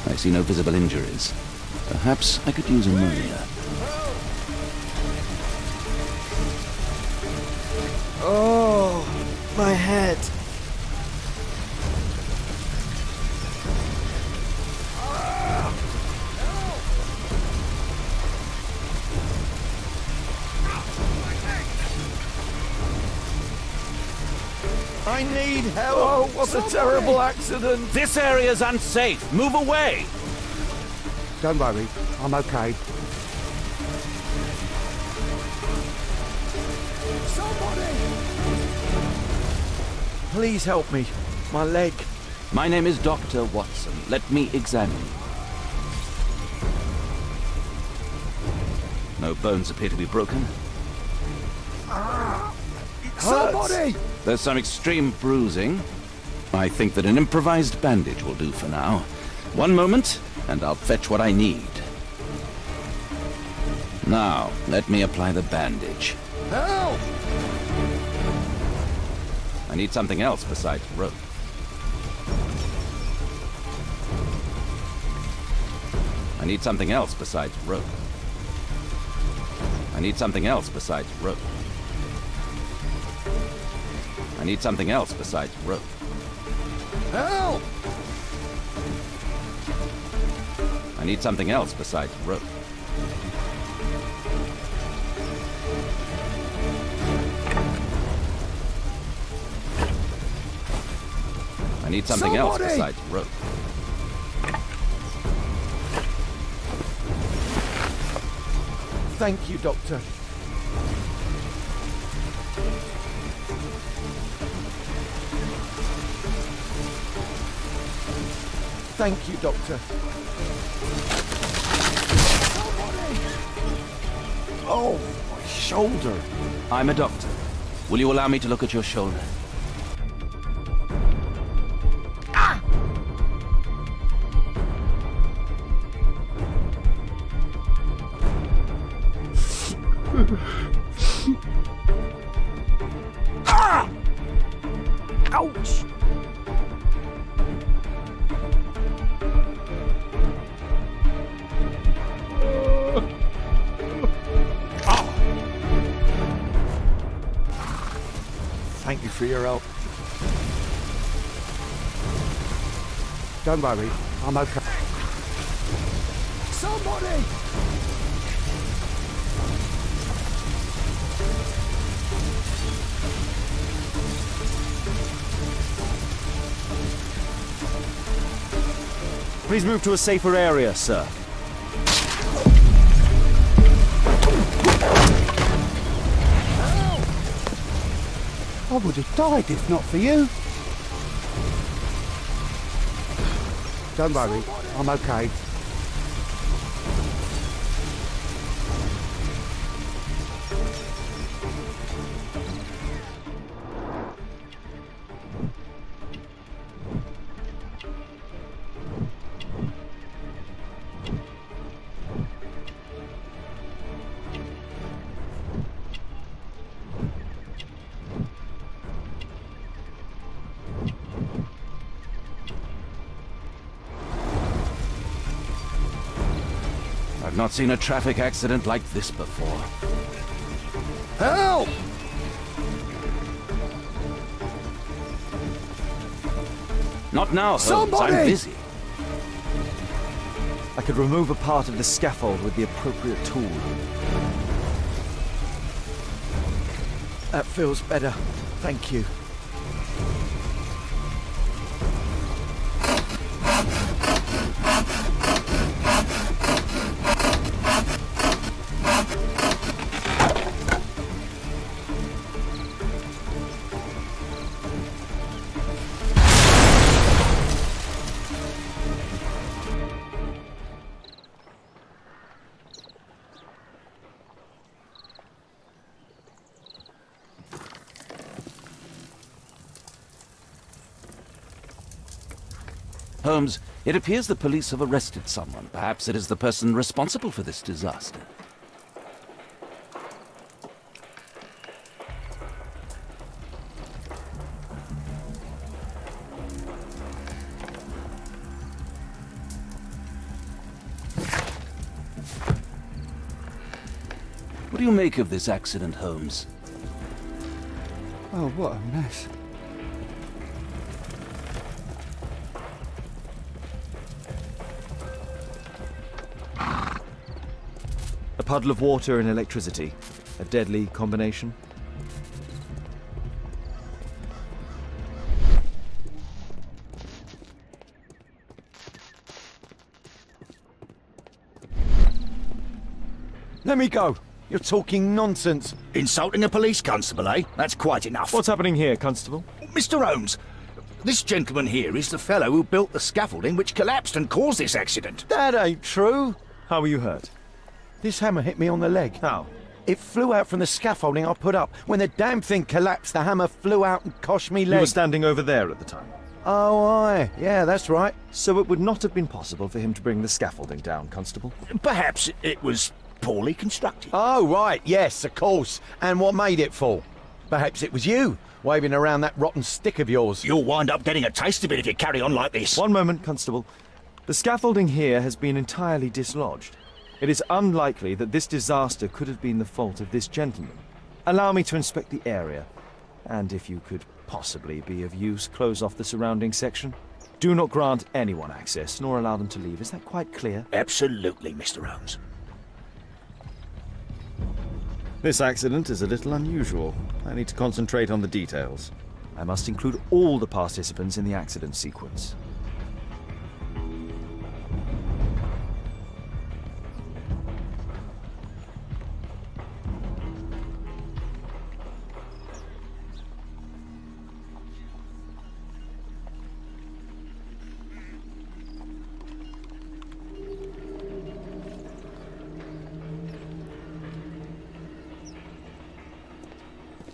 Speaker 2: I see no visible injuries. Perhaps I could use ammonia.
Speaker 5: Oh, my head.
Speaker 3: I need help! Oh, what a terrible accident!
Speaker 2: This area's unsafe. Move away!
Speaker 8: Don't worry, I'm okay.
Speaker 3: Please help me. My leg.
Speaker 2: My name is Dr. Watson. Let me examine you. No bones appear to be broken.
Speaker 6: Somebody!
Speaker 2: There's some extreme bruising. I think that an improvised bandage will do for now. One moment, and I'll fetch what I need. Now, let me apply the bandage.
Speaker 6: Help!
Speaker 2: I need something else besides rope. I need something else besides rope. I need something else besides rope. I need something else besides rope.
Speaker 6: Help!
Speaker 2: I need something else besides rope. I need something else besides rope.
Speaker 3: Thank you, Doctor. Thank you, Doctor. Oh, my shoulder.
Speaker 2: I'm a doctor. Will you allow me to look at your shoulder?
Speaker 6: Ouch!
Speaker 3: Thank you for your help.
Speaker 8: Don't worry, I'm okay.
Speaker 6: Somebody!
Speaker 3: Please move to a safer area, sir.
Speaker 8: I would have died if not for you. Don't worry, I'm okay.
Speaker 2: I've not seen a traffic accident like this before.
Speaker 6: Help!
Speaker 2: Not now, Holmes.
Speaker 6: Somebody!
Speaker 2: I'm busy.
Speaker 3: I could remove a part of the scaffold with the appropriate tool. That feels better. Thank you.
Speaker 2: Holmes, it appears the police have arrested someone. Perhaps it is the person responsible for this disaster. What do you make of this accident, Holmes?
Speaker 8: Oh, what a mess.
Speaker 3: A puddle of water and electricity. A deadly combination.
Speaker 14: Let me go. You're talking nonsense.
Speaker 15: Insulting a police constable, eh? That's quite enough.
Speaker 3: What's happening here, Constable?
Speaker 15: Mr. Holmes, this gentleman here is the fellow who built the scaffolding which collapsed and caused this accident.
Speaker 14: That ain't true.
Speaker 3: How were you hurt?
Speaker 14: This hammer hit me on the leg.
Speaker 3: How?
Speaker 14: It flew out from the scaffolding I put up. When the damn thing collapsed, the hammer flew out and cost me leg.
Speaker 3: You were standing over there at the time?
Speaker 14: Oh, aye. Yeah, that's right.
Speaker 3: So it would not have been possible for him to bring the scaffolding down, Constable?
Speaker 15: Perhaps it was poorly constructed.
Speaker 14: Oh, right. Yes, of course. And what made it fall? Perhaps it was you, waving around that rotten stick of yours.
Speaker 15: You'll wind up getting a taste of it if you carry on like this.
Speaker 3: One moment, Constable. The scaffolding here has been entirely dislodged. It is unlikely that this disaster could have been the fault of this gentleman. Allow me to inspect the area, and if you could possibly be of use, close off the surrounding section. Do not grant anyone access, nor allow them to leave. Is that quite clear?
Speaker 15: Absolutely, Mr. Holmes.
Speaker 3: This accident is a little unusual. I need to concentrate on the details. I must include all the participants in the accident sequence.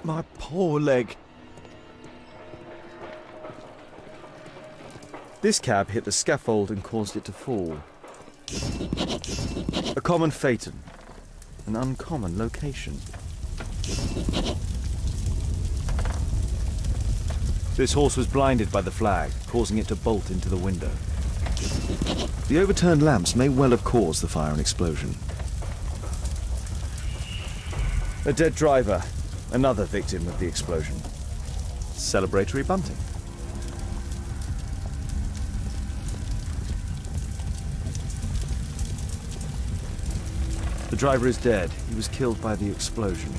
Speaker 14: My poor leg.
Speaker 3: This cab hit the scaffold and caused it to fall. A common phaeton. An uncommon location. This horse was blinded by the flag, causing it to bolt into the window. The overturned lamps may well have caused the fire and explosion. A dead driver. Another victim of the explosion. Celebratory bunting. The driver is dead. He was killed by the explosion.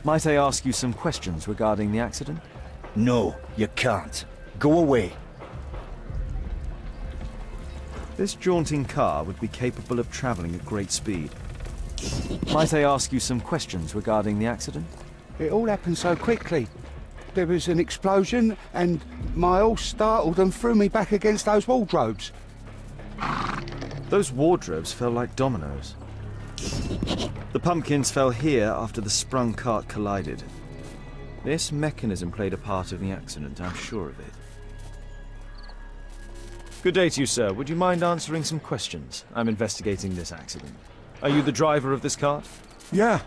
Speaker 3: Might I ask you some questions regarding the accident?
Speaker 15: No, you can't. Go away.
Speaker 3: This jaunting car would be capable of travelling at great speed. Might I ask you some questions regarding the accident?
Speaker 18: It all happened so quickly. There was an explosion, and my horse startled and threw me back against those wardrobes.
Speaker 3: Those wardrobes fell like dominoes. The pumpkins fell here after the sprung cart collided. This mechanism played a part in the accident, I'm sure of it. Good day to you, sir. Would you mind answering some questions? I'm investigating this accident. Are you the driver of this cart?
Speaker 14: Yeah.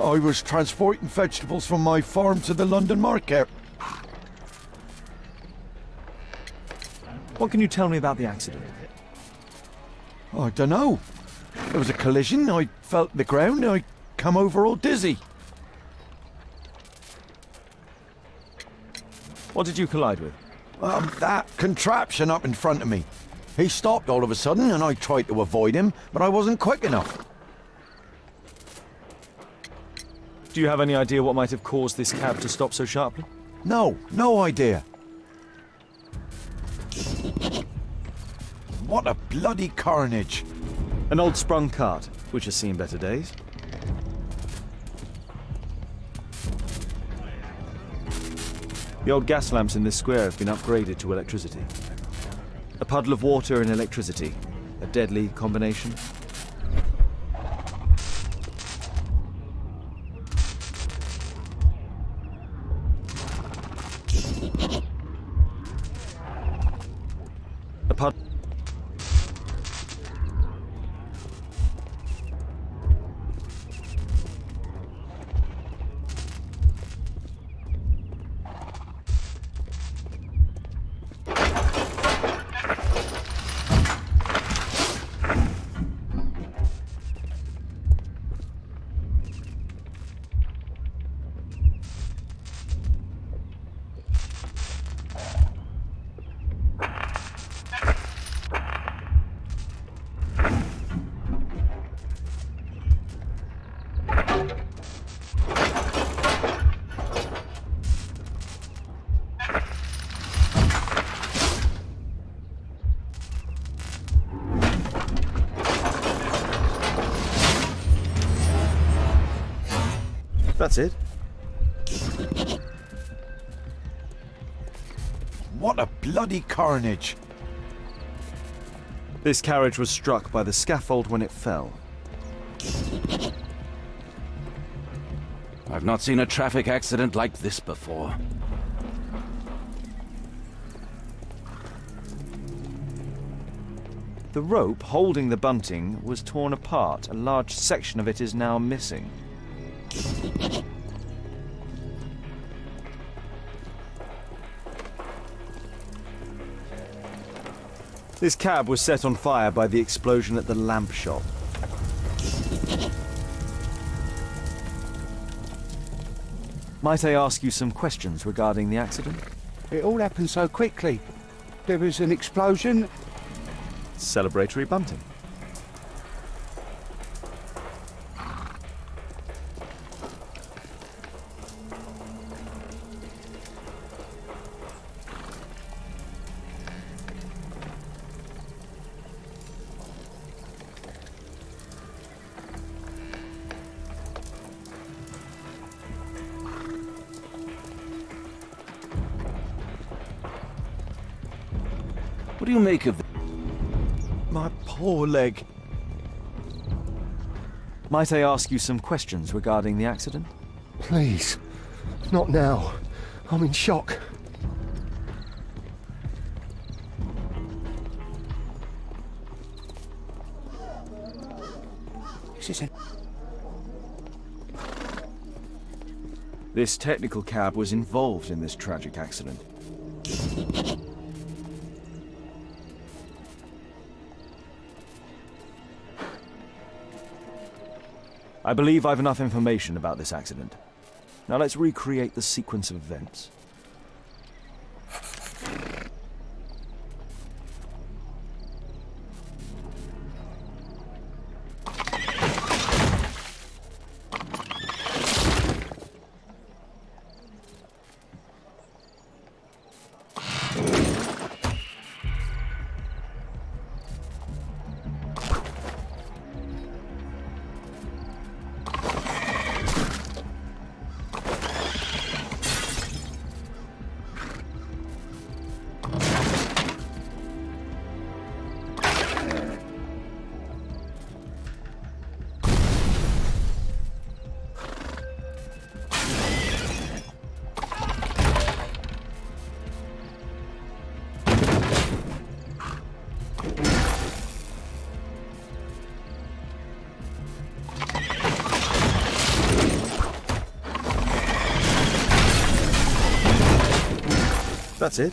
Speaker 14: I was transporting vegetables from my farm to the London market.
Speaker 3: What can you tell me about the accident?
Speaker 14: I don't know. There was a collision, I felt the ground, I come over all dizzy.
Speaker 3: What did you collide with?
Speaker 14: That contraption up in front of me. He stopped all of a sudden and I tried to avoid him, but I wasn't quick enough.
Speaker 3: Do you have any idea what might have caused this cab to stop so sharply?
Speaker 14: No idea. What a bloody carnage.
Speaker 3: An old sprung cart, which has seen better days. The old gas lamps in this square have been upgraded to electricity. A puddle of water and electricity. A deadly combination. A puddle. That's it.
Speaker 14: What a bloody carnage!
Speaker 3: This carriage was struck by the scaffold when it fell.
Speaker 2: I've not seen a traffic accident like this before.
Speaker 3: The rope holding the bunting was torn apart. A large section of it is now missing. This cab was set on fire by the explosion at the lamp shop. Might I ask you some questions regarding the accident?
Speaker 18: It all happened so quickly. There was an explosion.
Speaker 3: Celebratory bunting.
Speaker 2: What do you make of
Speaker 3: my poor leg? Might I ask you some questions regarding the accident?
Speaker 6: Please. Not now. I'm in shock.
Speaker 3: This technical cab was involved in this tragic accident. I believe I've enough information about this accident. Now let's recreate the sequence of events. That's it.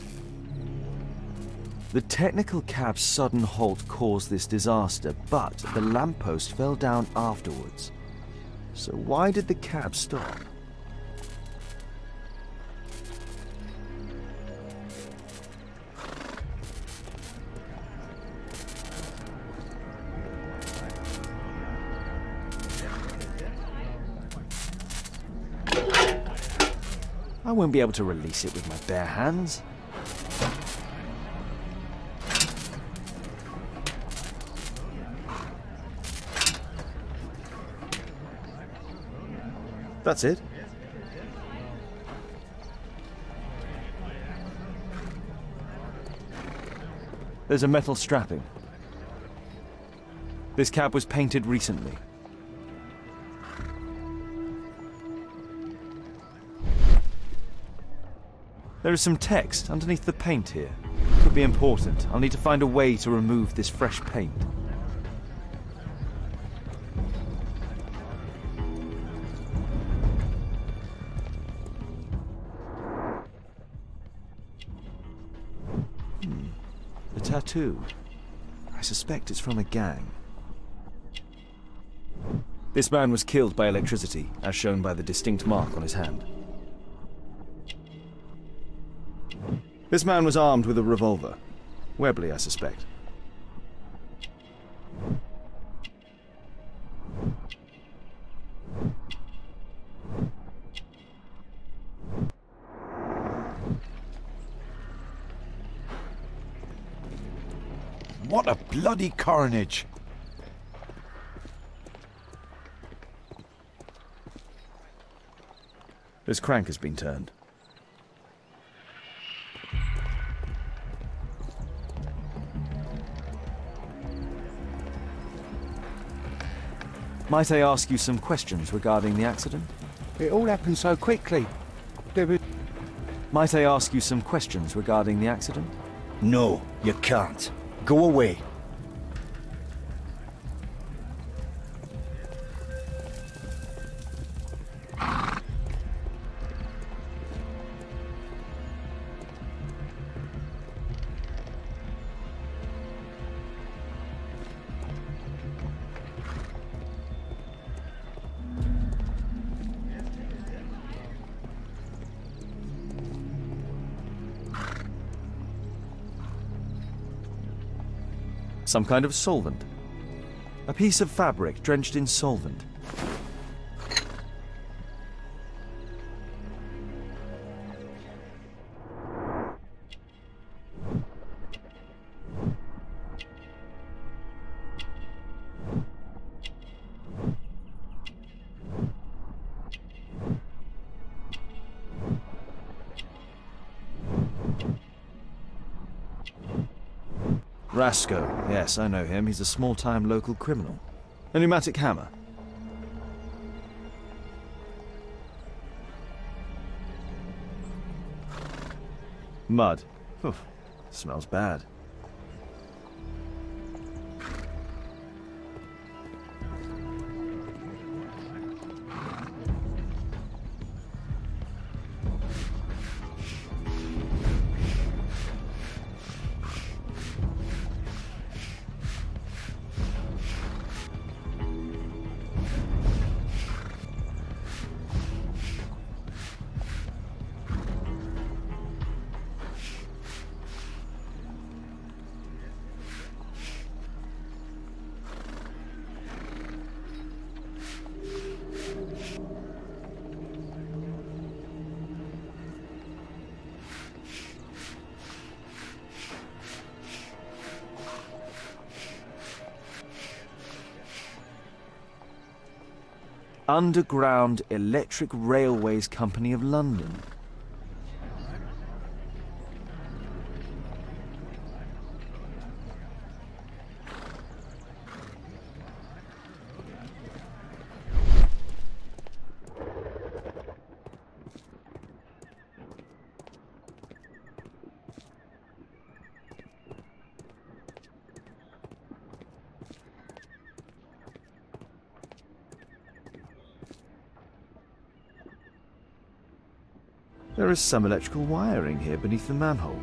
Speaker 3: The technical cab's sudden halt caused this disaster, but the lamppost fell down afterwards. So why did the cab stop? I won't be able to release it with my bare hands. That's it. There's a metal strapping. This cab was painted recently. There is some text underneath the paint here. Could be important. I'll need to find a way to remove this fresh paint. A tattoo. I suspect it's from a gang. This man was killed by electricity, as shown by the distinct mark on his hand. This man was armed with a revolver. Webley, I suspect.
Speaker 14: What a bloody carnage!
Speaker 3: This crank has been turned. Might I ask you some questions regarding the accident?
Speaker 18: It all happened so quickly.
Speaker 3: Might I ask you some questions regarding the accident?
Speaker 15: No, you can't. Go away.
Speaker 3: Some kind of solvent. A piece of fabric drenched in solvent. Rasco. Yes, I know him. He's a small-time local criminal. A pneumatic hammer. Mud. Oof. Smells bad. Underground Electric Railways Company of London. There is some electrical wiring here beneath the manhole.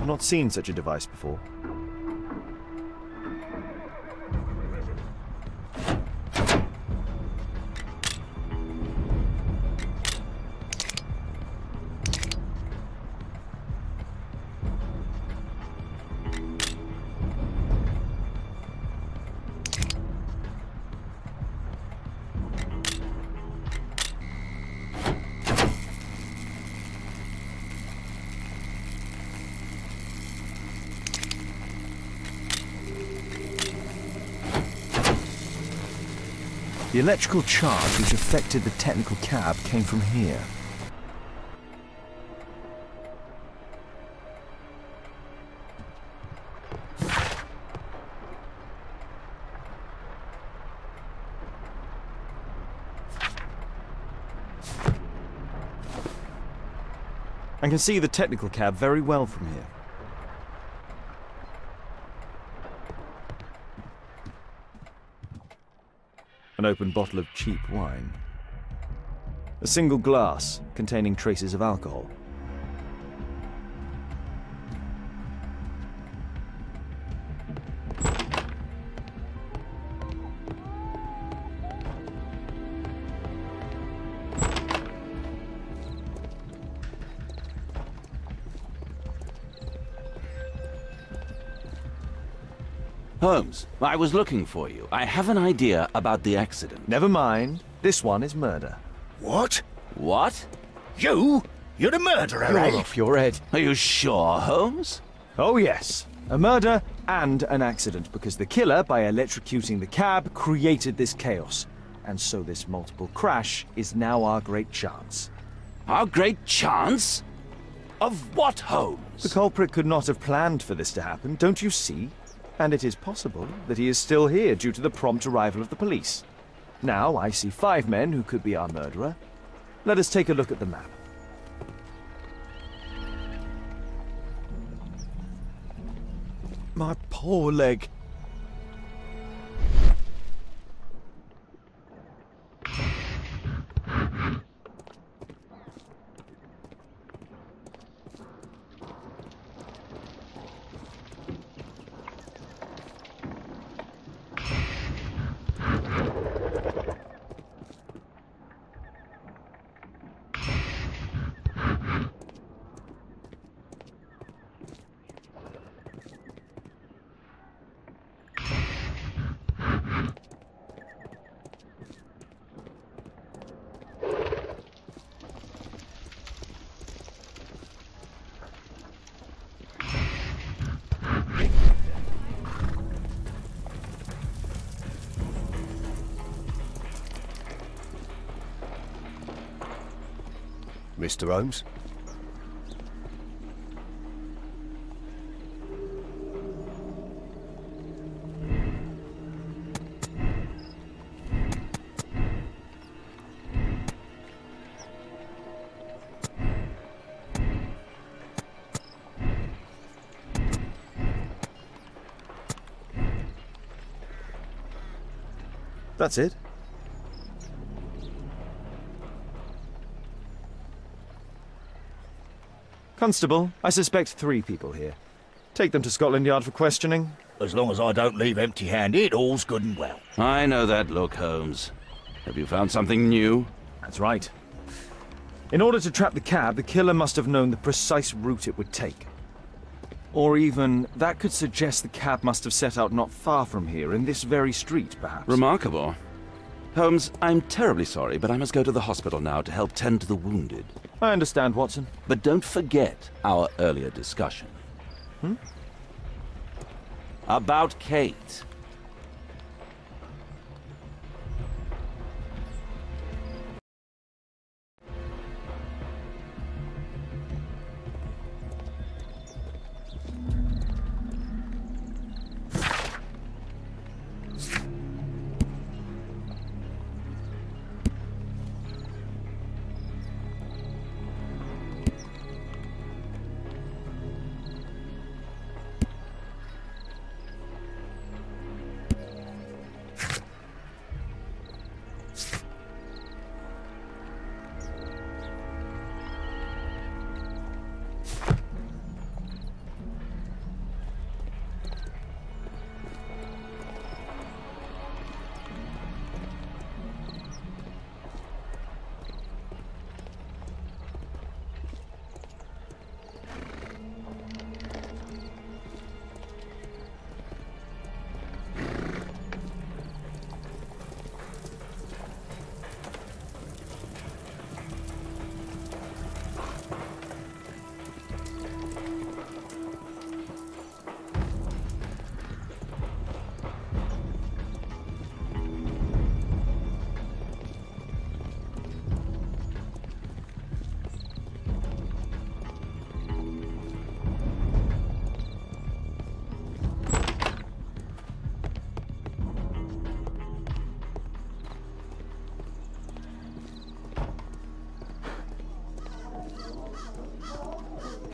Speaker 3: I've not seen such a device before. The electrical charge which affected the technical cab came from here. I can see the technical cab very well from here. An open bottle of cheap wine. A single glass containing traces of alcohol.
Speaker 2: Holmes, I was looking for you. I have an idea about the accident.
Speaker 3: Never mind. This one is murder.
Speaker 15: What?
Speaker 2: What?
Speaker 15: You? You're the murderer, eh?
Speaker 3: You're off your head.
Speaker 2: Are you sure, Holmes?
Speaker 3: Oh, yes. A murder and an accident, because the killer, by electrocuting the cab, created this chaos. And so this multiple crash is now our great chance.
Speaker 2: Our great chance? Of what, Holmes?
Speaker 3: The culprit could not have planned for this to happen, don't you see? And it is possible that he is still here due to the prompt arrival of the police. Now I see 5 men who could be our murderer. Let us take a look at the map. My poor leg.
Speaker 6: Mr. Holmes?
Speaker 3: That's it. Constable, I suspect 3 people here. Take them to Scotland Yard for questioning.
Speaker 15: As long as I don't leave empty-handed, all's good and well.
Speaker 2: I know that look, Holmes. Have you found something new?
Speaker 3: That's right. In order to trap the cab, the killer must have known the precise route it would take. Or even, that could suggest the cab must have set out not far from here, in this very street, perhaps.
Speaker 2: Remarkable. Holmes, I'm terribly sorry, but I must go to the hospital now to help tend to the wounded.
Speaker 3: I understand, Watson.
Speaker 2: But don't forget our earlier discussion. About Kate.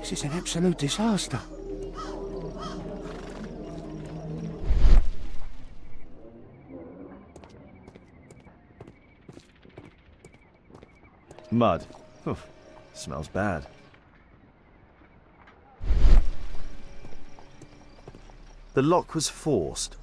Speaker 18: This is an absolute disaster.
Speaker 3: Mud. Oof, smells bad. The lock was forced.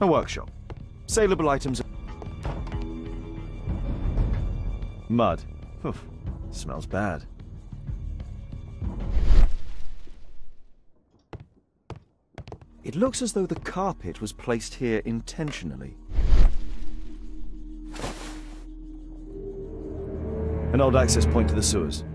Speaker 3: A workshop. Saleable items. Mud. Oof, smells bad. It looks as though the carpet was placed here intentionally. An old access point to the sewers.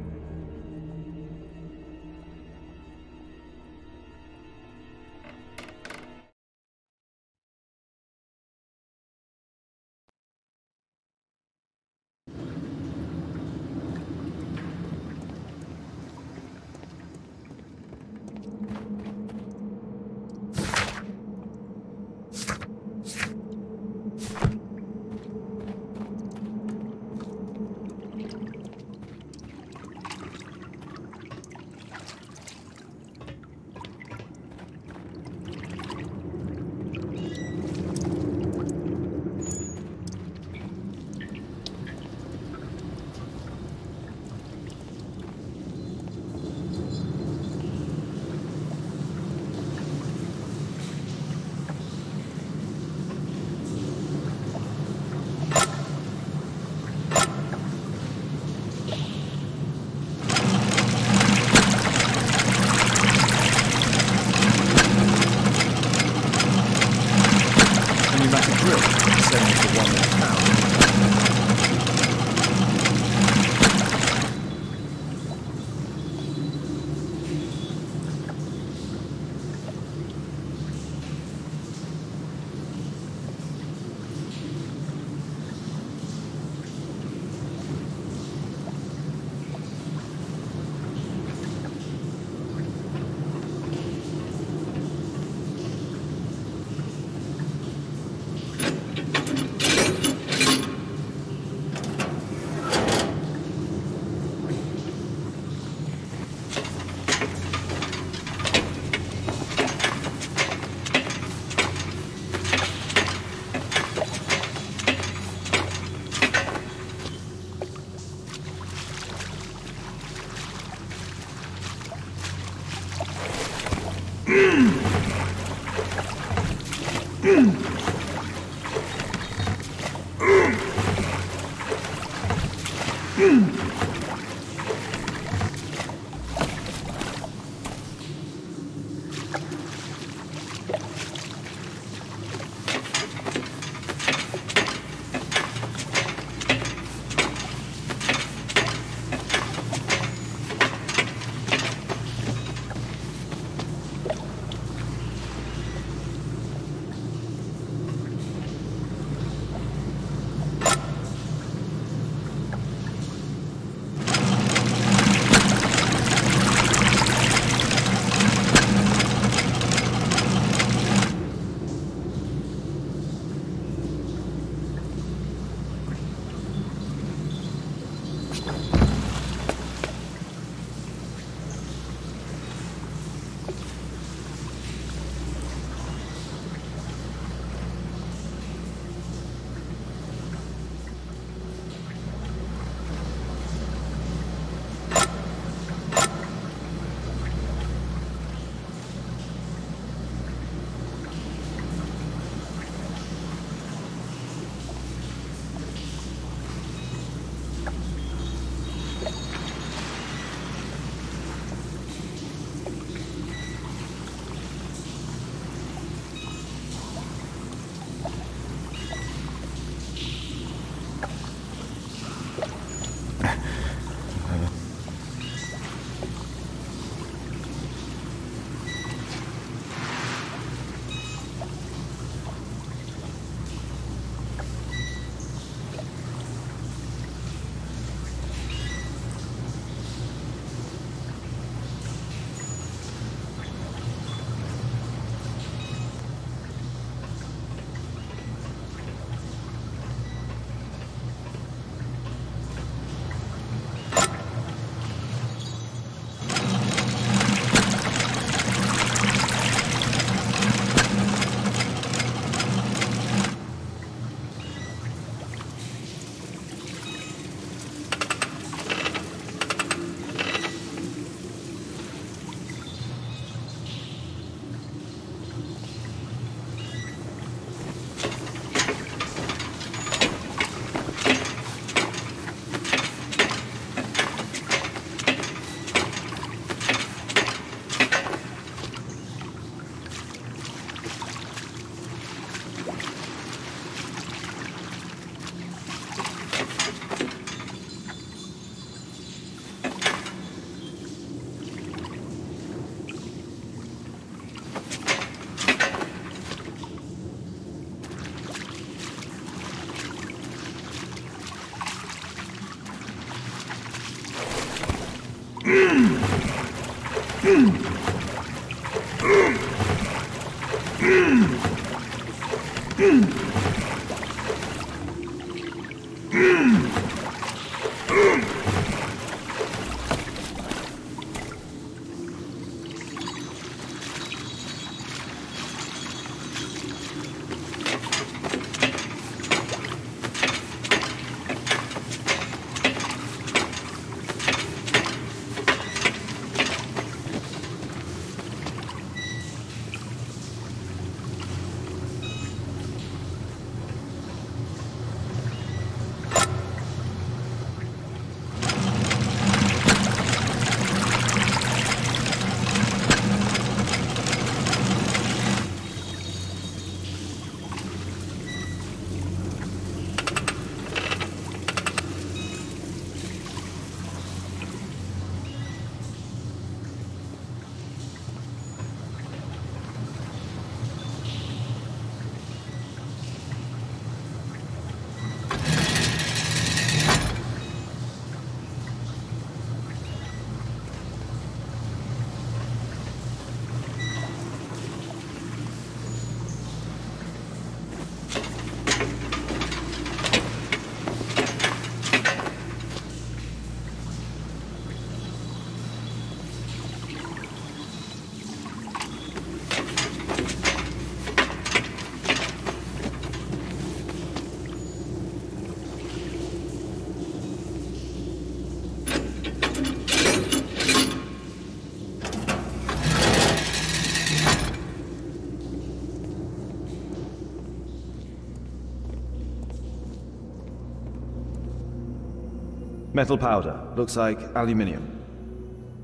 Speaker 3: Metal powder. Looks like aluminium.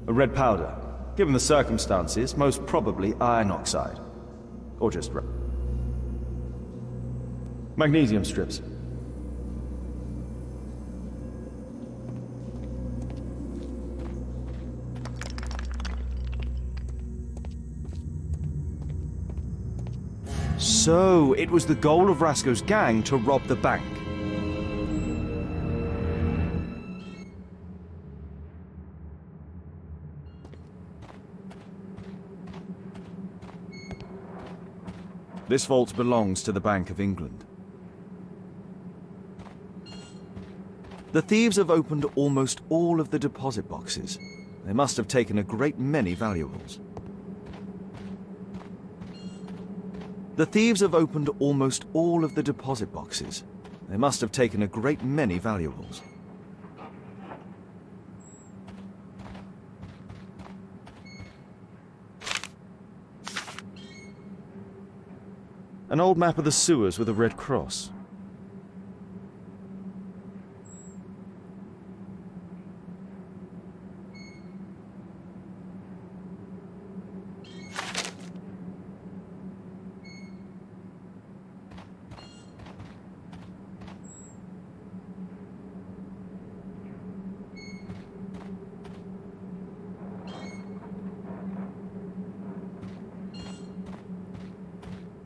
Speaker 3: A red powder. Given the circumstances, most probably iron oxide. Or just magnesium strips. So, it was the goal of Rasko's gang to rob the bank. This vault belongs to the Bank of England. The thieves have opened almost all of the deposit boxes. They must have taken a great many valuables. The thieves have opened almost all of the deposit boxes. They must have taken a great many valuables. An old map of the sewers with a red cross.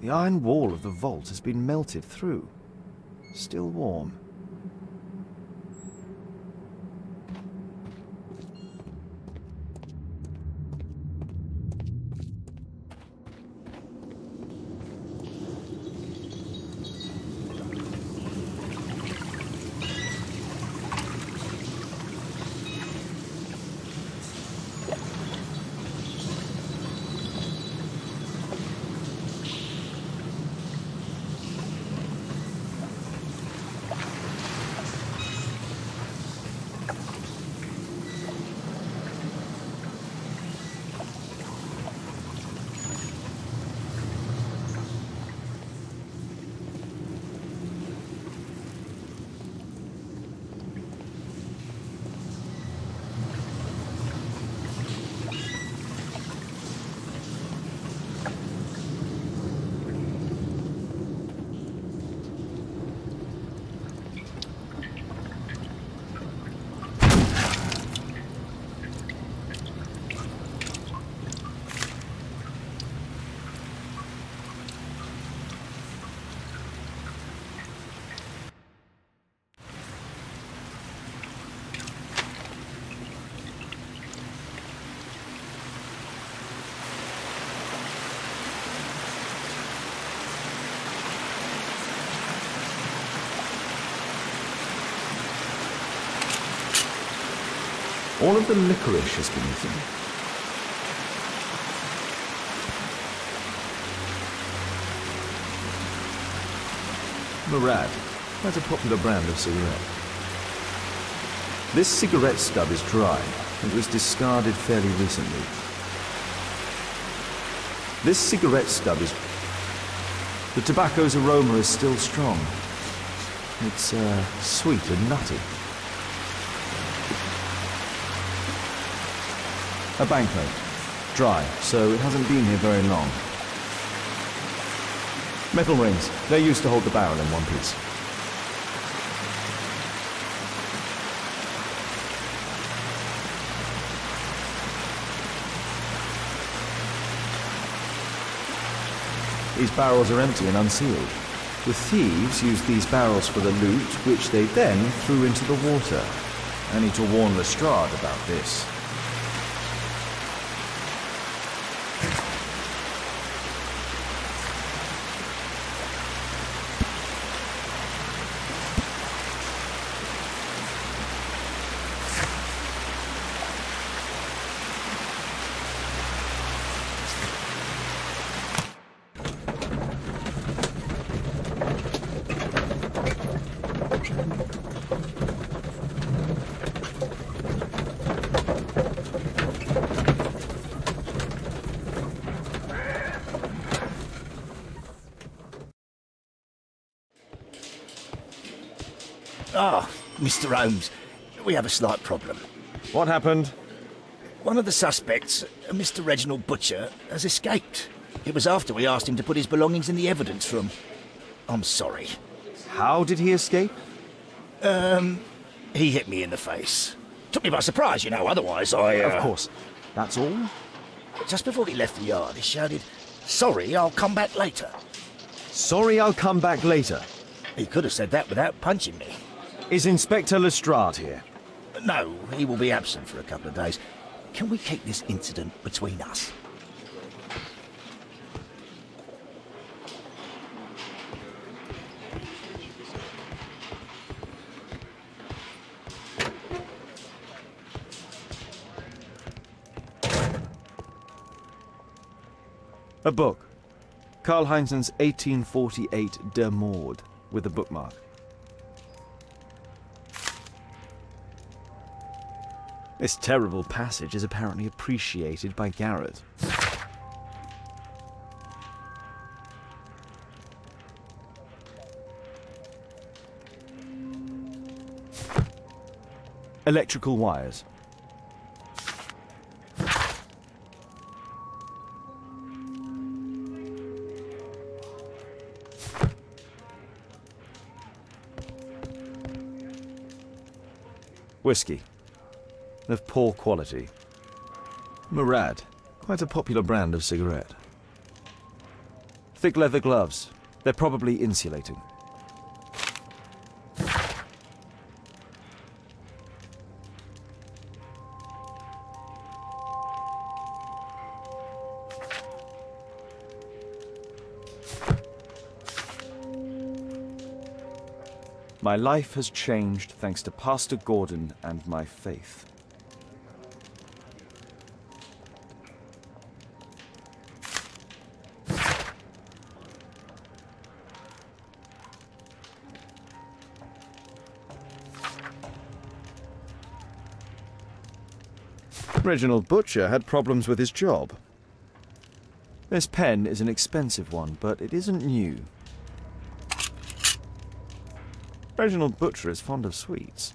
Speaker 3: The iron wall of the vault has been melted through. Still warm. All of the licorice has been eaten. Murad. That's a popular brand of cigarette. This cigarette stub is dry. It was discarded fairly recently. This cigarette stub is... The tobacco's aroma is still strong. It's sweet and nutty. A banknote. Dry, so it hasn't been here very long. Metal rings. They're used to hold the barrel in one piece. These barrels are empty and unsealed. The thieves used these barrels for the loot, which they then threw into the water. I need to warn Lestrade about this.
Speaker 15: Ah, Mr. Holmes, we have a slight problem.
Speaker 3: What happened?
Speaker 15: One of the suspects, Mr. Reginald Butcher, has escaped. It was after we asked him to put his belongings in the evidence room. I'm sorry.
Speaker 3: How did he escape?
Speaker 15: He hit me in the face. Took me by surprise, you know, otherwise I...
Speaker 3: Of course. That's all?
Speaker 15: Just before he left the yard, he shouted, "Sorry, I'll come back later."
Speaker 3: Sorry, I'll come back later?
Speaker 15: He could have said that without punching me.
Speaker 3: Is Inspector Lestrade here?
Speaker 15: No, he will be absent for a couple of days. Can we keep this incident between us?
Speaker 3: A book. Karl Heinzen's 1848 Der Mord, with a bookmark. This terrible passage is apparently appreciated by Garrett. Electrical wires. Whiskey. Of poor quality. Murad. Quite a popular brand of cigarette. Thick leather gloves. They're probably insulating. My life has changed thanks to Pastor Gordon and my faith. Reginald Butcher had problems with his job. This pen is an expensive one, but it isn't new. Reginald Butcher is fond of sweets.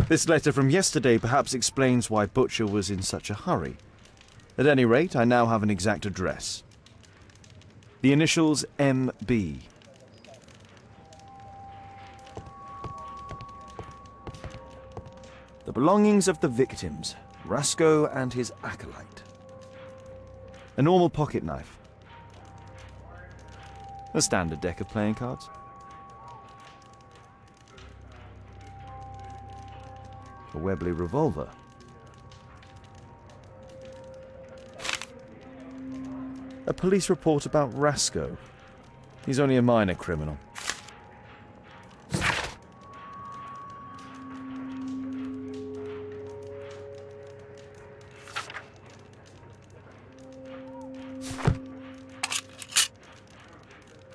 Speaker 3: This letter from yesterday perhaps explains why Butcher was in such a hurry. At any rate, I now have an exact address. The initials MB. The belongings of the victims. Rasco and his acolyte. A normal pocket knife. A standard deck of playing cards. A Webley revolver. A police report about Rasco. He's only a minor criminal.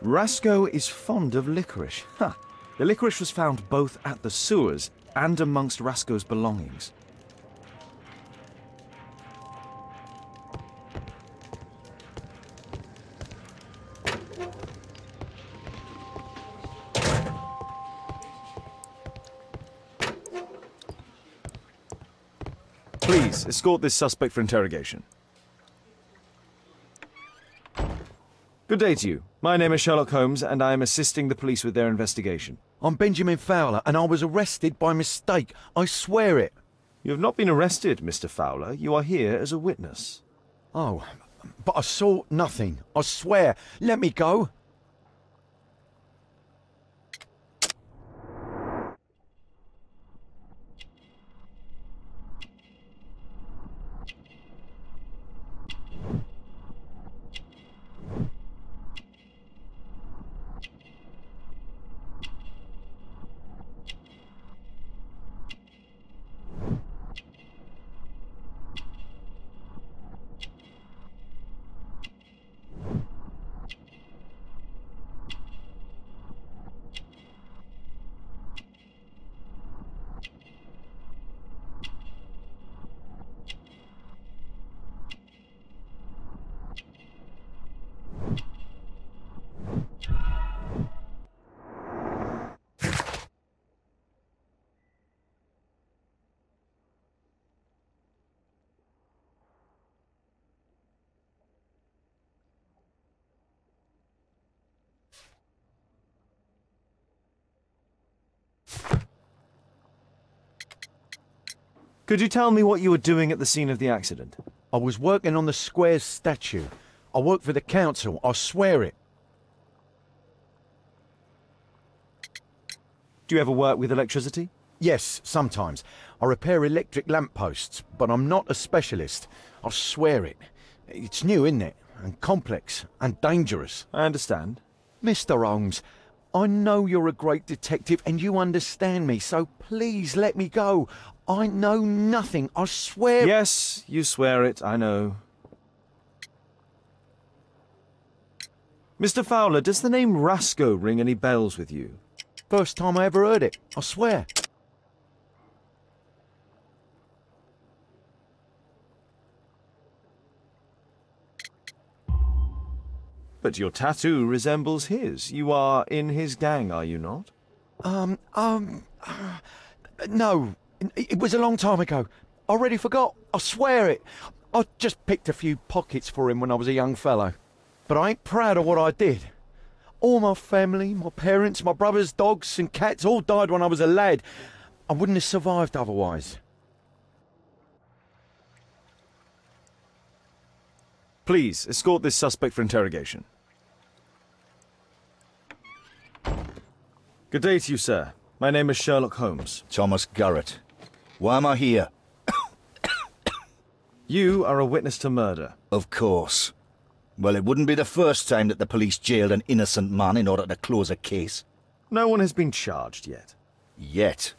Speaker 3: Rasco is fond of licorice. Huh. The licorice was found both at the sewers and amongst Rasco's belongings. Please, escort this suspect for interrogation. Good day to you. My name is Sherlock Holmes, and I am assisting the police with their investigation.
Speaker 14: I'm Benjamin Fowler, and I was arrested by mistake. I swear it.
Speaker 3: You have not been arrested, Mr. Fowler. You are here as a witness.
Speaker 14: Oh, but I saw nothing. I swear. Let me go.
Speaker 3: Could you tell me what you were doing at the scene of the accident?
Speaker 14: I was working on the square's statue. I work for the council, I swear it.
Speaker 3: Do you ever work with electricity?
Speaker 14: Yes, sometimes. I repair electric lampposts, but I'm not a specialist. I swear it. It's new, isn't it? And complex, and dangerous.
Speaker 3: I understand.
Speaker 14: Mr. Holmes, I know you're a great detective and you understand me, so please let me go. I know nothing, I swear...
Speaker 3: Yes, you swear it, I know. Mr. Fowler, does the name Rasco ring any bells with you?
Speaker 14: First time I ever heard it, I swear.
Speaker 3: But your tattoo resembles his. You are in his gang, are you not?
Speaker 14: No. It was a long time ago. I already forgot. I swear it. I just picked a few pockets for him when I was a young fellow. But I ain't proud of what I did. All my family, my parents, my brothers, dogs and cats all died when I was a lad. I wouldn't have survived otherwise.
Speaker 3: Please, escort this suspect for interrogation. Good day to you, sir. My name is Sherlock Holmes.
Speaker 15: Thomas Garrett. Why am I here?
Speaker 3: You are a witness to murder.
Speaker 15: Of course. Well, it wouldn't be the first time that the police jailed an innocent man in order to close a case.
Speaker 3: No one has been charged yet.
Speaker 15: Yet.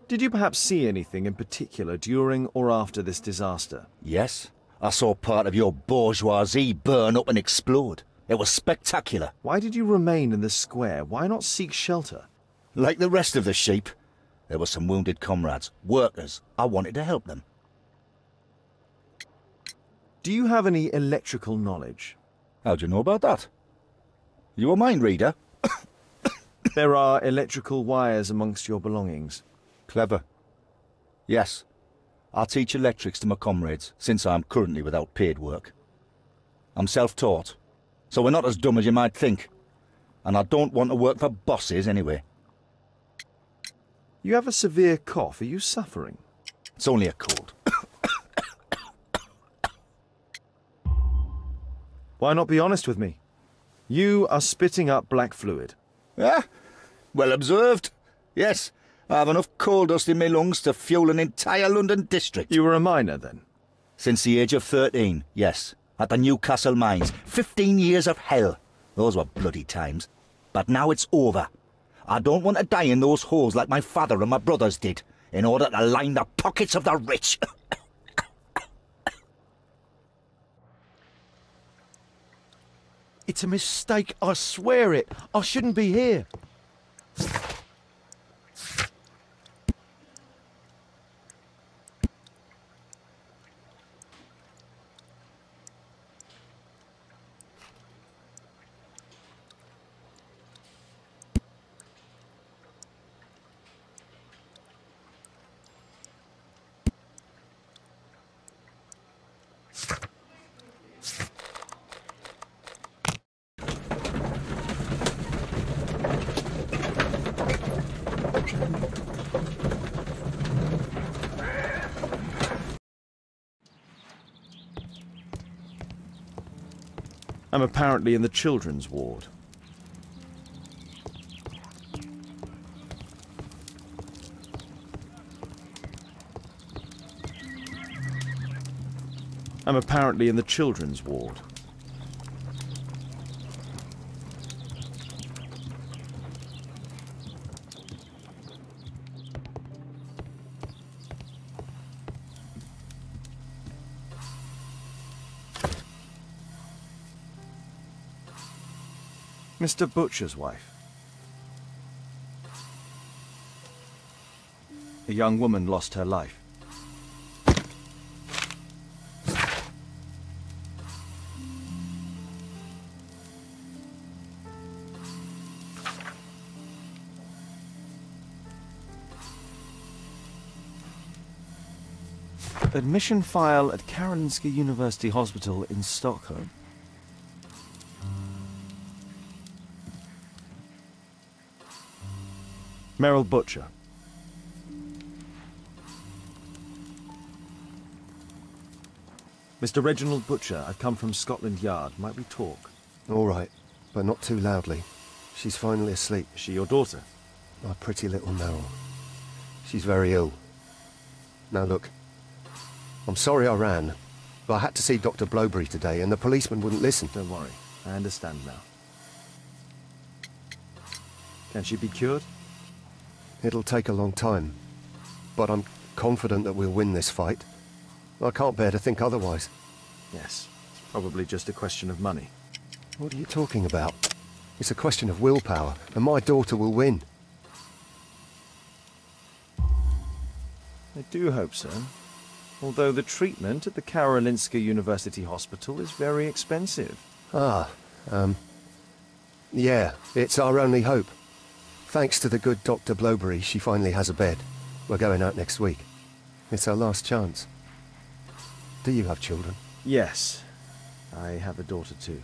Speaker 3: Did you perhaps see anything in particular during or after this disaster?
Speaker 15: Yes. I saw part of your bourgeoisie burn up and explode. It was spectacular.
Speaker 3: Why did you remain in the square? Why not seek shelter?
Speaker 15: Like the rest of the sheep, there were some wounded comrades, workers. I wanted to help them.
Speaker 3: Do you have any electrical knowledge?
Speaker 15: How do you know about that? You a mind reader?
Speaker 3: There are electrical wires amongst your belongings.
Speaker 15: Clever. Yes. I teach electrics to my comrades, since I'm currently without paid work. I'm self-taught, so we're not as dumb as you might think. And I don't want to work for bosses anyway.
Speaker 3: You have a severe cough. Are you suffering?
Speaker 15: It's only a cold.
Speaker 3: Why not be honest with me? You are spitting up black fluid.
Speaker 15: Ah, well observed. Yes. I have enough coal dust in my lungs to fuel an entire London district.
Speaker 3: You were a miner, then?
Speaker 15: Since the age of 13, yes. At the Newcastle mines. 15 years of hell. Those were bloody times. But now it's over. I don't want to die in those holes like my father and my brothers did, in order to line the pockets of the rich.
Speaker 14: It's a mistake, I swear it. I shouldn't be here.
Speaker 3: I'm apparently in the children's ward. I'm apparently in the children's ward. Mr. Butcher's wife. A young woman lost her life. Admission file at Karolinska University Hospital in Stockholm. Merrill Butcher. Mr. Reginald Butcher, I've come from Scotland Yard. Might we talk?
Speaker 4: All right, but not too loudly. She's finally asleep.
Speaker 3: Is she your daughter?
Speaker 4: My pretty little Merrill. She's very ill. Now look, I'm sorry I ran, but I had to see Dr. Blowberry today and the policeman wouldn't listen.
Speaker 3: Don't worry, I understand now. Can she be cured?
Speaker 4: It'll take a long time, but I'm confident that we'll win this fight. I can't bear to think otherwise.
Speaker 3: Yes, it's probably just a question of money.
Speaker 4: What are you talking about? It's a question of willpower, and my daughter will win.
Speaker 3: I do hope so. Although the treatment at the Karolinska University Hospital is very expensive.
Speaker 4: Yeah, it's our only hope. Thanks to the good Dr. Blowberry, she finally has a bed. We're going out next week. It's our last chance. Do you have children?
Speaker 3: Yes, I have a daughter too.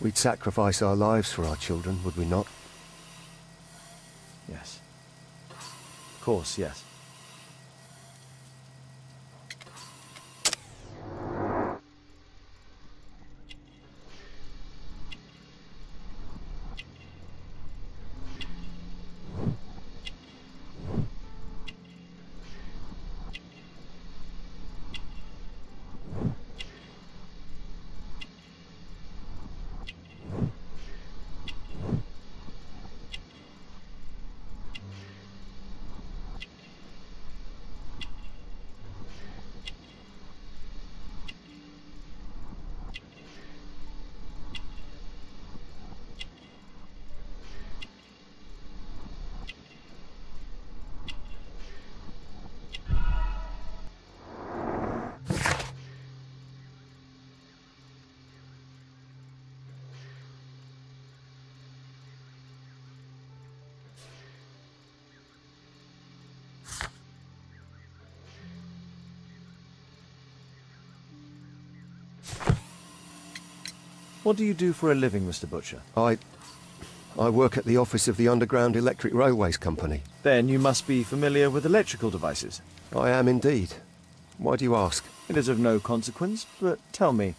Speaker 4: We'd sacrifice our lives for our children, would we not?
Speaker 3: Yes. Of course, yes. What do you do for a living, Mr. Butcher?
Speaker 4: I work at the office of the Underground Electric Railways Company.
Speaker 3: Then you must be familiar with electrical devices.
Speaker 4: I am indeed. Why do you ask?
Speaker 3: It is of no consequence, but tell me,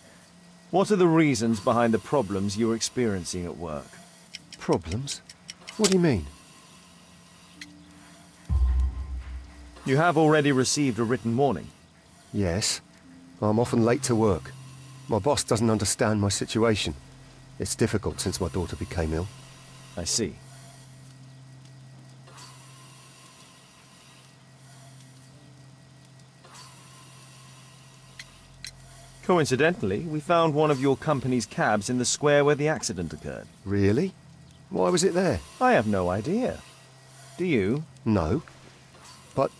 Speaker 3: what are the reasons behind the problems you're experiencing at work?
Speaker 4: Problems? What do you mean?
Speaker 3: You have already received a written warning.
Speaker 4: Yes. I'm often late to work. My boss doesn't understand my situation. It's difficult since my daughter became ill.
Speaker 3: I see. Coincidentally, we found one of your company's cabs in the square where the accident occurred.
Speaker 4: Really? Why was it there?
Speaker 3: I have no idea. Do you?
Speaker 4: No. But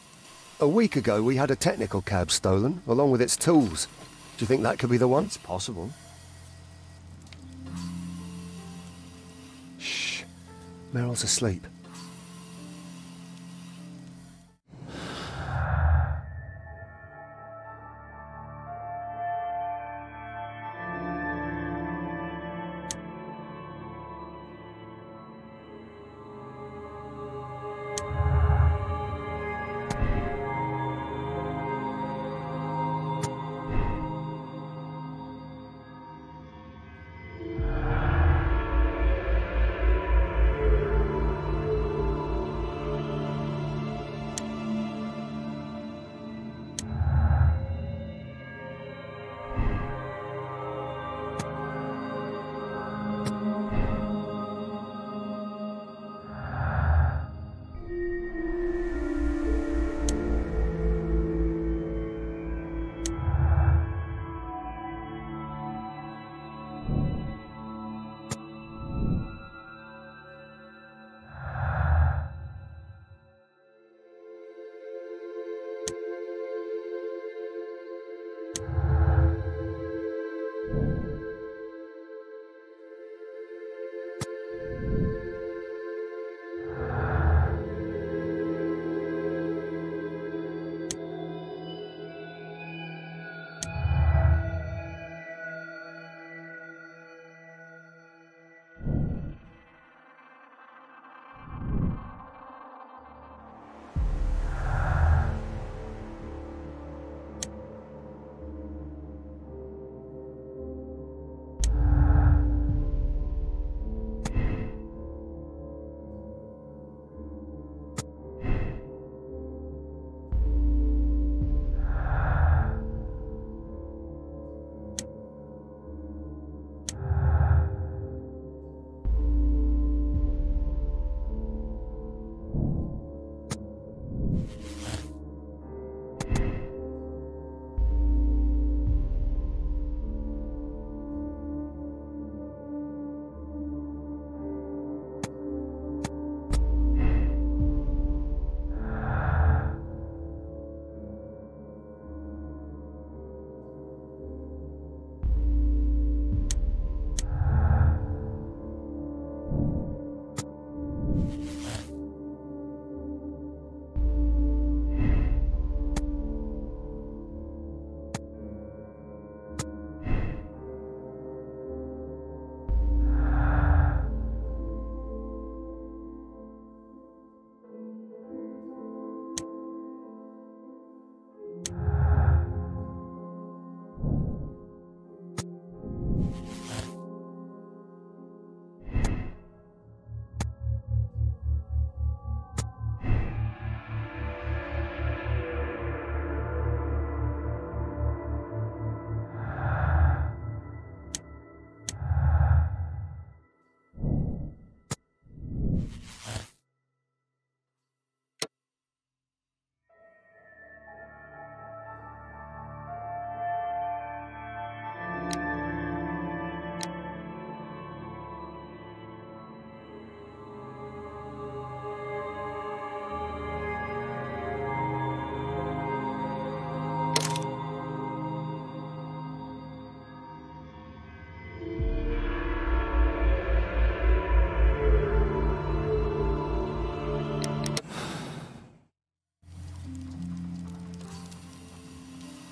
Speaker 4: a week ago we had a technical cab stolen, along with its tools. Do you think that could be the one?
Speaker 3: It's possible.
Speaker 4: Shh. Meryl's asleep.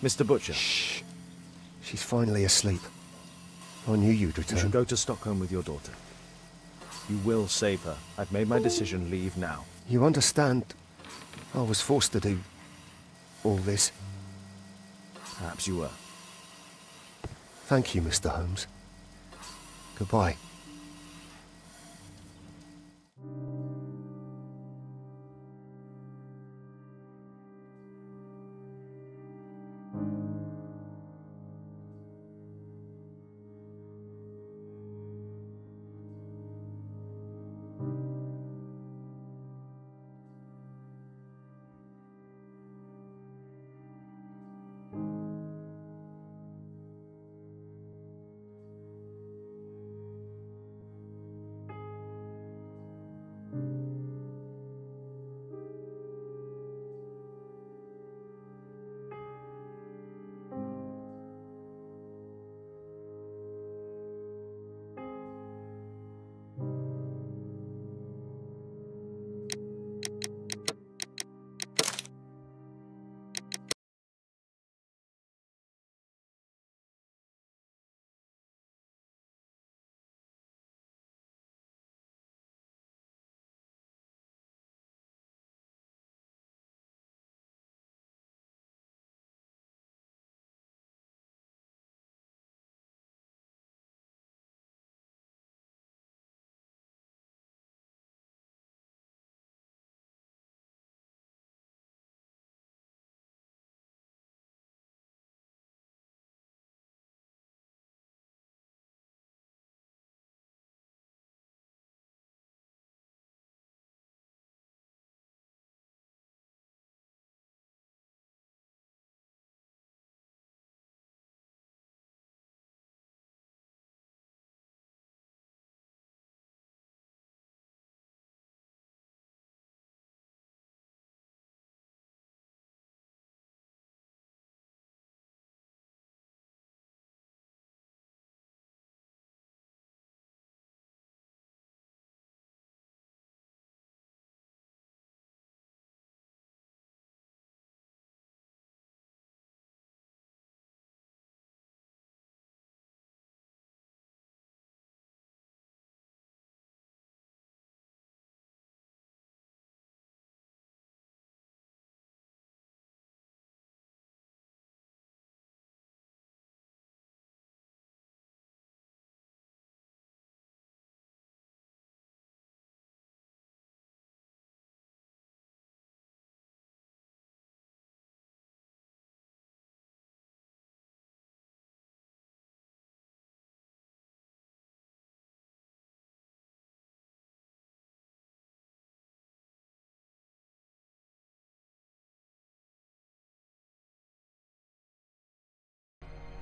Speaker 3: Mr. Butcher.
Speaker 4: Shh. She's finally asleep. I knew you'd return.
Speaker 3: You should go to Stockholm with your daughter. You will save her. I've made my decision. Leave now.
Speaker 4: You understand, I was forced to do all this.
Speaker 3: Perhaps you were.
Speaker 4: Thank you, Mr. Holmes. Goodbye.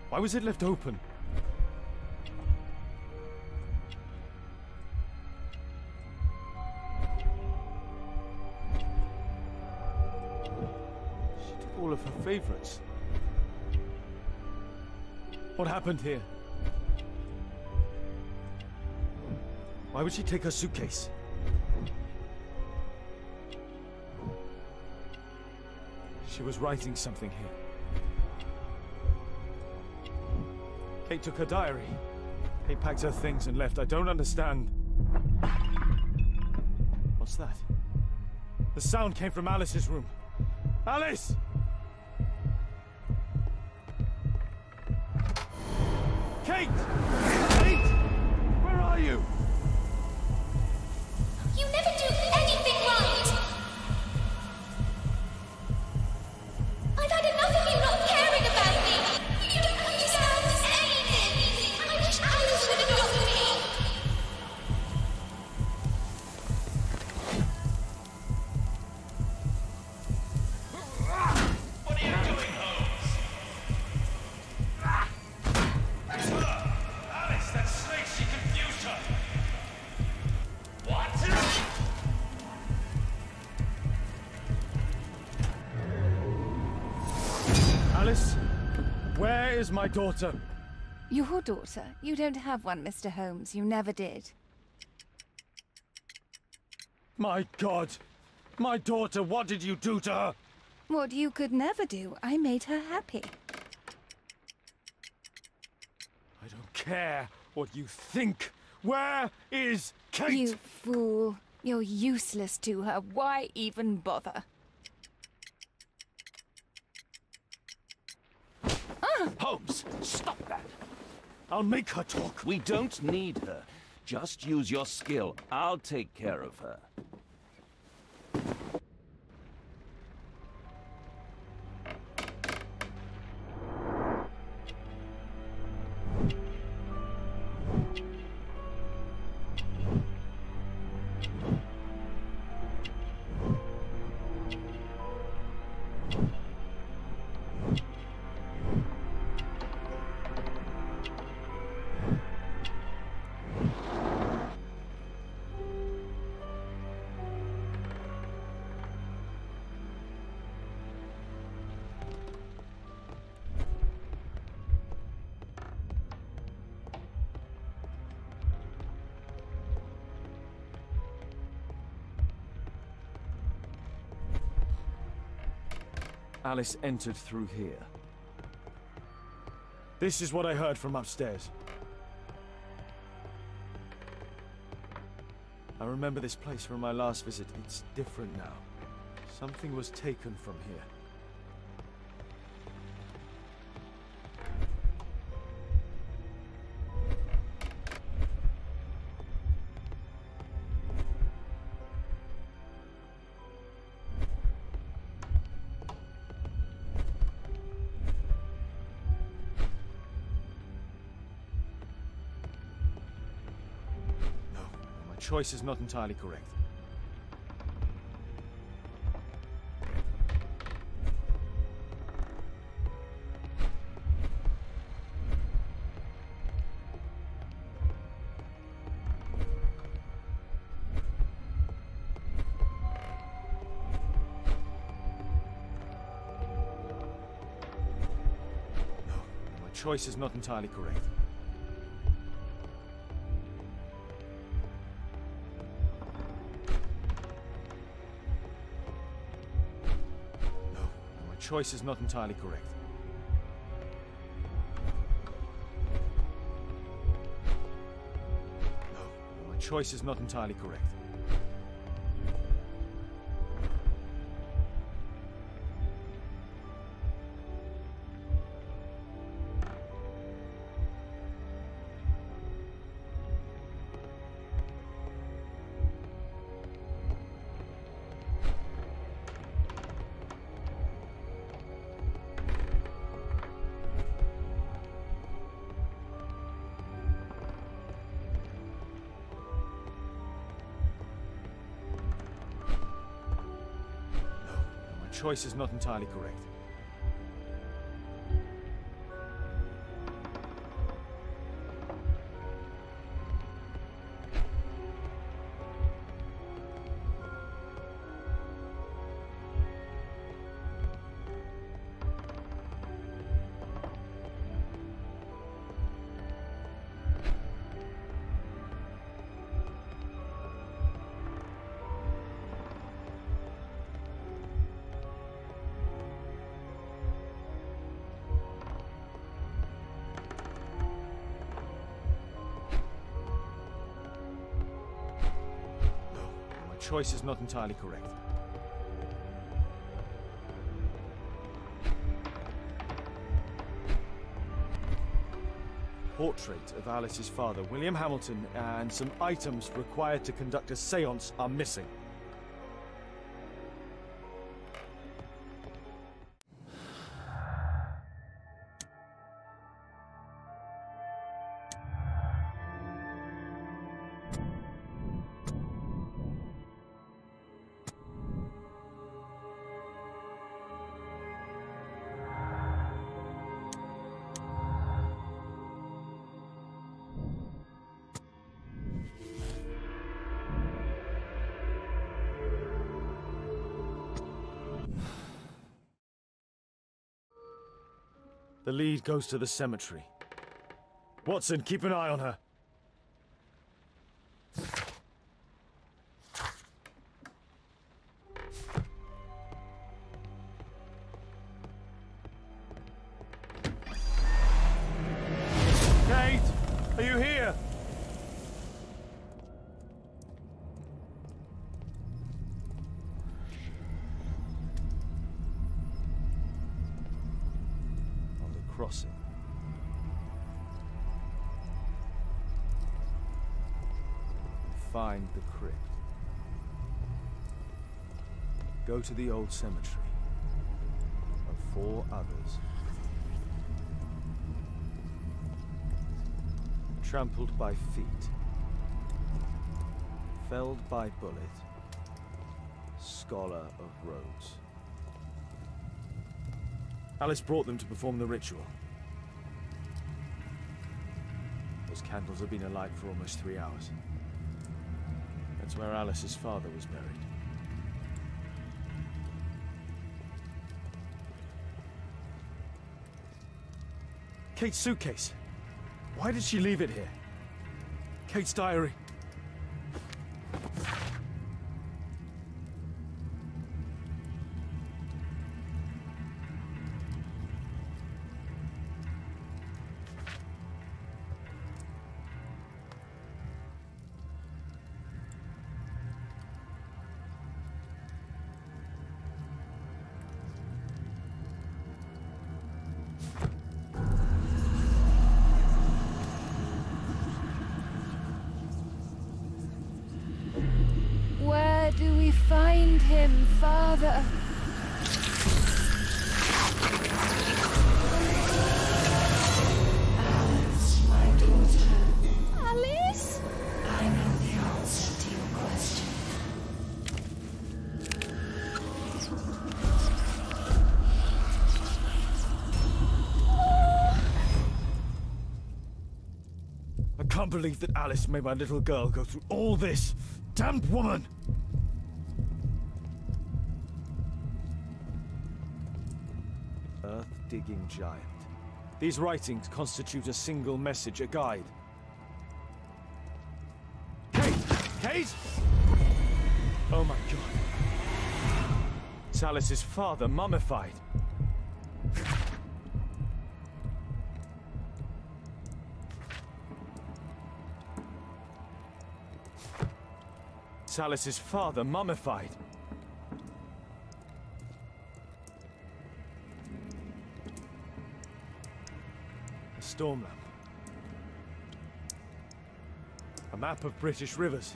Speaker 3: Why was it left open? She took all of her favorites. What happened here? Why would she take her suitcase? She was writing something here. Kate took her diary. Kate packed her things and left. I don't understand. What's that? The sound came from Alice's room. Alice! Kate! Kate! Where are you?
Speaker 11: You never do anything right! I've had enough of you not caring about me! You don't understand anything! I wish Alice would adopt me!
Speaker 10: What are you doing, Holmes? It's her! Alice, that snake, she confused her! What?
Speaker 3: Alice? Where is my daughter?
Speaker 1: Your daughter? You don't have one, Mr. Holmes. You never did.
Speaker 3: My God! My daughter, what did you do to her?
Speaker 1: What you could never do. I made her happy.
Speaker 3: care what you think. Where is Kate?
Speaker 1: You fool. You're useless to her. Why even bother?
Speaker 2: Holmes, stop that!
Speaker 3: I'll make her talk.
Speaker 2: We don't need her. Just use your skill. I'll take care of her.
Speaker 3: Alice entered through here. This is what I heard from upstairs. I remember this place from my last visit. It's different now. Something was taken from here. Choice is not entirely correct. No, my choice is not entirely correct. Choice is not entirely correct. No, my choice is not entirely correct. Choice is not entirely correct. Choice is not entirely correct. Portrait of Alice's father, William Hamilton, and some items required to conduct a séance are missing. The lead goes to the cemetery. Watson, keep an eye on her. Kate! crossing. Find the crypt. Go to the old cemetery. And 4 others. Trampled by feet. Felled by bullet. Scholar of roads. Alice brought them to perform the ritual. Those candles have been alight for almost 3 hours. That's where Alice's father was buried. Kate's suitcase. Why did she leave it here? Kate's diary.
Speaker 1: Where do we find him, Father?
Speaker 19: Alice, my daughter.
Speaker 11: Alice?
Speaker 19: I know the answer to your question.
Speaker 3: I can't believe that Alice made my little girl go through all this. Damned woman! Earth-digging giant. These writings constitute a single message, a guide. Kate! Kate! Oh my god. It's Alice's father, mummified. It's Alice's father, mummified. A storm lamp. A map of British rivers.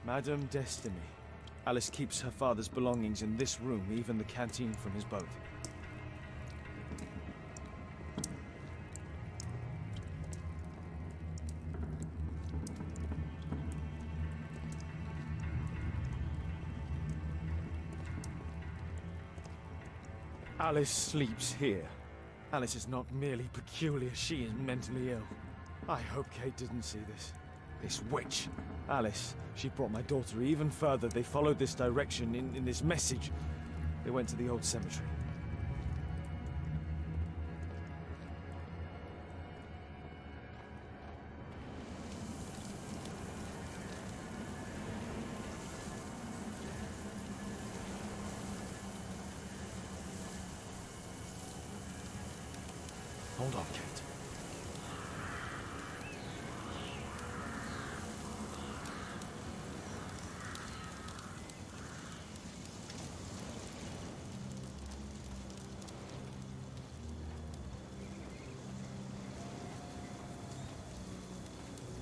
Speaker 3: Madame Destiny. Alice keeps her father's belongings in this room, even the canteen from his boat. Alice sleeps here. Alice is not merely peculiar, she is mentally ill. I hope Kate didn't see this. This witch. Alice, she brought my daughter even further. They followed this direction in this message. They went to the old cemetery. Hold on, Kate.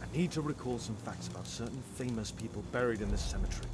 Speaker 3: I need to recall some facts about certain famous people buried in this cemetery.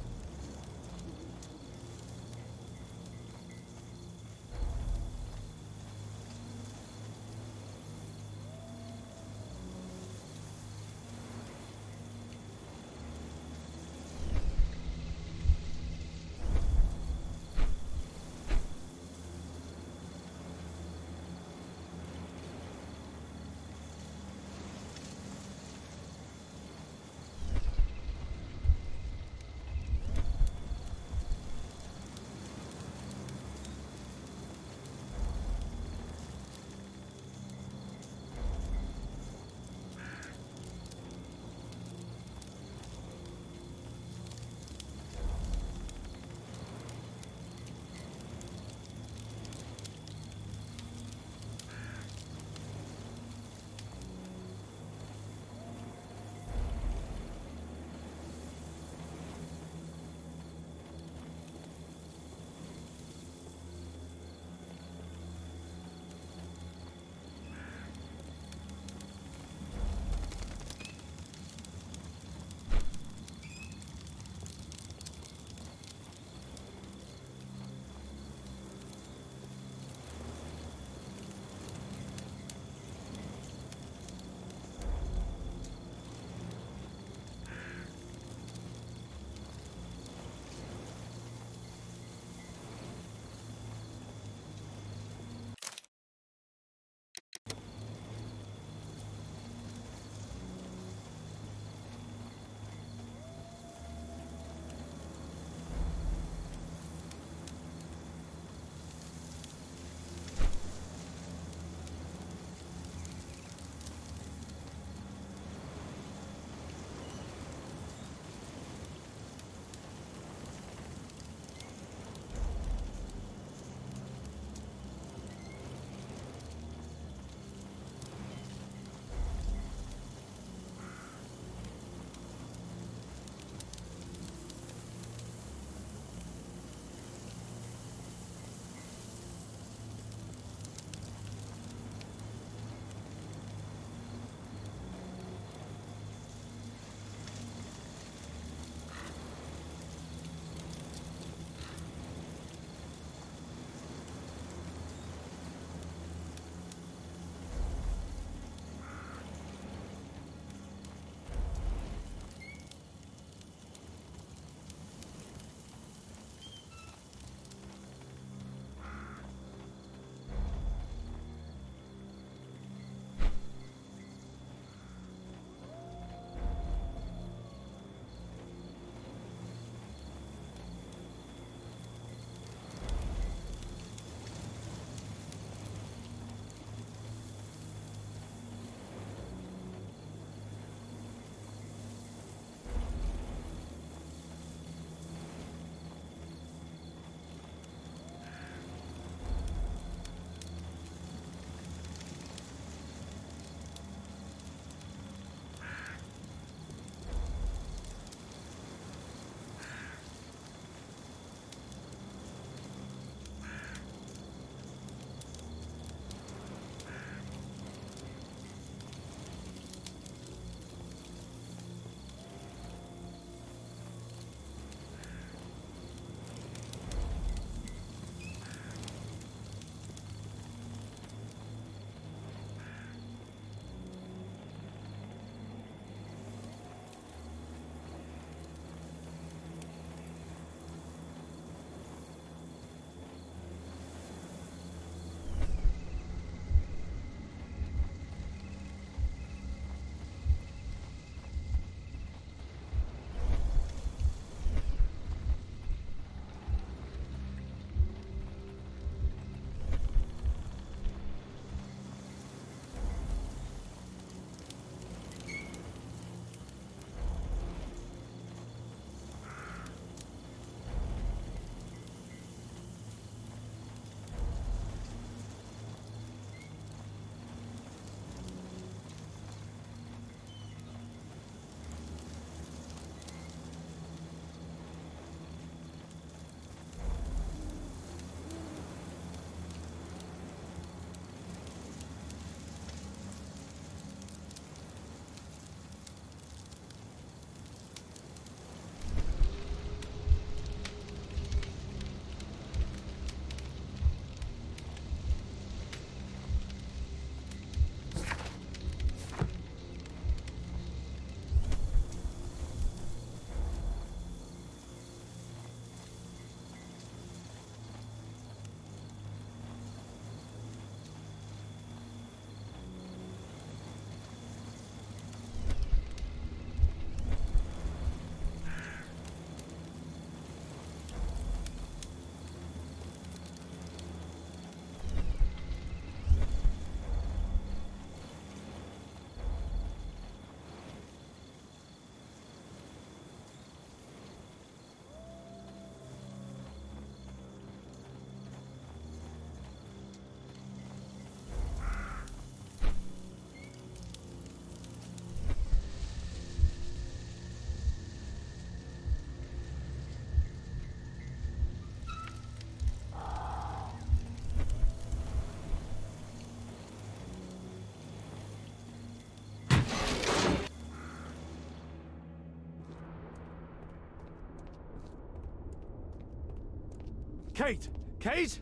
Speaker 3: Kate! Kate?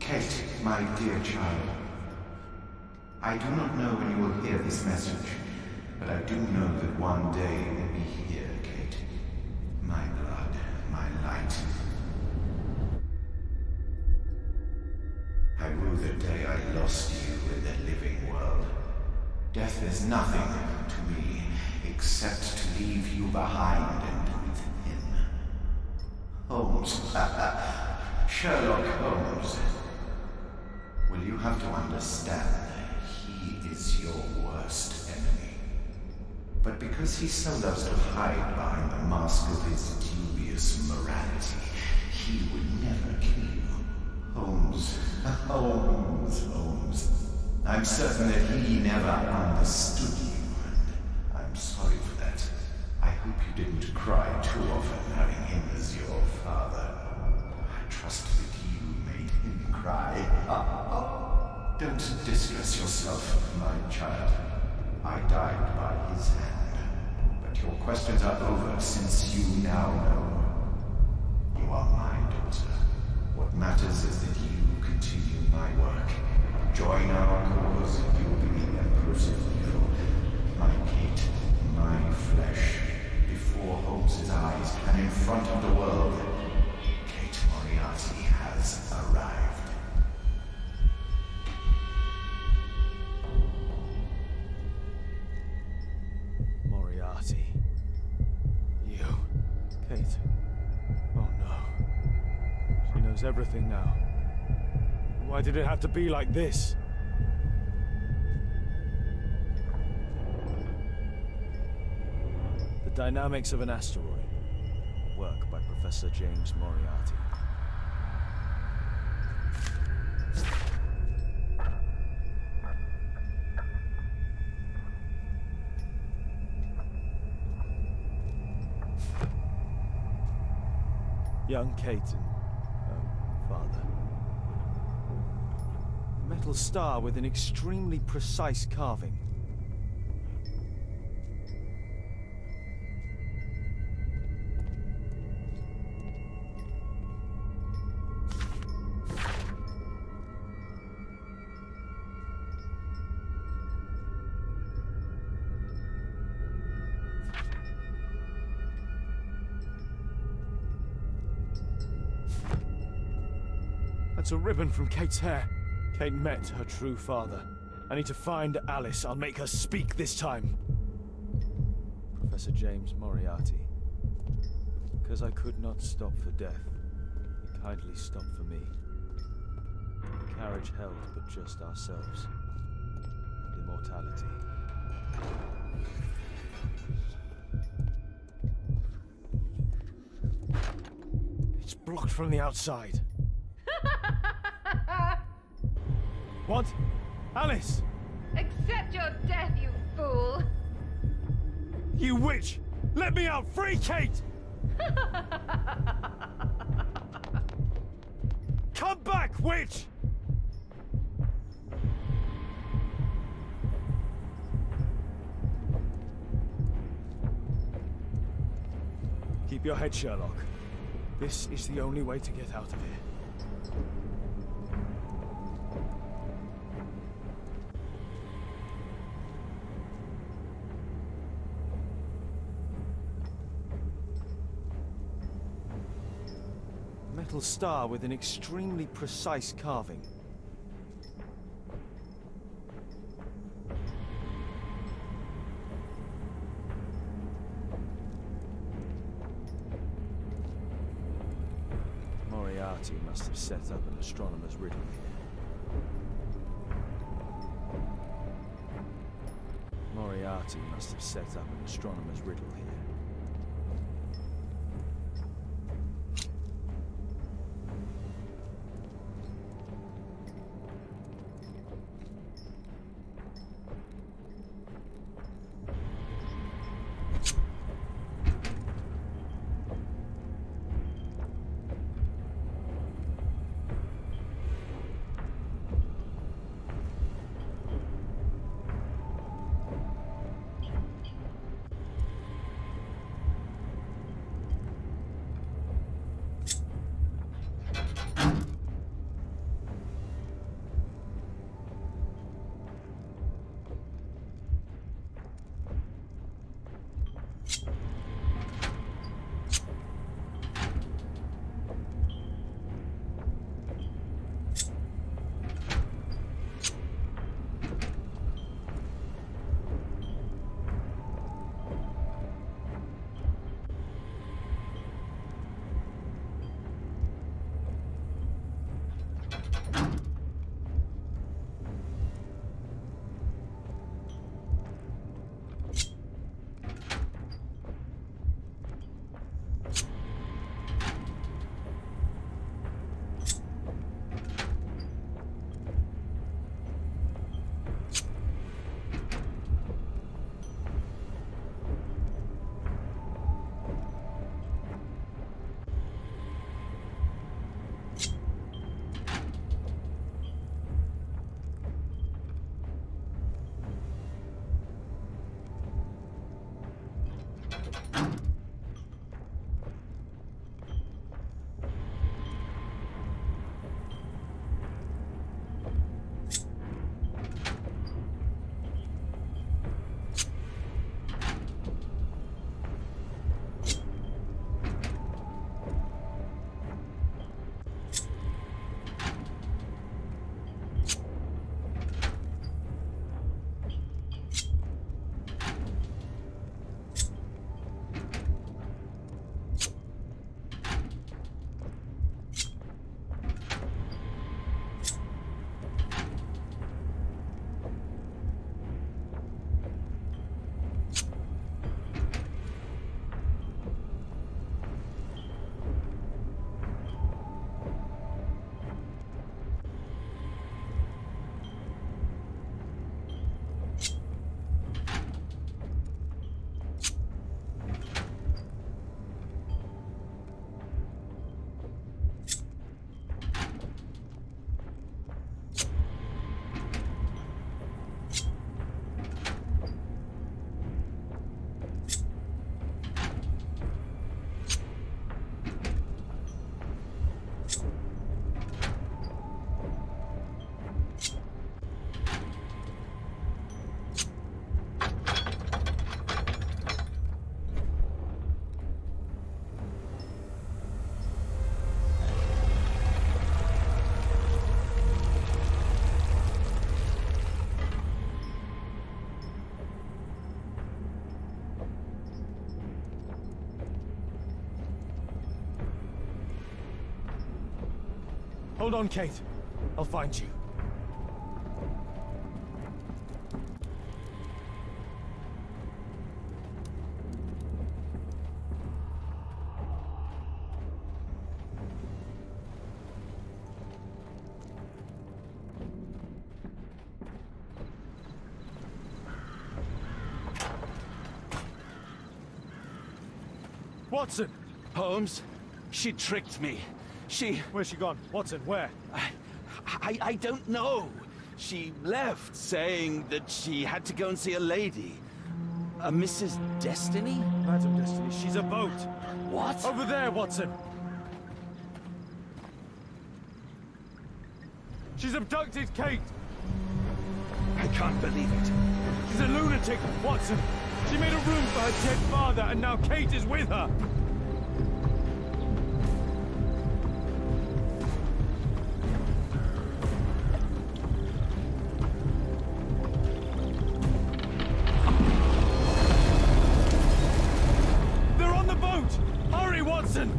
Speaker 21: Kate, my dear child. I do not know when you will hear this message, but I do know that one day you will be here, Kate. My blood, my light. I rue the day I lost you in the living world. Death is nothing to me, except to leave you behind and with him. Holmes. Sherlock Holmes. Will you have to understand, he is your worst enemy. But because he so loves to hide behind the mask of his dubious morality, he would never kill you. Holmes, Holmes. I'm certain that he never understood you, and I'm sorry for that. I hope you didn't cry too often having him as your father. I trust that you made him cry. Don't distress yourself, my child. I died by his hand, but your questions are over since you now know. You are my daughter. What matters is that you continue my work. Join our cause, and you will be the Empress of Evil. My Kate, my flesh, before Holmes' eyes and in front of the world. Kate Moriarty has arrived.
Speaker 3: Moriarty. You. Kate. Oh no. She knows everything now. Why did it have to be like this? The Dynamics of an Asteroid. Work by Professor James Moriarty. Young Kate and father. Metal star with an extremely precise carving. That's a ribbon from Kate's hair. Kate met her true father. I need to find Alice. I'll make her speak this time. Professor James Moriarty. Because I could not stop for death, he kindly stopped for me. The carriage held but just ourselves. And immortality. It's blocked from the outside. What? Alice!
Speaker 22: Accept your death, you fool!
Speaker 3: You witch! Let me out! Free Kate! Come back, witch! Keep your head, Sherlock. This is the only way to get out of here. Metal star with an extremely precise carving. Moriarty must have set up an astronomer's riddle here. Moriarty must have set up an astronomer's riddle here.
Speaker 12: Hold on, Kate. I'll find you. Watson!
Speaker 2: Holmes, she tricked me.
Speaker 12: Where's she gone? Watson, where?
Speaker 2: I don't know. She left, saying that she had to go and see a lady. A Mrs. Destiny?
Speaker 12: Madam Destiny, she's a boat.
Speaker 2: What?
Speaker 12: Over there, Watson! She's abducted Kate!
Speaker 2: I can't believe it.
Speaker 12: She's a lunatic, Watson! She made a room for her dead father, and now Kate is with her! They're on the boat! Hurry, Watson!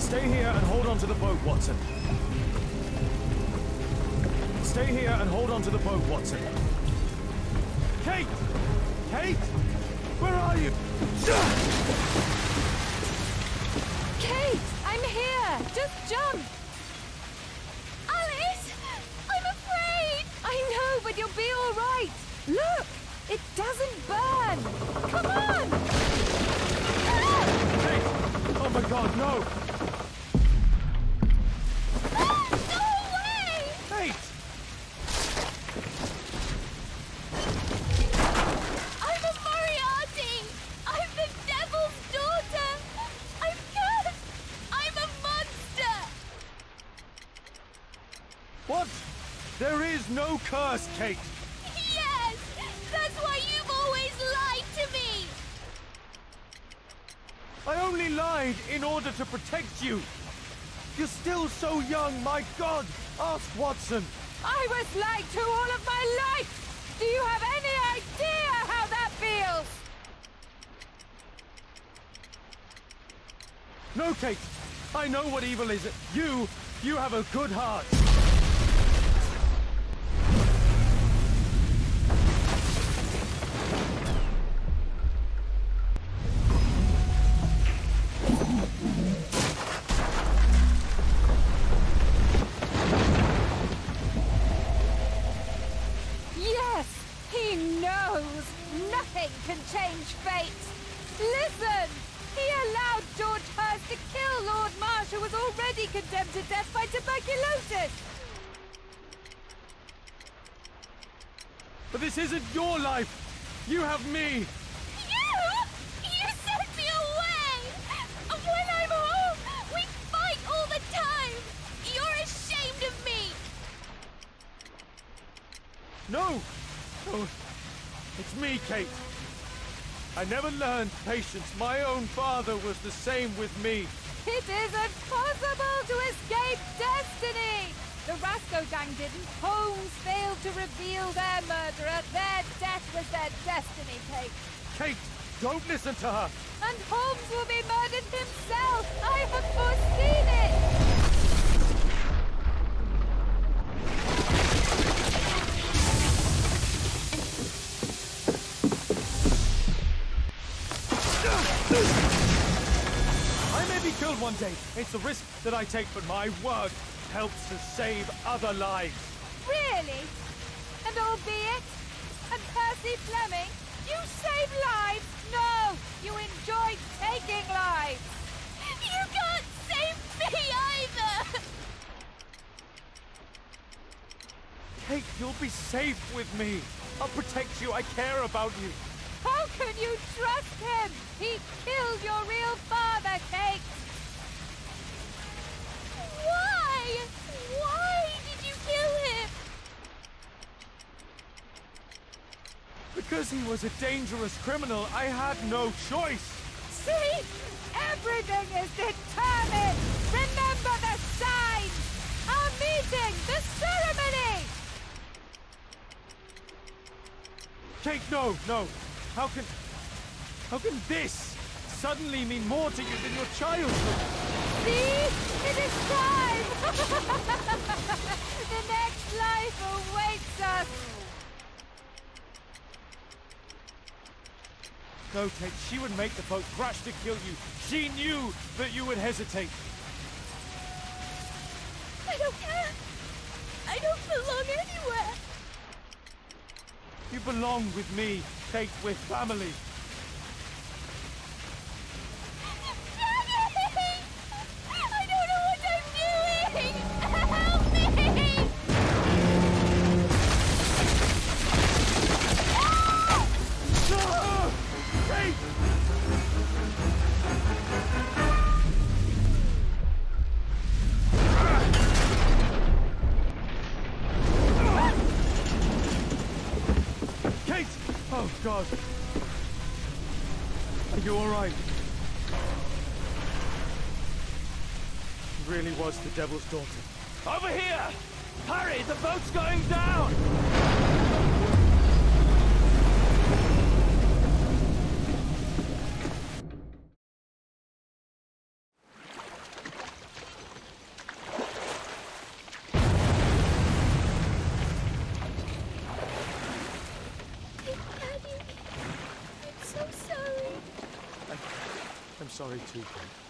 Speaker 12: Stay here and hold on to the boat, Watson. Stay here and hold on to the boat, Watson. Kate! Kate! Where are you?
Speaker 1: Kate! I'm here! Just jump!
Speaker 11: Alice! I'm afraid!
Speaker 1: I know, but you'll be all right! Look! It doesn't burn! Come on!
Speaker 12: Kate! Oh my god, no!
Speaker 11: Go away!
Speaker 12: Kate!
Speaker 11: I'm a Moriarty! I'm the devil's daughter! I'm cursed! I'm a monster!
Speaker 12: What? There is no curse, Kate!
Speaker 11: Yes! That's why you've always lied to me!
Speaker 12: I only lied in order to protect you! You're still so young, my God! Ask Watson!
Speaker 1: I was lied to all of my life! Do you have any idea how that feels?
Speaker 12: No, Kate! I know what evil is. You have a good heart.
Speaker 1: Yes! He knows! Nothing can change fate! Listen! He allowed George Hurst to kill Lord Marsh, who was already condemned to death by tuberculosis!
Speaker 12: But this isn't your life! You have me!
Speaker 11: You sent me away! When I'm home, we fight all the time! You're ashamed of me!
Speaker 12: No! Oh, it's me, Kate. I never learned patience. My own father was the same with me.
Speaker 1: It isn't possible to escape destiny! The Rasco gang didn't. Holmes failed to reveal their murderer. Their death was their destiny, Kate.
Speaker 12: Kate, don't listen to her!
Speaker 1: And Holmes will be murdered himself! I have foreseen it!
Speaker 12: I may be killed one day. It's a risk that I take, but my work helps to save other lives.
Speaker 1: Really? And albeit? And Percy Fleming? You save lives? No! You enjoy taking lives!
Speaker 11: You can't save me either!
Speaker 12: Kate, you'll be safe with me. I'll protect you. I care about you.
Speaker 1: How can you trust him? He killed your real father, Kate!
Speaker 11: Why? Why did you kill him?
Speaker 12: Because he was a dangerous criminal, I had no choice.
Speaker 7: See? Everything is determined! Remember the signs! Our meeting! The ceremony!
Speaker 12: Kate, no! How can this suddenly mean more to you than your childhood?
Speaker 7: See? It is time! The next life awaits us!
Speaker 12: No, Kate, she would make the boat crash to kill you. She knew that you would hesitate.
Speaker 7: I don't care! I don't belong anywhere!
Speaker 12: You belong with me, Kate, with family.
Speaker 7: I don't know what I'm doing! Help me!
Speaker 12: Kate! Kate! Oh, God. Are you all right? She really was the devil's daughter. Over here! Hurry, the boat's going down!
Speaker 7: I'm so sorry.
Speaker 12: I'm sorry too, Kate.